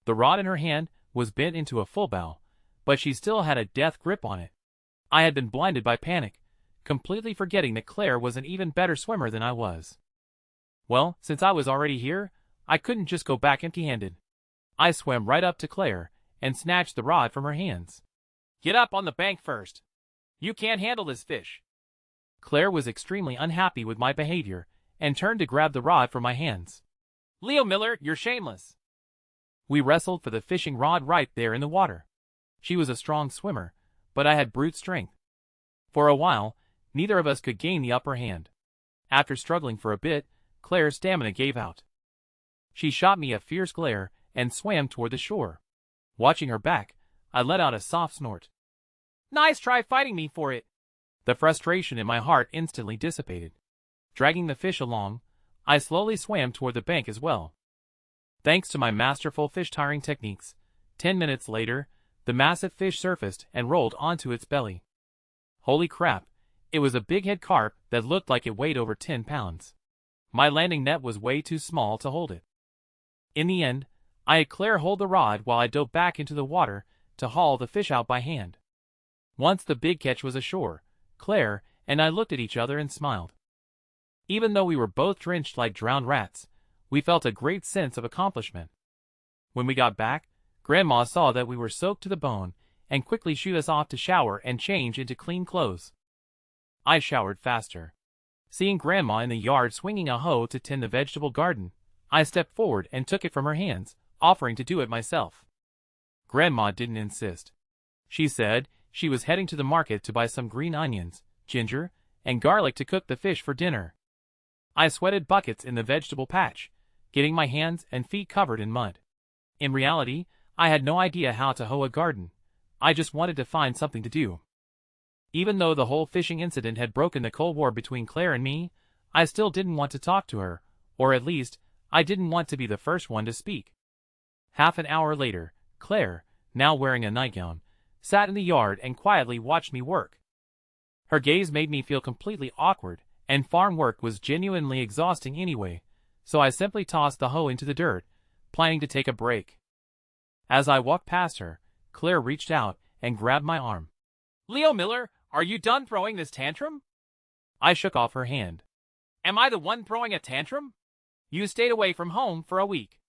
The rod in her hand was bent into a full bow, but she still had a death grip on it. I had been blinded by panic, completely forgetting that Claire was an even better swimmer than I was. Well, since I was already here, I couldn't just go back empty-handed. I swam right up to Claire and snatched the rod from her hands. "Get up on the bank first. You can't handle this fish." Claire was extremely unhappy with my behavior and turned to grab the rod from my hands. "Leo Miller, you're shameless." We wrestled for the fishing rod right there in the water. She was a strong swimmer, but I had brute strength. For a while, neither of us could gain the upper hand. After struggling for a bit, Claire's stamina gave out. She shot me a fierce glare and swam toward the shore. Watching her back, I let out a soft snort. "Nice try fighting me for it." The frustration in my heart instantly dissipated. Dragging the fish along, I slowly swam toward the bank as well. Thanks to my masterful fish-tiring techniques, 10 minutes later, the massive fish surfaced and rolled onto its belly. Holy crap, it was a big-head carp that looked like it weighed over 10 pounds. My landing net was way too small to hold it. In the end, I had Claire hold the rod while I dove back into the water to haul the fish out by hand. Once the big catch was ashore, Claire and I looked at each other and smiled. Even though we were both drenched like drowned rats, we felt a great sense of accomplishment. When we got back, Grandma saw that we were soaked to the bone and quickly shooed us off to shower and change into clean clothes. I showered faster. Seeing Grandma in the yard swinging a hoe to tend the vegetable garden, I stepped forward and took it from her hands, offering to do it myself. Grandma didn't insist. She said she was heading to the market to buy some green onions, ginger, and garlic to cook the fish for dinner. I sweated buckets in the vegetable patch, getting my hands and feet covered in mud. In reality, I had no idea how to hoe a garden. I just wanted to find something to do. Even though the whole fishing incident had broken the Cold War between Claire and me, I still didn't want to talk to her, or at least, I didn't want to be the first one to speak. Half an hour later, Claire, now wearing a nightgown, sat in the yard and quietly watched me work. Her gaze made me feel completely awkward, and farm work was genuinely exhausting anyway, so I simply tossed the hoe into the dirt, planning to take a break. As I walked past her, Claire reached out and grabbed my arm. Leo Miller, are you done throwing this tantrum? I shook off her hand. Am I the one throwing a tantrum? You stayed away from home for a week.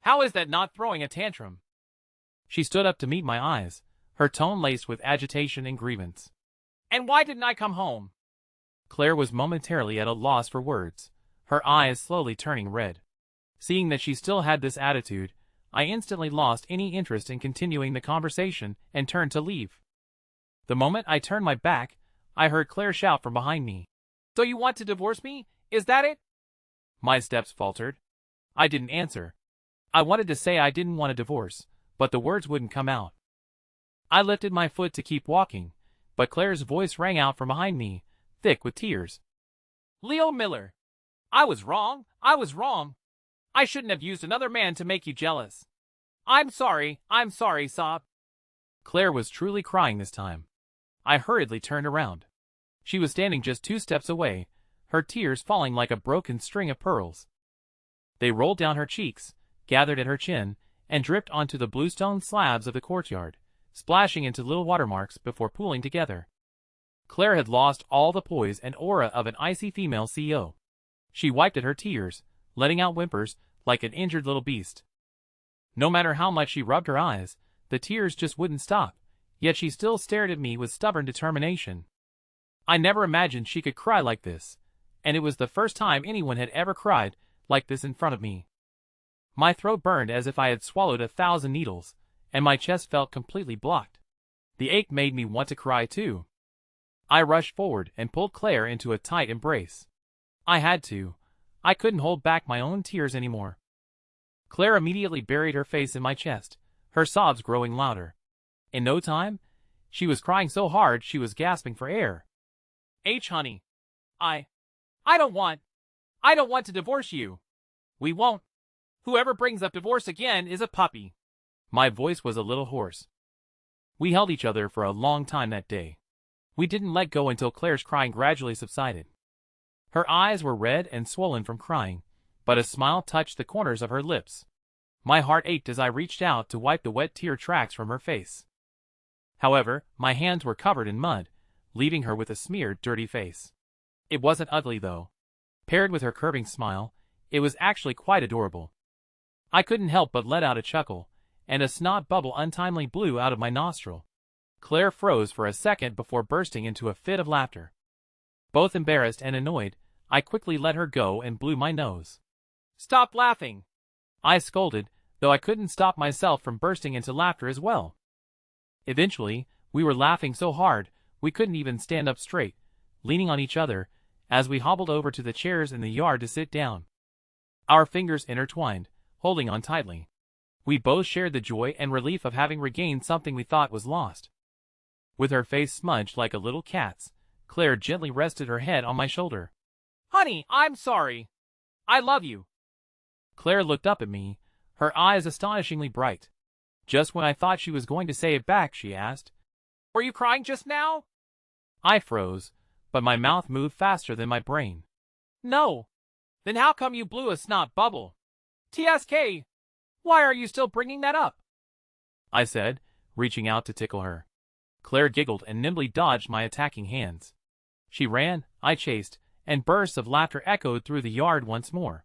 How is that not throwing a tantrum? She stood up to meet my eyes, her tone laced with agitation and grievance. And why didn't I come home? Claire was momentarily at a loss for words, her eyes slowly turning red. Seeing that she still had this attitude, I instantly lost any interest in continuing the conversation and turned to leave. The moment I turned my back, I heard Claire shout from behind me. So you want to divorce me? Is that it? My steps faltered. I didn't answer. I wanted to say I didn't want a divorce, but the words wouldn't come out. I lifted my foot to keep walking, but Claire's voice rang out from behind me, thick with tears. Leo Miller, I was wrong. I shouldn't have used another man to make you jealous. I'm sorry, sob. Claire was truly crying this time. I hurriedly turned around. She was standing just 2 steps away, her tears falling like a broken string of pearls. They rolled down her cheeks, gathered at her chin, and dripped onto the bluestone slabs of the courtyard, splashing into little watermarks before pooling together. Claire had lost all the poise and aura of an icy female CEO. She wiped at her tears, letting out whimpers like an injured little beast. No matter how much she rubbed her eyes, the tears just wouldn't stop, yet she still stared at me with stubborn determination. I never imagined she could cry like this, and it was the first time anyone had ever cried like this in front of me. My throat burned as if I had swallowed 1,000 needles, and my chest felt completely blocked. The ache made me want to cry too. I rushed forward and pulled Claire into a tight embrace. I had to. I couldn't hold back my own tears anymore. Claire immediately buried her face in my chest, her sobs growing louder. In no time, she was crying so hard she was gasping for air. Honey. I don't want to divorce you. We won't. Whoever brings up divorce again is a puppy. My voice was a little hoarse. We held each other for a long time that day. We didn't let go until Claire's crying gradually subsided. Her eyes were red and swollen from crying, but a smile touched the corners of her lips. My heart ached as I reached out to wipe the wet tear tracks from her face. However, my hands were covered in mud, leaving her with a smeared, dirty face. It wasn't ugly though. Paired with her curving smile, it was actually quite adorable. I couldn't help but let out a chuckle, and a snot bubble untimely blew out of my nostril. Claire froze for a second before bursting into a fit of laughter. Both embarrassed and annoyed, I quickly let her go and blew my nose. Stop laughing! I scolded, though I couldn't stop myself from bursting into laughter as well. Eventually, we were laughing so hard, we couldn't even stand up straight, leaning on each other, as we hobbled over to the chairs in the yard to sit down. Our fingers intertwined, holding on tightly. We both shared the joy and relief of having regained something we thought was lost. With her face smudged like a little cat's, Claire gently rested her head on my shoulder. Honey, I'm sorry. I love you. Claire looked up at me, her eyes astonishingly bright. Just when I thought she was going to say it back, she asked, Were you crying just now? I froze, but my mouth moved faster than my brain. No. Then how come you blew a snot bubble? TSK, why are you still bringing that up? I said, reaching out to tickle her. Claire giggled and nimbly dodged my attacking hands. She ran, I chased, and bursts of laughter echoed through the yard once more.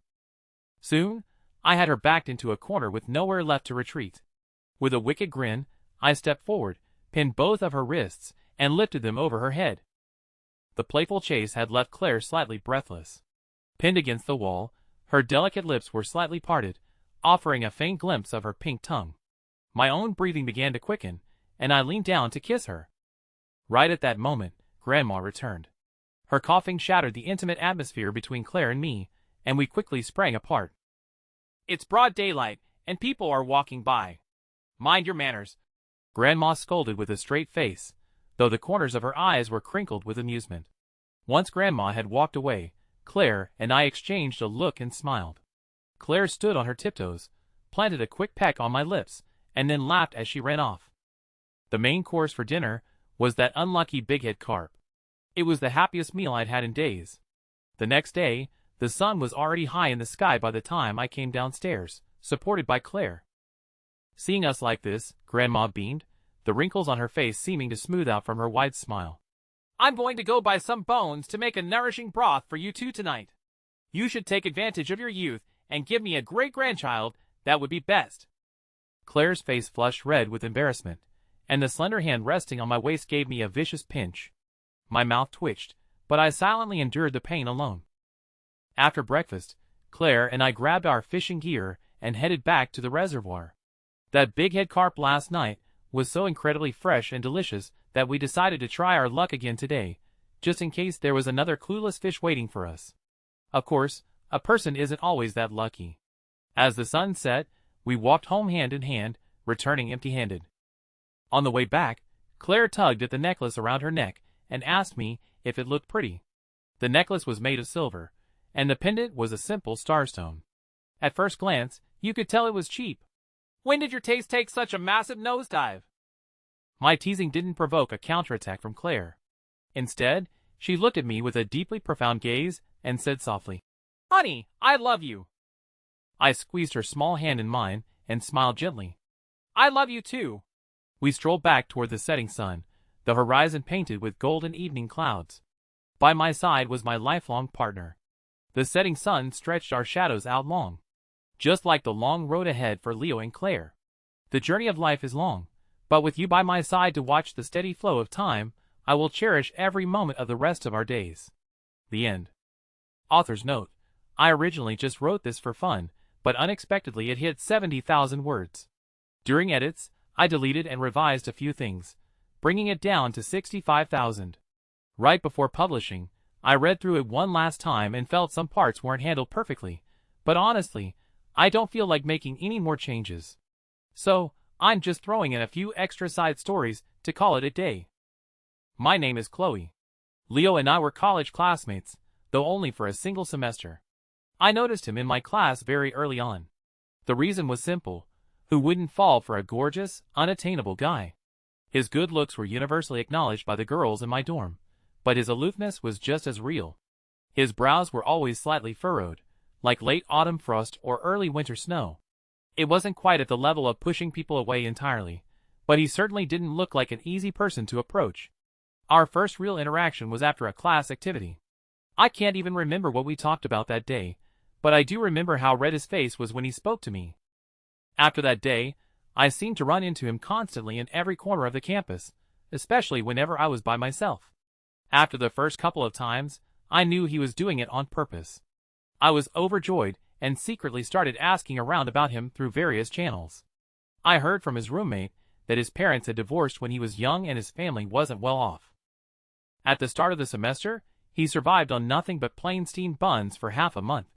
Soon, I had her backed into a corner with nowhere left to retreat. With a wicked grin, I stepped forward, pinned both of her wrists, and lifted them over her head. The playful chase had left Claire slightly breathless. Pinned against the wall, her delicate lips were slightly parted, offering a faint glimpse of her pink tongue. My own breathing began to quicken, and I leaned down to kiss her. Right at that moment, Grandma returned. Her coughing shattered the intimate atmosphere between Claire and me, and we quickly sprang apart. It's broad daylight, and people are walking by. Mind your manners. Grandma scolded with a straight face, though the corners of her eyes were crinkled with amusement. Once Grandma had walked away, Claire and I exchanged a look and smiled. Claire stood on her tiptoes, planted a quick peck on my lips, and then laughed as she ran off. The main course for dinner was that unlucky bighead carp. It was the happiest meal I'd had in days. The next day, the sun was already high in the sky by the time I came downstairs, supported by Claire. Seeing us like this, Grandma beamed, the wrinkles on her face seeming to smooth out from her wide smile. I'm going to go buy some bones to make a nourishing broth for you two tonight. You should take advantage of your youth and give me a great-grandchild. That would be best. Claire's face flushed red with embarrassment, and the slender hand resting on my waist gave me a vicious pinch. My mouth twitched, but I silently endured the pain alone. After breakfast, Claire and I grabbed our fishing gear and headed back to the reservoir. That bighead carp last night was so incredibly fresh and delicious that we decided to try our luck again today, just in case there was another clueless fish waiting for us. Of course, a person isn't always that lucky. As the sun set, we walked home hand in hand, returning empty-handed. On the way back, Claire tugged at the necklace around her neck and asked me if it looked pretty. The necklace was made of silver, and the pendant was a simple starstone. At first glance, you could tell it was cheap. When did your taste take such a massive nosedive? My teasing didn't provoke a counterattack from Claire. Instead, she looked at me with a deeply profound gaze and said softly, Honey, I love you. I squeezed her small hand in mine and smiled gently. I love you too. We strolled back toward the setting sun, the horizon painted with golden evening clouds. By my side was my lifelong partner. The setting sun stretched our shadows out long, just like the long road ahead for Leo and Claire. The journey of life is long, but with you by my side to watch the steady flow of time, I will cherish every moment of the rest of our days. The end. Author's note: I originally just wrote this for fun, but unexpectedly it hit 70,000 words. During edits, I deleted and revised a few things, bringing it down to 65,000. Right before publishing, I read through it one last time and felt some parts weren't handled perfectly, but honestly, I don't feel like making any more changes. So, I'm just throwing in a few extra side stories to call it a day. My name is Chloe. Leo and I were college classmates, though only for a single semester. I noticed him in my class very early on. The reason was simple: who wouldn't fall for a gorgeous, unattainable guy? His good looks were universally acknowledged by the girls in my dorm, but his aloofness was just as real. His brows were always slightly furrowed, like late autumn frost or early winter snow. It wasn't quite at the level of pushing people away entirely, but he certainly didn't look like an easy person to approach. Our first real interaction was after a class activity. I can't even remember what we talked about that day, but I do remember how red his face was when he spoke to me. After that day, I seemed to run into him constantly in every corner of the campus, especially whenever I was by myself. After the first couple of times, I knew he was doing it on purpose. I was overjoyed and secretly started asking around about him through various channels. I heard from his roommate that his parents had divorced when he was young and his family wasn't well off. At the start of the semester, he survived on nothing but plain steamed buns for half a month.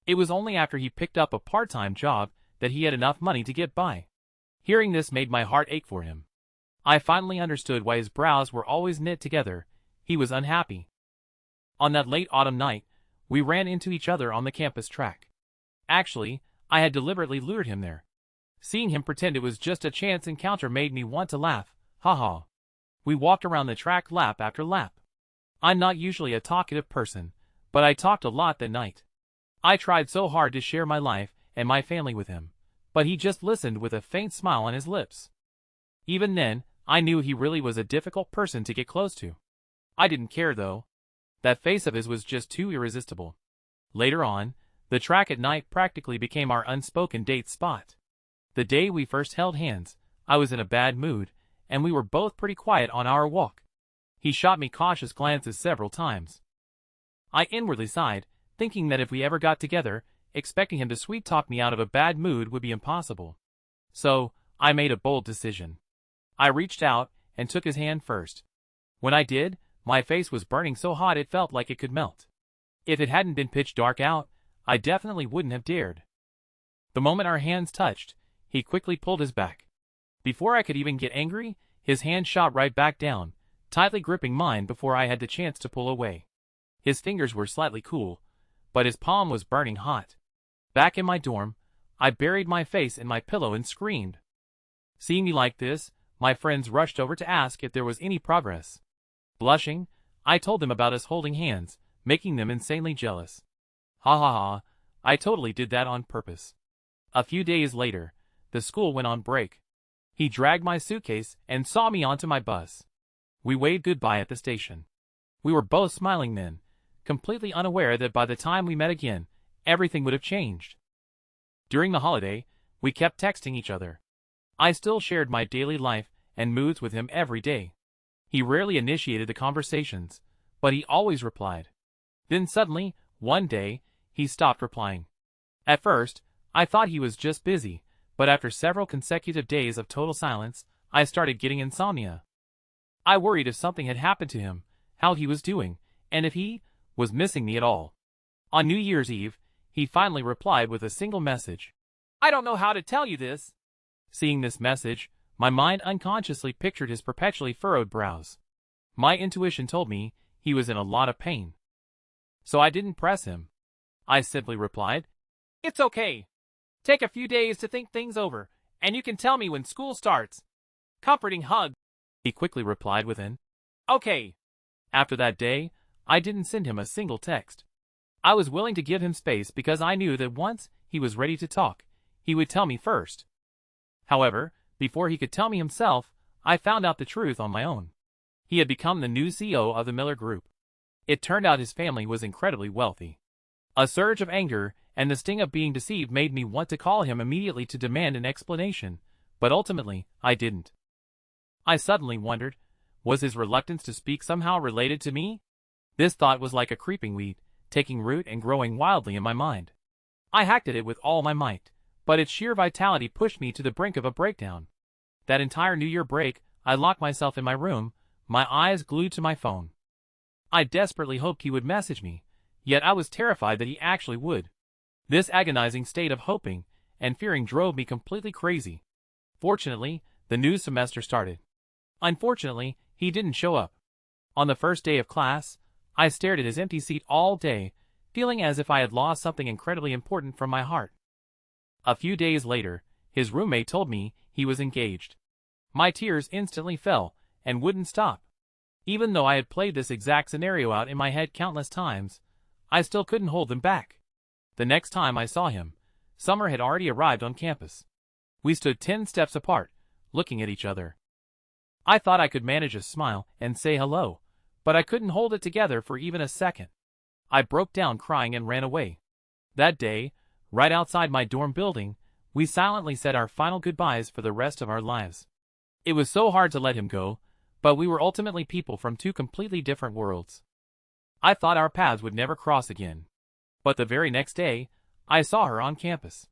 It was only after he picked up a part-time job that he had enough money to get by. Hearing this made my heart ache for him. I finally understood why his brows were always knit together. He was unhappy. On that late autumn night, we ran into each other on the campus track. Actually, I had deliberately lured him there. Seeing him pretend it was just a chance encounter made me want to laugh. Ha. We walked around the track lap after lap. I'm not usually a talkative person, but I talked a lot that night. I tried so hard to share my life and my family with him, but he just listened with a faint smile on his lips. Even then, I knew he really was a difficult person to get close to. I didn't care though. That face of his was just too irresistible. Later on, the track at night practically became our unspoken date spot. The day we first held hands, I was in a bad mood, and we were both pretty quiet on our walk. He shot me cautious glances several times. I inwardly sighed, thinking that if we ever got together, expecting him to sweet-talk me out of a bad mood would be impossible. So, I made a bold decision. I reached out and took his hand first. When I did, my face was burning so hot it felt like it could melt. If it hadn't been pitch dark out, I definitely wouldn't have dared. The moment our hands touched, he quickly pulled his back. Before I could even get angry, his hand shot right back down, tightly gripping mine before I had the chance to pull away. His fingers were slightly cool, but his palm was burning hot. Back in my dorm, I buried my face in my pillow and screamed. Seeing me like this, my friends rushed over to ask if there was any progress. Blushing, I told them about us holding hands, making them insanely jealous. Ha ha ha, I totally did that on purpose. A few days later, the school went on break. He dragged my suitcase and saw me onto my bus. We waved goodbye at the station. We were both smiling then, completely unaware that by the time we met again, everything would have changed. During the holiday, we kept texting each other. I still shared my daily life and moods with him every day. He rarely initiated the conversations, but he always replied. Then suddenly, one day, he stopped replying. At first, I thought he was just busy, but after several consecutive days of total silence, I started getting insomnia. I worried if something had happened to him, how he was doing, and if he was missing me at all. On New Year's Eve, he finally replied with a single message. I don't know how to tell you this. Seeing this message, my mind unconsciously pictured his perpetually furrowed brows. My intuition told me he was in a lot of pain. So I didn't press him. I simply replied, It's okay. Take a few days to think things over, and you can tell me when school starts. Comforting hug. He quickly replied with an okay. After that day, I didn't send him a single text. I was willing to give him space because I knew that once he was ready to talk, he would tell me first. However, before he could tell me himself, I found out the truth on my own. He had become the new CEO of the Miller Group. It turned out his family was incredibly wealthy. A surge of anger and the sting of being deceived made me want to call him immediately to demand an explanation, but ultimately, I didn't. I suddenly wondered, was his reluctance to speak somehow related to me? This thought was like a creeping weed, taking root and growing wildly in my mind. I hacked at it with all my might, but its sheer vitality pushed me to the brink of a breakdown. That entire New Year break, I locked myself in my room, my eyes glued to my phone. I desperately hoped he would message me, yet I was terrified that he actually would. This agonizing state of hoping and fearing drove me completely crazy. Fortunately, the new semester started. Unfortunately, he didn't show up. On the first day of class, I stared at his empty seat all day, feeling as if I had lost something incredibly important from my heart. A few days later, his roommate told me he was engaged. My tears instantly fell and wouldn't stop. Even though I had played this exact scenario out in my head countless times, I still couldn't hold them back. The next time I saw him, summer had already arrived on campus. We stood 10 steps apart, looking at each other. I thought I could manage a smile and say hello, but I couldn't hold it together for even a second. I broke down crying and ran away. That day, right outside my dorm building, we silently said our final goodbyes for the rest of our lives. It was so hard to let him go, but we were ultimately people from two completely different worlds. I thought our paths would never cross again. But the very next day, I saw her on campus.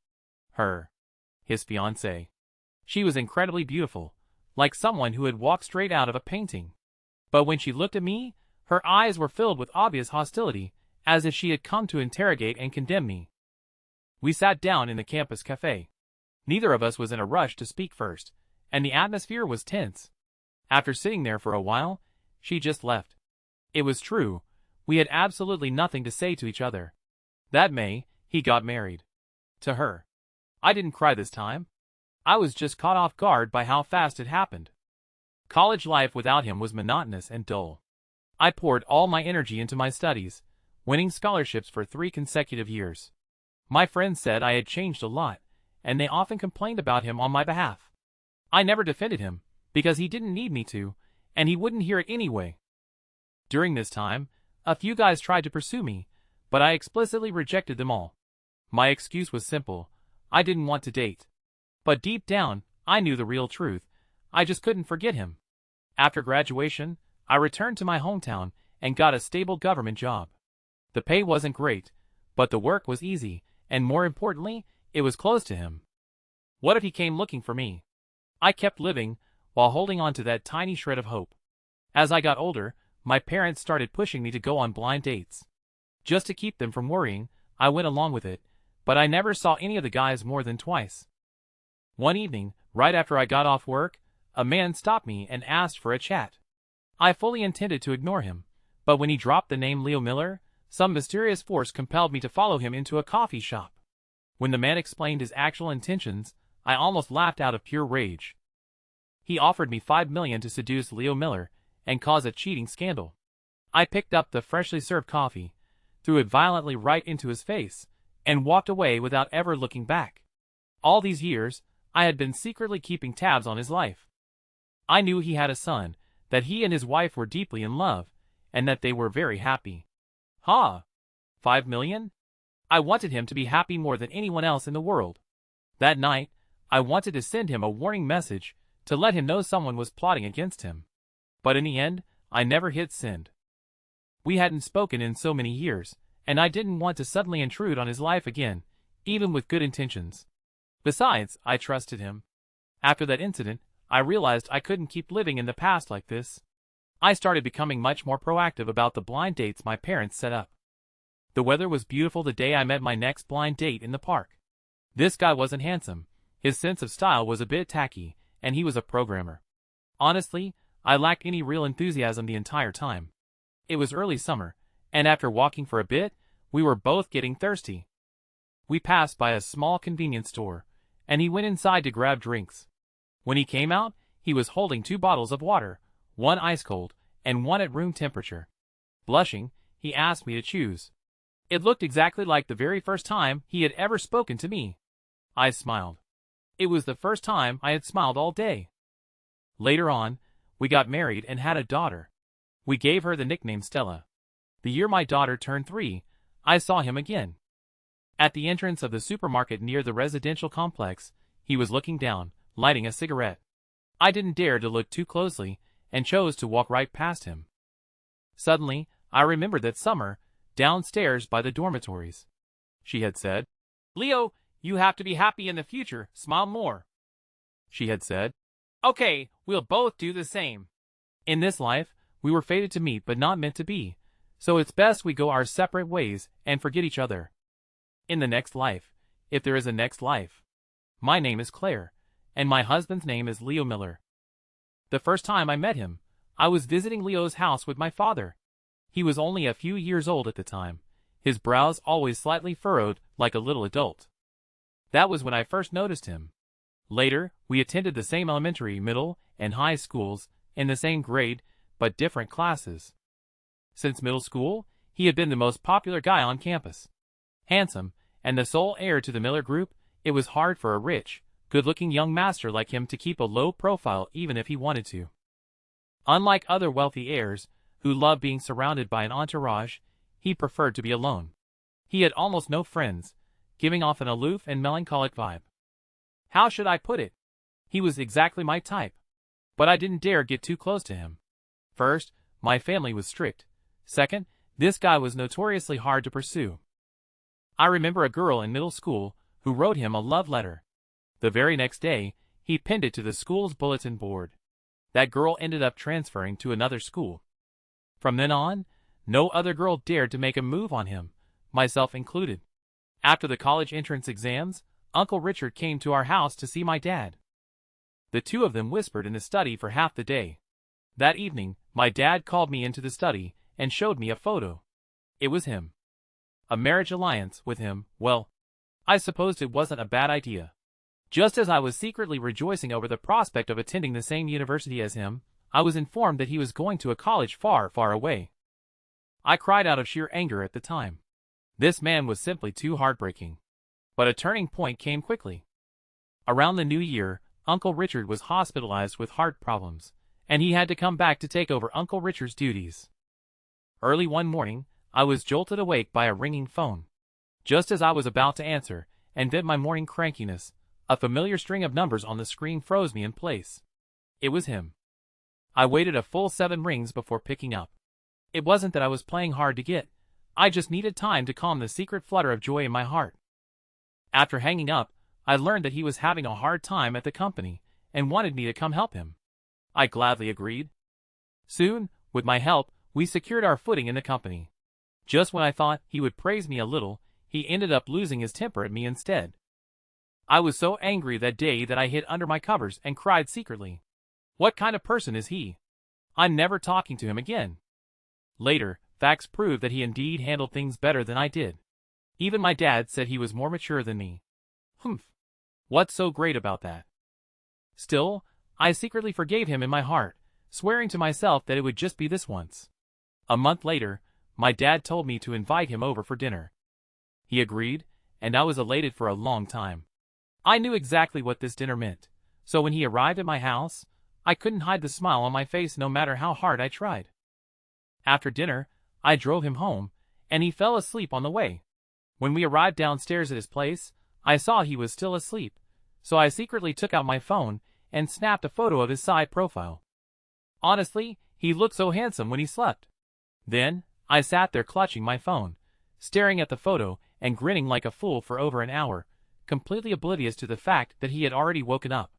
Her. His fiancée. She was incredibly beautiful, like someone who had walked straight out of a painting. But when she looked at me, her eyes were filled with obvious hostility, as if she had come to interrogate and condemn me. We sat down in the campus cafe. Neither of us was in a rush to speak first, and the atmosphere was tense. After sitting there for a while, she just left. It was true, we had absolutely nothing to say to each other. That May, he got married. To her. I didn't cry this time. I was just caught off guard by how fast it happened. College life without him was monotonous and dull. I poured all my energy into my studies, winning scholarships for 3 consecutive years. My friends said I had changed a lot, and they often complained about him on my behalf. I never defended him, because he didn't need me to, and he wouldn't hear it anyway. During this time, a few guys tried to pursue me, but I explicitly rejected them all. My excuse was simple: I didn't want to date. But deep down, I knew the real truth: I just couldn't forget him. After graduation, I returned to my hometown and got a stable government job. The pay wasn't great, but the work was easy, and more importantly, it was close to him. What if he came looking for me? I kept living, while holding on to that tiny shred of hope. As I got older, my parents started pushing me to go on blind dates. Just to keep them from worrying, I went along with it, but I never saw any of the guys more than twice. One evening, right after I got off work, a man stopped me and asked for a chat. I fully intended to ignore him, but when he dropped the name Leo Miller, some mysterious force compelled me to follow him into a coffee shop. When the man explained his actual intentions, I almost laughed out of pure rage. He offered me $5 million to seduce Leo Miller and cause a cheating scandal. I picked up the freshly served coffee, threw it violently right into his face, and walked away without ever looking back. All these years, I had been secretly keeping tabs on his life. I knew he had a son, that he and his wife were deeply in love, and that they were very happy. $5 million? I wanted him to be happy more than anyone else in the world. That night, I wanted to send him a warning message to let him know someone was plotting against him. But in the end, I never hit send. We hadn't spoken in so many years, and I didn't want to suddenly intrude on his life again, even with good intentions. Besides, I trusted him. After that incident, I realized I couldn't keep living in the past like this. I started becoming much more proactive about the blind dates my parents set up. The weather was beautiful the day I met my next blind date in the park. This guy wasn't handsome, his sense of style was a bit tacky, and he was a programmer. Honestly, I lacked any real enthusiasm the entire time. It was early summer, and after walking for a bit, we were both getting thirsty. We passed by a small convenience store, and he went inside to grab drinks. When he came out, he was holding 2 bottles of water, one ice cold, and one at room temperature. Blushing, he asked me to choose. It looked exactly like the very first time he had ever spoken to me. I smiled. It was the first time I had smiled all day. Later on, we got married and had a daughter. We gave her the nickname Stella. The year my daughter turned 3, I saw him again. At the entrance of the supermarket near the residential complex, he was looking down, lighting a cigarette. I didn't dare to look too closely, and chose to walk right past him. Suddenly, I remembered that summer, downstairs by the dormitories. She had said, "Leo, you have to be happy in the future, smile more." She had said, "Okay, we'll both do the same." "In this life, we were fated to meet but not meant to be, so it's best we go our separate ways and forget each other. In the next life, if there is a next life. My name is Claire, and my husband's name is Leo Miller." The first time I met him, I was visiting Leo's house with my father. He was only a few years old at the time, his brows always slightly furrowed like a little adult. That was when I first noticed him. Later, we attended the same elementary, middle, and high schools, in the same grade, but different classes. Since middle school, he had been the most popular guy on campus. Handsome, and the sole heir to the Miller Group, it was hard for a rich, good-looking young master like him to keep a low profile even if he wanted to. Unlike other wealthy heirs, who loved being surrounded by an entourage, he preferred to be alone. He had almost no friends, giving off an aloof and melancholic vibe. How should I put it? He was exactly my type. But I didn't dare get too close to him. First, my family was strict. Second, this guy was notoriously hard to pursue. I remember a girl in middle school who wrote him a love letter. The very next day, he pinned it to the school's bulletin board. That girl ended up transferring to another school. From then on, no other girl dared to make a move on him, myself included. After the college entrance exams, Uncle Richard came to our house to see my dad. The two of them whispered in the study for half the day. That evening, my dad called me into the study and showed me a photo. It was him. A marriage alliance with him, well, I supposed it wasn't a bad idea. Just as I was secretly rejoicing over the prospect of attending the same university as him, I was informed that he was going to a college far, far away. I cried out of sheer anger at the time. This man was simply too heartbreaking. But a turning point came quickly. Around the new year, Uncle Richard was hospitalized with heart problems, and he had to come back to take over Uncle Richard's duties. Early one morning, I was jolted awake by a ringing phone. Just as I was about to answer and vent my morning crankiness, a familiar string of numbers on the screen froze me in place. It was him. I waited a full 7 rings before picking up. It wasn't that I was playing hard to get, I just needed time to calm the secret flutter of joy in my heart. After hanging up, I learned that he was having a hard time at the company and wanted me to come help him. I gladly agreed. Soon, with my help, we secured our footing in the company. Just when I thought he would praise me a little, he ended up losing his temper at me instead. I was so angry that day that I hid under my covers and cried secretly. What kind of person is he? I'm never talking to him again. Later, facts proved that he indeed handled things better than I did. Even my dad said he was more mature than me. Humph. What's so great about that? Still, I secretly forgave him in my heart, swearing to myself that it would just be this once. A month later, my dad told me to invite him over for dinner. He agreed, and I was elated for a long time. I knew exactly what this dinner meant, so when he arrived at my house, I couldn't hide the smile on my face no matter how hard I tried. After dinner, I drove him home, and he fell asleep on the way. When we arrived downstairs at his place, I saw he was still asleep, so I secretly took out my phone and snapped a photo of his side profile. Honestly, he looked so handsome when he slept. Then, I sat there clutching my phone, staring at the photo and grinning like a fool for over an hour, completely oblivious to the fact that he had already woken up.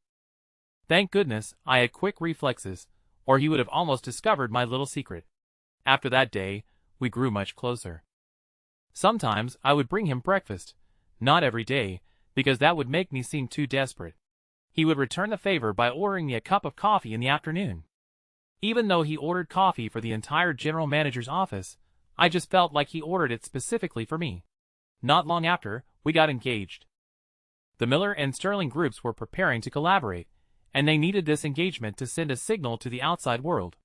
Thank goodness I had quick reflexes, or he would have almost discovered my little secret. After that day, we grew much closer. Sometimes I would bring him breakfast, not every day, because that would make me seem too desperate. He would return the favor by ordering me a cup of coffee in the afternoon. Even though he ordered coffee for the entire general manager's office, I just felt like he ordered it specifically for me. Not long after, we got engaged. The Miller and Sterling groups were preparing to collaborate, and they needed this engagement to send a signal to the outside world.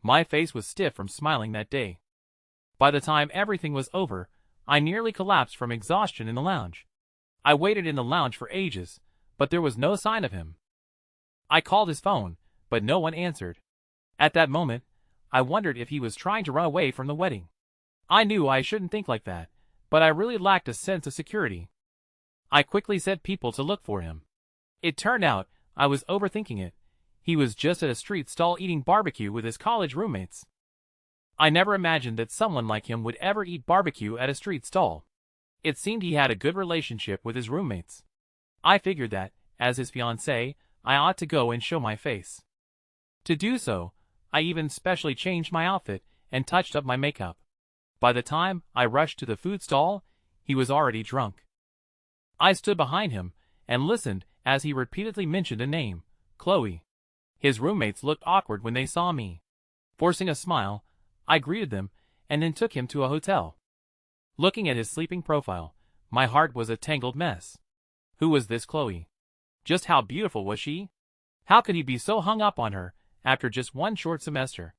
My face was stiff from smiling that day. By the time everything was over, I nearly collapsed from exhaustion in the lounge. I waited in the lounge for ages, but there was no sign of him. I called his phone, but no one answered. At that moment, I wondered if he was trying to run away from the wedding. I knew I shouldn't think like that, but I really lacked a sense of security. I quickly sent people to look for him. It turned out I was overthinking it. He was just at a street stall eating barbecue with his college roommates. I never imagined that someone like him would ever eat barbecue at a street stall. It seemed he had a good relationship with his roommates. I figured that, as his fiancée, I ought to go and show my face. To do so, I even specially changed my outfit and touched up my makeup. By the time I rushed to the food stall, he was already drunk. I stood behind him and listened as he repeatedly mentioned a name, Chloe. His roommates looked awkward when they saw me. Forcing a smile, I greeted them and then took him to a hotel. Looking at his sleeping profile, my heart was a tangled mess. Who was this Chloe? Just how beautiful was she? How could he be so hung up on her after just one short semester?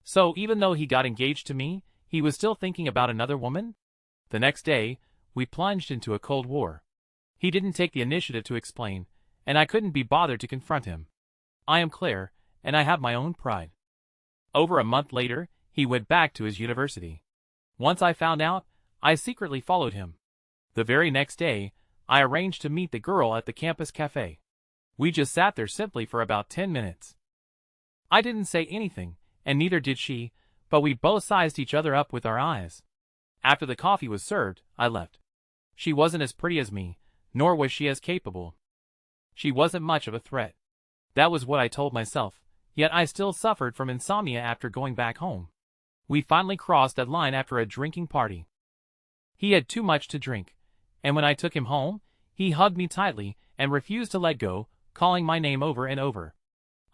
So even though he got engaged to me, he was still thinking about another woman? The next day, we plunged into a cold war. He didn't take the initiative to explain, and I couldn't be bothered to confront him. I am Claire, and I have my own pride. Over a month later, he went back to his university. Once I found out, I secretly followed him. The very next day, I arranged to meet the girl at the campus cafe. We just sat there simply for about 10 minutes. I didn't say anything, and neither did she, but we both sized each other up with our eyes. After the coffee was served, I left. She wasn't as pretty as me, nor was she as capable. She wasn't much of a threat. That was what I told myself, yet I still suffered from insomnia after going back home. We finally crossed that line after a drinking party. He had too much to drink, and when I took him home, he hugged me tightly and refused to let go, calling my name over and over.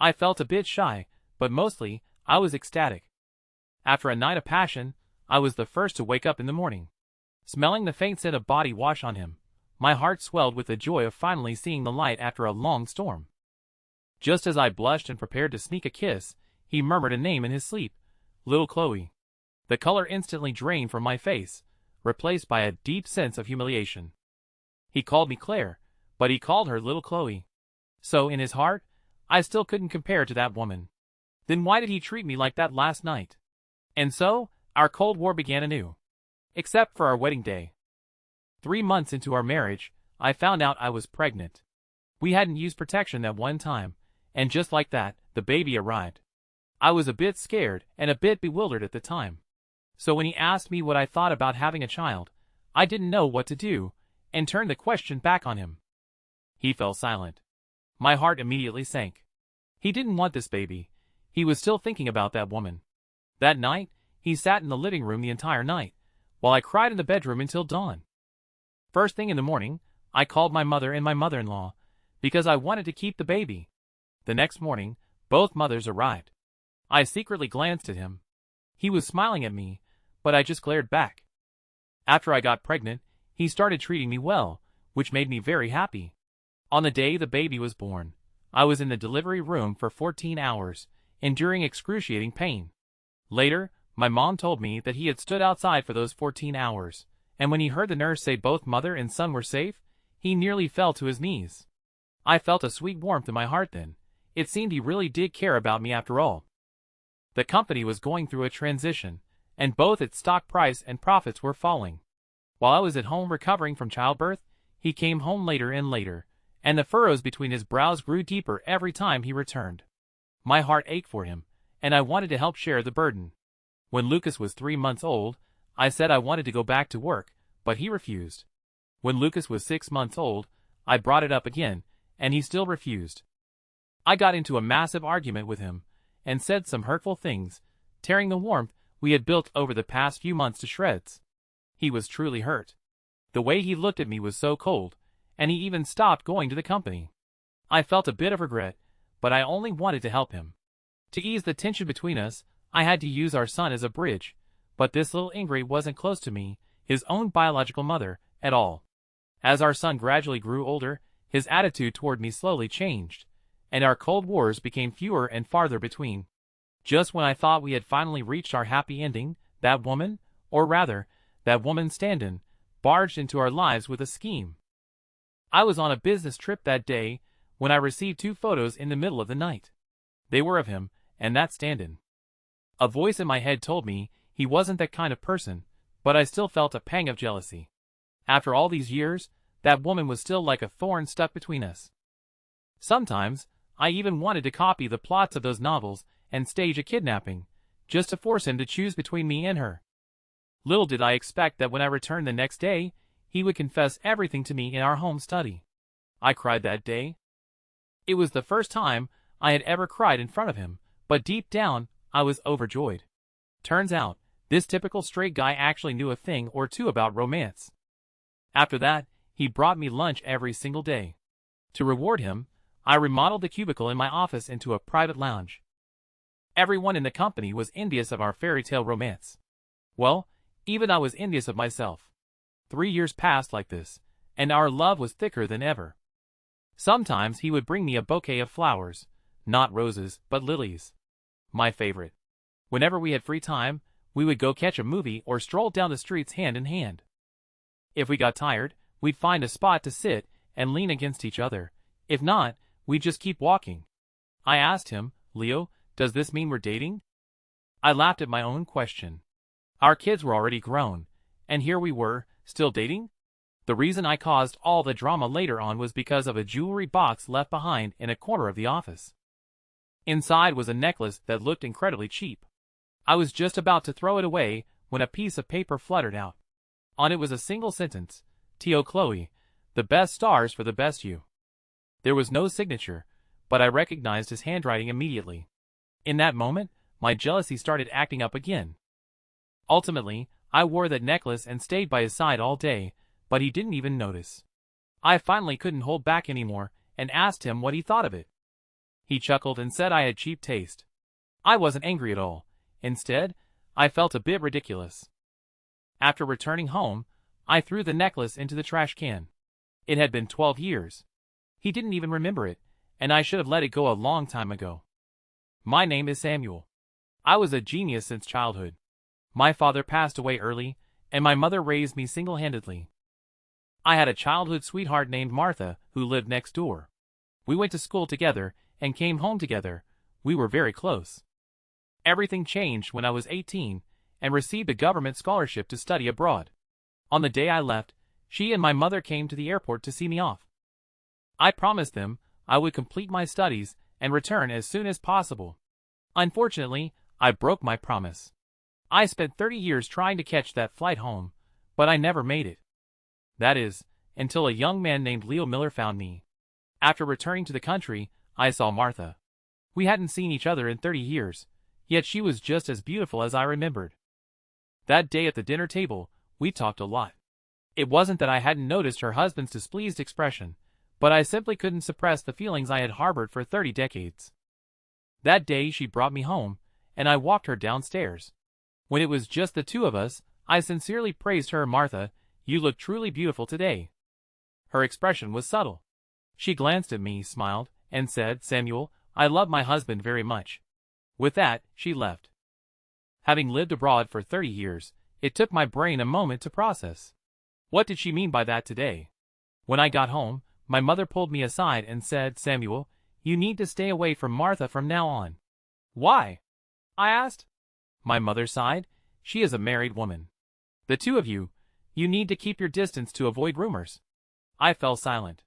I felt a bit shy, but mostly, I was ecstatic. After a night of passion, I was the first to wake up in the morning. Smelling the faint scent of body wash on him, my heart swelled with the joy of finally seeing the light after a long storm. Just as I blushed and prepared to sneak a kiss, he murmured a name in his sleep, Little Chloe. The color instantly drained from my face, replaced by a deep sense of humiliation. He called me Claire, but he called her Little Chloe. So in his heart, I still couldn't compare to that woman. Then why did he treat me like that last night? And so, our Cold War began anew. Except for our wedding day. 3 months into our marriage, I found out I was pregnant. We hadn't used protection that one time, and just like that, the baby arrived. I was a bit scared and a bit bewildered at the time. So when he asked me what I thought about having a child, I didn't know what to do, and turned the question back on him. He fell silent. My heart immediately sank. He didn't want this baby. He was still thinking about that woman. That night, he sat in the living room the entire night, while I cried in the bedroom until dawn. First thing in the morning, I called my mother and my mother-in-law, because I wanted to keep the baby. The next morning, both mothers arrived. I secretly glanced at him. He was smiling at me, but I just glared back. After I got pregnant, he started treating me well, which made me very happy. On the day the baby was born, I was in the delivery room for 14 hours, enduring excruciating pain. Later, my mom told me that he had stood outside for those 14 hours, and when he heard the nurse say both mother and son were safe, he nearly fell to his knees. I felt a sweet warmth in my heart then. It seemed he really did care about me after all. The company was going through a transition, and both its stock price and profits were falling. While I was at home recovering from childbirth, he came home later and later, and the furrows between his brows grew deeper every time he returned. My heart ached for him, and I wanted to help share the burden. When Lucas was 3 months old, I said I wanted to go back to work, but he refused. When Lucas was 6 months old, I brought it up again, and he still refused. I got into a massive argument with him, and said some hurtful things, tearing the warmth we had built over the past few months to shreds. He was truly hurt. The way he looked at me was so cold, and he even stopped going to the company. I felt a bit of regret, but I only wanted to help him. To ease the tension between us, I had to use our son as a bridge, but this little Ingrid wasn't close to me, his own biological mother, at all. As our son gradually grew older, his attitude toward me slowly changed, and our cold wars became fewer and farther between. Just when I thought we had finally reached our happy ending, that woman, or rather, that woman stand-in, barged into our lives with a scheme. I was on a business trip that day when I received 2 photos in the middle of the night. They were of him and that stand-in. A voice in my head told me he wasn't that kind of person, but I still felt a pang of jealousy. After all these years, that woman was still like a thorn stuck between us. Sometimes, I even wanted to copy the plots of those novels and stage a kidnapping, just to force him to choose between me and her. Little did I expect that when I returned the next day, he would confess everything to me in our home study. I cried that day. It was the first time I had ever cried in front of him, but deep down, I was overjoyed. Turns out, this typical straight guy actually knew a thing or two about romance. After that, he brought me lunch every single day. To reward him, I remodeled the cubicle in my office into a private lounge. Everyone in the company was envious of our fairy tale romance. Well, even I was envious of myself. 3 years passed like this, and our love was thicker than ever. Sometimes he would bring me a bouquet of flowers, not roses, but lilies. My favorite. Whenever we had free time, we would go catch a movie or stroll down the streets hand in hand. If we got tired, we'd find a spot to sit and lean against each other. If not, we'd just keep walking. I asked him, "Leo, does this mean we're dating?" I laughed at my own question. Our kids were already grown, and here we were, still dating? The reason I caused all the drama later on was because of a jewelry box left behind in a corner of the office. Inside was a necklace that looked incredibly cheap. I was just about to throw it away when a piece of paper fluttered out. On it was a single sentence, "Tio Chloe, the best stars for the best you." There was no signature, but I recognized his handwriting immediately. In that moment, my jealousy started acting up again. Ultimately, I wore that necklace and stayed by his side all day, but he didn't even notice. I finally couldn't hold back anymore and asked him what he thought of it. He chuckled and said I had cheap taste. I wasn't angry at all. Instead, I felt a bit ridiculous. After returning home, I threw the necklace into the trash can. It had been 12 years. He didn't even remember it, and I should have let it go a long time ago. My name is Samuel. I was a genius since childhood. My father passed away early, and my mother raised me single-handedly. I had a childhood sweetheart named Martha who lived next door. We went to school together and came home together. We were very close. Everything changed when I was 18 and received a government scholarship to study abroad. On the day I left, she and my mother came to the airport to see me off. I promised them I would complete my studies and return as soon as possible. Unfortunately, I broke my promise. I spent 30 years trying to catch that flight home, but I never made it. That is, until a young man named Leo Miller found me. After returning to the country, I saw Martha. We hadn't seen each other in 30 years, yet she was just as beautiful as I remembered. That day at the dinner table, we talked a lot. It wasn't that I hadn't noticed her husband's displeased expression, but I simply couldn't suppress the feelings I had harbored for 30 decades. That day she brought me home, and I walked her downstairs. When it was just the two of us, I sincerely praised her. "Martha, you look truly beautiful today." Her expression was subtle. She glanced at me, smiled, and said, "Samuel, I love my husband very much." With that, she left. Having lived abroad for 30 years, it took my brain a moment to process. What did she mean by that today? When I got home, my mother pulled me aside and said, "Samuel, you need to stay away from Martha from now on." "Why?" I asked. My mother sighed. "She is a married woman. The two of you need to keep your distance to avoid rumors." I fell silent.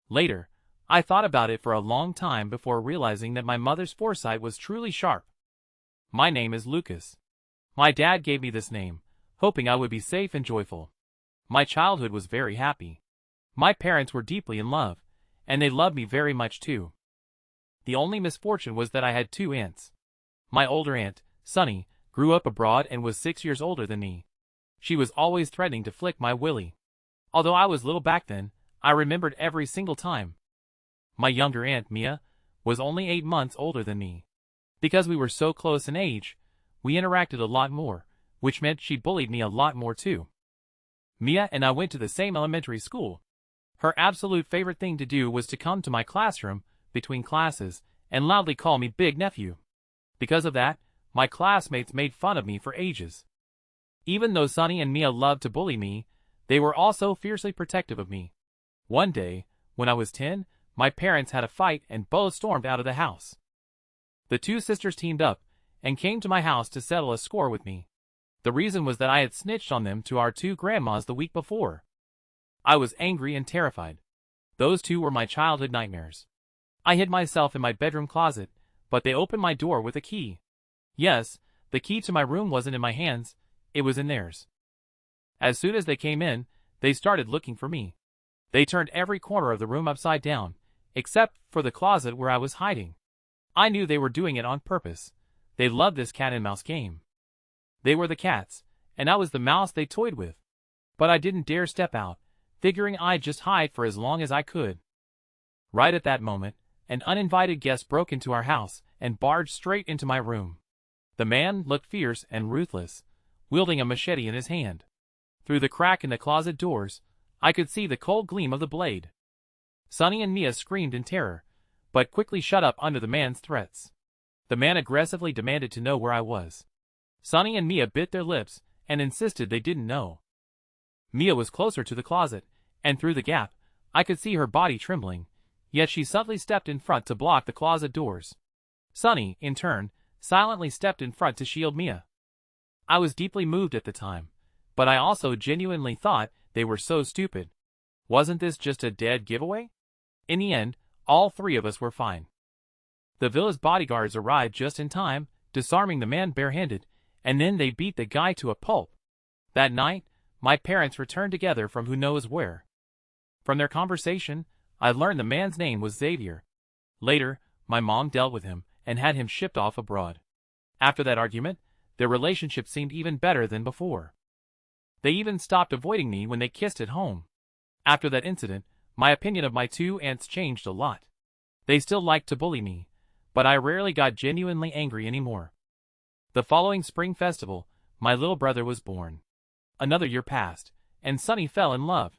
Later, I thought about it for a long time before realizing that my mother's foresight was truly sharp. My name is Lucas. My dad gave me this name, hoping I would be safe and joyful. My childhood was very happy. My parents were deeply in love, and they loved me very much too. The only misfortune was that I had two aunts. My older aunt, Sunny, grew up abroad and was 6 years older than me. She was always threatening to flick my willy. Although I was little back then, I remembered every single time. My younger aunt, Mia, was only 8 months older than me. Because we were so close in age, we interacted a lot more, which meant she bullied me a lot more too. Mia and I went to the same elementary school. Her absolute favorite thing to do was to come to my classroom between classes and loudly call me Big Nephew. Because of that, my classmates made fun of me for ages. Even though Sunny and Mia loved to bully me, they were also fiercely protective of me. One day, when I was 10, my parents had a fight and both stormed out of the house. The two sisters teamed up and came to my house to settle a score with me. The reason was that I had snitched on them to our two grandmas the week before. I was angry and terrified. Those two were my childhood nightmares. I hid myself in my bedroom closet, but they opened my door with a key. Yes, the key to my room wasn't in my hands, it was in theirs. As soon as they came in, they started looking for me. They turned every corner of the room upside down, except for the closet where I was hiding. I knew they were doing it on purpose. They loved this cat and mouse game. They were the cats, and I was the mouse they toyed with. But I didn't dare step out, figuring I'd just hide for as long as I could. Right at that moment, an uninvited guest broke into our house and barged straight into my room. The man looked fierce and ruthless, wielding a machete in his hand. Through the crack in the closet doors, I could see the cold gleam of the blade. Sunny and Mia screamed in terror, but quickly shut up under the man's threats. The man aggressively demanded to know where I was. Sunny and Mia bit their lips and insisted they didn't know. Mia was closer to the closet, and through the gap, I could see her body trembling, yet she subtly stepped in front to block the closet doors. Sunny, in turn, silently stepped in front to shield Mia. I was deeply moved at the time, but I also genuinely thought they were so stupid. Wasn't this just a dead giveaway? In the end, all three of us were fine. The villa's bodyguards arrived just in time, disarming the man barehanded, and then they beat the guy to a pulp. That night, my parents returned together from who knows where. From their conversation, I learned the man's name was Xavier. Later, my mom dealt with him and had him shipped off abroad. After that argument, their relationship seemed even better than before. They even stopped avoiding me when they kissed at home. After that incident, my opinion of my two aunts changed a lot. They still liked to bully me, but I rarely got genuinely angry anymore. The following spring festival, my little brother was born. Another year passed, and Sunny fell in love.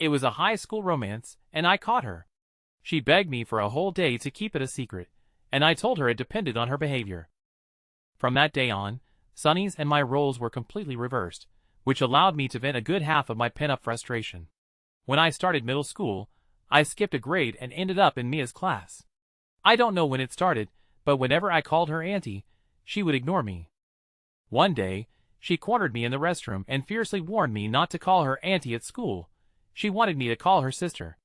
It was a high school romance, and I caught her. She begged me for a whole day to keep it a secret, and I told her it depended on her behavior. From that day on, Sunny's and my roles were completely reversed, which allowed me to vent a good half of my pent-up frustration. When I started middle school, I skipped a grade and ended up in Mia's class. I don't know when it started, but whenever I called her auntie, she would ignore me. One day, she cornered me in the restroom and fiercely warned me not to call her auntie at school. She wanted me to call her sister.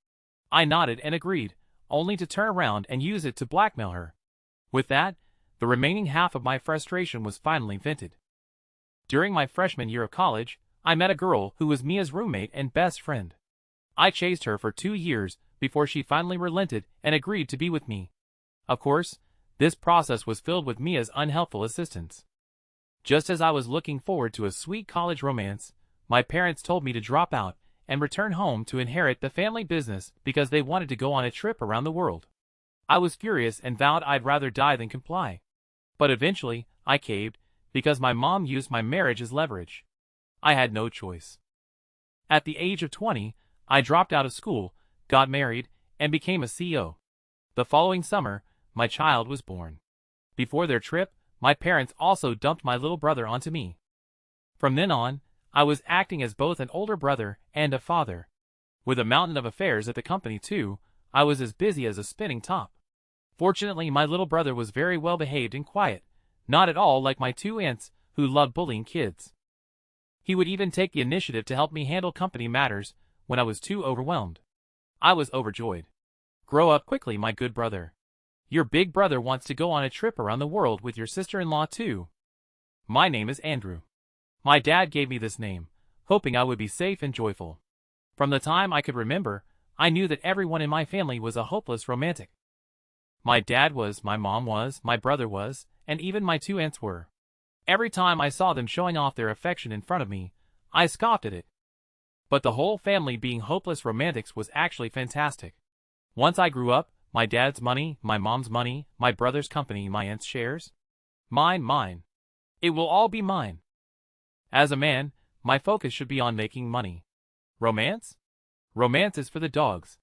I nodded and agreed, only to turn around and use it to blackmail her. With that, The remaining half of my frustration was finally vented. During my freshman year of college, I met a girl who was Mia's roommate and best friend. I chased her for 2 years before she finally relented and agreed to be with me. Of course, this process was filled with Mia's unhelpful assistance. Just as I was looking forward to a sweet college romance, my parents told me to drop out and return home to inherit the family business because they wanted to go on a trip around the world. I was furious and vowed I'd rather die than comply. But eventually, I caved because my mom used my marriage as leverage. I had no choice. At the age of 20, I dropped out of school, got married, and became a CEO. The following summer, my child was born. Before their trip, my parents also dumped my little brother onto me. From then on, I was acting as both an older brother and a father. With a mountain of affairs at the company too, I was as busy as a spinning top. Fortunately, my little brother was very well behaved and quiet, not at all like my 2 aunts who loved bullying kids. He would even take the initiative to help me handle company matters when I was too overwhelmed. I was overjoyed. Grow up quickly, my good brother. Your big brother wants to go on a trip around the world with your sister-in-law too. My name is Andrew. My dad gave me this name, hoping I would be safe and joyful. From the time I could remember, I knew that everyone in my family was a hopeless romantic. My dad was, my mom was, my brother was, and even my 2 aunts were. Every time I saw them showing off their affection in front of me, I scoffed at it. But the whole family being hopeless romantics was actually fantastic. Once I grew up, my dad's money, my mom's money, my brother's company, my aunt's shares. Mine. It will all be mine. As a man, my focus should be on making money. Romance? Romance is for the dogs.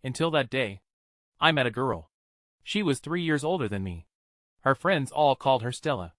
Until that day, I met a girl. She was 3 years older than me. Her friends all called her Stella.